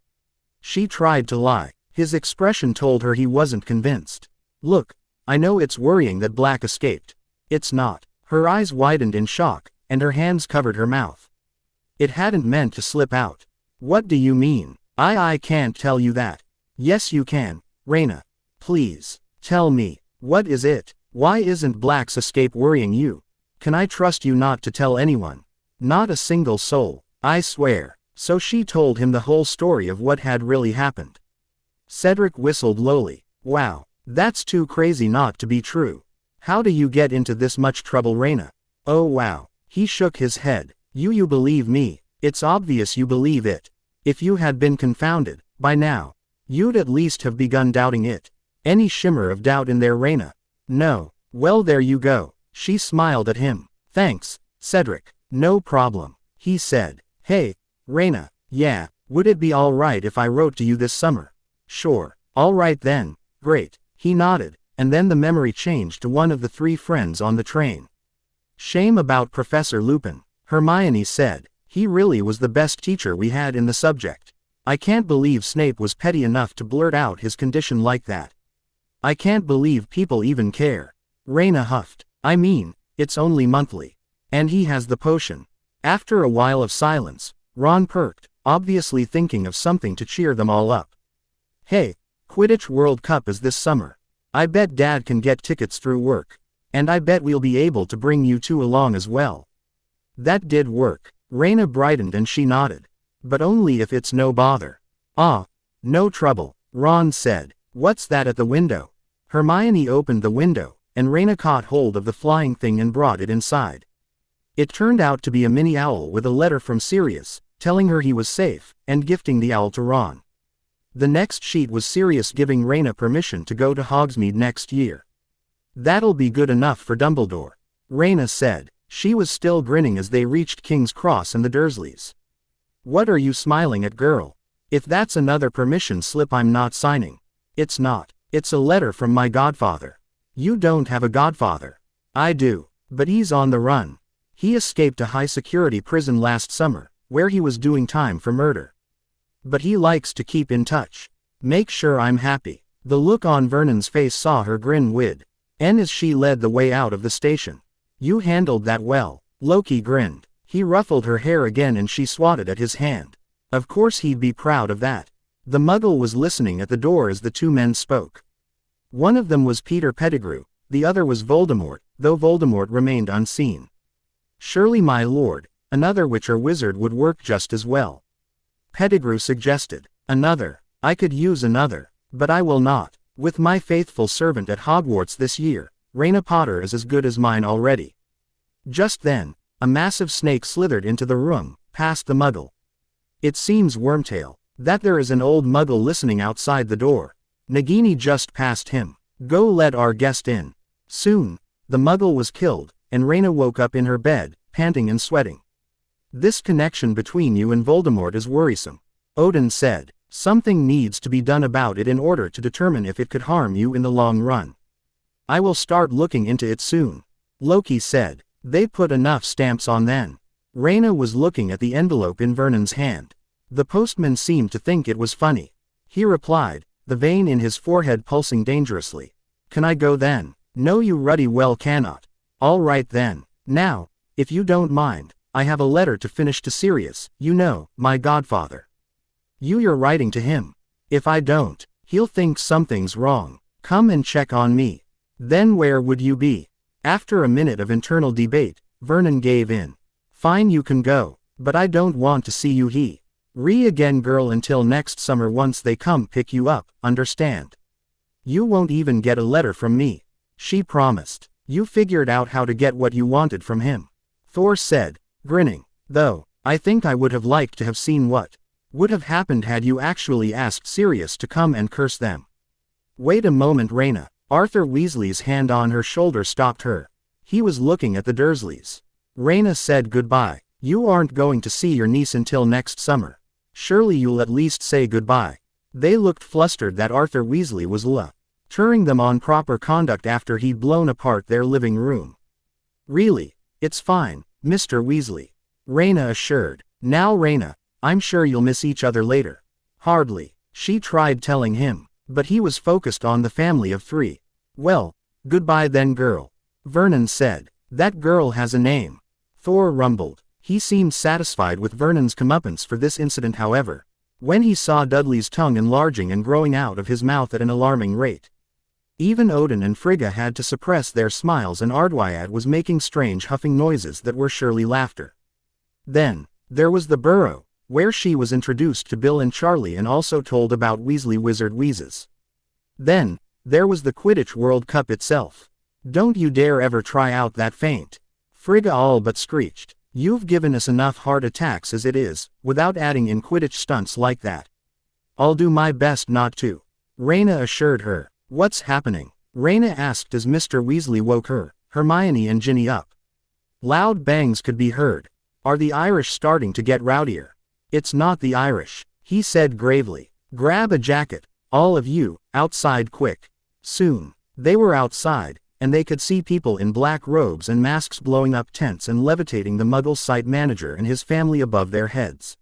She tried to lie. His expression told her he wasn't convinced. Look, I know it's worrying that Black escaped. It's not. Her eyes widened in shock, and her hands covered her mouth. It hadn't meant to slip out. What do you mean? I can't tell you that. Yes you can, Rayna. Please, tell me, what is it? Why isn't Black's escape worrying you? Can I trust you not to tell anyone? Not a single soul, I swear. So she told him the whole story of what had really happened. Cedric whistled lowly. Wow, that's too crazy not to be true. How do you get into this much trouble, Rayna? Oh wow. He shook his head. You believe me. It's obvious you believe it. If you had been confounded, by now, you'd at least have begun doubting it. Any shimmer of doubt in there, Rayna? No. Well, there you go. She smiled at him. Thanks, Cedric. No problem, he said. Hey, Rayna. Yeah, would it be alright if I wrote to you this summer? Sure. Alright then. Great. He nodded, and then the memory changed to one of the three friends on the train. Shame about Professor Lupin, Hermione said. He really was the best teacher we had in the subject. I can't believe Snape was petty enough to blurt out his condition like that. I can't believe people even care. Rayna huffed. I mean, it's only monthly. And he has the potion. After a while of silence, Ron perked, obviously thinking of something to cheer them all up. Hey, Quidditch World Cup is this summer. I bet Dad can get tickets through work. And I bet we'll be able to bring you two along as well. That did work. Rayna brightened and she nodded. But only if it's no bother. Ah, no trouble, Ron said. What's that at the window? Hermione opened the window, and Rayna caught hold of the flying thing and brought it inside. It turned out to be a mini owl with a letter from Sirius, telling her he was safe, and gifting the owl to Ron. The next sheet was Sirius giving Rayna permission to go to Hogsmeade next year. That'll be good enough for Dumbledore, Rayna said. She was still grinning as they reached King's Cross and the Dursleys. What are you smiling at, girl? If that's another permission slip, I'm not signing. It's not. It's a letter from my godfather. You don't have a godfather. I do. But he's on the run. He escaped a high-security prison last summer, where he was doing time for murder. But he likes to keep in touch. Make sure I'm happy. The look on Vernon's face saw her grin wide. And as she led the way out of the station. You handled that well, Loki grinned. He ruffled her hair again and she swatted at his hand. Of course he'd be proud of that. The Muggle was listening at the door as the two men spoke. One of them was Peter Pettigrew, the other was Voldemort, though Voldemort remained unseen. Surely, my lord, another witch or wizard would work just as well. Pettigrew suggested. Another. I could use another, but I will not. With my faithful servant at Hogwarts this year, Rayna Potter is as good as mine already. Just then, a massive snake slithered into the room, past the Muggle. It seems, Wormtail, that there is an old Muggle listening outside the door. Nagini just passed him. Go let our guest in. Soon, the Muggle was killed, and Rayna woke up in her bed, panting and sweating. This connection between you and Voldemort is worrisome, Odin said. Something needs to be done about it in order to determine if it could harm you in the long run. I will start looking into it soon, Loki said. They put enough stamps on then. Rayna was looking at the envelope in Vernon's hand. The postman seemed to think it was funny. He replied, the vein in his forehead pulsing dangerously. Can I go then? No, you ruddy well cannot. All right then. Now, if you don't mind, I have a letter to finish to Sirius, you know, my godfather. You're writing to him. If I don't, he'll think something's wrong. Come and check on me. Then where would you be? After a minute of internal debate, Vernon gave in. Fine, you can go, but I don't want to see you again, girl, until next summer once they come pick you up, understand? You won't even get a letter from me, she promised. You figured out how to get what you wanted from him, Thor said, grinning. Though, I think I would have liked to have seen what would have happened had you actually asked Sirius to come and curse them. Wait a moment, Rayna. Arthur Weasley's hand on her shoulder stopped her. He was looking at the Dursleys. Rayna said goodbye. You aren't going to see your niece until next summer. Surely you'll at least say goodbye. They looked flustered that Arthur Weasley was turning them on proper conduct after he'd blown apart their living room. Really, it's fine, Mr. Weasley, Rayna assured. Now Rayna, I'm sure you'll miss each other later. Hardly, she tried telling him, but he was focused on the family of three. Well, goodbye then, girl, Vernon said. That girl has a name, Thor rumbled. He seemed satisfied with Vernon's comeuppance for this incident, however, when he saw Dudley's tongue enlarging and growing out of his mouth at an alarming rate. Even Odin and Frigga had to suppress their smiles, and Ardwyad was making strange huffing noises that were surely laughter. Then, there was the burrow, where she was introduced to Bill and Charlie and also told about Weasley Wizard Wheezes. Then, there was the Quidditch World Cup itself. Don't you dare ever try out that feint. Frigga all but screeched. You've given us enough heart attacks as it is, without adding in Quidditch stunts like that. I'll do my best not to, Rayna assured her. What's happening? Rayna asked as Mr. Weasley woke her, Hermione and Ginny up. Loud bangs could be heard. Are the Irish starting to get rowdier? It's not the Irish, he said gravely. Grab a jacket, all of you, outside quick. Soon, they were outside, and they could see people in black robes and masks blowing up tents and levitating the Muggle site manager and his family above their heads.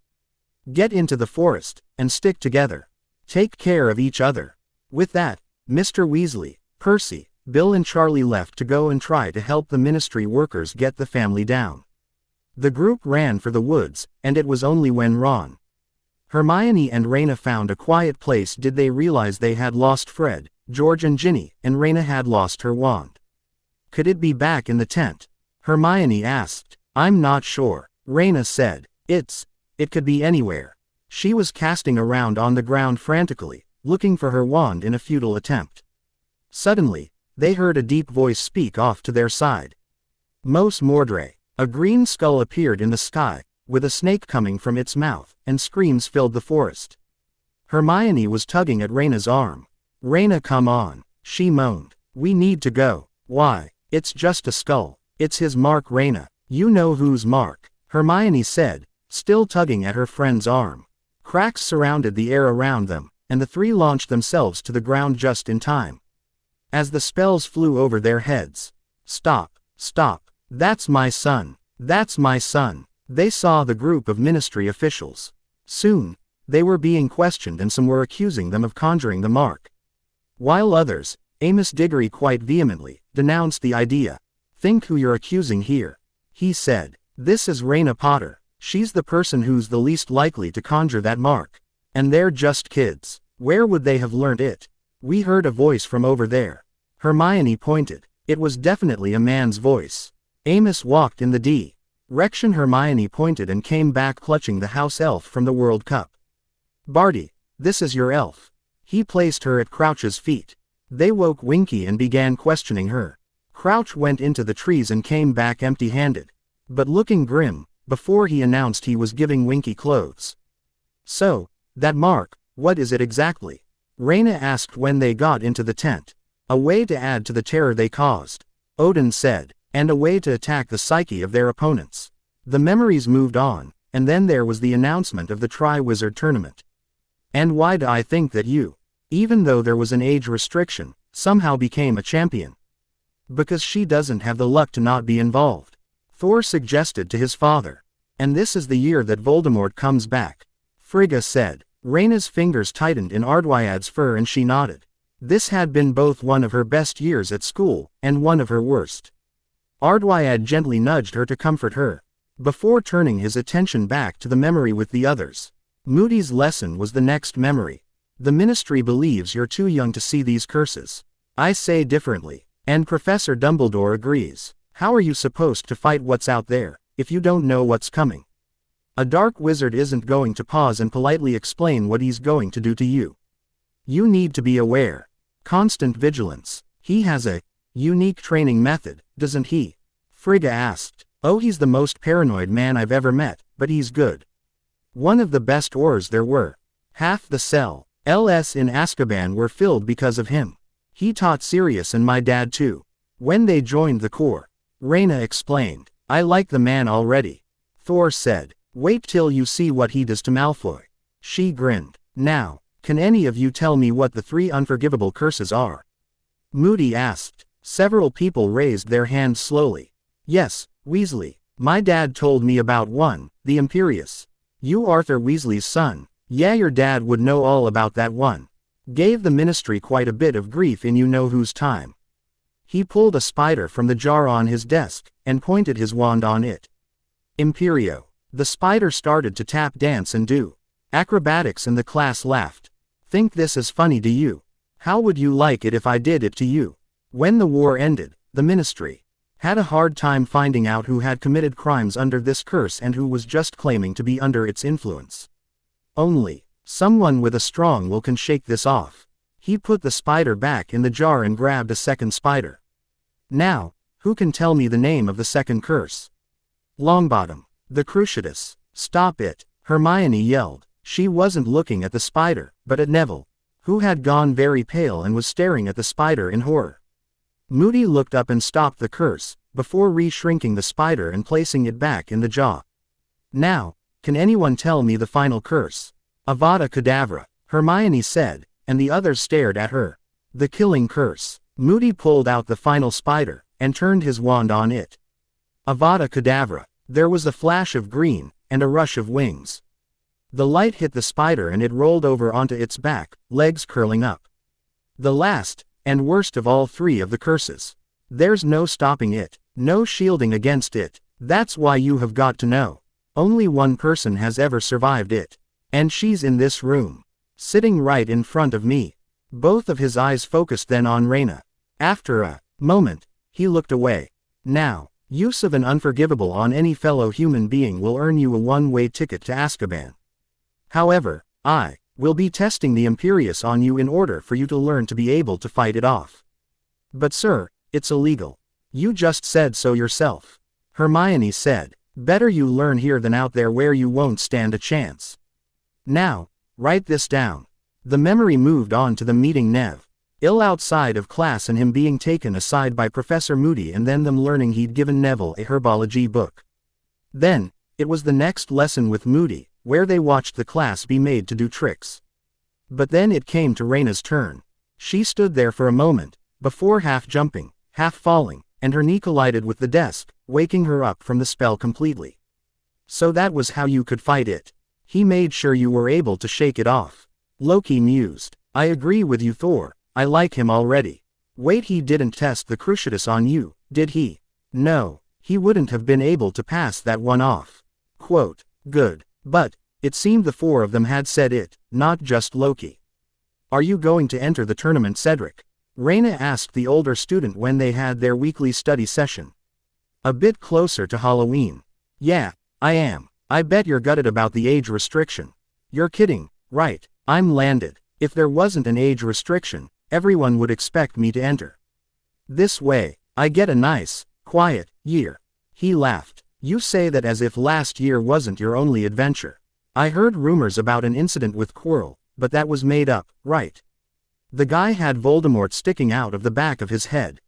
Get into the forest, and stick together. Take care of each other. With that, Mr. Weasley, Percy, Bill and Charlie left to go and try to help the ministry workers get the family down. The group ran for the woods, and it was only when Ron, Hermione and Rayna found a quiet place did they realize they had lost Fred, George and Ginny, and Rayna had lost her wand. Could it be back in the tent? Hermione asked. I'm not sure, Rayna said. It could be anywhere. She was casting around on the ground frantically, looking for her wand in a futile attempt. Suddenly, they heard a deep voice speak off to their side. Mos Mordre. A green skull appeared in the sky, with a snake coming from its mouth, and screams filled the forest. Hermione was tugging at Rayna's arm. Rayna, come on, she moaned. We need to go. Why? It's just a skull. It's his mark, Rayna. You know whose mark, Hermione said, still tugging at her friend's arm. Cracks surrounded the air around them, and the three launched themselves to the ground just in time. As the spells flew over their heads. Stop, stop, that's my son, that's my son. They saw the group of ministry officials. Soon, they were being questioned and some were accusing them of conjuring the mark. While others, Amos Diggory quite vehemently, denounced the idea. Think who you're accusing here, he said. This is Rayna Potter. She's the person who's the least likely to conjure that mark. And they're just kids. Where would they have learned it? We heard a voice from over there. Hermione pointed. It was definitely a man's voice. Amos walked in the direction Hermione pointed and came back clutching the house elf from the World Cup. Barty, this is your elf. He placed her at Crouch's feet. They woke Winky and began questioning her. Crouch went into the trees and came back empty-handed, but looking grim, before he announced he was giving Winky clothes. So, that mark, what is it exactly? Rayna asked when they got into the tent. A way to add to the terror they caused, Odin said, and a way to attack the psyche of their opponents. The memories moved on, and then there was the announcement of the Tri-Wizard tournament. And why do I think that you, even though there was an age restriction, somehow became a champion? Because she doesn't have the luck to not be involved, Thor suggested to his father. And this is the year that Voldemort comes back, Frigga said. Rayna's fingers tightened in Ardwyad's fur and she nodded. This had been both one of her best years at school, and one of her worst. Ardwyad gently nudged her to comfort her, before turning his attention back to the memory with the others. Moody's lesson was the next memory. The ministry believes you're too young to see these curses. I say differently. And Professor Dumbledore agrees. How are you supposed to fight what's out there, if you don't know what's coming? A dark wizard isn't going to pause and politely explain what he's going to do to you. You need to be aware. Constant vigilance. He has a unique training method, doesn't he? Frigga asked. Oh, he's the most paranoid man I've ever met, but he's good. One of the best Aurors there were. Half the cell LS in Azkaban were filled because of him. He taught Sirius and my dad too. When they joined the Corps, Rayna explained. I like the man already. Thor said. Wait till you see what he does to Malfoy. She grinned. Now, can any of you tell me what the 3 unforgivable curses are? Moody asked. Several people raised their hands slowly. Yes, Weasley. My dad told me about one, the Imperius. You Arthur Weasley's son. Yeah, your dad would know all about that one. Gave the ministry quite a bit of grief in you know whose time. He pulled a spider from the jar on his desk, and pointed his wand on it. Imperio. The spider started to tap dance and do acrobatics and the class laughed. Think this is funny to you? How would you like it if I did it to you? When the war ended, the ministry Had a hard time finding out who had committed crimes under this curse and who was just claiming to be under its influence. Only someone with a strong will can shake this off. He put the spider back in the jar and grabbed a second spider. Now, who can tell me the name of the second curse? Longbottom. The Cruciatus. Stop it, Hermione yelled. She wasn't looking at the spider, but at Neville, who had gone very pale and was staring at the spider in horror. Moody looked up and stopped the curse, before re-shrinking the spider and placing it back in the jar. Now, can anyone tell me the final curse? Avada Kedavra, Hermione said, and the others stared at her. The killing curse. Moody pulled out the final spider, and turned his wand on it. Avada Kedavra. There was a flash of green, and a rush of wings. The light hit the spider and it rolled over onto its back, legs curling up. The last, and worst of all three of the curses. There's no stopping it, no shielding against it. That's why you have got to know. Only one person has ever survived it. And she's in this room. Sitting right in front of me. Both of his eyes focused then on Rayna. After a moment, he looked away. Now, use of an unforgivable on any fellow human being will earn you a one-way ticket to Azkaban. However, I will be testing the Imperius on you in order for you to learn to be able to fight it off. But sir, it's illegal. You just said so yourself. Hermione said. Better you learn here than out there where you won't stand a chance. Now, write this down. The memory moved on to the meeting Nev. Ill outside of class and him being taken aside by Professor Moody and then them learning he'd given Neville a herbology book. Then, it was the next lesson with Moody, where they watched the class be made to do tricks. But then it came to Rayna's turn. She stood there for a moment, before half jumping, half falling, and her knee collided with the desk, waking her up from the spell completely. So that was how you could fight it. He made sure you were able to shake it off. Loki mused. I agree with you, Thor. I like him already. Wait, he didn't test the Cruciatus on you, did he? No, he wouldn't have been able to pass that one off. Quote, good. But, it seemed the four of them had said it, not just Loki. Are you going to enter the tournament, Cedric? Rayna asked the older student when they had their weekly study session. A bit closer to Halloween. Yeah, I am. I bet you're gutted about the age restriction. You're kidding, right? I'm landed. If there wasn't an age restriction, everyone would expect me to enter. This way, I get a nice, quiet year. He laughed. You say that as if last year wasn't your only adventure. I heard rumors about an incident with Quirrell, but that was made up, right? The guy had Voldemort sticking out of the back of his head.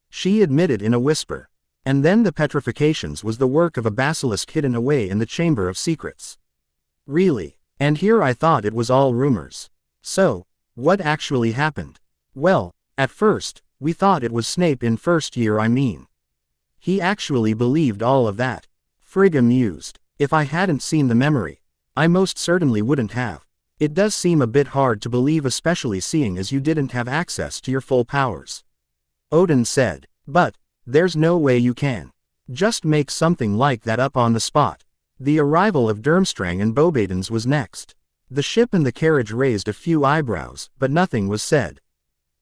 She admitted in a whisper. And then the petrifications was the work of a basilisk hidden away in the Chamber of Secrets. Really? And here I thought it was all rumors. So, what actually happened? Well, at first, we thought it was Snape in first year, I mean. He actually believed all of that. Frigga mused. If I hadn't seen the memory, I most certainly wouldn't have. It does seem a bit hard to believe, especially seeing as you didn't have access to your full powers. Odin said. But, there's no way you can just make something like that up on the spot. The arrival of Durmstrang and Beauxbatons was next. The ship and the carriage raised a few eyebrows, but nothing was said.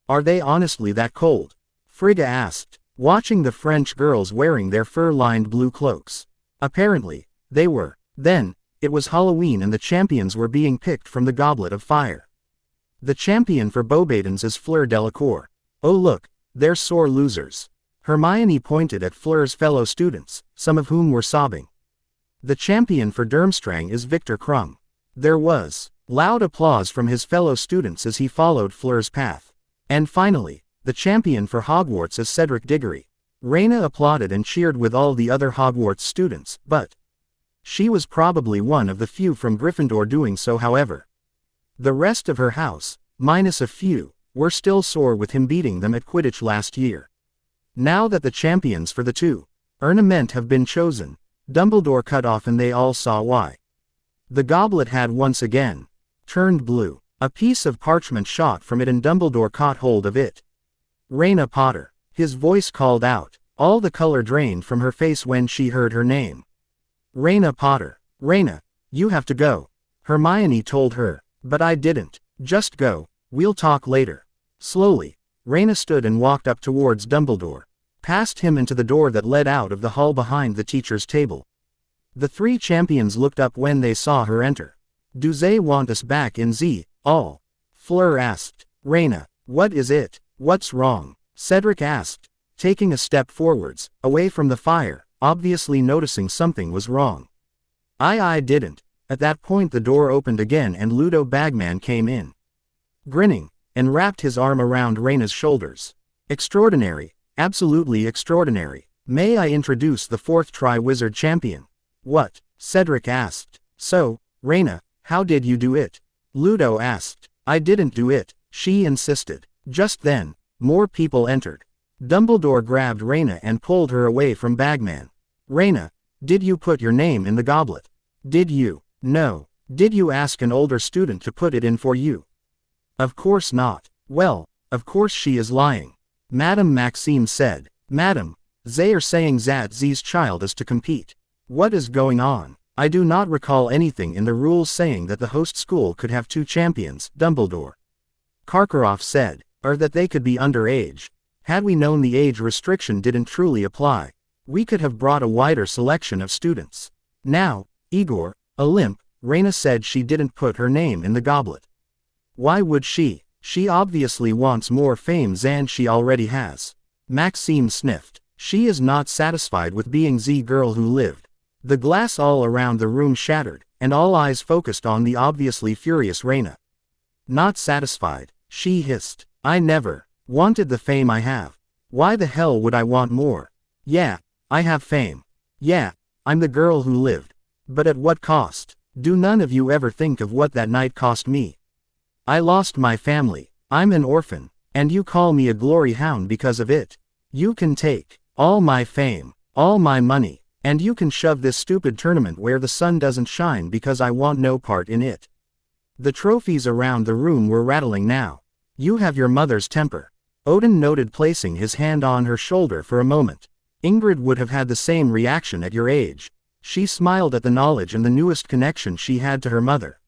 Are they honestly that cold? Frigga asked, watching the French girls wearing their fur-lined blue cloaks. Apparently, they were. Then, it was Halloween and the champions were being picked from the Goblet of Fire. The champion for Beauxbatons is Fleur Delacour. Oh look, they're sore losers. Hermione pointed at Fleur's fellow students, some of whom were sobbing. The champion for Durmstrang is Victor Krum. There was loud applause from his fellow students as he followed Fleur's path. And finally, the champion for Hogwarts is Cedric Diggory. Rayna applauded and cheered with all the other Hogwarts students, but she was probably one of the few from Gryffindor doing so. However, the rest of her house, minus a few, were still sore with him beating them at Quidditch last year. Now that the champions for the two tournament have been chosen, Dumbledore cut off and they all saw why. The goblet had once again turned blue. A piece of parchment shot from it and Dumbledore caught hold of it. Rayna Potter. His voice called out. All the color drained from her face when she heard her name. Rayna Potter. Rayna, you have to go. Hermione told her. But I didn't. Just go, we'll talk later. Slowly, Rayna stood and walked up towards Dumbledore. passed him into the door that led out of the hall behind the teacher's table. The three champions looked up when they saw her enter. "Do they want us back in the hall?" Fleur asked. "Rayna, what is it? What's wrong?" Cedric asked, taking a step forwards, away from the fire, obviously noticing something was wrong. I didn't." At that point the door opened again and Ludo Bagman came in. Grinning, and wrapped his arm around Rayna's shoulders. "Extraordinary, absolutely extraordinary. May I introduce the fourth Tri-Wizard champion?" "What?" Cedric asked. "So, Rayna, how did you do it?" Ludo asked. "I didn't do it," she insisted. Just then, more people entered. Dumbledore grabbed Rayna and pulled her away from Bagman. "Rayna, did you put your name in the goblet? Did you?" "No." "Did you ask an older student to put it in for you?" "Of course not." "Well, of course she is lying." Madame Maxime said. "Madam, they are saying that this child is to compete. What is going on?" "I do not recall anything in the rules saying that the host school could have two champions," Dumbledore Karkaroff said, "or that they could be underage. Had we known the age restriction didn't truly apply, we could have brought a wider selection of students. Now, Igor, Olymp, Rayna said she didn't put her name in the goblet. Why would she? She obviously wants more fame than she already has." Maxime sniffed. "She is not satisfied with being the girl who lived." The glass all around the room shattered, and all eyes focused on the obviously furious Rayna. "Not satisfied," she hissed. "I never wanted the fame I have. Why the hell would I want more? Yeah, I have fame. Yeah, I'm the girl who lived. But at what cost? Do none of you ever think of what that night cost me? I lost my family. I'm an orphan, and you call me a glory hound because of it. You can take all my fame, all my money, and you can shove this stupid tournament where the sun doesn't shine because I want no part in it." The trophies around the room were rattling now. "You have your mother's temper," Odin noted, placing his hand on her shoulder for a moment. "Ingrid would have had the same reaction at your age." She smiled at the knowledge and the newest connection she had to her mother.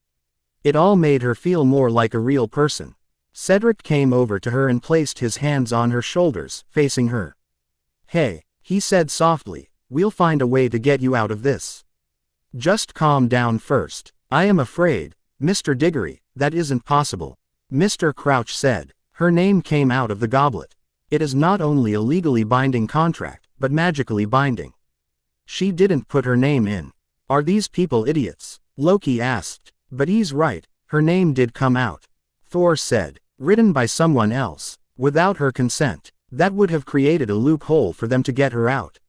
It all made her feel more like a real person. Cedric came over to her and placed his hands on her shoulders, facing her. "Hey," he said softly, "we'll find a way to get you out of this. Just calm down first." "I am afraid, Mr. Diggory, that isn't possible," Mr. Crouch said. Her name came out of the goblet. "It is not only a legally binding contract, but magically binding." "She didn't put her name in. Are these people idiots?" Loki asked. "But he's right, her name did come out," Thor said. "Written by someone else, without her consent. That would have created a loophole for them to get her out."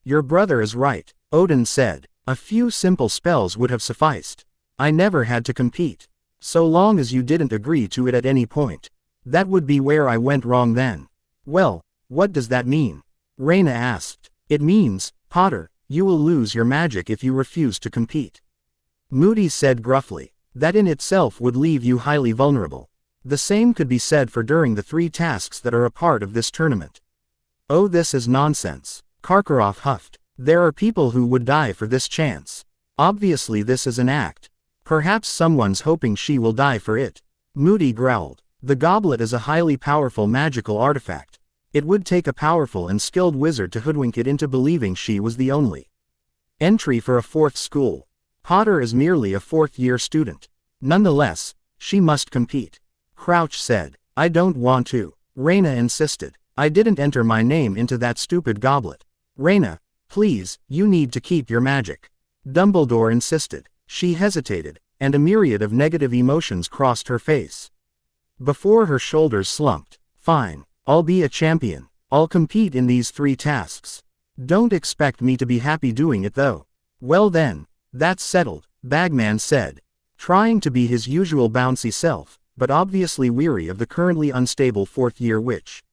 "Your brother is right," Odin said. "A few simple spells would have sufficed. I never had to compete. So long as you didn't agree to it at any point. That would be where I went wrong then." "Well, what does that mean?" Rayna asked. "It means, Potter, you will lose your magic if you refuse to compete." Moody said gruffly. "That in itself would leave you highly vulnerable. The same could be said for during the 3 tasks that are a part of this tournament." "Oh, this is nonsense," Karkaroff huffed. "There are people who would die for this chance. Obviously this is an act. Perhaps someone's hoping she will die for it." Moody growled. "The goblet is a highly powerful magical artifact. It would take a powerful and skilled wizard to hoodwink it into believing she was the only entry for a 4th school. Potter is merely a 4th-year student. Nonetheless, she must compete." Crouch said. "I don't want to," Rayna insisted. "I didn't enter my name into that stupid goblet." "Rayna, please, you need to keep your magic," Dumbledore insisted. She hesitated, and a myriad of negative emotions crossed her face. Before her shoulders slumped. "Fine, I'll be a champion. I'll compete in these 3 tasks. Don't expect me to be happy doing it though." "Well then, that's settled," Bagman said, trying to be his usual bouncy self, but obviously weary of the currently unstable 4th-year witch.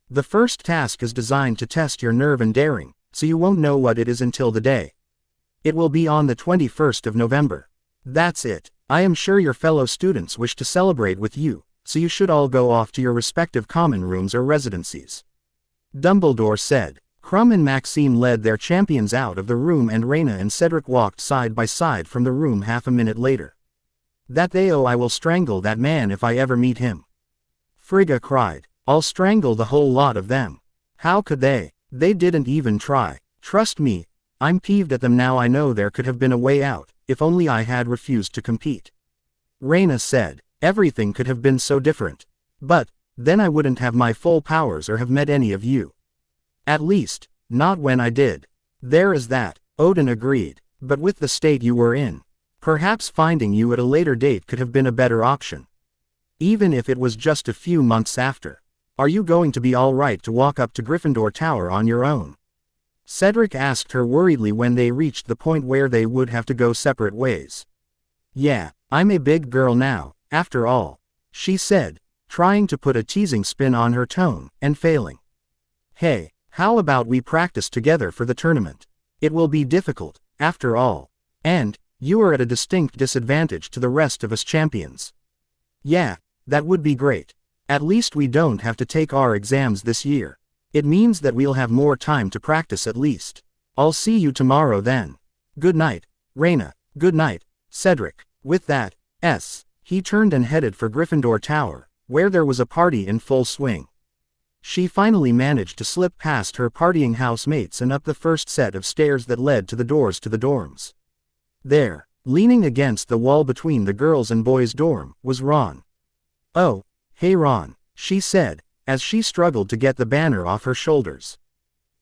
"The first task is designed to test your nerve and daring, so you won't know what it is until the day. It will be on the 21st of November. That's it. I am sure your fellow students wish to celebrate with you, so you should all go off to your respective common rooms or residencies," Dumbledore said. Krum and Maxime led their champions out of the room and Rayna and Cedric walked side by side from the room half a minute later. "That they I will strangle that man if I ever meet him," Frigga cried. "I'll strangle the whole lot of them." "How could they?" They didn't even try. Trust me, I'm peeved at them now. I know there could have been a way out, if only I had refused to compete. Rayna said, everything could have been so different. But, then I wouldn't have my full powers or have met any of you. At least, not when I did. There is that, Odin agreed, but with the state you were in, perhaps finding you at a later date could have been a better option. Even if it was just a few months after. Are you going to be all right to walk up to Gryffindor Tower on your own? Cedric asked her worriedly when they reached the point where they would have to go separate ways. Yeah, I'm a big girl now, after all, she said, trying to put a teasing spin on her tone, and failing. Hey, how about we practice together for the tournament? It will be difficult, after all. And, you are at a distinct disadvantage to the rest of us champions. Yeah, that would be great. At least we don't have to take our exams this year. It means that we'll have more time to practice at least. I'll see you tomorrow then. Good night, Rayna. Good night, Cedric. With that, he turned and headed for Gryffindor Tower, where there was a party in full swing. She finally managed to slip past her partying housemates and up the first set of stairs that led to the doors to the dorms. There, leaning against the wall between the girls' and boys' dorm, was Ron. Oh, hey Ron, she said, as she struggled to get the banner off her shoulders.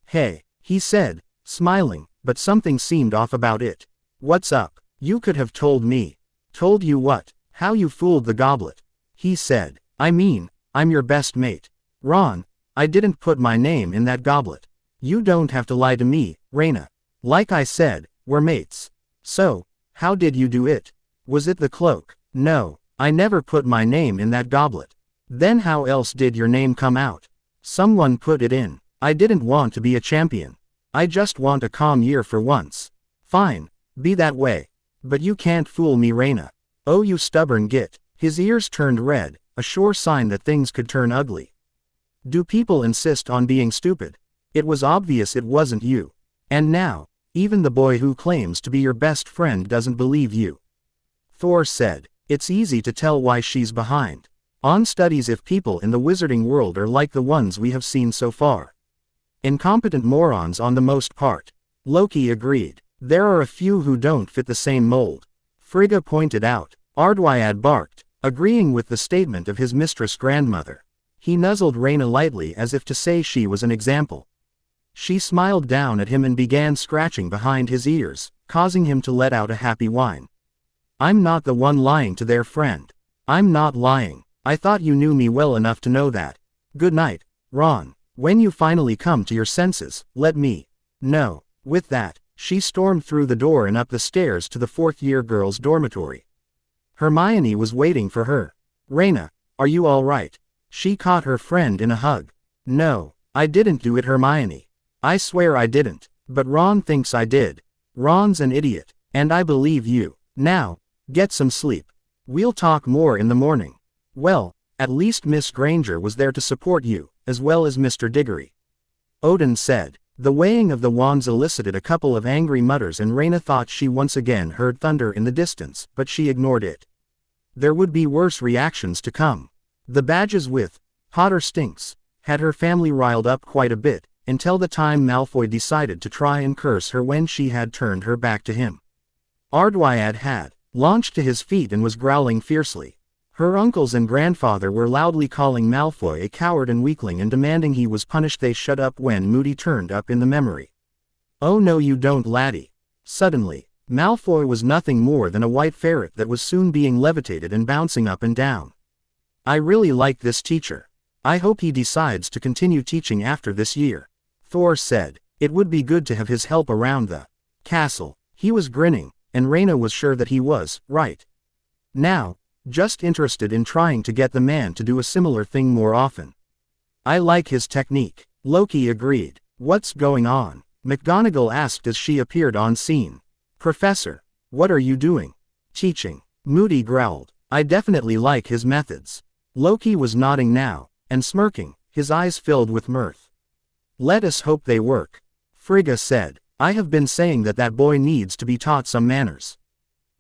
Hey, he said, smiling, but something seemed off about it. What's up? You could have told me. Told you what? How you fooled the goblet. He said, I mean, I'm your best mate. Ron, I didn't put my name in that goblet. You don't have to lie to me, Rayna. Like I said, we're mates. So, how did you do it? Was it the cloak? No, I never put my name in that goblet. Then how else did your name come out? Someone put it in. I didn't want to be a champion. I just want a calm year for once. Fine, be that way. But you can't fool me, Rayna. Oh, you stubborn git. His ears turned red, a sure sign that things could turn ugly. Do people insist on being stupid? It was obvious it wasn't you. And now, even the boy who claims to be your best friend doesn't believe you. Thor said, it's easy to tell why she's behind on studies if people in the wizarding world are like the ones we have seen so far. Incompetent morons on the most part. Loki agreed. There are a few who don't fit the same mold. Frigga pointed out. Ardwyad barked, agreeing with the statement of his mistress grandmother. He nuzzled Rayna lightly as if to say she was an example. She smiled down at him and began scratching behind his ears, causing him to let out a happy whine. I'm not the one lying to their friend. I'm not lying. I thought you knew me well enough to know that. Good night, Ron. When you finally come to your senses, let me know. With that, she stormed through the door and up the stairs to the fourth-year girls' dormitory. Hermione was waiting for her. Rayna, are you all right? She caught her friend in a hug. No, I didn't do it, Hermione. I swear I didn't, but Ron thinks I did. Ron's an idiot, and I believe you. Now, get some sleep. We'll talk more in the morning. Well, at least Miss Granger was there to support you, as well as Mr. Diggory. Odin said. The weighing of the wands elicited a couple of angry mutters and Rayna thought she once again heard thunder in the distance, but she ignored it. There would be worse reactions to come. The badges with Potter stinks had her family riled up quite a bit, until the time Malfoy decided to try and curse her when she had turned her back to him. Ardwyad had launched to his feet and was growling fiercely. Her uncles and grandfather were loudly calling Malfoy a coward and weakling and demanding he was punished. They shut up when Moody turned up in the memory. Oh no you don't, laddie. Suddenly, Malfoy was nothing more than a white ferret that was soon being levitated and bouncing up and down. I really like this teacher. I hope he decides to continue teaching after this year. Thor said. It would be good to have his help around the castle. He was grinning, and Rayna was sure that he was, right. Now, just interested in trying to get the man to do a similar thing more often. I like his technique. Loki agreed. What's going on? McGonagall asked as she appeared on scene. Professor, what are you doing? Teaching. Moody growled. I definitely like his methods. Loki was nodding now, and smirking, his eyes filled with mirth. Let us hope they work. Frigga said. I have been saying that that boy needs to be taught some manners.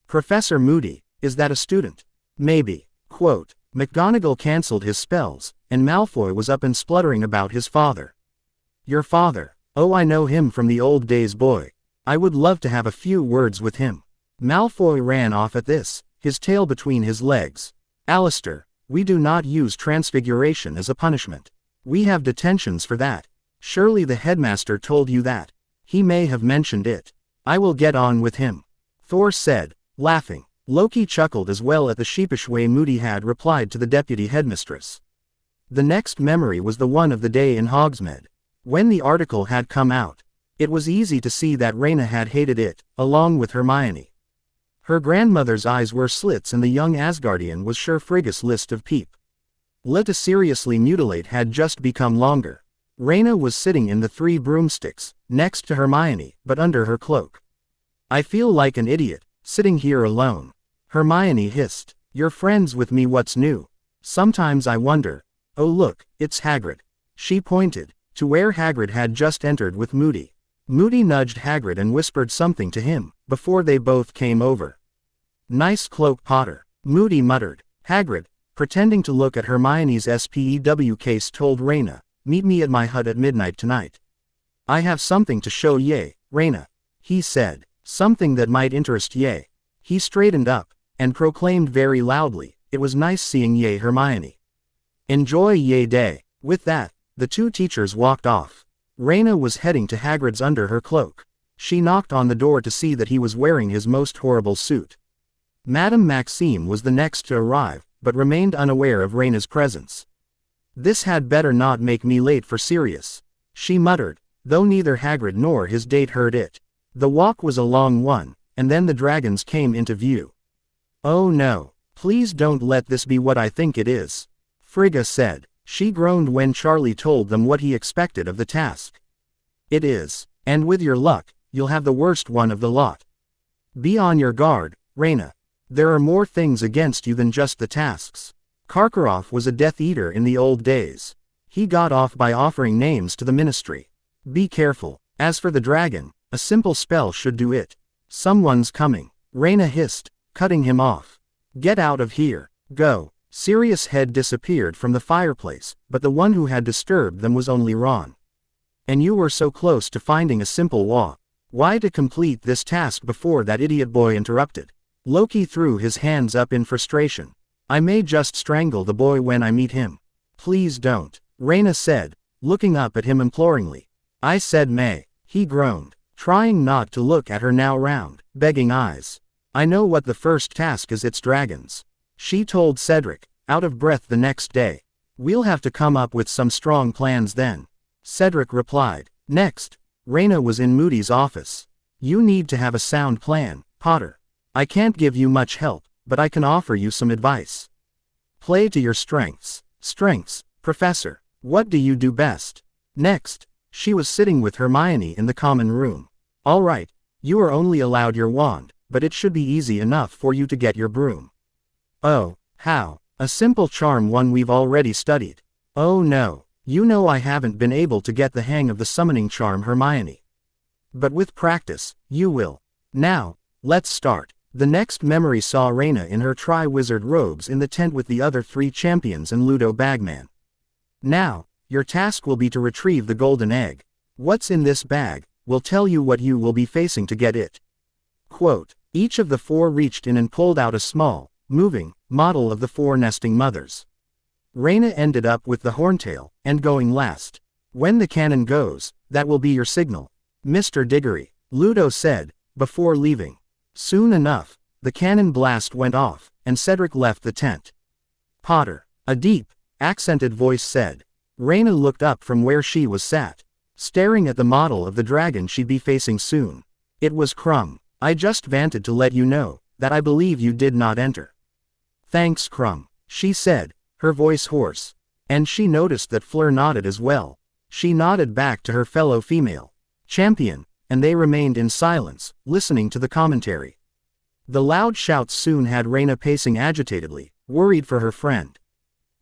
Professor Moody, is that a student? Maybe. Quote, McGonagall cancelled his spells, and Malfoy was up and spluttering about his father. Your father. Oh, I know him from the old days, boy. I would love to have a few words with him. Malfoy ran off at this, his tail between his legs. Alistair, we do not use transfiguration as a punishment. We have detentions for that. Surely the headmaster told you that. He may have mentioned it. I will get on with him. Thor said, laughing. Loki chuckled as well at the sheepish way Moody had replied to the deputy headmistress. The next memory was the one of the day in Hogsmeade. When the article had come out, it was easy to see that Rayna had hated it, along with Hermione. Her grandmother's eyes were slits and the young Asgardian was sure Frigga's list of peep. Let to seriously mutilate had just become longer. Rayna was sitting in the three broomsticks, next to Hermione, but under her cloak. I feel like an idiot, sitting here alone. Hermione hissed. You're friends with me, what's new? Sometimes I wonder. Oh look, it's Hagrid. She pointed to where Hagrid had just entered with Moody. Moody nudged Hagrid and whispered something to him, before they both came over. Nice cloak, Potter, Moody muttered. Hagrid, pretending to look at Hermione's SPEW case, told Rayna, meet me at my hut at midnight tonight. I have something to show ye, Rayna, he said, something that might interest ye. He straightened up, and proclaimed very loudly, it was nice seeing ye, Hermione. Enjoy ye day. With that, the two teachers walked off. Rayna was heading to Hagrid's under her cloak. She knocked on the door to see that he was wearing his most horrible suit. Madame Maxime was the next to arrive, but remained unaware of Rayna's presence. This had better not make me late for Sirius, she muttered, though neither Hagrid nor his date heard it. The walk was a long one, and then the dragons came into view. Oh no, please don't let this be what I think it is, Frigga said. She groaned when Charlie told them what he expected of the task. It is, and with your luck, you'll have the worst one of the lot. Be on your guard, Rayna. There are more things against you than just the tasks. Karkaroff was a Death Eater in the old days. He got off by offering names to the ministry. Be careful. As for the dragon, a simple spell should do it. Someone's coming, Rayna hissed, cutting him off. Get out of here. Go. Sirius' head disappeared from the fireplace, but the one who had disturbed them was only Ron. And you were so close to finding a simple walk. Why to complete this task before that idiot boy interrupted? Loki threw his hands up in frustration. I may just strangle the boy when I meet him. Please don't, Rayna said, looking up at him imploringly. I said may, he groaned, trying not to look at her now round, begging eyes. I know what the first task is, it's dragons, she told Cedric, out of breath the next day. We'll have to come up with some strong plans then, Cedric replied. Next, Rayna was in Moody's office. You need to have a sound plan, Potter. I can't give you much help, but I can offer you some advice. Play to your strengths. Strengths, Professor. What do you do best? Next, she was sitting with Hermione in the common room. All right, you are only allowed your wand, but it should be easy enough for you to get your broom. Oh, how? A simple charm, one we've already studied. Oh no, you know I haven't been able to get the hang of the summoning charm, Hermione. But with practice, you will. Now, let's start. The next memory saw Rayna in her Tri-Wizard robes in the tent with the other three champions and Ludo Bagman. Now, your task will be to retrieve the golden egg. What's in this bag will tell you what you will be facing to get it. Quote, each of the four reached in and pulled out a small, moving, model of the four nesting mothers. Rayna ended up with the horntail, and going last. When the cannon goes, that will be your signal, Mr. Diggory, Ludo said, before leaving. Soon enough, the cannon blast went off, and Cedric left the tent. Potter, a deep, accented voice said. Rayna looked up from where she was sat, staring at the model of the dragon she'd be facing soon. It was Crumb. I just wanted to let you know that I believe you did not enter. Thanks, Crumb, she said, her voice hoarse. And she noticed that Fleur nodded as well. She nodded back to her fellow female champion, and they remained in silence, listening to the commentary. The loud shouts soon had Rayna pacing agitatedly, worried for her friend.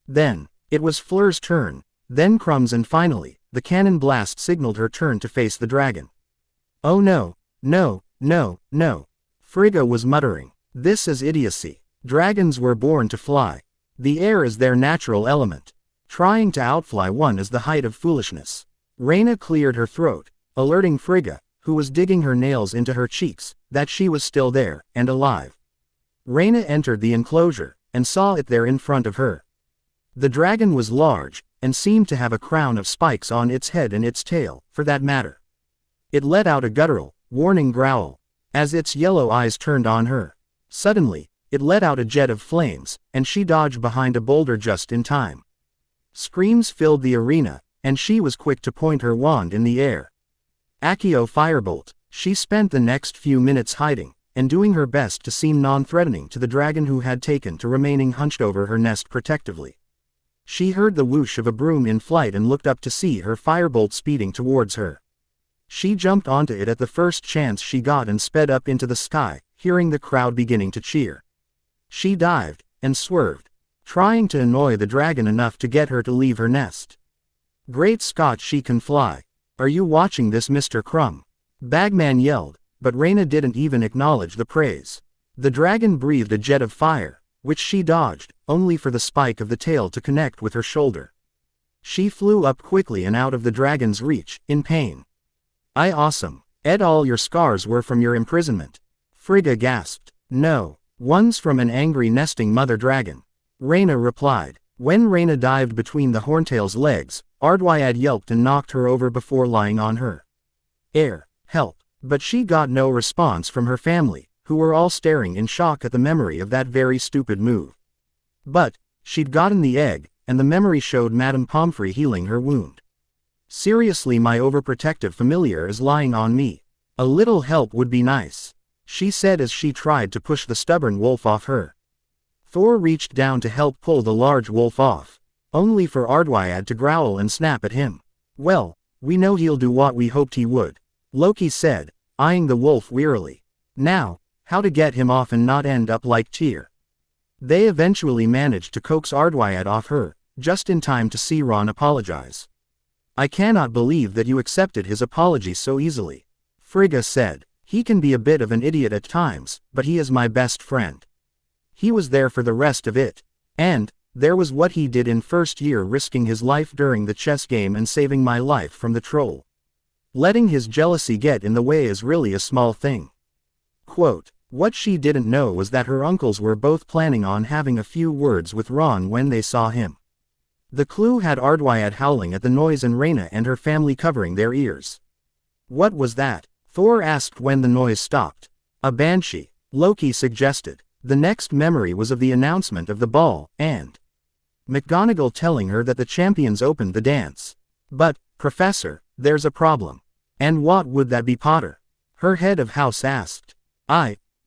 Then, it was Fleur's turn, then Crumb's, and finally, the cannon blast signaled her turn to face the dragon. Oh no, no, no, no. Frigga was muttering. This is idiocy. Dragons were born to fly. The air is their natural element. Trying to outfly one is the height of foolishness. Rayna cleared her throat, alerting Frigga, who was digging her nails into her cheeks, that she was still there, and alive. Rayna entered the enclosure, and saw it there in front of her. The dragon was large, and seemed to have a crown of spikes on its head and its tail, for that matter. It let out a guttural, warning growl, as its yellow eyes turned on her. Suddenly, it let out a jet of flames, and she dodged behind a boulder just in time. Screams filled the arena, and she was quick to point her wand in the air. Accio Firebolt. She spent the next few minutes hiding, and doing her best to seem non-threatening to the dragon who had taken to remaining hunched over her nest protectively. She heard the whoosh of a broom in flight and looked up to see her firebolt speeding towards her. She jumped onto it at the first chance she got and sped up into the sky, hearing the crowd beginning to cheer. She dived, and swerved, trying to annoy the dragon enough to get her to leave her nest. "Great Scott, she can fly. Are you watching this, Mr. Crumb?" Bagman yelled, but Rayna didn't even acknowledge the praise. The dragon breathed a jet of fire, which she dodged, only for the spike of the tail to connect with her shoulder. She flew up quickly and out of the dragon's reach, in pain. Awesome. Ed, all your scars were from your imprisonment." Frigga gasped. "No. One's from an angry nesting mother dragon," Rayna replied. When Rayna dived between the horntail's legs, Ardwyad yelped and knocked her over before lying on her. Help. But she got no response from her family, who were all staring in shock at the memory of that very stupid move. But she'd gotten the egg, and the memory showed Madame Pomfrey healing her wound. "Seriously, my overprotective familiar is lying on me. A little help would be nice," she said as she tried to push the stubborn wolf off her. Thor reached down to help pull the large wolf off, only for Ardwyad to growl and snap at him. "Well, we know he'll do what we hoped he would," Loki said, eyeing the wolf wearily. "Now, how to get him off and not end up like Tyr?" They eventually managed to coax Ardwyad off her, just in time to see Ron apologize. "I cannot believe that you accepted his apology so easily," Frigga said. "He can be a bit of an idiot at times, but he is my best friend. He was there for the rest of it. And there was what he did in first year, risking his life during the chess game and saving my life from the troll. Letting his jealousy get in the way is really a small thing." Quote, "What she didn't know was that her uncles were both planning on having a few words with Ron when they saw him." The clue had Ardwyad howling at the noise and Rayna and her family covering their ears. "What was that?" Thor asked when the noise stopped. "A banshee," Loki suggested. The next memory was of the announcement of the ball, and McGonagall telling her that the champions opened the dance. "But, Professor, there's a problem." "And what would that be, Potter?" her head of house asked.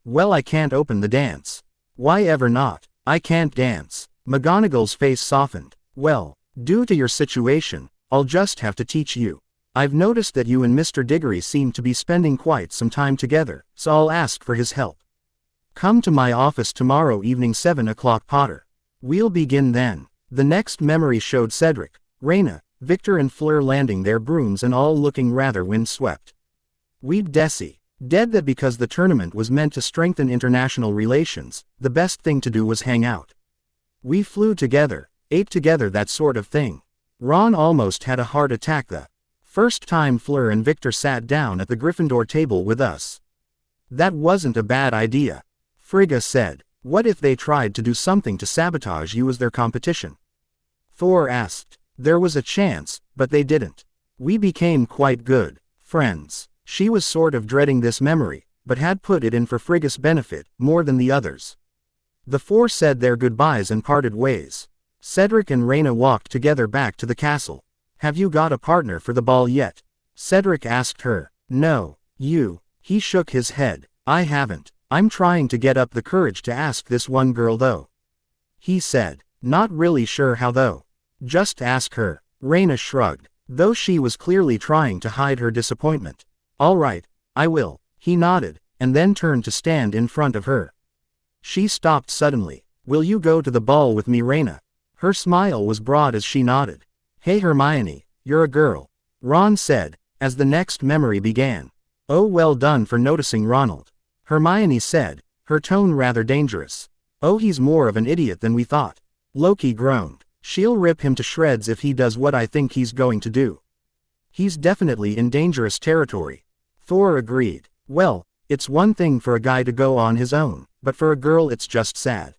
Well, I can't open the dance." "Why ever not?" "I can't dance." McGonagall's face softened. "Well, due to your situation, I'll just have to teach you. I've noticed that you and Mr. Diggory seem to be spending quite some time together, so I'll ask for his help. Come to my office tomorrow evening 7 o'clock, Potter. We'll begin then." The next memory showed Cedric, Rayna, Victor and Fleur landing their brooms and all looking rather windswept. "We'd Desi. Dead that because the tournament was meant to strengthen international relations, the best thing to do was hang out. We flew together, ate together, that sort of thing. Ron almost had a heart attack the first time Fleur and Victor sat down at the Gryffindor table with us." "That wasn't a bad idea," Frigga said. "What if they tried to do something to sabotage you as their competition?" Thor asked. "There was a chance, but they didn't. We became quite good friends." She was sort of dreading this memory, but had put it in for Frigga's benefit, more than the others. The four said their goodbyes and parted ways. Cedric and Rayna walked together back to the castle. "Have you got a partner for the ball yet?" Cedric asked her. "No. You?" He shook his head. "I haven't. I'm trying to get up the courage to ask this one girl though," he said. "Not really sure how though." "Just ask her." Rayna shrugged, though she was clearly trying to hide her disappointment. "All right, I will," he nodded, and then turned to stand in front of her. She stopped suddenly. "Will you go to the ball with me, Rayna?" Her smile was broad as she nodded. "Hey Hermione, you're a girl," Ron said, as the next memory began. "Oh, well done for noticing Ronald," Hermione said, her tone rather dangerous. "Oh, he's more of an idiot than we thought." Loki groaned. "She'll rip him to shreds if he does what I think he's going to do." He's definitely in dangerous territory. Thor agreed. Well, it's one thing for a guy to go on his own, but for a girl it's just sad.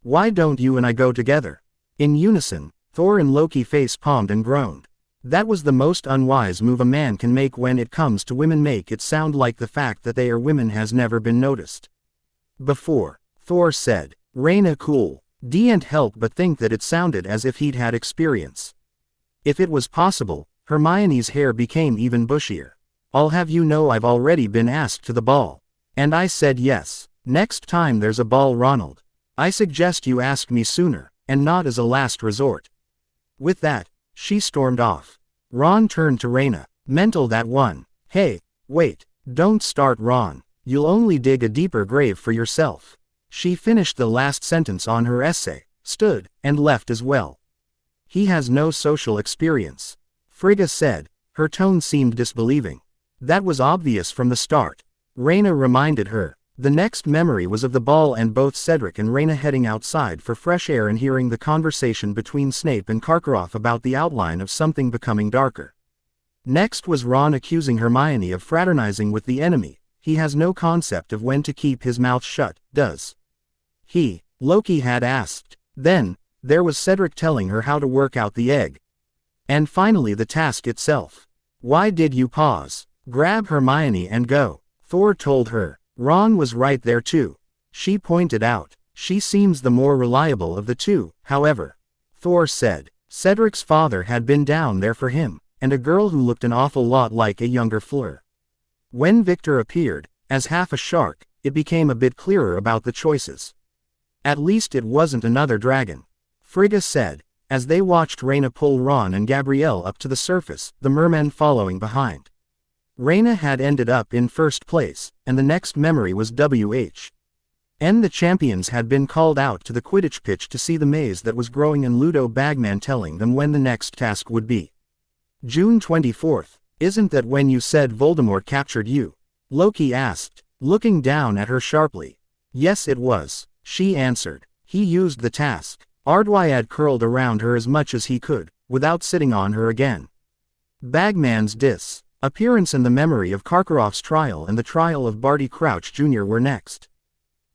Why don't you and I go together? In unison, Thor and Loki face-palmed and groaned. That was the most unwise move a man can make when it comes to women. Make it sound like the fact that they are women has never been noticed before. Thor said. Rayna cool. Didn't help but think that it sounded as if he'd had experience. If it was possible, Hermione's hair became even bushier. I'll have you know I've already been asked to the ball. And I said yes. Next time there's a ball, Ronald, I suggest you ask me sooner, and not as a last resort. With that, she stormed off. Ron turned to Rayna. Mental that one. Hey, wait, don't start, Ron. You'll only dig a deeper grave for yourself. She finished the last sentence on her essay, stood, and left as well. He has no social experience, Frigga said. Her tone seemed disbelieving. That was obvious from the start. Rayna reminded her. The next memory was of the ball and both Cedric and Rayna heading outside for fresh air and hearing the conversation between Snape and Karkaroff about the outline of something becoming darker. Next was Ron accusing Hermione of fraternizing with the enemy. He has no concept of when to keep his mouth shut, does he? Loki had asked. Then, there was Cedric telling her how to work out the egg. And finally the task itself. Why did you pause? Grab Hermione and go, Thor told her. Ron was right there too. She pointed out. She seems the more reliable of the two, however. Thor said. Cedric's father had been down there for him, and a girl who looked an awful lot like a younger Fleur. When Victor appeared, as half a shark, it became a bit clearer about the choices. At least it wasn't another dragon, Frigga said, as they watched Rayna pull Ron and Gabrielle up to the surface, the mermen following behind. Rayna had ended up in first place, and the next memory was WH. The champions had been called out to the Quidditch pitch to see the maze that was growing, and Ludo Bagman telling them when the next task would be. June 24th, isn't that when you said Voldemort captured you? Loki asked, looking down at her sharply. Yes it was, she answered. He used the task. Ardwyad curled around her as much as he could, without sitting on her again. Bagman's appearance and the memory of Karkaroff's trial and the trial of Barty Crouch Jr. were next.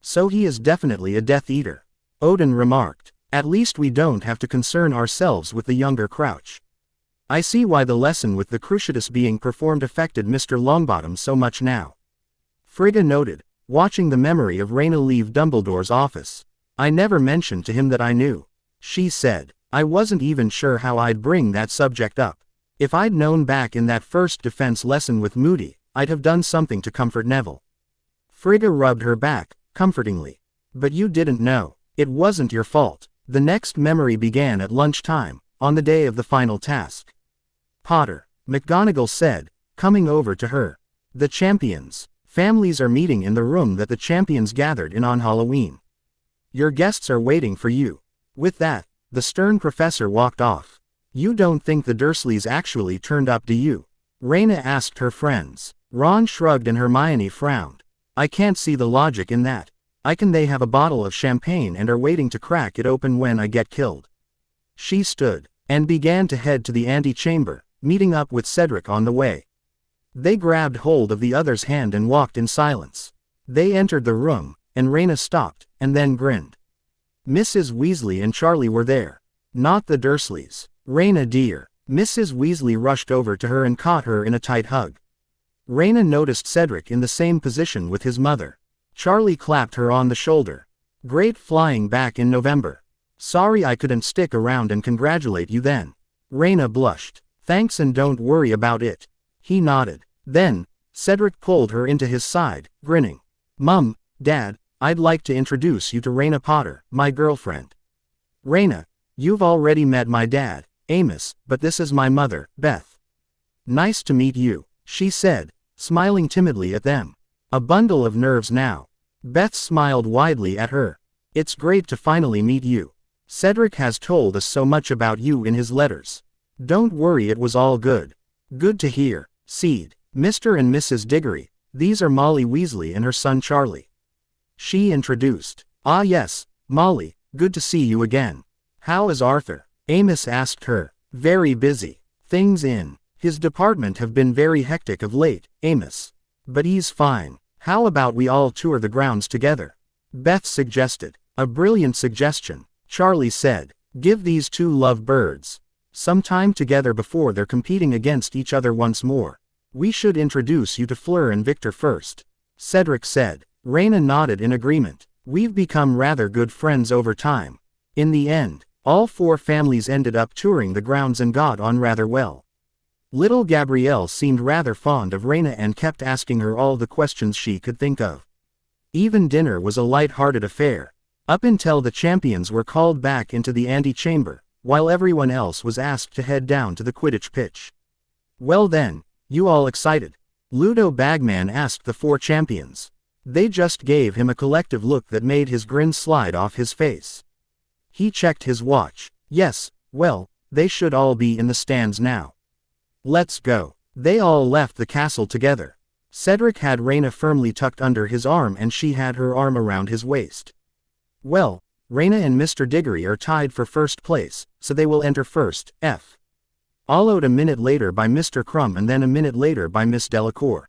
So he is definitely a Death Eater, Odin remarked. At least we don't have to concern ourselves with the younger Crouch. I see why the lesson with the Cruciatus being performed affected Mr. Longbottom so much now, Frigga noted, watching the memory of Rayna leave Dumbledore's office. I never mentioned to him that I knew, she said. I wasn't even sure how I'd bring that subject up. If I'd known back in that first defense lesson with Moody, I'd have done something to comfort Neville. Frigga rubbed her back, comfortingly. But you didn't know. It wasn't your fault. The next memory began at lunchtime, on the day of the final task. Potter, McGonagall said, coming over to her. The champions' families are meeting in the room that the champions gathered in on Halloween. Your guests are waiting for you. With that, the stern professor walked off. You don't think the Dursleys actually turned up, do you? Rayna asked her friends. Ron shrugged and Hermione frowned. I can't see the logic in that. They have a bottle of champagne and are waiting to crack it open when I get killed. She stood, and began to head to the antechamber, meeting up with Cedric on the way. They grabbed hold of the other's hand and walked in silence. They entered the room, and Rayna stopped, and then grinned. Mrs. Weasley and Charlie were there. Not the Dursleys. Rayna dear. Mrs. Weasley rushed over to her and caught her in a tight hug. Rayna noticed Cedric in the same position with his mother. Charlie clapped her on the shoulder. Great flying back in November. Sorry I couldn't stick around and congratulate you then. Rayna blushed. Thanks and don't worry about it. He nodded. Then, Cedric pulled her into his side, grinning. Mum, Dad, I'd like to introduce you to Rayna Potter, my girlfriend. Rayna, you've already met my dad, Amos, but this is my mother, Beth. Nice to meet you, she said, smiling timidly at them. A bundle of nerves now. Beth smiled widely at her. It's great to finally meet you. Cedric has told us so much about you in his letters. Don't worry, it was all good. Good to hear. Seed, Mr. and Mrs. Diggory, these are Molly Weasley and her son Charlie. She introduced. Ah yes, Molly, good to see you again. How is Arthur? Amos asked her. Very busy. Things in His department have been very hectic of late, Amos. But he's fine. How about we all tour the grounds together? Beth suggested. A brilliant suggestion, Charlie said. Give these two love birds some time together before they're competing against each other once more. We should introduce you to Fleur and Victor first, Cedric said. Rayna nodded in agreement. We've become rather good friends over time. In the end, all four families ended up touring the grounds and got on rather well. Little Gabrielle seemed rather fond of Rayna and kept asking her all the questions she could think of. Even dinner was a light-hearted affair, up until the champions were called back into the antechamber, while everyone else was asked to head down to the Quidditch pitch. Well then, you all excited? Ludo Bagman asked the four champions. They just gave him a collective look that made his grin slide off his face. He checked his watch. Yes, well, they should all be in the stands now. Let's go. They all left the castle together. Cedric had Rayna firmly tucked under his arm and she had her arm around his waist. Well, Rayna and Mr. Diggory are tied for first place, so they will enter first, followed a minute later by Mr. Crumb and then a minute later by Miss Delacour.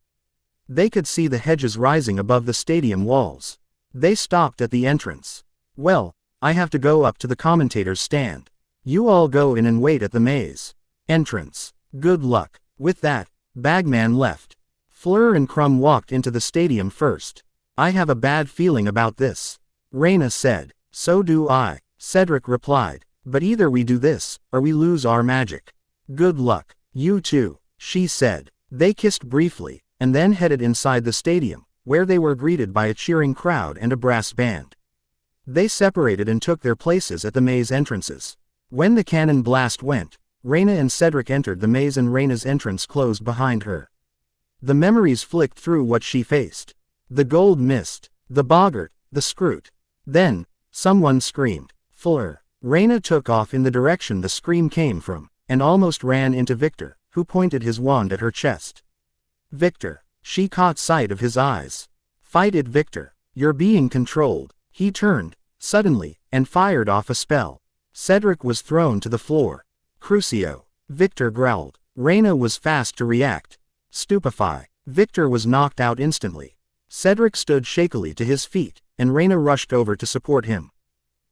They could see the hedges rising above the stadium walls. They stopped at the entrance. Well, I have to go up to the commentator's stand. You all go in and wait at the maze entrance. Good luck. With that, Bagman left. Fleur and Crumb walked into the stadium first. I have a bad feeling about this, Rayna said. So do I, Cedric replied. But either we do this, or we lose our magic. Good luck. You too, she said. They kissed briefly, and then headed inside the stadium, where they were greeted by a cheering crowd and a brass band. They separated and took their places at the maze entrances. When the cannon blast went, Rayna and Cedric entered the maze and Rayna's entrance closed behind her. The memories flicked through what she faced. The gold mist, the boggart, the scroot. Then, someone screamed, Fleur. Rayna took off in the direction the scream came from, and almost ran into Victor, who pointed his wand at her chest. Victor. She caught sight of his eyes. Fight it, Victor. You're being controlled. He turned, suddenly, and fired off a spell. Cedric was thrown to the floor. Crucio. Victor growled. Rayna was fast to react. Stupefy. Victor was knocked out instantly. Cedric stood shakily to his feet, and Rayna rushed over to support him.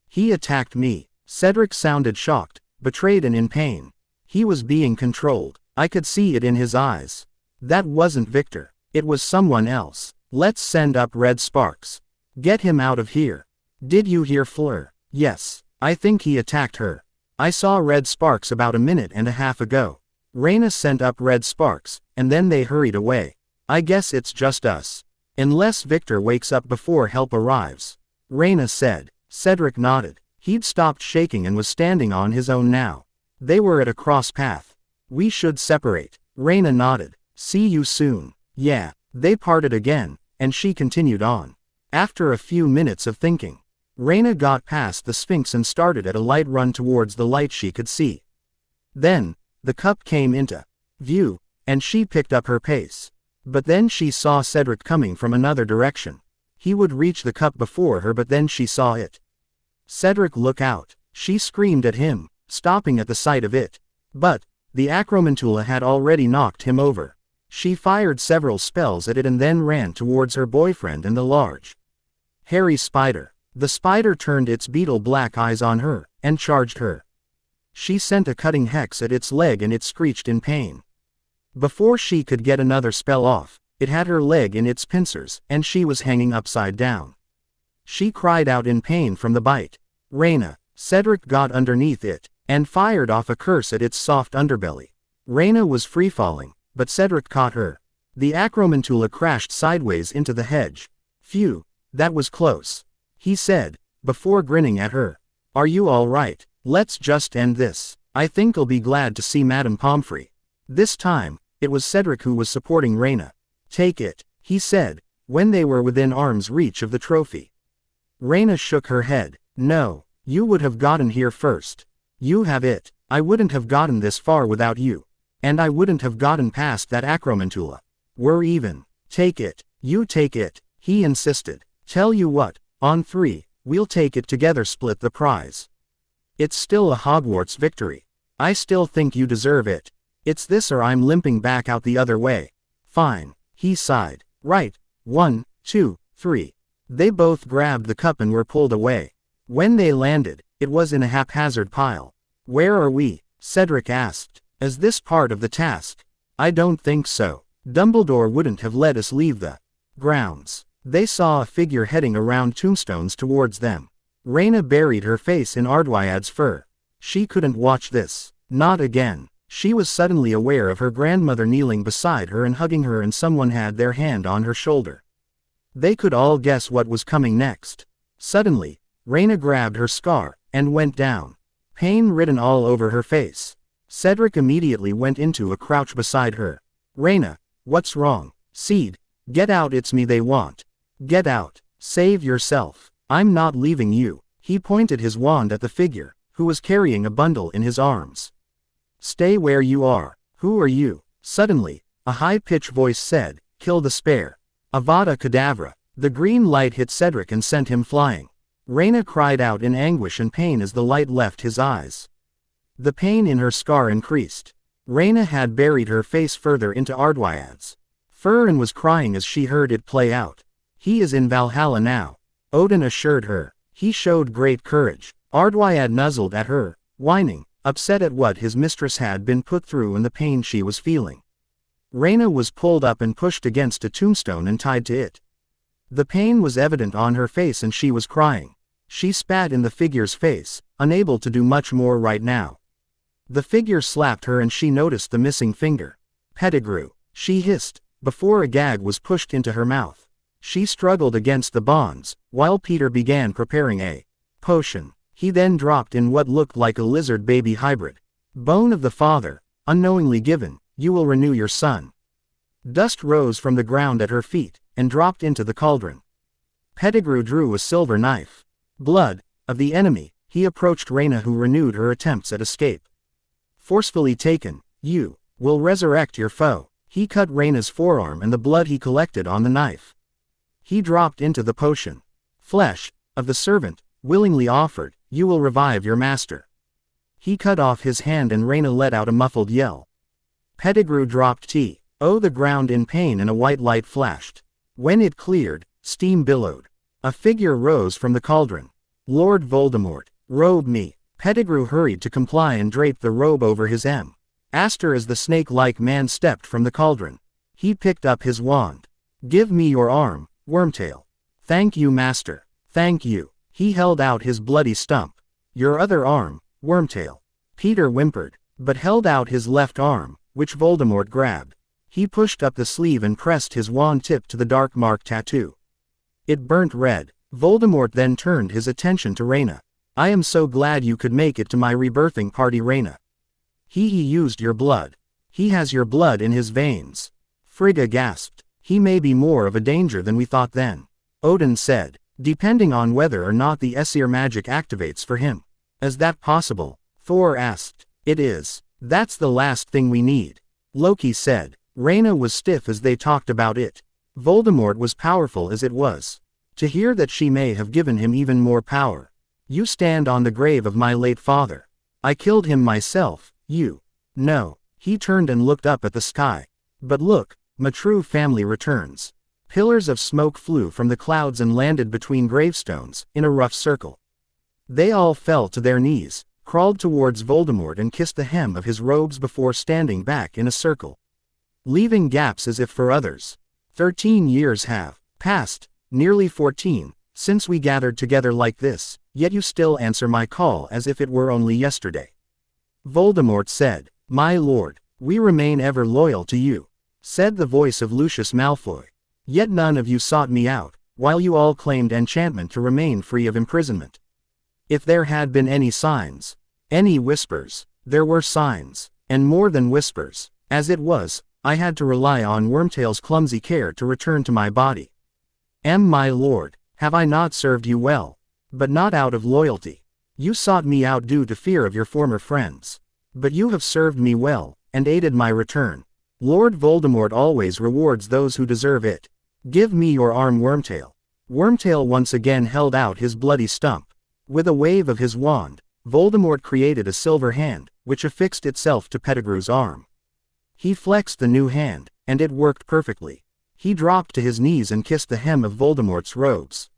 He attacked me. Cedric sounded shocked, betrayed and in pain. He was being controlled. I could see it in his eyes. That wasn't Victor. It was someone else. Let's send up red sparks. Get him out of here. Did you hear Fleur? Yes. I think he attacked her. I saw red sparks about a minute and a half ago. Rayna sent up red sparks, and then they hurried away. I guess it's just us. Unless Victor wakes up before help arrives, Rayna said. Cedric nodded. He'd stopped shaking and was standing on his own now. They were at a cross path. We should separate. Rayna nodded. See you soon. Yeah. They parted again, and she continued on. After a few minutes of thinking, Rayna got past the Sphinx and started at a light run towards the light she could see. Then, the cup came into view, and she picked up her pace. But then she saw Cedric coming from another direction. He would reach the cup before her, but then she saw it. Cedric, look out. She screamed at him, stopping at the sight of it. But, the Acromantula had already knocked him over. She fired several spells at it and then ran towards her boyfriend and the large, hairy spider. The spider turned its beetle black eyes on her, and charged her. She sent a cutting hex at its leg and it screeched in pain. Before she could get another spell off, it had her leg in its pincers, and she was hanging upside down. She cried out in pain from the bite. Rayna. Cedric got underneath it, and fired off a curse at its soft underbelly. Rayna was free-falling, but Cedric caught her. The Acromantula crashed sideways into the hedge. Phew, that was close, he said, before grinning at her. Are you all right? Let's just end this. I think I'll be glad to see Madame Pomfrey. This time, it was Cedric who was supporting Rayna. Take it, he said, when they were within arm's reach of the trophy. Rayna shook her head. No, you would have gotten here first. You have it. I wouldn't have gotten this far without you. And I wouldn't have gotten past that Acromantula. We're even. Take it. You take it, he insisted. Tell you what, on 3, we'll take it together, split the prize. It's still a Hogwarts victory. I still think you deserve it. It's this or I'm limping back out the other way. Fine. He sighed. Right. 1, 2, 3. They both grabbed the cup and were pulled away. When they landed, it was in a haphazard pile. Where are we? Cedric asked. Is this part of the task? I don't think so. Dumbledore wouldn't have let us leave the grounds. They saw a figure heading around tombstones towards them. Rayna buried her face in Ardwyad's fur. She couldn't watch this. Not again. She was suddenly aware of her grandmother kneeling beside her and hugging her, and someone had their hand on her shoulder. They could all guess what was coming next. Suddenly, Rayna grabbed her scar and went down. Pain written all over her face. Cedric immediately went into a crouch beside her. Rayna, what's wrong? Seed, get out, it's me they want. Get out. Save yourself. I'm not leaving you. He pointed his wand at the figure, who was carrying a bundle in his arms. Stay where you are. Who are you? Suddenly, a high-pitched voice said, Kill the spare. Avada Kedavra. The green light hit Cedric and sent him flying. Rayna cried out in anguish and pain as the light left his eyes. The pain in her scar increased. Rayna had buried her face further into Ardwyad's fur and was crying as she heard it play out. He is in Valhalla now, Odin assured her. He showed great courage. Ardwyad nuzzled at her, whining, upset at what his mistress had been put through and the pain she was feeling. Rayna was pulled up and pushed against a tombstone and tied to it. The pain was evident on her face and she was crying. She spat in the figure's face, unable to do much more right now. The figure slapped her and she noticed the missing finger. Pettigrew, she hissed, before a gag was pushed into her mouth. She struggled against the bonds, while Peter began preparing a potion. He then dropped in what looked like a lizard baby hybrid. Bone of the father, unknowingly given, you will renew your son. Dust rose from the ground at her feet, and dropped into the cauldron. Pettigrew drew a silver knife. Blood, of the enemy, he approached Rayna, who renewed her attempts at escape. Forcefully taken, you will resurrect your foe. He cut Rayna's forearm and the blood he collected on the knife. He dropped into the potion. Flesh, of the servant, willingly offered, you will revive your master. He cut off his hand and Rayna let out a muffled yell. Pettigrew dropped the ground in pain and a white light flashed. When it cleared, steam billowed. A figure rose from the cauldron. Lord Voldemort, robe me. Pettigrew hurried to comply and draped the robe over his Aster as the snake-like man stepped from the cauldron. He picked up his wand. Give me your arm, Wormtail. Thank you, master. Thank you. He held out his bloody stump. Your other arm, Wormtail. Peter whimpered, but held out his left arm, which Voldemort grabbed. He pushed up the sleeve and pressed his wand tip to the dark mark tattoo. It burnt red. Voldemort then turned his attention to Rayna. I am so glad you could make it to my rebirthing party, Rayna. He used your blood. He has your blood in his veins. Frigga gasped. He may be more of a danger than we thought then. Odin said, depending on whether or not the Aesir magic activates for him. Is that possible? Thor asked. It is. That's the last thing we need. Loki said. Rayna was stiff as they talked about it. Voldemort was powerful as it was. To hear that she may have given him even more power. You stand on the grave of my late father. I killed him myself, you. No. He turned and looked up at the sky. But look, my true family returns. Pillars of smoke flew from the clouds and landed between gravestones, in a rough circle. They all fell to their knees, crawled towards Voldemort and kissed the hem of his robes before standing back in a circle, leaving gaps as if for others. 13 years have passed, nearly 14, since we gathered together like this, yet you still answer my call as if it were only yesterday. Voldemort said, My lord, we remain ever loyal to you, said the voice of Lucius Malfoy. Yet none of you sought me out, while you all claimed enchantment to remain free of imprisonment. If there had been any signs, any whispers, there were signs, and more than whispers. As it was, I had to rely on Wormtail's clumsy care to return to my body. My lord, have I not served you well? But not out of loyalty. You sought me out due to fear of your former friends. But you have served me well, and aided my return. Lord Voldemort always rewards those who deserve it. Give me your arm, Wormtail. Wormtail once again held out his bloody stump. With a wave of his wand, Voldemort created a silver hand, which affixed itself to Pettigrew's arm. He flexed the new hand, and it worked perfectly. He dropped to his knees and kissed the hem of Voldemort's robes.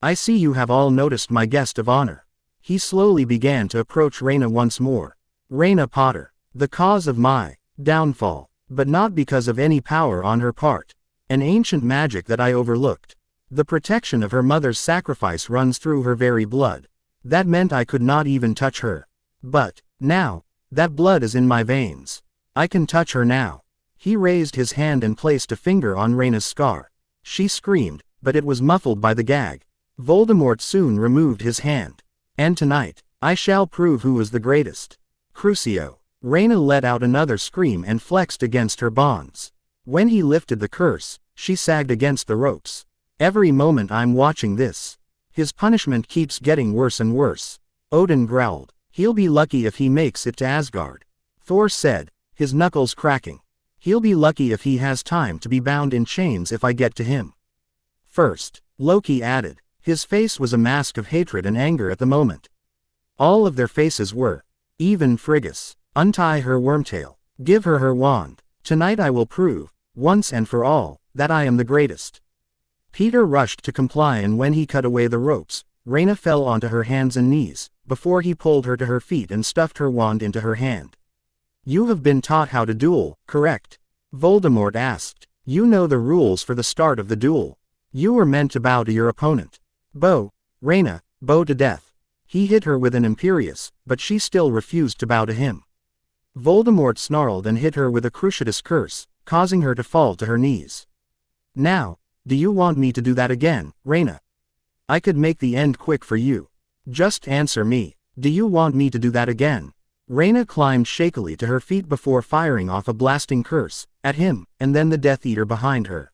I see you have all noticed my guest of honor. He slowly began to approach Rayna once more. Rayna Potter, the cause of my downfall, but not because of any power on her part. An ancient magic that I overlooked. The protection of her mother's sacrifice runs through her very blood. That meant I could not even touch her. But, now, that blood is in my veins. I can touch her now. He raised his hand and placed a finger on Rayna's scar. She screamed, but it was muffled by the gag. Voldemort soon removed his hand. And tonight, I shall prove who is the greatest. Crucio. Rayna let out another scream and flexed against her bonds. When he lifted the curse, she sagged against the ropes. Every moment I'm watching this. His punishment keeps getting worse and worse. Odin growled. He'll be lucky if he makes it to Asgard. Thor said, his knuckles cracking. He'll be lucky if he has time to be bound in chains if I get to him. First, Loki added. His face was a mask of hatred and anger at the moment. All of their faces were. Even Friggus. Untie her wormtail. Give her her wand. Tonight I will prove, once and for all, that I am the greatest. Peter rushed to comply, and when he cut away the ropes, Rayna fell onto her hands and knees, before he pulled her to her feet and stuffed her wand into her hand. You have been taught how to duel, correct? Voldemort asked. You know the rules for the start of the duel. You were meant to bow to your opponent. Bow, Rayna, bow to death. He hit her with an imperious, but she still refused to bow to him. Voldemort snarled and hit her with a cruciatous curse, causing her to fall to her knees. Now, do you want me to do that again, Rayna? I could make the end quick for you. Just answer me. Do you want me to do that again? Rayna climbed shakily to her feet before firing off a blasting curse at him, and then the Death Eater behind her.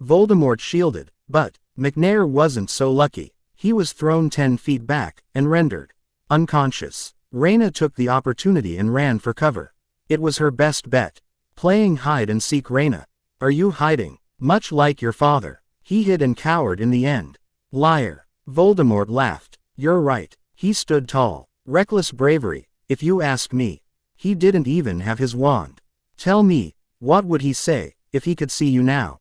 Voldemort shielded, but McNair wasn't so lucky. He was thrown 10 feet back, and rendered unconscious. Rayna took the opportunity and ran for cover. It was her best bet. Playing hide and seek. Rayna. Are you hiding? Much like your father. He hid and cowered in the end. Liar. Voldemort laughed. You're right. He stood tall. Reckless bravery, if you ask me. He didn't even have his wand. Tell me, what would he say, if he could see you now?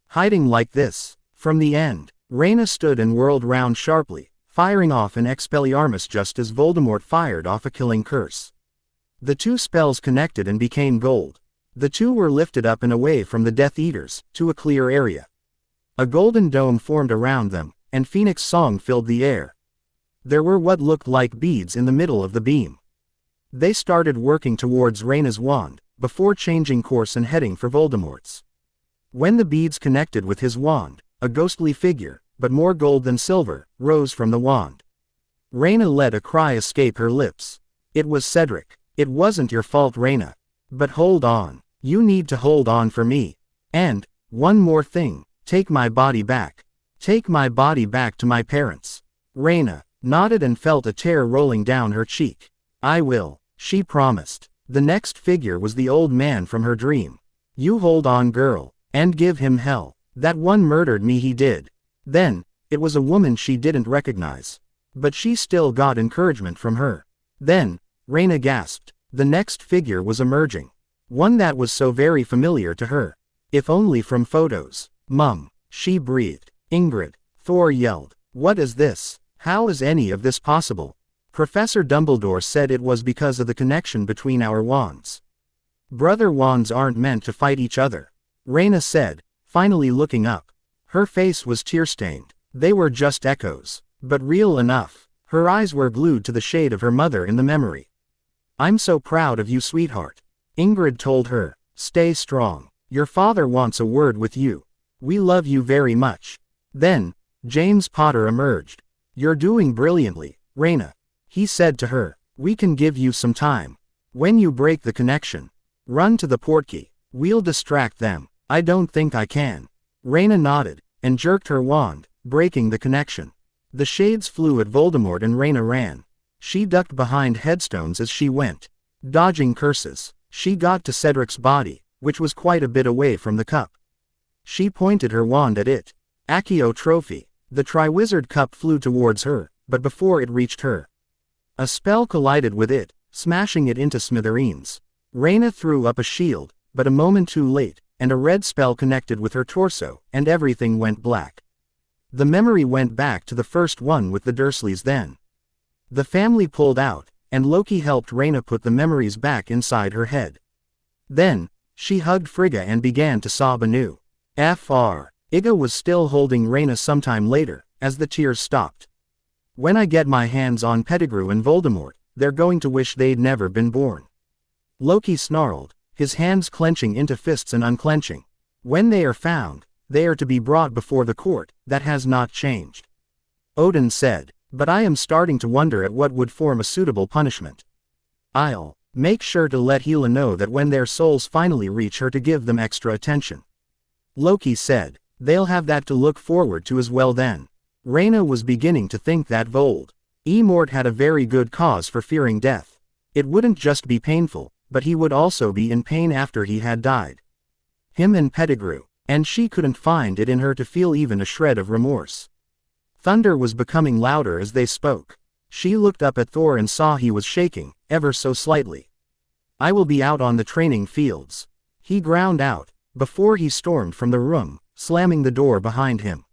Hiding like this. From the end. Rayna stood and whirled round sharply, firing off an Expelliarmus just as Voldemort fired off a killing curse. The two spells connected and became gold. The two were lifted up and away from the Death Eaters, to a clear area. A golden dome formed around them, and Phoenix song filled the air. There were what looked like beads in the middle of the beam. They started working towards Rayna's wand, before changing course and heading for Voldemort's. When the beads connected with his wand, a ghostly figure, but more gold than silver, rose from the wand. Rayna let a cry escape her lips. It was Cedric. It wasn't your fault, Rayna. But hold on. You need to hold on for me. And, one more thing, take my body back. Take my body back to my parents. Rayna nodded and felt a tear rolling down her cheek. I will, she promised. The next figure was the old man from her dream. You hold on, girl, and give him hell. That one murdered me, he did. Then, it was a woman she didn't recognize. But she still got encouragement from her. Then, Rayna gasped. The next figure was emerging. One that was so very familiar to her. If only from photos. Mum, she breathed. Ingrid. Thor yelled. What is this? How is any of this possible? Professor Dumbledore said it was because of the connection between our wands. Brother wands aren't meant to fight each other. Rayna said, finally looking up. Her face was tear-stained. They were just echoes. But real enough. Her eyes were glued to the shade of her mother in the memory. I'm so proud of you, sweetheart. Ingrid told her. Stay strong. Your father wants a word with you. We love you very much. Then, James Potter emerged. You're doing brilliantly, Rayna. He said to her. We can give you some time. When you break the connection, run to the portkey. We'll distract them. I don't think I can. Rayna nodded, and jerked her wand, breaking the connection. The shades flew at Voldemort and Rayna ran. She ducked behind headstones as she went. Dodging curses, she got to Cedric's body, which was quite a bit away from the cup. She pointed her wand at it. Accio trophy. The Triwizard Cup flew towards her, but before it reached her, a spell collided with it, smashing it into smithereens. Rayna threw up a shield, but a moment too late, and a red spell connected with her torso, and everything went black. The memory went back to the first one with the Dursleys then. The family pulled out, and Loki helped Rayna put the memories back inside her head. Then, she hugged Frigga and began to sob anew. Fr. Iga was still holding Rayna sometime later, as the tears stopped. When I get my hands on Pettigrew and Voldemort, they're going to wish they'd never been born. Loki snarled, his hands clenching into fists and unclenching. When they are found, they are to be brought before the court. That has not changed. Odin said, but I am starting to wonder at what would form a suitable punishment. I'll make sure to let Hela know that when their souls finally reach her to give them extra attention. Loki said, they'll have that to look forward to as well then. Rayna was beginning to think that Voldemort had a very good cause for fearing death. It wouldn't just be painful, but he would also be in pain after he had died. Him and Pettigrew, and she couldn't find it in her to feel even a shred of remorse. Thunder was becoming louder as they spoke. She looked up at Thor and saw he was shaking, ever so slightly. I will be out on the training fields. He ground out, before he stormed from the room, slamming the door behind him.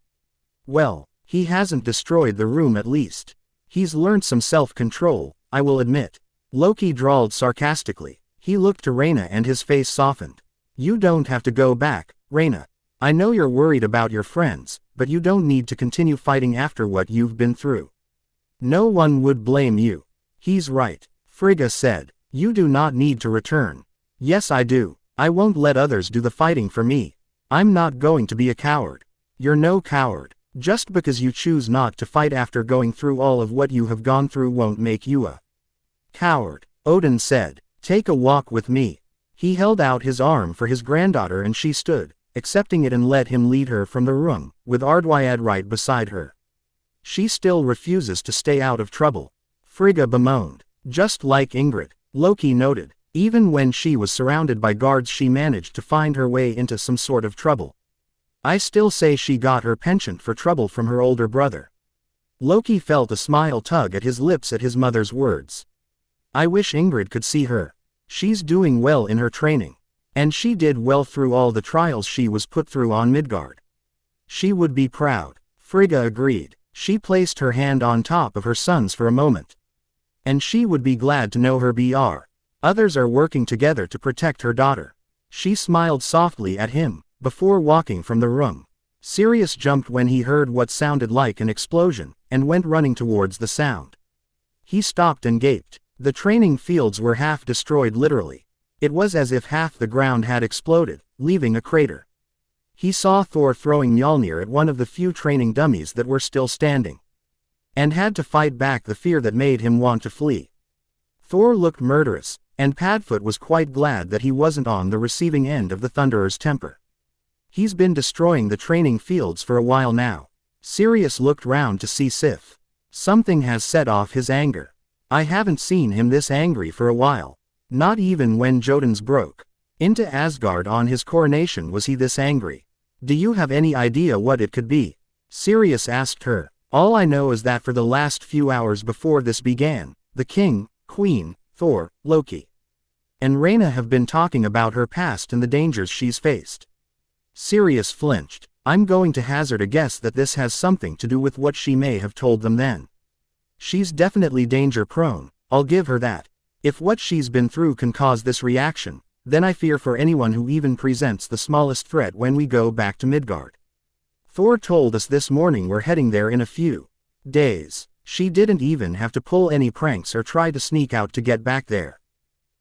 Well, he hasn't destroyed the room at least. He's learned some self-control, I will admit. Loki drawled sarcastically. He looked to Rayna and his face softened. You don't have to go back, Rayna. I know you're worried about your friends, but you don't need to continue fighting after what you've been through. No one would blame you. He's right, Frigga said. You do not need to return. Yes I do. I won't let others do the fighting for me. I'm not going to be a coward. You're no coward. Just because you choose not to fight after going through all of what you have gone through won't make you a coward, Odin said. Take a walk with me. He held out his arm for his granddaughter and she stood, accepting it and let him lead her from the room, with Ardwyad right beside her. She still refuses to stay out of trouble. Frigga bemoaned. Just like Ingrid, Loki noted. Even when she was surrounded by guards she managed to find her way into some sort of trouble. I still say she got her penchant for trouble from her older brother. Loki felt a smile tug at his lips at his mother's words. I wish Ingrid could see her. She's doing well in her training. And she did well through all the trials she was put through on Midgard. She would be proud. Frigga agreed. She placed her hand on top of her son's for a moment. And she would be glad to know her BR. Others are working together to protect her daughter. She smiled softly at him, before walking from the room. Sirius jumped when he heard what sounded like an explosion, and went running towards the sound. He stopped and gaped. The training fields were half destroyed literally. It was as if half the ground had exploded, leaving a crater. He saw Thor throwing Mjolnir at one of the few training dummies that were still standing. And had to fight back the fear that made him want to flee. Thor looked murderous, and Padfoot was quite glad that he wasn't on the receiving end of the Thunderer's temper. He's been destroying the training fields for a while now. Sirius looked round to see Sif. Something has set off his anger. I haven't seen him this angry for a while. Not even when Jotuns broke into Asgard on his coronation was he this angry. Do you have any idea what it could be? Sirius asked her. All I know is that for the last few hours before this began, the king, queen, Thor, Loki, and Rayna have been talking about her past and the dangers she's faced. Sirius flinched. I'm going to hazard a guess that this has something to do with what she may have told them then. She's definitely danger-prone, I'll give her that. If what she's been through can cause this reaction, then I fear for anyone who even presents the smallest threat when we go back to Midgard. Thor told us this morning we're heading there in a few days. She didn't even have to pull any pranks or try to sneak out to get back there.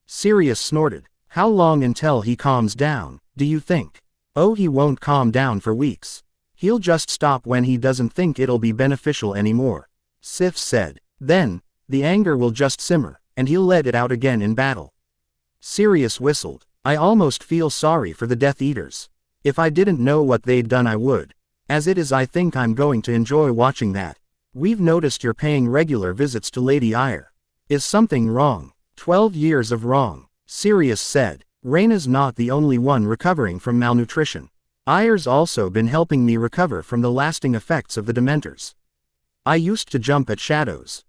Sirius snorted. How long until he calms down, do you think? Oh, he won't calm down for weeks. He'll just stop when he doesn't think it'll be beneficial anymore. Sif said. Then, the anger will just simmer, and he'll let it out again in battle. Sirius whistled. I almost feel sorry for the Death Eaters. If I didn't know what they'd done I would. As it is I think I'm going to enjoy watching that. We've noticed you're paying regular visits to Lady Eyre. Is something wrong? 12 years of wrong, Sirius said. Rayna's not the only one recovering from malnutrition. Eyre's also been helping me recover from the lasting effects of the Dementors. I used to jump at shadows.